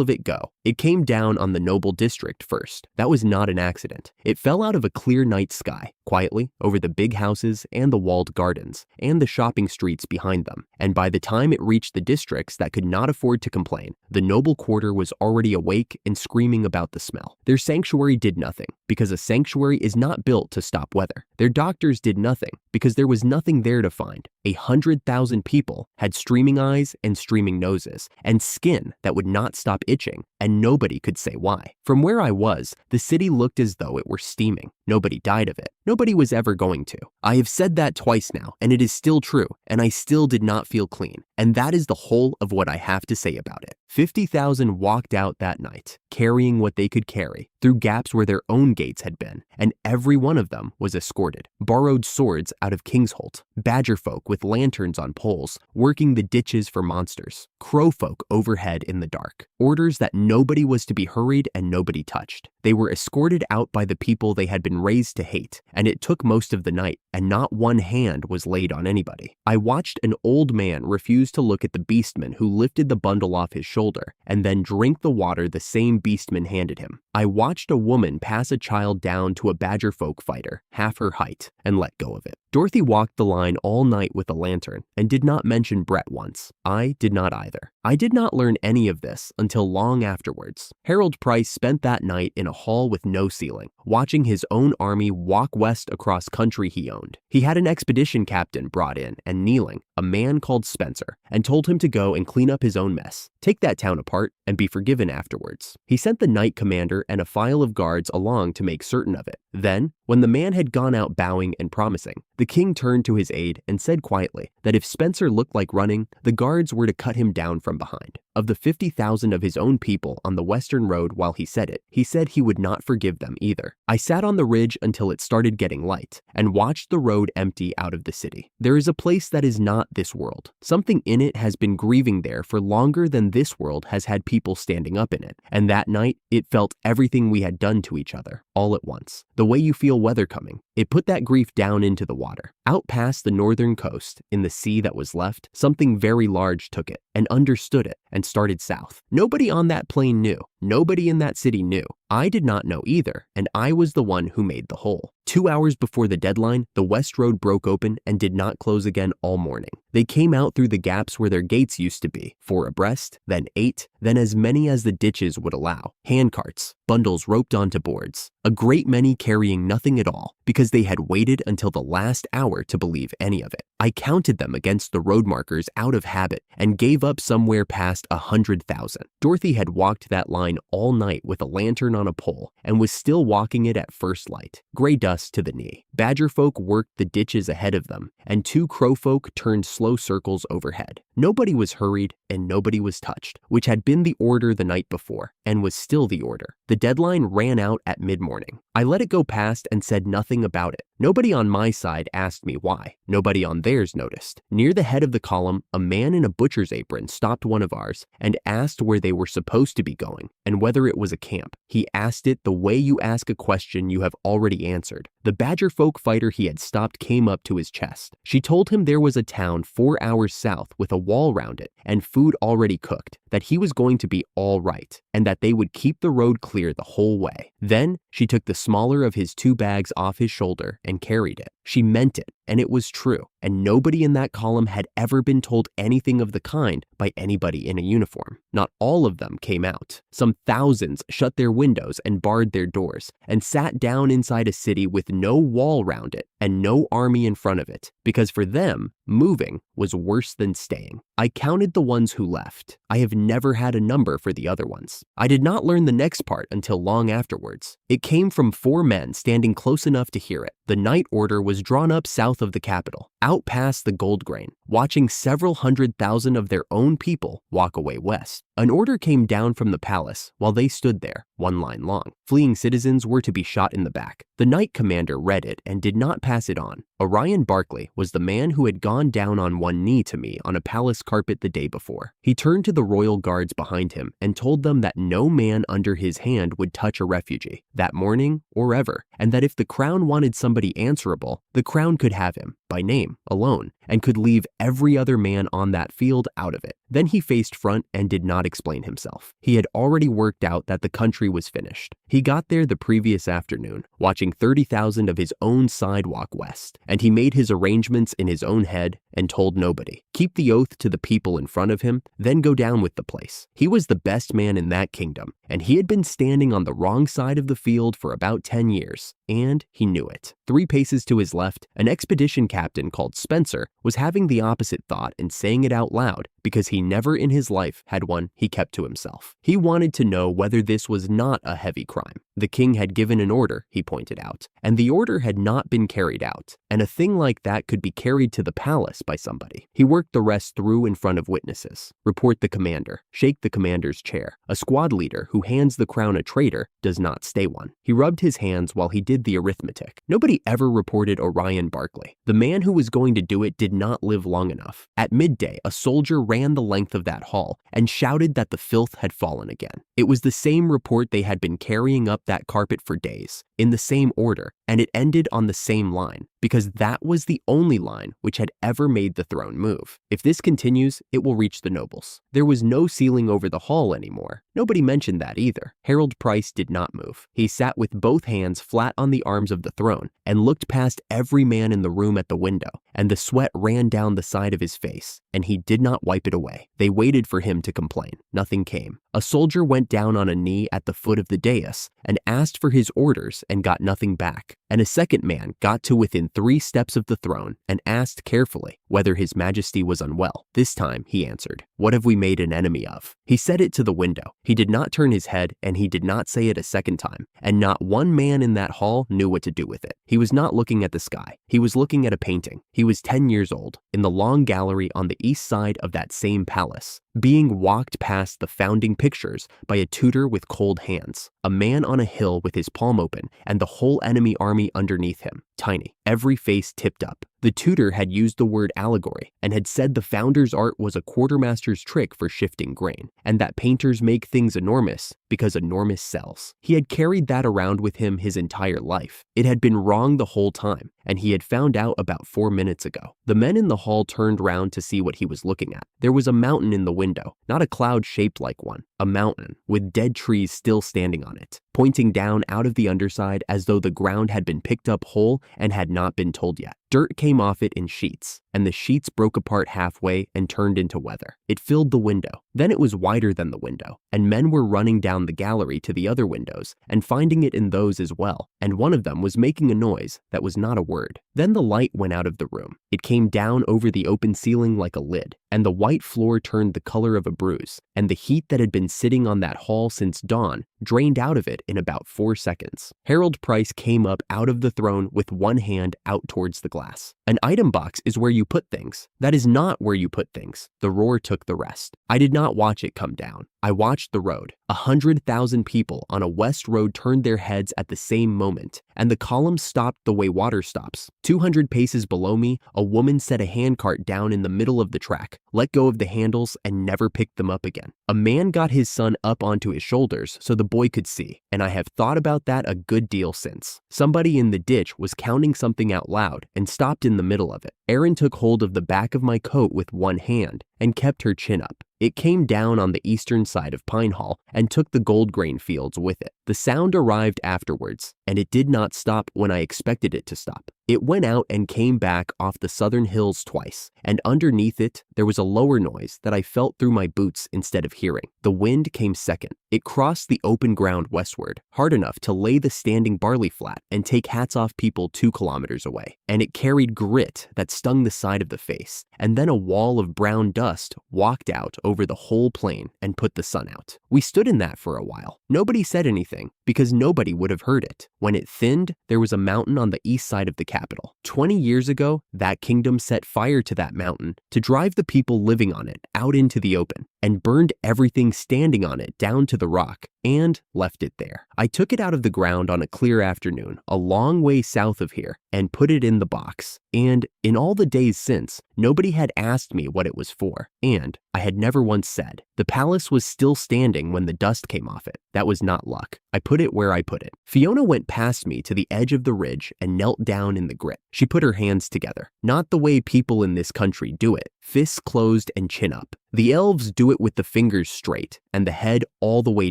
of it go. It came down on the noble district first. That was not an accident. It fell out of a clear night sky, quietly, over the big houses and the walled gardens, and the shopping streets behind them. And by the time it reached the districts that could not afford to complain, the noble quarter was already awake and screaming about the smell. Their sanctuary did nothing, because a sanctuary is not built to stop weather. Their doctors did nothing, because there was nothing there to find. 100,000 people had streaming eyes and streaming noses, and skin that would not stop itching, and nobody could say why. From where I was, the city looked as though it were steaming. Nobody died of it. Nobody was ever going to. I have said that twice now, and it is still true, and I still did not feel clean. And that is the whole of what I have to say about it. 50,000 walked out that night, carrying what they could carry, through gaps where their own gates had been, and every one of them was escorted. Borrowed swords out of Kingsholt, badger folk with lanterns on poles, working the ditches for monsters, crow folk overhead in the dark. Orders that nobody was to be hurried and nobody touched. They were escorted out by the people they had been raised to hate, and it took most of the night, and not one hand was laid on anybody. I watched an old man refuse to look at the beastman who lifted the bundle off his shoulder, and then drink the water the same beastman handed him. I watched a woman pass a child down to a badger folk fighter, half her height, and let go of it. Dorothy walked the line all night with a lantern and did not mention Brett once. I did not either. I did not learn any of this until long afterwards. Harold Price spent that night in a hall with no ceiling, watching his own army walk west across country he owned. He had an expedition captain brought in and kneeling, a man called Spencer, and told him to go and clean up his own mess, take that town apart, and be forgiven afterwards. He sent the night commander and a file of guards along to make certain of it. Then, when the man had gone out bowing and promising, the king turned to his aide and said quietly that if Spencer looked like running, the guards were to cut him down from behind. Of the 50,000 of his own people on the western road while he said it, he said he would not forgive them either. I sat on the ridge until it started getting light and watched the road empty out of the city. There is a place that is not this world. Something in it has been grieving there for longer than this world has had people standing up in it. And that night, it felt everything we had done to each other, all at once. The way you feel weather coming. It put that grief down into the water. Out past the northern coast, in the sea that was left, something very large took it and understood it and started south. Nobody on that plane knew. Nobody in that city knew. I did not know either, and I was the one who made the hole. 2 hours before the deadline, the West Road broke open and did not close again all morning. They came out through the gaps where their gates used to be, 4 abreast, then 8, then as many as the ditches would allow. Handcarts, bundles roped onto boards, a great many carrying nothing at all, because they had waited until the last hour to believe any of it. I counted them against the road markers out of habit and gave up somewhere past 100,000. Dorothy had walked that line all night with a lantern on a pole and was still walking it at first light, gray dust to the knee. Badger folk worked the ditches ahead of them, and 2 crow folk turned slow circles overhead. Nobody was hurried and nobody was touched, which had been the order the night before and was still the order. The deadline ran out at mid-morning. I let it go past and said nothing about it. Nobody on my side asked me why. Nobody on theirs noticed. Near the head of the column, a man in a butcher's apron stopped one of ours and asked where they were supposed to be going and whether it was a camp. He asked it the way you ask a question you have already answered. The badger folk fighter he had stopped came up to his chest. She told him there was a town 4 hours south with a wall round it and food already cooked, that he was going to be all right, and that they would keep the road clear the whole way. Then she took the smaller of his 2 bags off his shoulder and carried it. She meant it, and it was true, and nobody in that column had ever been told anything of the kind by anybody in a uniform. Not all of them came out. Some thousands shut their windows and barred their doors, and sat down inside a city with no wall round it and no army in front of it, because for them, moving was worse than staying. I counted the ones who left. I have never had a number for the other ones. I did not learn the next part until long afterwards. It came from 4 men standing close enough to hear it. The night order was drawn up south of the capital, out past the gold grain, watching several 100,000 of their own people walk away west. An order came down from the palace while they stood there, 1 line long. Fleeing citizens were to be shot in the back. The night commander read it and did not pass it on. Orion Barclay was the man who had gone down on one knee to me on a palace carpet the day before. He turned to the royal guards behind him and told them that no man under his hand would touch a refugee, that morning or ever, and that if the crown wanted somebody answerable, the crown could have him, by name, alone, and could leave every other man on that field out of it. Then he faced front and did not explain himself. He had already worked out that the country was finished. He got there the previous afternoon, watching 30,000 of his own sidewalk west, and he made his arrangements in his own head and told nobody. Keep the oath to the people in front of him, then go down with the place. He was the best man in that kingdom, and he had been standing on the wrong side of the field for about 10 years, and he knew it. 3 paces to his left, an expedition captain called Spencer was having the opposite thought and saying it out loud because he never in his life had one he kept to himself. He wanted to know whether this was not a heavy crime. The king had given an order, he pointed out, and the order had not been carried out, and a thing like that could be carried to the palace by somebody. He worked the rest through in front of witnesses. Report the commander. Shake the commander's chair. A squad leader who hands the crown a traitor does not stay one. He rubbed his hands while he did the arithmetic. Nobody ever reported Orion Barclay. The man who was going to do it did not live long enough. At midday, a soldier ran the length of that hall and shouted that the filth had fallen again. It was the same report they had been carrying up that carpet for days, in the same order, and it ended on the same line, because that was the only line which had ever made the throne move. If this continues, it will reach the nobles. There was no ceiling over the hall anymore. Nobody mentioned that either. Harold Price did not move. He sat with both hands flat on the arms of the throne and looked past every man in the room at the window, and the sweat ran down the side of his face, and he did not wipe it away. They waited for him to complain. Nothing came. A soldier went down on a knee at the foot of the dais and asked for his orders and got nothing back. And a second man got to within 3 steps of the throne and asked carefully whether His Majesty was unwell. This time he answered, "What have we made an enemy of?" He said it to the window. He did not turn his head, and he did not say it a second time, and not one man in that hall knew what to do with it. He was not looking at the sky. He was looking at a painting. He was 10 years old, in the long gallery on the east side of that same palace, being walked past the founding pictures by a tutor with cold hands, a man on a hill with his palm open, and the whole enemy army underneath him, tiny, every face tipped up. The tutor had used the word allegory and had said the founder's art was a quartermaster's trick for shifting grain, and that painters make things enormous because enormous sells. He had carried that around with him his entire life. It had been wrong the whole time, and he had found out about 4 minutes ago. The men in the hall turned round to see what he was looking at. There was a mountain in the window, not a cloud shaped like one, a mountain with dead trees still standing on it, pointing down out of the underside as though the ground had been picked up whole and had not been told yet. Dirt came off it in sheets, and the sheets broke apart halfway and turned into weather. It filled the window. Then it was wider than the window, and men were running down the gallery to the other windows and finding it in those as well, and one of them was making a noise that was not a word. Then the light went out of the room. It came down over the open ceiling like a lid, and the white floor turned the color of a bruise, and the heat that had been sitting on that hall since dawn drained out of it in about 4 seconds. Harold Price came up out of the throne with one hand out towards the glass. An item box is where you put things. That is not where you put things. The roar took the rest. I did not watch it come down. I watched the road. 100,000 people on a west road turned their heads at the same moment, and the column stopped the way water stops. 200 paces below me, a woman set a handcart down in the middle of the track, let go of the handles, and never picked them up again. A man got his son up onto his shoulders so the boy could see, and I have thought about that a good deal since. Somebody in the ditch was counting something out loud and stopped in the middle of it. Erin took hold of the back of my coat with one hand and kept her chin up. It came down on the eastern side of Pine Hall and took the gold grain fields with it. The sound arrived afterwards, and it did not stop when I expected it to stop. It went out and came back off the southern hills twice, and underneath it, there was a lower noise that I felt through my boots instead of hearing. The wind came second. It crossed the open ground westward, hard enough to lay the standing barley flat and take hats off people 2 kilometers away. And it carried grit that stung the side of the face, and then a wall of brown dust walked out over the whole plain and put the sun out. We stood in that for a while. Nobody said anything, because nobody would have heard it. When it thinned, there was a mountain on the east side of the capital. 20 years ago, that kingdom set fire to that mountain to drive the people living on it out into the open, and burned everything standing on it down to the rock, and left it there. I took it out of the ground on a clear afternoon, a long way south of here, and put it in the box. And in all the days since, nobody had asked me what it was for, and I had never once said. The palace was still standing when the dust came off it. That was not luck. I put it where I put it. Fiona went past me to the edge of the ridge and knelt down in the grit. She put her hands together, not the way people in this country do it, fists closed and chin up. The elves do it with the fingers straight and the head all the way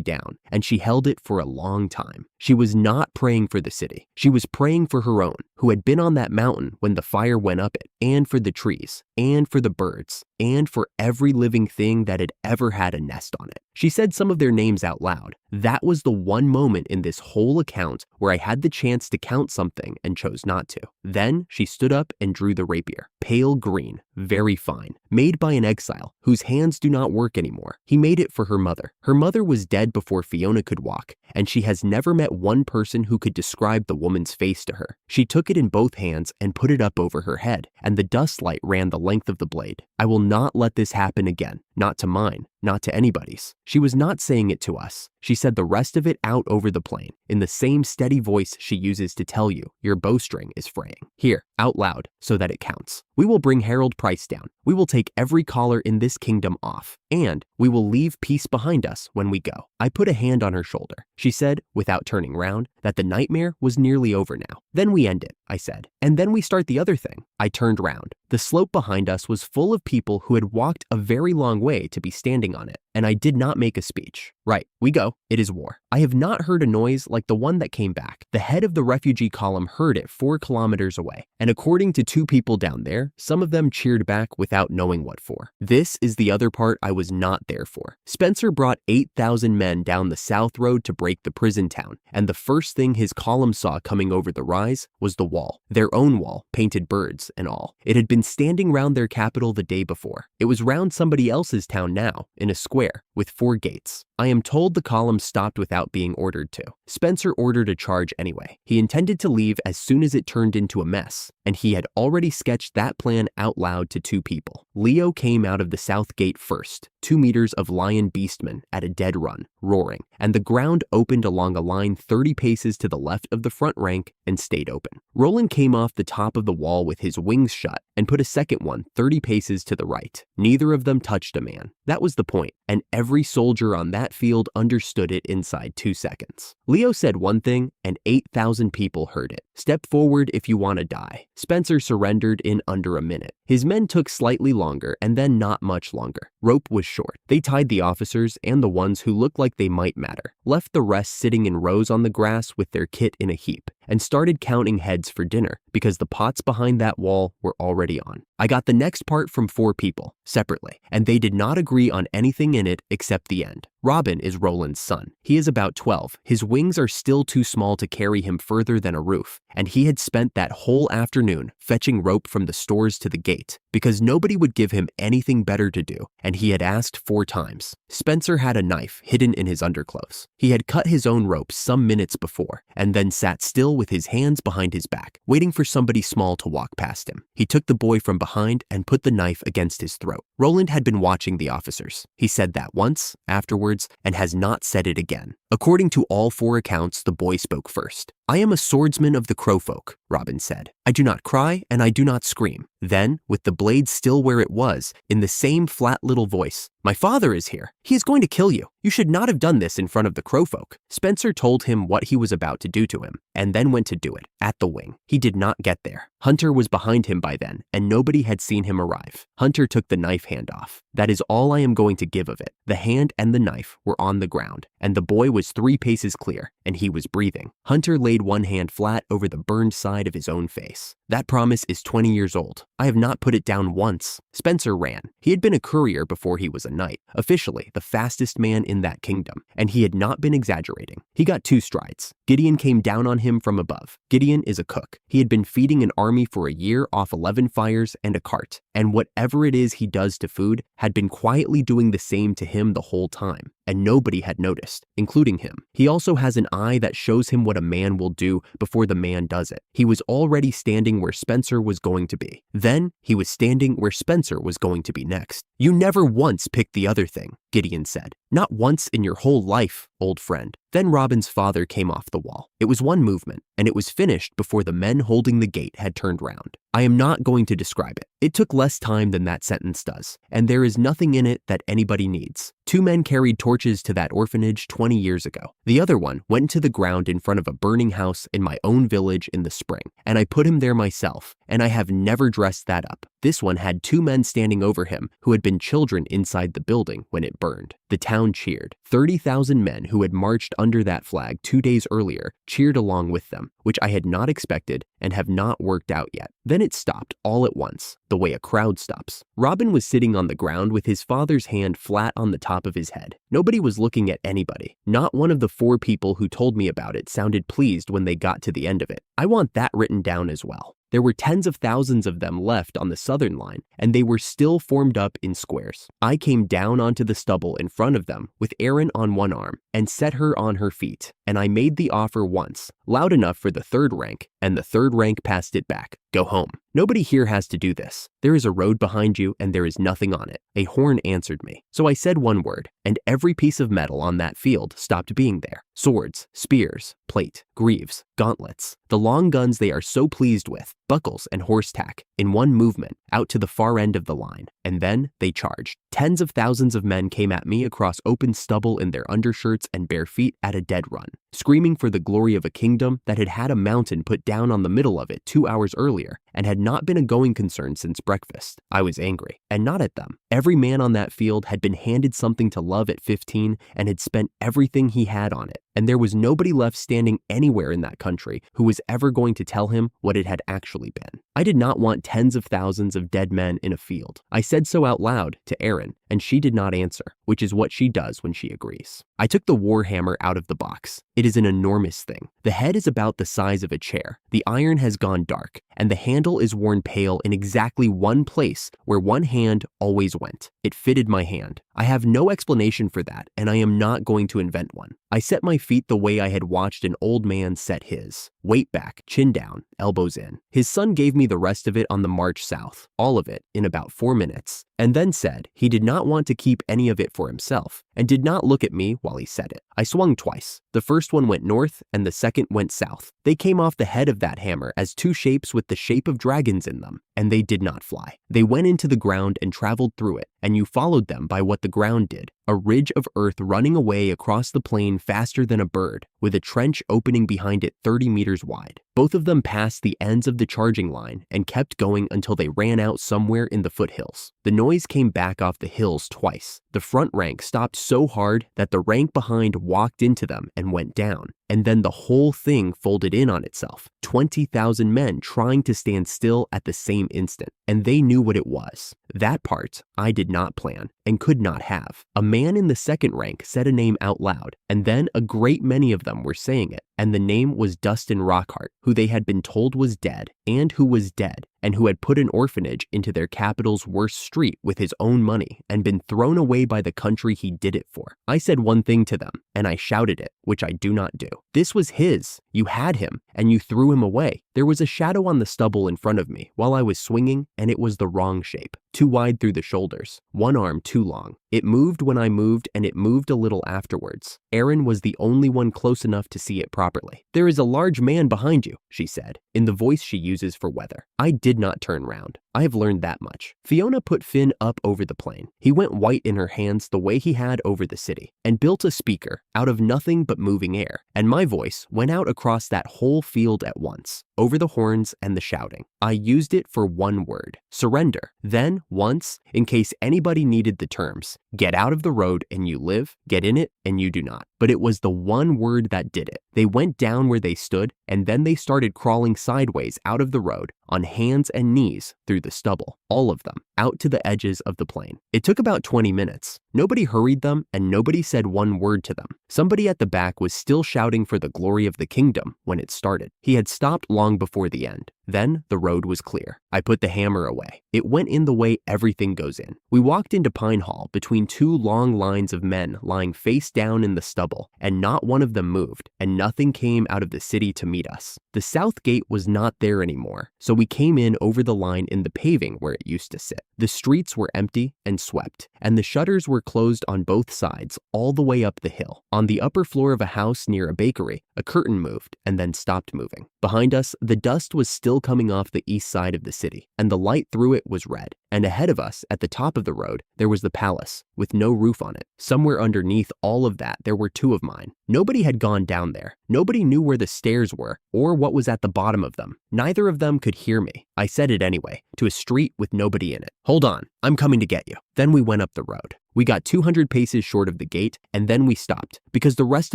down, and she held it for a long time. She was not praying for the city. She was praying for her own, who had been on that mountain when the fire went up it, and for the trees, and for the birds, and for every living thing that had ever had a nest on it. She said some of their names out loud. That was the one moment in this whole account where I had the chance to count something and chose not to. Then she stood up and drew the rapier. Pale green, very fine, made by an exile whose hands do not work anymore. He made it for her mother. Her mother was dead before Fiona could walk, and she has never met one person who could describe the woman's face to her. She took it in both hands and put it up over her head, and the dust light ran the length of the blade. I will not let this happen again, not to mine, not to anybody's. She was not saying it to us. She said the rest of it out over the plain, in the same steady voice she uses to tell you your bowstring is fraying. Here, out loud, so that it counts. We will bring Harold Price down. We will take every collar in this kingdom off, and we will leave peace behind us when we go. I put a hand on her shoulder. She said, without turning round, that the nightmare was nearly over now. Then we end it, I said, and then we start the other thing. I turned round. The slope behind us was full of people who had walked a very long way to be standing on it, and I did not make a speech. Right, we go. It is war. I have not heard a noise like the one that came back. The head of the refugee column heard it 4 kilometers away, and according to 2 people down there, some of them cheered back without knowing what for. This is the other part I was not there for. Spencer brought 8,000 men down the south road to break the prison town, and the first thing his column saw coming over the rise was the wall. Their own wall, painted birds and all. It had been standing round their capital the day before. It was round somebody else's town now, in a square, with 4 gates. I am told the column stopped without being ordered to. Spencer ordered a charge anyway. He intended to leave as soon as it turned into a mess, and he had already sketched that plan out loud to 2 people. Leo came out of the south gate first, 2 meters of lion beastmen at a dead run, roaring, and the ground opened along a line 30 paces to the left of the front rank and stayed open. Roland came off the top of the wall with his wings shut and put a second one 30 paces to the right. Neither of them touched a man. That was the point, and every soldier on that field understood it inside 2 seconds. Leo said one thing, and 8,000 people heard it. Step forward if you want to die. Spencer surrendered in under a minute. His men took slightly longer, and then not much longer. Rope was short. They tied the officers and the ones who looked like they might matter, left the rest sitting in rows on the grass with their kit in a heap, and started counting heads for dinner because the pots behind that wall were already on. I got the next part from 4 people, separately, and they did not agree on anything in it except the end. Robin is Roland's son. He is about 12. His wings are still too small to carry him further than a roof, and he had spent that whole afternoon fetching rope from the stores to the gate because nobody would give him anything better to do, and he had asked 4 times. Spencer had a knife hidden in his underclothes. He had cut his own rope some minutes before, and then sat still with his hands behind his back, waiting for somebody small to walk past him. He took the boy from behind and put the knife against his throat. Roland had been watching the officers. He said that once, afterwards, and has not said it again. According to all 4 accounts, the boy spoke first. I am a swordsman of the crowfolk, Robin said. I do not cry and I do not scream. Then, with the blade still where it was, in the same flat little voice, my father is here. He is going to kill you. You should not have done this in front of the crowfolk. Spencer told him what he was about to do to him, and then went to do it, at the wing. He did not get there. Hunter was behind him by then, and nobody had seen him arrive. Hunter took the knife hand off. That is all I am going to give of it. The hand and the knife were on the ground, and the boy was 3 paces clear, and he was breathing. Hunter laid one hand flat over the burned side of his own face. That promise is 20 years old. I have not put it down once. Spencer ran. He had been a courier before he was a knight, officially the fastest man in that kingdom, and he had not been exaggerating. He got 2 strides. Gideon came down on him from above. Gideon is a cook. He had been feeding an army for a year off 11 fires and a cart, and whatever it is he does to food had been quietly doing the same to him the whole time, and nobody had noticed, including him. He also has an eye that shows him what a man will do before the man does it. He was already standing where Spencer was going to be. Then he was standing where Spencer was going to be next. "You never once picked the other thing," Gideon said. "Not once in your whole life, old friend." Then Robin's father came off the wall. It was one movement, and it was finished before the men holding the gate had turned round. I am not going to describe it. It took less time than that sentence does, and there is nothing in it that anybody needs. 2 men carried torches to that orphanage 20 years ago. The other one went into the ground in front of a burning house in my own village in the spring, and I put him there myself, and I have never dressed that up. This one had 2 men standing over him who had been children inside the building when it burned. The town cheered. 30,000 men who had marched under that flag 2 days earlier cheered along with them, which I had not expected and have not worked out yet. Then it stopped all at once, the way a crowd stops. Robin was sitting on the ground with his father's hand flat on the top of his head. Nobody was looking at anybody. Not one of the 4 people who told me about it sounded pleased when they got to the end of it. I want that written down as well. There were tens of thousands of them left on the southern line, and they were still formed up in squares. I came down onto the stubble in front of them with Erin on one arm and set her on her feet, and I made the offer once, loud enough for the 3rd rank, and the 3rd rank passed it back. Go home. Nobody here has to do this. There is a road behind you and there is nothing on it. A horn answered me. So I said one word, and every piece of metal on that field stopped being there. Swords, spears, plate, greaves, gauntlets, the long guns they are so pleased with, buckles and horse tack, in one movement, out to the far end of the line. And then they charged. Tens of thousands of men came at me across open stubble in their undershirts and bare feet at a dead run, screaming for the glory of a kingdom that had had a mountain put down on the middle of it 2 hours earlier and had not been a going concern since breakfast. I was angry, and not at them. Every man on that field had been handed something to love at 15 and had spent everything he had on it, and there was nobody left standing anywhere in that country who was ever going to tell him what it had actually been. I did not want tens of thousands of dead men in a field. I said so out loud to Erin, and she did not answer, which is what she does when she agrees. I took the war hammer out of the box. It is an enormous thing. The head is about the size of a chair. The iron has gone dark, and the handle is worn pale in exactly one place where one hand always went. It fitted my hand. I have no explanation for that, and I am not going to invent one. I set my feet the way I had watched an old man set his. Weight back, chin down, elbows in. His son gave me the rest of it on the march south, all of it in about 4 minutes, and then said he did not want to keep any of it for himself, and did not look at me while he said it. I swung twice. The first one went north, and the second went south. They came off the head of that hammer as 2 shapes with the shape of dragons in them, and they did not fly. They went into the ground and traveled through it, and you followed them by what the ground did. A ridge of earth running away across the plain faster than a bird, with a trench opening behind it 30 meters wide. Both of them passed the ends of the charging line and kept going until they ran out somewhere in the foothills. The noise came back off the hills twice. The front rank stopped so hard that the rank behind walked into them and went down, and then the whole thing folded in on itself. 20,000 men trying to stand still at the same instant, and they knew what it was. That part I did not plan and could not have. A man in the second rank said a name out loud, and then a great many of them were saying it, and the name was Dustin Rockhart, who they had been told was dead, and who was dead, and who had put an orphanage into their capital's worst street with his own money and been thrown away by the country he did it for. I said one thing to them, and I shouted it, which I do not do. This was his. You had him, and you threw him away. There was a shadow on the stubble in front of me while I was swinging, and it was the wrong shape. Too wide through the shoulders, one arm too long. It moved when I moved, and it moved a little afterwards. Erin was the only one close enough to see it properly. "There is a large man behind you," she said, in the voice she uses for weather. I did not turn round. I have learned that much. Fiona put Finn up over the plane. He went white in her hands the way he had over the city, and built a speaker out of nothing but moving air, and my voice went out across that whole field at once, over the horns and the shouting. I used it for one word: surrender. Then, once, in case anybody needed the terms, get out of the road and you live, get in it and you do not. But it was the one word that did it. They went down where they stood, and then they started crawling sideways out of the road on hands and knees through the stubble, all of them, out to the edges of the plain. It took about 20 minutes. Nobody hurried them and nobody said one word to them. Somebody at the back was still shouting for the glory of the kingdom when it started. He had stopped long before the end. Then the road was clear. I put the hammer away. It went in the way everything goes in. We walked into Pine Hall between two long lines of men lying face down in the stubble, and not one of them moved, and nothing came out of the city to meet us. The south gate was not there anymore, so we came in over the line in the paving where it used to sit. The streets were empty and swept, and the shutters were closed on both sides all the way up the hill. On the upper floor of a house near a bakery, a curtain moved and then stopped moving. Behind us, the dust was still coming off the east side of the city, and the light through it was red. And ahead of us, at the top of the road, there was the palace, with no roof on it. Somewhere underneath all of that, there were two of mine. Nobody had gone down there. Nobody knew where the stairs were, or what was at the bottom of them. Neither of them could hear me. I said it anyway, to a street with nobody in it. "Hold on, I'm coming to get you." Then we went up the road. We got 200 paces short of the gate, and then we stopped, because the rest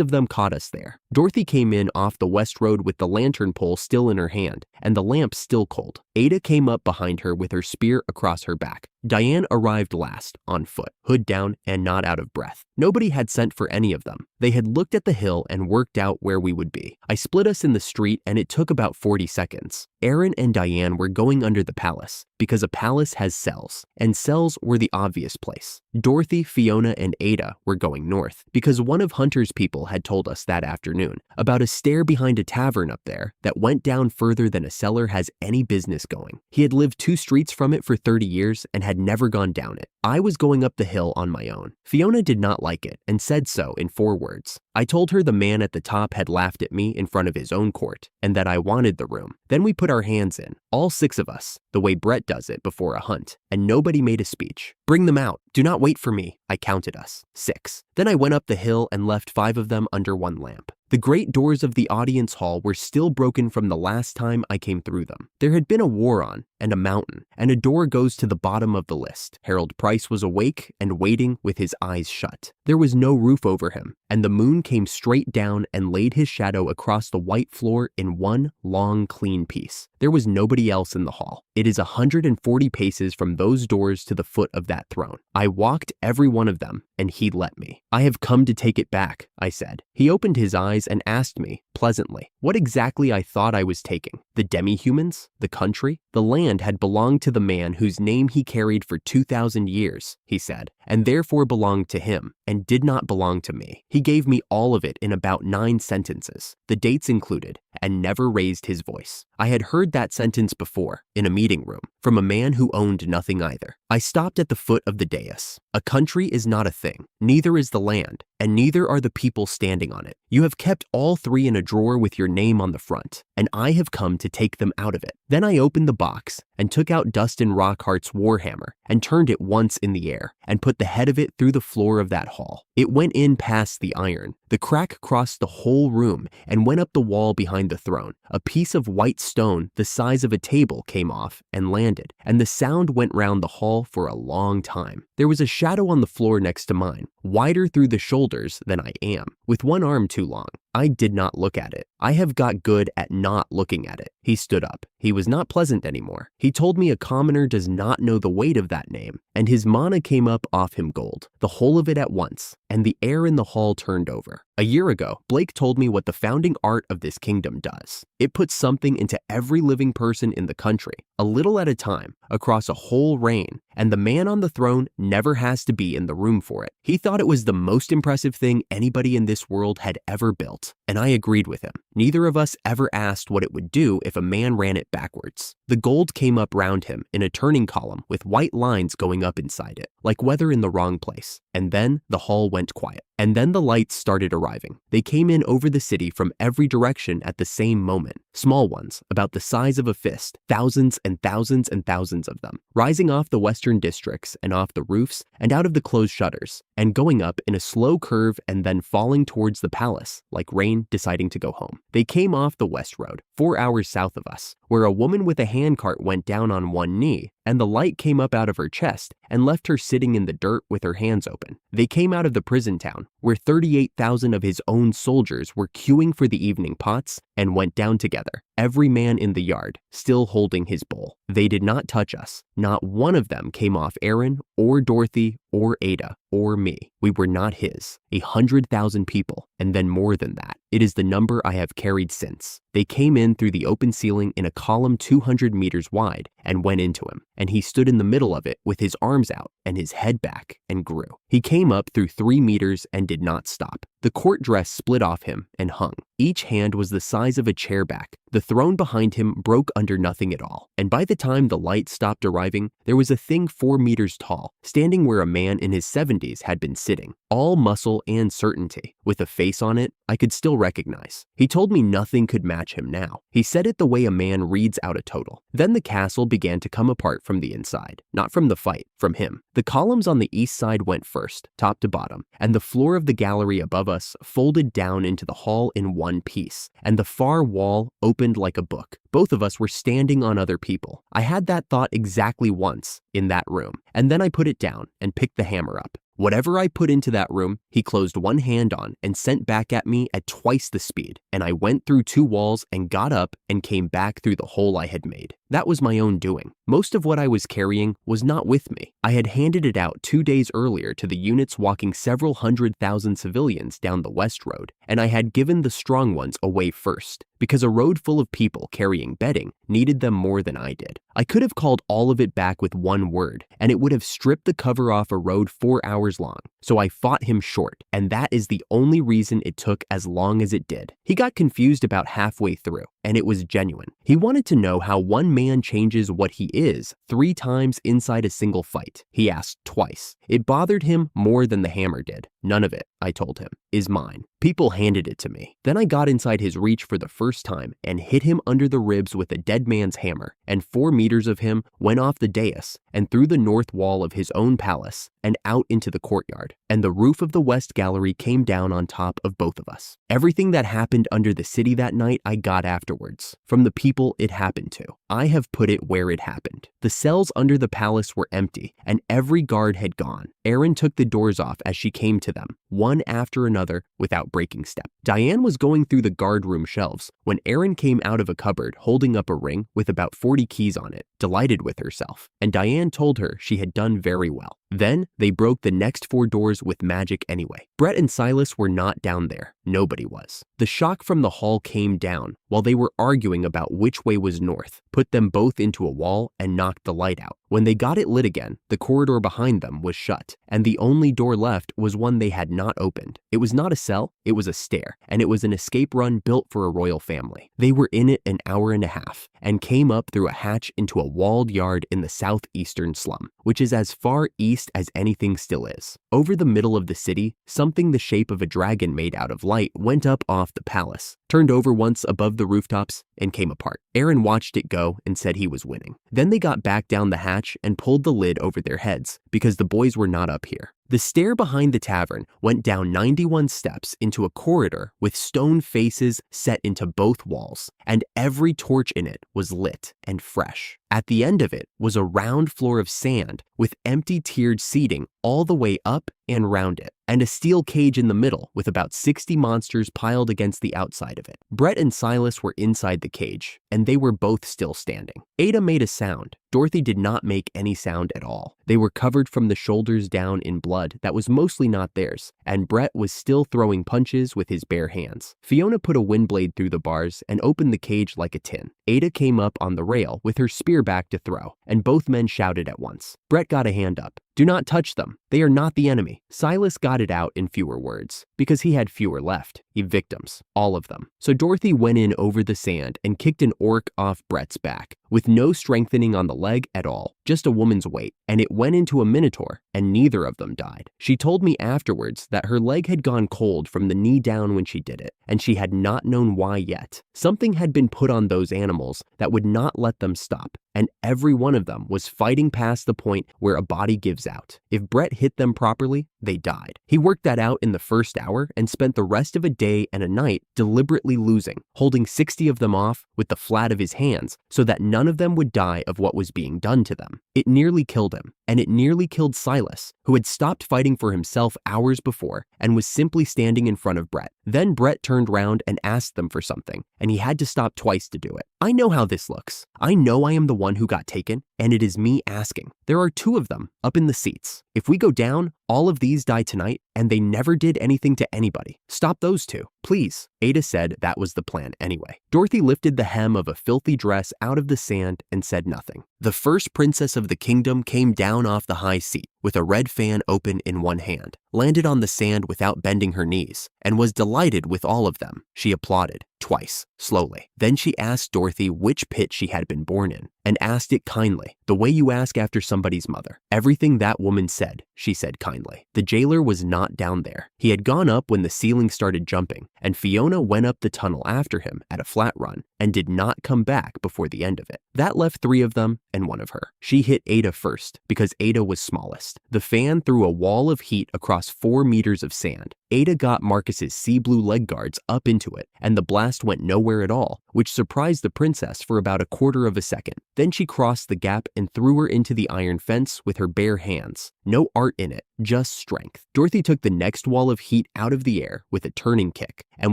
of them caught us there. Dorothy came in off the west road with the lantern pole still in her hand, and the lamp still cold. Ada came up behind her with her spear across her back. Diane arrived last, on foot, hood down and not out of breath. Nobody had sent for any of them. They had looked at the hill and worked out where we would be. I split us in the street and it took about 40 seconds. Aaron and Diane were going under the palace, because a palace has cells, and cells were the obvious place. Dorothy, Fiona, and Ada were going north, because one of Hunter's people had told us that afternoon about a stair behind a tavern up there that went down further than a cellar has any business going. He had lived 2 streets from it for 30 years and had never gone down it. I was going up the hill on my own. Fiona did not like it and said so in 4 words. I told her the man at the top had laughed at me in front of his own court and that I wanted the room. Then we put our hands in, all 6 of us, the way Brett does it before a hunt, and nobody made a speech. "Bring them out. Do not wait for me." I counted us. 6. Then I went up the hill and left 5 of them under one lamp. The great doors of the audience hall were still broken from the last time I came through them. There had been a war on, and a mountain, and a door goes to the bottom of the list. Harold Price was awake and waiting with his eyes shut. There was no roof over him, and the moon came straight down and laid his shadow across the white floor in one long, clean piece. There was nobody else in the hall. It is 140 paces from those doors to the foot of that throne. I walked every one of them, and he let me. "I have come to take it back," I said. He opened his eyes and asked me, pleasantly, what exactly I thought I was taking. The demi-humans? The country? The land had belonged to the man whose name he carried for 2,000 years, he said, and therefore belonged to him, and did not belong to me. He gave me all of it in about 9 sentences, the dates included, and never raised his voice. I had heard that sentence before, in a meeting room, from a man who owned nothing either. I stopped at the foot of the dais. A country is not a thing, neither is the land, and neither are the people standing on it. You have kept all 3 in a drawer with your name on the front, and I have come to take them out of it. Then I opened the box and took out Dustin Rockhart's warhammer and turned it once in the air and put the head of it through the floor of that hall. It went in past the iron. The crack crossed the whole room and went up the wall behind the throne. A piece of white stone the size of a table came off and landed, and the sound went round the hall for a long time. There was a shadow on the floor next to mine, wider through the shoulders than I am, with one arm too long. I did not look at it. I have got good at not looking at it. He stood up. He was not pleasant anymore. He told me a commoner does not know the weight of that name, and his mana came up off him gold, the whole of it at once, and the air in the hall turned over. A year ago, Blake told me what the founding art of this kingdom does. It puts something into every living person in the country, a little at a time, across a whole reign, and the man on the throne never has to be in the room for it. He thought it was the most impressive thing anybody in this world had ever built, and I agreed with him. Neither of us ever asked what it would do if a man ran it backwards. The gold came up round him in a turning column with white lines going up inside it, like weather in the wrong place. And then the hall went quiet. And then the lights started arriving. They came in over the city from every direction at the same moment. Small ones, about the size of a fist, thousands and thousands and thousands of them, rising off the western districts and off the roofs and out of the closed shutters, and going up in a slow curve and then falling towards the palace, like rain deciding to go home. They came off the west road, 4 hours south of us, where where a woman with a handcart went down on one knee, and the light came up out of her chest and left her sitting in the dirt with her hands open. They came out of the prison town, where 38,000 of his own soldiers were queuing for the evening pots, and went down together, every man in the yard, still holding his bowl. They did not touch us. Not one of them came off Aaron or Dorothy or Ada or me. We were not his. 100,000 people, and then more than that. It is the number I have carried since. They came in through the open ceiling in a column 200 meters wide and went into him, and he stood in the middle of it with his arms out and his head back and grew. He came up through 3 meters and did not stop. The court dress split off him and hung. Each hand was the size of a chair back. The throne behind him broke under nothing at all, and by the time the light stopped arriving, there was a thing 4 meters tall, standing where a man in his 70s had been sitting, all muscle and certainty, with a face on it I could still recognize. He told me nothing could match him now. He said it the way a man reads out a total. Then the castle began to come apart from the inside, not from the fight, from him. The columns on the east side went first, top to bottom, and the floor of the gallery above us folded down into the hall in one piece, and the far wall opened like a book. Both of us were standing on other people. I had that thought exactly once in that room, and then I put it down and picked the hammer up. Whatever I put into that room, he closed one hand on and sent back at me at twice the speed, and I went through 2 walls and got up and came back through the hole I had made. That was my own doing. Most of what I was carrying was not with me. I had handed it out 2 days earlier to the units walking several 100,000 civilians down the West Road, and I had given the strong ones away first, because a road full of people carrying bedding needed them more than I did. I could have called all of it back with one word, and it would have stripped the cover off a road 4 hours long. So I fought him short, and that is the only reason it took as long as it did. He got confused about halfway through, and it was genuine. He wanted to know how one man changes what he is 3 times inside a single fight. He asked twice. It bothered him more than the hammer did. None of it, I told him, is mine. People handed it to me. Then I got inside his reach for the first time and hit him under the ribs with a dead man's hammer, and 4 meters of him went off the dais and through the north wall of his own palace and out into the courtyard, and the roof of the west gallery came down on top of both of us. Everything that happened under the city that night I got afterwards, from the people it happened to. I have put it where it happened. The cells under the palace were empty, and every guard had gone. Aaron took the doors off as she came to them, one after another, without breaking step. Diane was going through the guard room shelves when Aaron came out of a cupboard holding up a ring with about 40 keys on it, delighted with herself, and Diane told her she had done very well. Then they broke the next 4 doors with magic anyway. Brett and Silas were not down there. Nobody was. The shock from the hall came down while they were arguing about which way was north, put them both into a wall, and knocked the light out. When they got it lit again, the corridor behind them was shut, and the only door left was one they had not opened. It was not a cell, it was a stair, and it was an escape run built for a royal family. They were in it an hour and a half, and came up through a hatch into a walled yard in the southeastern slum, which is as far east as anything still is. Over the middle of the city, something the shape of a dragon made out of light went up off the palace, turned over once above the rooftops, and came apart. Aaron watched it go and said he was winning. Then they got back down the hatch and pulled the lid over their heads, because the boys were not up here. The stair behind the tavern went down 91 steps into a corridor with stone faces set into both walls, and every torch in it was lit and fresh. At the end of it was a round floor of sand with empty tiered seating all the way up and round it, and a steel cage in the middle with about 60 monsters piled against the outside of it. Brett and Silas were inside the cage, and they were both still standing. Ada made a sound. Dorothy did not make any sound at all. They were covered from the shoulders down in blood that was mostly not theirs, and Brett was still throwing punches with his bare hands. Fiona put a wind blade through the bars and opened the cage like a tin. Ada came up on the rail with her spear back to throw, and both men shouted at once. Brett got a hand up. "Do not touch them. They are not the enemy." Silas got it out in fewer words, because he had fewer left. Victims. All of them. So Dorothy went in over the sand and kicked an orc off Brett's back, with no strengthening on the leg at all, just a woman's weight, and it went into a minotaur, and neither of them died. She told me afterwards that her leg had gone cold from the knee down when she did it, and she had not known why yet. Something had been put on those animals that would not let them stop, and every one of them was fighting past the point where a body gives out. If Brett hit them properly, they died. He worked that out in the first hour and spent the rest of a day and a night deliberately losing, holding 60 of them off with the flat of his hands so that none of them would die of what was being done to them. It nearly killed him, and it nearly killed Silas, who had stopped fighting for himself hours before and was simply standing in front of Brett. Then Brett turned round and asked them for something, and he had to stop twice to do it. I know how this looks. I know I am the one who got taken, and it is me asking. There are 2 of them up in the seats. If we go down, all of these die tonight, and they never did anything to anybody. Stop those 2, please. Ada said that was the plan anyway. Dorothy lifted the hem of a filthy dress out of the sand and said nothing. The first princess of the kingdom came down off the high seat with a red fan open in one hand, landed on the sand without bending her knees, and was delighted with all of them. She applauded, twice, slowly. Then she asked Dorothy which pit she had been born in, and asked it kindly, the way you ask after somebody's mother. Everything that woman said, she said kindly. The jailer was not down there. He had gone up when the ceiling started jumping, and Fiona went up the tunnel after him at a flat run and did not come back before the end of it. That left 3 of them and 1 of her. She hit Ada first because Ada was smallest. The fan threw a wall of heat across 4 meters of sand. Ada got Marcus's sea blue leg guards up into it, and the blast went nowhere at all, which surprised the princess for about a quarter of a second. Then she crossed the gap and threw her into the iron fence with her bare hands. No art in it, just strength. Dorothy took the next wall of heat out of the air with a turning kick and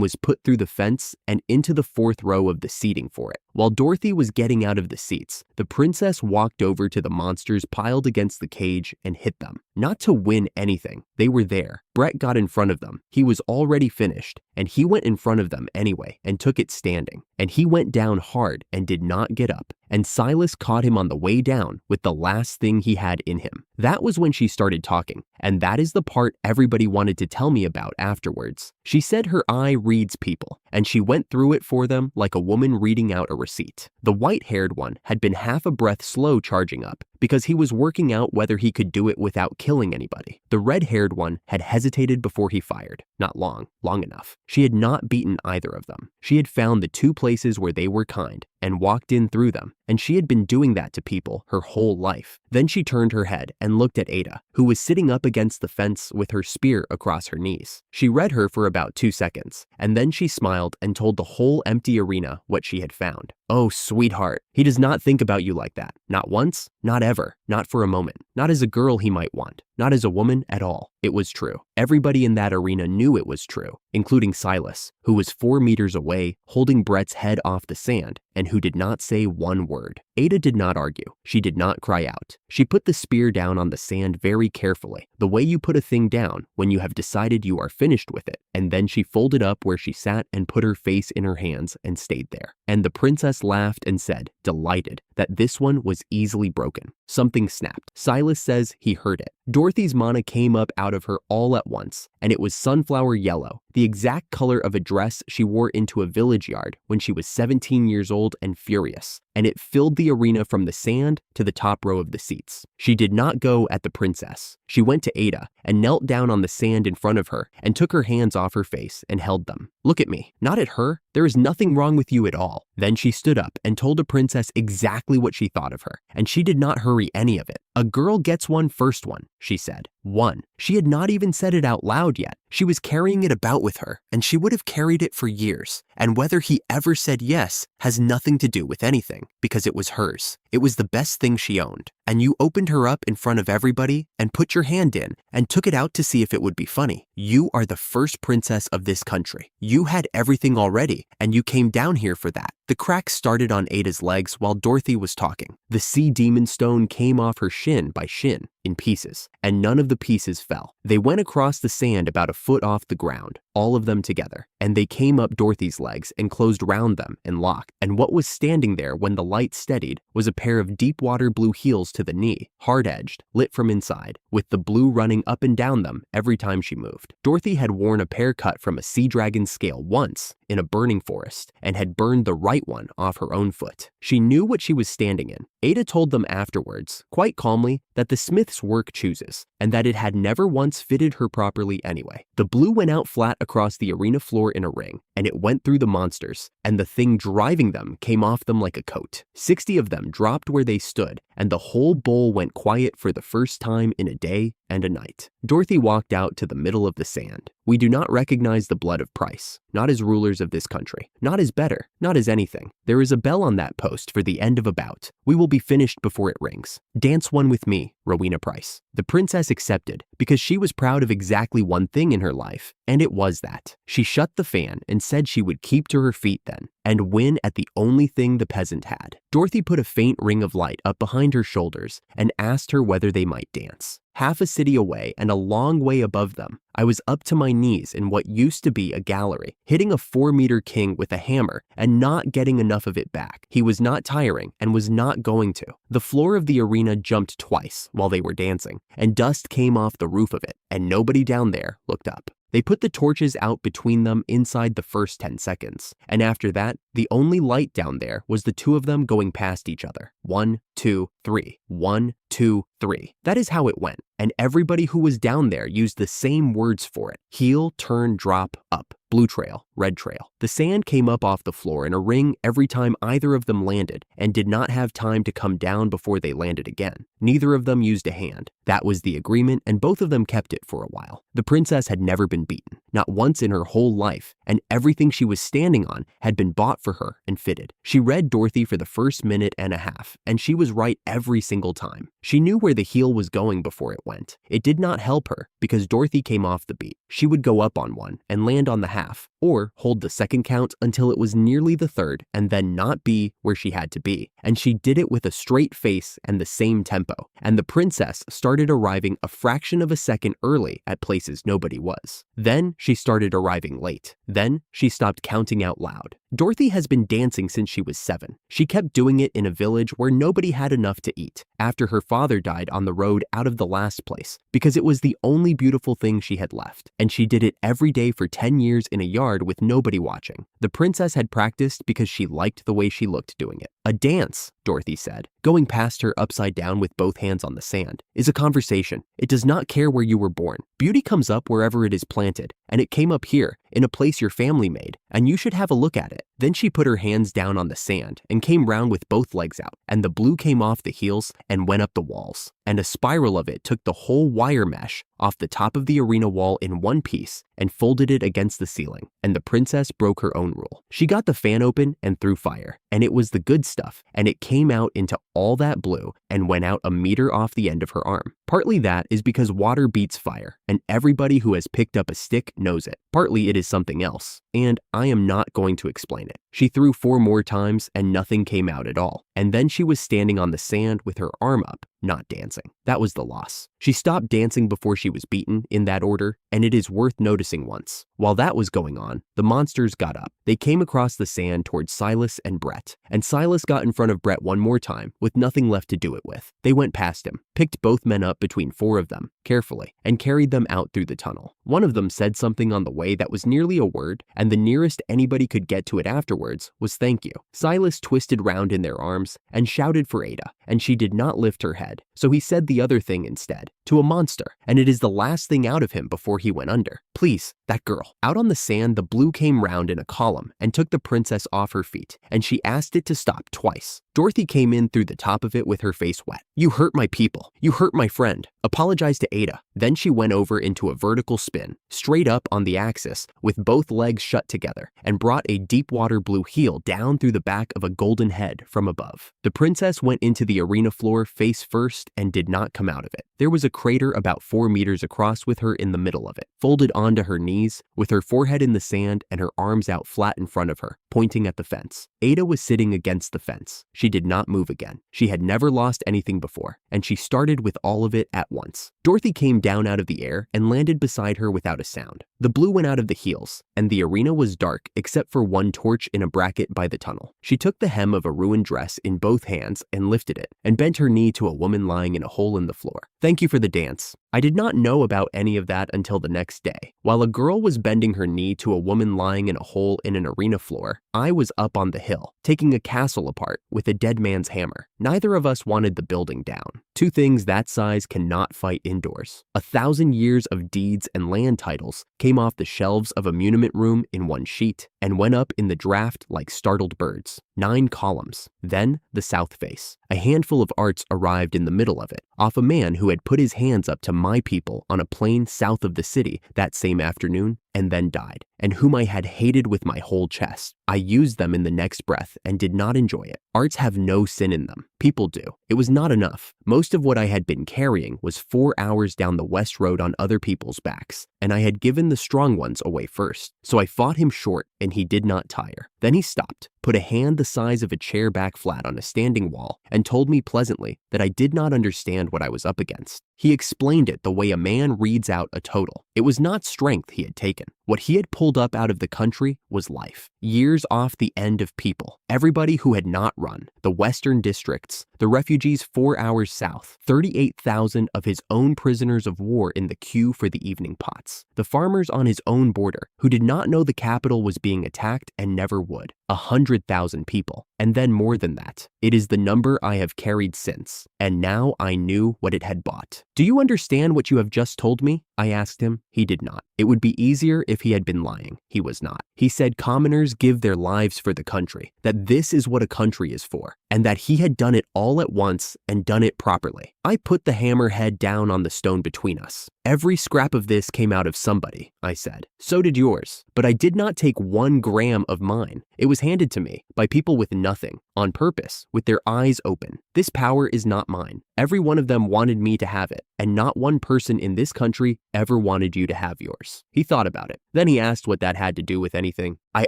was put through the fence and into the 4th row of the seating for it. While Dorothy was getting out of the seats, the princess walked over to the monsters piled against the cage and hit them. Not to win anything, they were there. Brett got in front of them. He was already finished, and he went in front of them anyway and took it standing. And he went down hard and did not get up. And Silas caught him on the way down with the last thing he had in him. That was when she started talking, and that is the part everybody wanted to tell me about afterwards. She said her eye reads people, and she went through it for them like a woman reading out a receipt. The white-haired one had been half a breath slow charging up because he was working out whether he could do it without killing anybody. The red-haired one had hesitated before he fired. Not long enough. She had not beaten either of them. She had found the 2 places where they were kind and walked in through them, and she had been doing that to people her whole life. Then she turned her head and looked at Ada, who was sitting up against the fence with her spear across her knees. She read her for about 2 seconds, and then she smiled and told the whole empty arena what she had found. Oh, sweetheart, he does not think about you like that. Not once, not ever, not for a moment. Not as a girl he might want, not as a woman at all. It was true. Everybody in that arena knew it was true, including Silas, who was 4 meters away, holding Brett's head off the sand, and who did not say one word. Ada did not argue. She did not cry out. She put the spear down on the sand very carefully, the way you put a thing down when you have decided you are finished with it, and then she folded up where she sat and put her face in her hands and stayed there. And the princess laughed and said, delighted, that this one was easily broken. Something snapped. Silas says he heard it. Dorothy's mana came up out of her all at once, and it was sunflower yellow, the exact color of a dress she wore into a village yard when she was 17 years old and furious, and it filled the arena from the sand to the top row of the seats. She did not go at the princess. She went to Ada and knelt down on the sand in front of her and took her hands off her face and held them. Look at me, not at her. There is nothing wrong with you at all. Then she stood up and told the princess exactly what she thought of her, and she did not hurry any of it. A girl gets one first one, she said. One. She had not even said it out loud yet. She was carrying it about with her, and she would have carried it for years. And whether he ever said yes has nothing to do with anything, because it was hers. It was the best thing she owned. And you opened her up in front of everybody and put your hand in and took it out to see if it would be funny. You are the first princess of this country. You had everything already, and you came down here for that. The cracks started on Ada's legs while Dorothy was talking. The sea demon stone came off her shin by shin in pieces, and none of the pieces fell. They went across the sand about a foot off the ground, all of them together, and they came up Dorothy's legs and closed round them and locked. And what was standing there when the light steadied was a pair of deep water blue heels to the knee, hard-edged, lit from inside, with the blue running up and down them every time she moved. Dorothy had worn a pair cut from a sea dragon scale once in a burning forest and had burned the right one off her own foot. She knew what she was standing in, Ada told them afterwards, quite calmly, that the Smith's work chooses, and that it had never once fitted her properly anyway. The blue went out flat across the arena floor in a ring, and it went through the monsters, and the thing driving them came off them like a coat. 60 of them dropped where they stood, and the whole bowl went quiet for the first time in a day and a night. Dorothy walked out to the middle of the sand. We do not recognize the blood of Price, not as rulers of this country, not as better, not as anything. There is a bell on that post for the end of a bout. We will be finished before it rings. Dance one with me, Rowena Price. The princess accepted because she was proud of exactly one thing in her life, and it was that. She shut the fan and said she would keep to her feet then, and win at the only thing the peasant had. Dorothy put a faint ring of light up behind her shoulders and asked her whether they might dance. Half a city away and a long way above them, I was up to my knees in what used to be a gallery, hitting a 4-meter king with a hammer and not getting enough of it back. He was not tiring and was not going to. The floor of the arena jumped twice while they were dancing, and dust came off the roof of it, and nobody down there looked up. They put the torches out between them inside the first 10 seconds, and after that, the only light down there was the two of them going past each other. 1, 2, 3. 1, 2, 3. That is how it went, and everybody who was down there used the same words for it. Heel, turn, drop, up. Blue trail, red trail. The sand came up off the floor in a ring every time either of them landed and did not have time to come down before they landed again. Neither of them used a hand. That was the agreement, and both of them kept it for a while. The princess had never been beaten, not once in her whole life, and everything she was standing on had been bought for her and fitted. She read Dorothy for the first minute and a half, and she was right every single time. She knew where the heel was going before it went. It did not help her because Dorothy came off the beat. She would go up on one and land on the half, or hold the second count until it was nearly the third and then not be where she had to be. And she did it with a straight face and the same tempo. And the princess started arriving a fraction of a second early at places nobody was. Then she started arriving late. Then she stopped counting out loud. Dorothy has been dancing since she was 7. She kept doing it in a village where nobody had enough to eat after her father died on the road out of the last place because it was the only beautiful thing she had left. And she did it every day for 10 years in a yard with nobody watching. The princess had practiced because she liked the way she looked doing it. A dance, Dorothy said, going past her upside down with both hands on the sand, is a conversation. It does not care where you were born. Beauty comes up wherever it is planted, and it came up here, in a place your family made, and you should have a look at it. Then she put her hands down on the sand and came round with both legs out, and the blue came off the heels and went up the walls, and a spiral of it took the whole wire mesh off the top of the arena wall in one piece and folded it against the ceiling, and the princess broke her own rule. She got the fan open and threw fire, and it was the good stuff, and it came out into all that blue and went out a meter off the end of her arm. Partly that is because water beats fire, and everybody who has picked up a stick knows it. Partly it is something else, and I am not going to explain it. She threw 4 more times and nothing came out at all, and then she was standing on the sand with her arm up, not dancing. That was the loss. She stopped dancing before she was beaten, in that order, and it is worth noticing once. While that was going on, the monsters got up. They came across the sand towards Silas and Brett, and Silas got in front of Brett one more time with nothing left to do it with. They went past him, picked both men up between 4 of them, carefully, and carried them out through the tunnel. One of them said something on the way that was nearly a word, and the nearest anybody could get to it afterwards was thank you. Silas twisted round in their arms and shouted for Ada, and she did not lift her head, so he said the other thing instead, to a monster, and it is the last thing out of him before he went under. Please, that girl. Out on the sand, the blue came round in a column and took the princess off her feet, and she asked it to stop twice. Dorothy came in through the top of it with her face wet. You hurt my people. You hurt my friend. Apologize to Ada. Then she went over into a vertical spin, straight up on the axis, with both legs shut together, and brought a deep water blue heel down through the back of a golden head from above. The princess went into the arena floor face first and did not come out of it. There was a crater about 4 meters across with her in the middle of it, folded onto her knees, with her forehead in the sand and her arms out flat in front of her, pointing at the fence. Ada was sitting against the fence. She did not move again. She had never lost anything before, and she started with all of it at once. Dorothy came down out of the air and landed beside her without a sound. The blue went out of the heels, and the arena was dark except for one torch in a bracket by the tunnel. She took the hem of a ruined dress in both hands and lifted it, and bent her knee to a woman lying in a hole in the floor. "Thank you for the dance." I did not know about any of that until the next day. While a girl was bending her knee to a woman lying in a hole in an arena floor, I was up on the hill, taking a castle apart with a dead man's hammer. Neither of us wanted the building down. Two things that size cannot fight indoors. 1,000 years of deeds and land titles came off the shelves of a muniment room in one sheet and went up in the draft like startled birds. 9 columns. Then the south face. A handful of arts arrived in the middle of it, off a man who had put his hands up to my people on a plain south of the city that same afternoon and then died, and whom I had hated with my whole chest. I used them in the next breath and did not enjoy it. Arts have no sin in them. People do. It was not enough. Most of what I had been carrying was 4 hours down the west road on other people's backs, and I had given the strong ones away first. So I fought him short, and he did not tire. Then he stopped, put a hand the size of a chair back flat on a standing wall, and told me pleasantly that I did not understand what I was up against. He explained it the way a man reads out a total. It was not strength he had taken. What he had pulled up out of the country was life. Years off the end of people. Everybody who had not run. The western districts. The refugees 4 hours south. 38,000 of his own prisoners of war in the queue for the evening pots. The farmers on his own border who did not know the capital was being attacked and never would. 100,000 people. And then more than that. It is the number I have carried since. And now I knew what it had bought. "Do you understand what you have just told me?" I asked him. He did not. It would be easier if he had been lying. He was not. He said commoners give their lives for the country, that this is what a country is for, and that he had done it all at once and done it properly. I put the hammerhead down on the stone between us. "Every scrap of this came out of somebody," I said. "So did yours. But I did not take 1 gram of mine. It was handed to me by people with nothing, on purpose, with their eyes open. This power is not mine. Every one of them wanted me to have it, and not one person in this country ever wanted you to have yours." He thought about it. Then he asked what that had to do with anything. I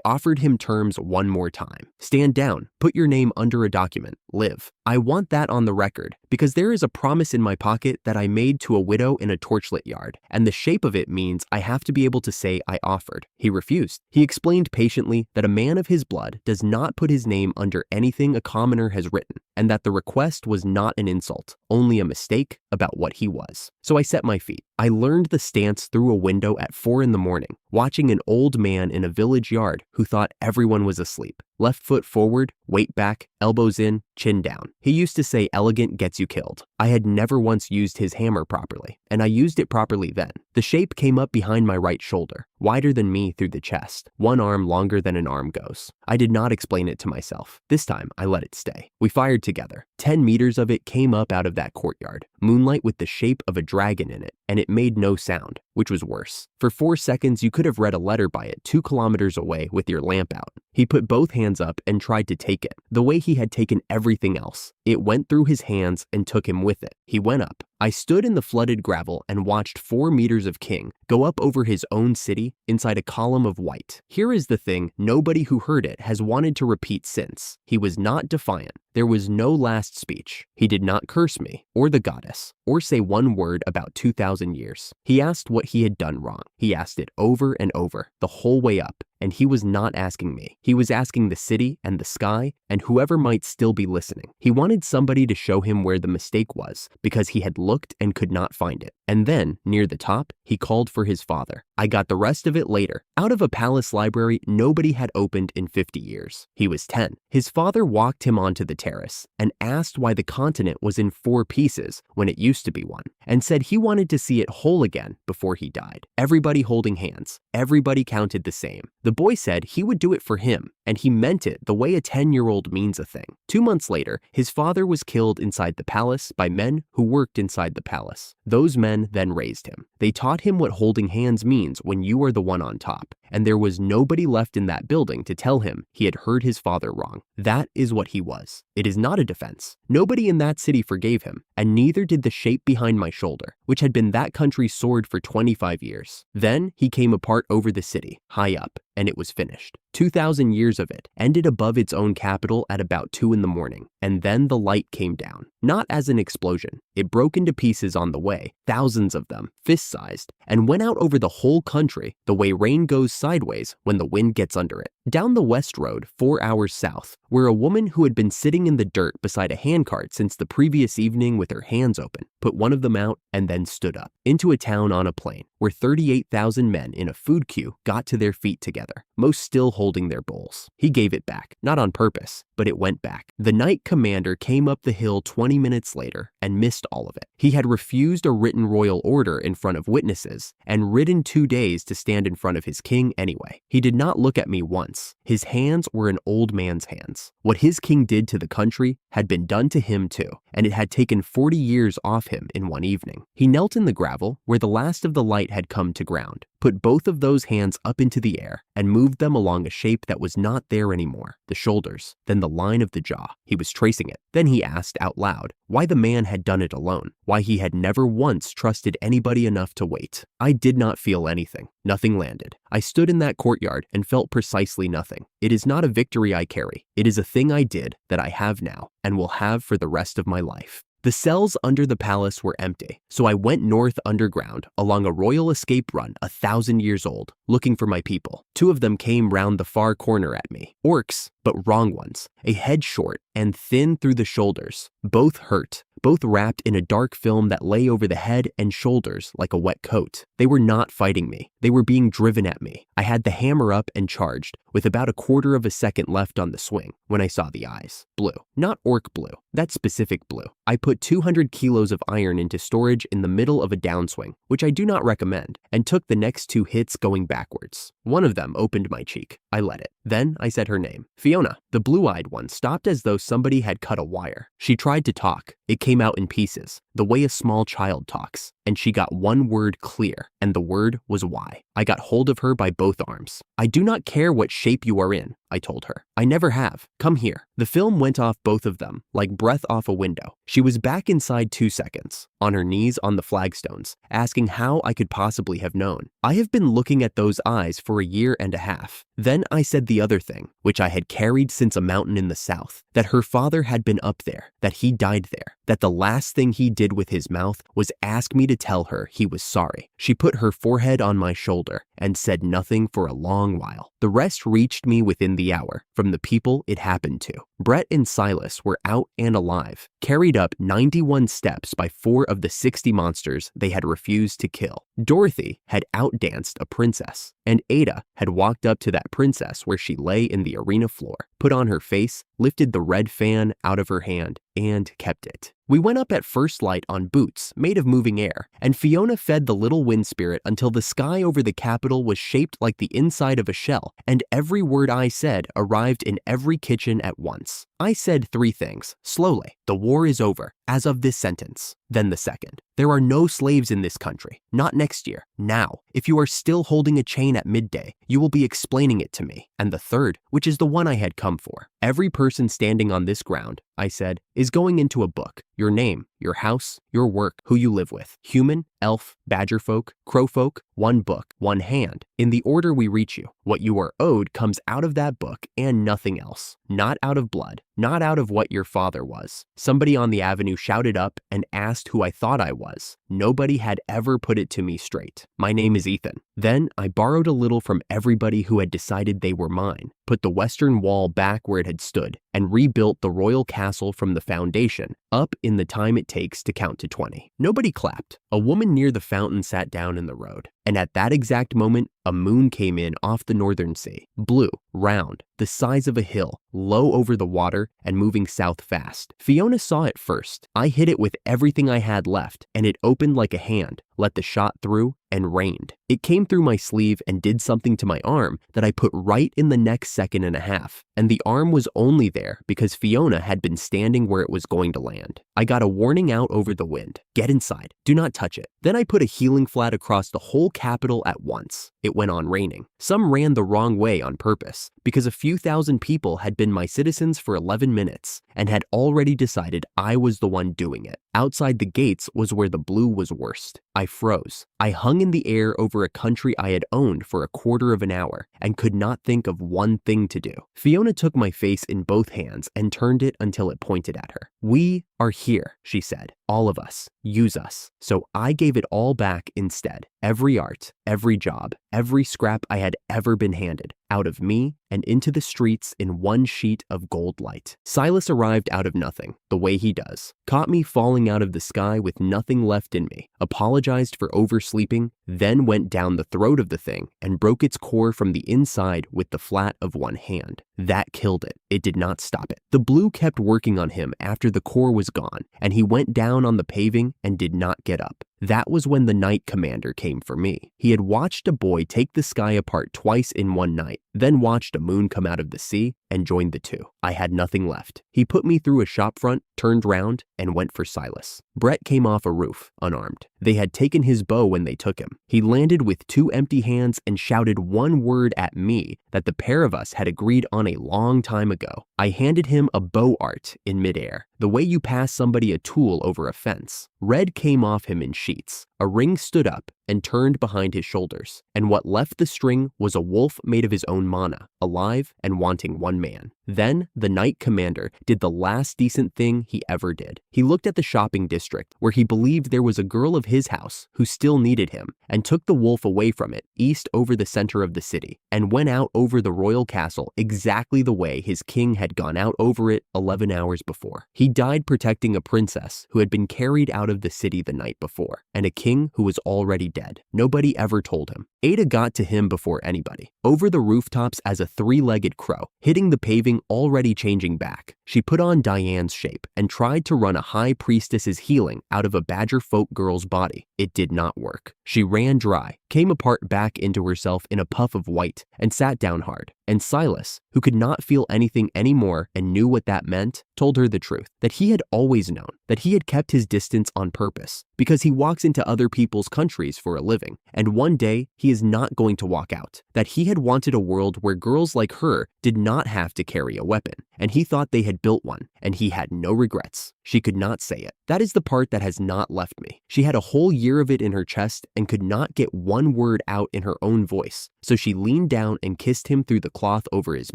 offered him terms one more time. "Stand down, put your name under a document, live. I want that on the record, because there is a promise in my pocket that I made to a widow in a torchlit yard, and the shape of it means I have to be able to say I offered." He refused. He explained patiently that a man of his blood does not put his name under anything a commoner has written, and that the request was not an insult, only a mistake about what he was. So I set my feet. I learned the stance through a window at 4 in the morning, watching an old man in a village yard who thought everyone was asleep. Left foot forward, weight back, elbows in, chin down. He used to say elegant gets you killed. I had never once used his hammer properly, and I used it properly then. The shape came up behind my right shoulder, wider than me through the chest, one arm longer than an arm goes. I did not explain it to myself. This time, I let it stay. We fired together. 10 meters of it came up out of that courtyard, moonlight with the shape of a dragon in it, and it made no sound, which was worse. For 4 seconds, you could have read a letter by it 2 kilometers away with your lamp out. He put both hands up and tried to take it, the way he had taken everything else. It went through his hands and took him with it. He went up. I stood in the flooded gravel and watched 4 meters of King go up over his own city inside a column of white. Here is the thing nobody who heard it has wanted to repeat since. He was not defiant. There was no last speech. He did not curse me, or the goddess, or say one word about 2,000 years. He asked what he had done wrong. He asked it over and over, the whole way up. And he was not asking me. He was asking the city and the sky and whoever might still be listening. He wanted somebody to show him where the mistake was because he had looked and could not find it. And then, near the top, he called for his father. I got the rest of it later. Out of a palace library nobody had opened in 50 years. He was 10. His father walked him onto the terrace and asked why the continent was in 4 pieces when it used to be one, and said he wanted to see it whole again before he died. Everybody holding hands. Everybody counted the same. The boy said he would do it for him, and he meant it the way a 10-year-old means a thing. 2 months later, his father was killed inside the palace by men who worked inside the palace. Those men then raised him. They taught him what holding hands means when you are the one on top, and there was nobody left in that building to tell him he had heard his father wrong. That is what he was. It is not a defense. Nobody in that city forgave him, and neither did the shape behind my shoulder, which had been that country's sword for 25 years. Then he came apart over the city, high up, and it was finished. 2,000 years of it ended above its own capital at about 2 in the morning, and then the light came down. Not as an explosion. It broke into pieces on the way, thousands of them, fist-sized, and went out over the whole country the way rain goes sideways when the wind gets under it. Down the West Road, 4 hours south, where a woman who had been sitting in the dirt beside a handcart since the previous evening with her hands open, put one of them out and then stood up. Into a town on a plain, where 38,000 men in a food queue got to their feet together, most still holding their bowls. He gave it back, not on purpose, but it went back. The night commander came up the hill 20 minutes later and missed all of it. He had refused a written royal order in front of witnesses and ridden 2 days to stand in front of his king anyway. He did not look at me once. His hands were an old man's hands. What his king did to the country had been done to him too, and it had taken 40 years off him in one evening. He knelt in the gravel where the last of the light had come to ground, put both of those hands up into the air, and moved them along a shape that was not there anymore, the shoulders, then the line of the jaw. He was tracing it. Then he asked out loud why the man had done it alone, why he had never once trusted anybody enough to wait. I did not feel anything. Nothing landed. I stood in that courtyard and felt precisely nothing. It is not a victory I carry. It is a thing I did that I have now and will have for the rest of my life. The cells under the palace were empty, so I went north underground along a royal escape run 1,000 years old, looking for my people. 2 of them came round the far corner at me. Orcs, but wrong ones. A head short and thin through the shoulders. Both hurt, both wrapped in a dark film that lay over the head and shoulders like a wet coat. They were not fighting me. They were being driven at me. I had the hammer up and charged, with about 1/4 of a second left on the swing, when I saw the eyes. Blue. Not orc blue. That specific blue. I put 200 kilos of iron into storage in the middle of a downswing, which I do not recommend, and took the next 2 hits going backwards. One of them opened my cheek. I let it. Then I said her name. Fiona. The blue-eyed one stopped as though somebody had cut a wire. She tried to talk. It came out in pieces, the way a small child talks, and she got one word clear, and the word was why. I got hold of her by both arms. I do not care what shape you are in, I told her. I never have. Come here. The film went off both of them, like breath off a window. She was back inside 2 seconds, on her knees on the flagstones, asking how I could possibly have known. I have been looking at those eyes for 1.5 years. Then I said the other thing, which I had carried since a mountain in the south, that her father had been up there, that he died there, that the last thing he did with his mouth was ask me to tell her he was sorry. She put her forehead on my shoulder and said nothing for a long while. The rest reached me within the hour, from the people it happened to. Brett and Silas were out and alive, carried up 91 steps by 4 of the 60 monsters they had refused to kill. Dorothy had outdanced a princess, and Ada had walked up to that princess where she lay in the arena floor, put on her face, lifted the red fan out of her hand, and kept it. We went up at first light on boots made of moving air, and Fiona fed the little wind spirit until the sky over the Capitol was shaped like the inside of a shell, and every word I said arrived in every kitchen at once. I said 3 things, slowly. The war is over, as of this sentence. Then the second. There are no slaves in this country. Not next year. Now. If you are still holding a chain at midday, you will be explaining it to me. And the third, which is the one I had come for. Every person standing on this ground, I said, is going into a book. Your name, your house, your work, who you live with. Human, elf, badger folk, crow folk, 1 book, 1 hand. In the order we reach you. What you are owed comes out of that book and nothing else. Not out of blood. Not out of what your father was. Somebody on the avenue shouted up and asked who I thought I was. Nobody had ever put it to me straight. My name is Ethan. Then I borrowed a little from everybody who had decided they were mine, put the western wall back where it had stood, and rebuilt the royal castle from the foundation up in the time it takes to count to 20. Nobody clapped. A woman near the fountain sat down in the road, and at that exact moment, a moon came in off the northern sea, blue, round, the size of a hill, low over the water, and moving south fast. Fiona saw it first. I hit it with everything I had left, and it opened like a hand, let the shot through, and rained. It came through my sleeve and did something to my arm that I put right in the next 1.5 seconds, and the arm was only there because Fiona had been standing where it was going to land. I got a warning out over the wind. Get inside. Do not touch it. Then I put a healing flat across the whole Capitol at once. It went on raining. Some ran the wrong way on purpose because a few thousand people had been my citizens for 11 minutes and had already decided I was the one doing it. Outside the gates was where the blue was worst. I froze. I hung in the air over a country I had owned for 1/4 hour and could not think of one thing to do. Fiona took my face in both hands and turned it until it pointed at her. "We are here," she said. "All of us. Use us." So I gave it all back instead. Every art, every job, every scrap I had ever been handed, out of me and into the streets in one sheet of gold light. Silas arrived out of nothing, the way he does, caught me falling out of the sky with nothing left in me, apologized for oversleeping, then went down the throat of the thing and broke its core from the inside with the flat of one hand. That killed it. It did not stop it. The blue kept working on him after the core was gone, and he went down on the paving and did not get up. That was when the night commander came for me. He had watched a boy take the sky apart twice in one night, then watched a moon come out of the sea and joined the two. I had nothing left. He put me through a shop front, turned round, and went for Silas. Brett came off a roof, unarmed. They had taken his bow when they took him. He landed with 2 empty hands and shouted one word at me that the pair of us had agreed on a long time ago. I handed him a bow art in midair, the way you pass somebody a tool over a fence. Red came off him in sheets. A ring stood up and turned behind his shoulders, and what left the string was a wolf made of his own mana, alive and wanting one man. Then the Knight Commander did the last decent thing he ever did. He looked at the shopping district where he believed there was a girl of his house who still needed him, and took the wolf away from it east over the center of the city, and went out over the royal castle exactly the way his king had gone out over it 11 hours before. He died protecting a princess who had been carried out of the city the night before, and a king who was already dead. Nobody ever told him. Ada got to him before anybody, over the rooftops as a 3-legged crow, hitting the paving, already changing back. She put on Diane's shape and tried to run a high priestess's healing out of a badger folk girl's body. It did not work. She ran dry, came apart back into herself in a puff of white, and sat down hard. And Silas, who could not feel anything anymore and knew what that meant, told her the truth, that he had always known, that he had kept his distance on purpose, because he walks into other people's countries for a living, and one day he is not going to walk out, that he had wanted a world where girls like her did not have to carry a weapon, and he thought they had built one, and he had no regrets. She could not say it. That is the part that has not left me. She had a whole year of it in her chest and could not get one word out in her own voice, so she leaned down and kissed him through the cloth over his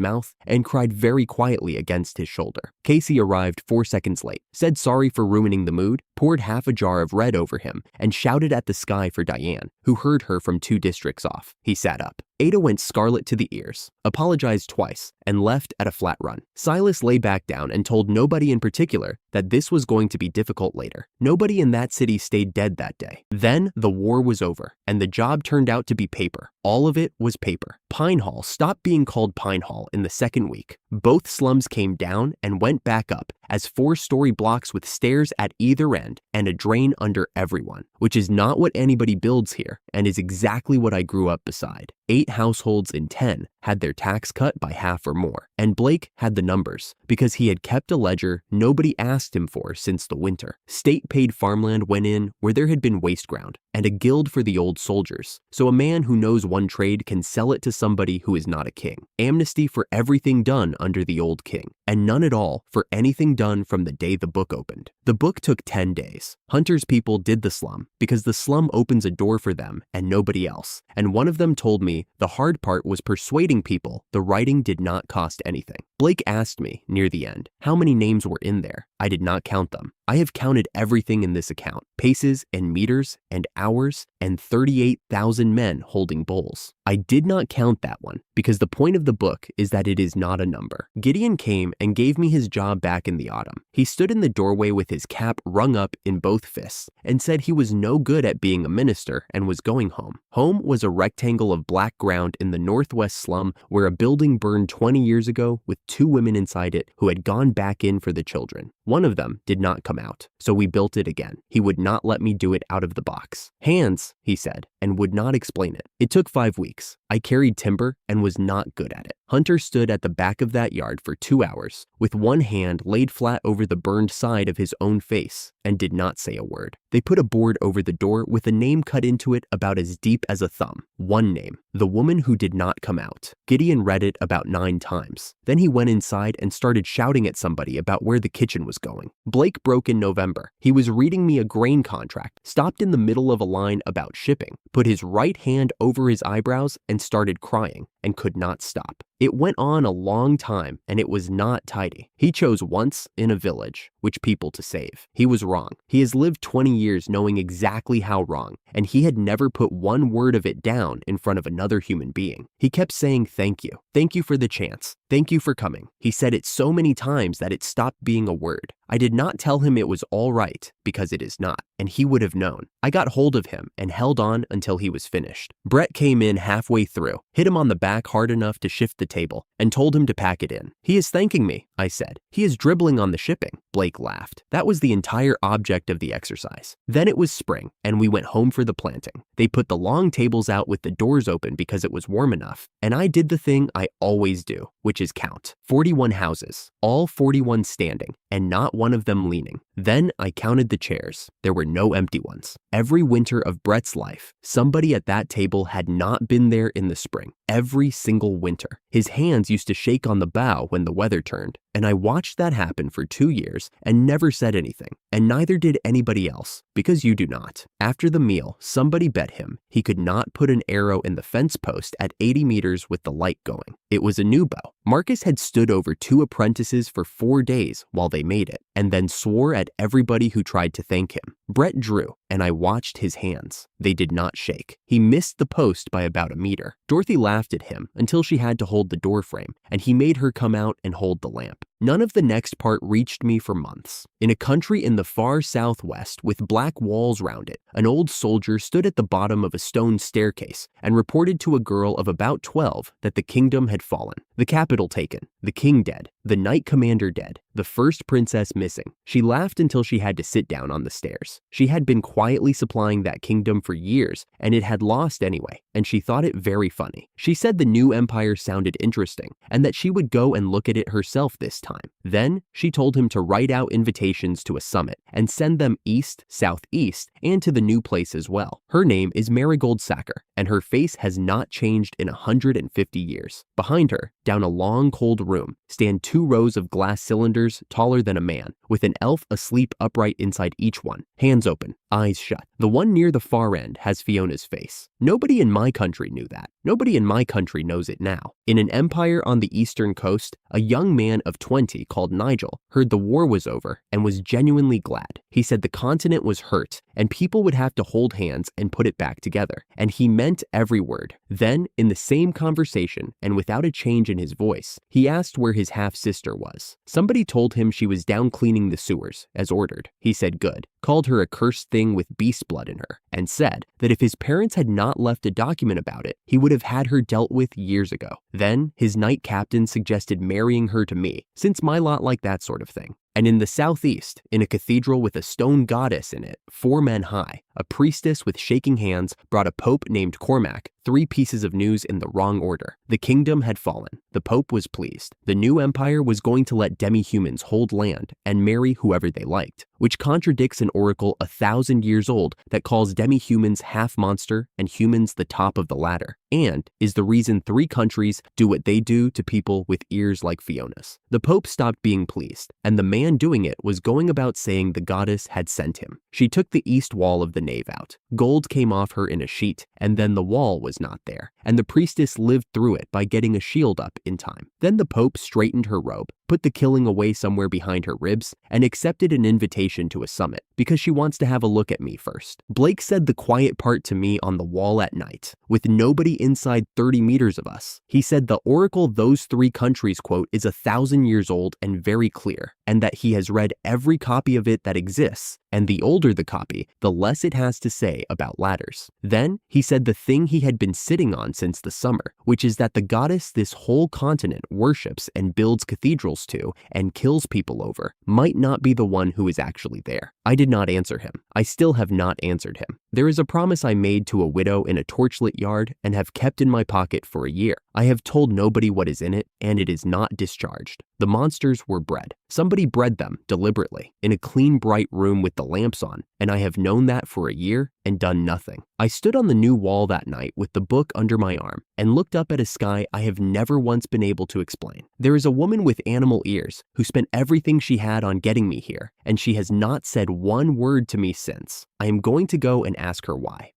mouth and cried very quietly against his shoulder. Casey arrived 4 seconds late, said sorry for ruining the mood, poured half a jar of red over him, and shouted at the sky for Diane, who heard her from 2 districts off. He sat up. Ada went scarlet to the ears, apologized twice, and left at a flat run. Silas lay back down and told nobody in particular that this was going to be difficult later. Nobody in that city stayed dead that day. Then the war was over, and the job turned out to be paper. All of it was paper. Pine Hall stopped being called Pine Hall in the 2nd week. Both slums came down and went back up as 4-story blocks with stairs at either end and a drain under everyone, which is not what anybody builds here and is exactly what I grew up beside. 8 households in 10 had their tax cut by half or more, and Blake had the numbers because he had kept a ledger nobody asked him for since the winter. State-paid farmland went in where there had been waste ground, and a guild for the old soldiers, so a man who knows one trade can sell it to somebody who is not a king. Amnesty for everything done under the old king, and none at all for anything done from the day the book opened. The book took 10 days. Hunter's people did the slum because the slum opens a door for them and nobody else, and one of them told me the hard part was persuading people the writing did not cost anything. Blake asked me, near the end, how many names were in there. I did not count them. I have counted everything in this account, paces and meters and hours and 38,000 men holding bowls. I did not count that one because the point of the book is that it is not a number. Gideon came and gave me his job back in the autumn. He stood in the doorway with his cap wrung up in both fists and said he was no good at being a minister and was going home. Home was a rectangle of black ground in the northwest slum where a building burned 20 years ago with 2 women inside it who had gone back in for the children. One of them did not come out, so we built it again. He would not let me do it out of the box. Hands, he said, and would not explain it. It took 5 weeks. I carried timber and was not good at it. Hunter stood at the back of that yard for 2 hours, with one hand laid flat over the burned side of his own face, and did not say a word. They put a board over the door with a name cut into it about as deep as a thumb. One name, the woman who did not come out. Gideon read it about 9 times. Then he went inside and started shouting at somebody about where the kitchen was going. Blake broke in November. He was reading me a grain contract, stopped in the middle of a line about shipping, put his right hand over his eyebrows and started crying, and could not stop. It went on a long time, and it was not tidy. He chose once in a village which people to save. He was wrong. He has lived 20 years knowing exactly how wrong, and he had never put one word of it down in front of another human being. He kept saying thank you. Thank you for the chance. Thank you for coming. He said it so many times that it stopped being a word. I did not tell him it was all right, because it is not, and he would have known. I got hold of him and held on until he was finished. Brett came in halfway through, hit him on the back hard enough to shift the table, and told him to pack it in. He is thanking me, I said. He is dribbling on the shipping. Blake laughed. That was the entire object of the exercise. Then it was spring, and we went home for the planting. They put the long tables out with the doors open because it was warm enough, and I did the thing I always do, which is count. 41 houses, all 41 standing, and not one of them leaning. Then I counted the chairs. There were no empty ones. Every winter of Brett's life, somebody at that table had not been there in the spring. Every single winter. His hands used to shake on the bow when the weather turned, and I watched that happen for 2 years and never said anything, and neither did anybody else, because you do not. After the meal, somebody bet him he could not put an arrow in the fence post at 80 meters with the light going. It was a new bow. Marcus had stood over 2 apprentices for 4 days while they made it, and then swore at everybody who tried to thank him. Brett drew, and I watched his hands. They did not shake. He missed the post by about a meter. Dorothy laughed at him until she had to hold the door frame, and he made her come out and hold the lamp. None of the next part reached me for months. In a country in the far southwest with black walls round it, an old soldier stood at the bottom of a stone staircase and reported to a girl of about 12 that the kingdom had fallen, the capital taken, the king dead, the knight commander dead, the first princess missing. She laughed until she had to sit down on the stairs. She had been quietly supplying that kingdom for years, and it had lost anyway, and she thought it very funny. She said the new empire sounded interesting, and that she would go and look at it herself this time. Then she told him to write out invitations to a summit and send them east, southeast, and to the new place as well. Her name is Marigold Sacker, and her face has not changed in 150 years. Behind her, down a long cold room, stand 2 rows of glass cylinders taller than a man, with an elf asleep upright inside each one, hands open, eyes shut. The one near the far end has Fiona's face. Nobody in my country knew that. Nobody in my country knows it now. In an empire on the eastern coast, a young man of 20 called Nigel heard the war was over and was genuinely glad. He said the continent was hurt and people would have to hold hands and put it back together, and he meant every word. Then, in the same conversation and without a change in his voice, he asked where his half-sister was. Somebody told him she was down cleaning the sewers, as ordered. He said good, called her a cursed thing with beast blood in her, and said that if his parents had not left a document about it, he would have had her dealt with years ago. Then, his knight captain suggested marrying her to me, since my lot like that sort of thing. And in the southeast, in a cathedral with a stone goddess in it, 4 men high, a priestess with shaking hands brought a pope named Cormac 3 pieces of news in the wrong order. The kingdom had fallen. The pope was pleased. The new empire was going to let demi-humans hold land and marry whoever they liked, which contradicts an oracle 1,000 years old that calls demi-humans half monster and humans the top of the ladder, and is the reason 3 countries do what they do to people with ears like Fiona's. The pope stopped being pleased, and the man doing it was going about saying the goddess had sent him. She took the east wall of the nave out. Gold came off her in a sheet, and then the wall was not there, and the priestess lived through it by getting a shield up in time. Then the pope straightened her robe, put the killing away somewhere behind her ribs, and accepted an invitation to a summit, because she wants to have a look at me first. Blake said the quiet part to me on the wall at night, with nobody inside 30 meters of us. He said the oracle those 3 countries quote is 1,000 years old and very clear, and that he has read every copy of it that exists, and the older the copy, the less it has to say about ladders. Then, he said the thing he had been sitting on since the summer, which is that the goddess this whole continent worships and builds cathedrals to and kills people over, might not be the one who is actually there. I did not answer him. I still have not answered him. There is a promise I made to a widow in a torchlit yard and have kept in my pocket for a year. I have told nobody what is in it, and it is not discharged. The monsters were bred. Somebody bred them deliberately in a clean, bright room with the lamps on, and I have known that for a year and done nothing. I stood on the new wall that night with the book under my arm and looked up at a sky I have never once been able to explain. There is a woman with animal ears who spent everything she had on getting me here, and she has not said one word to me since. I am going to go and ask her why.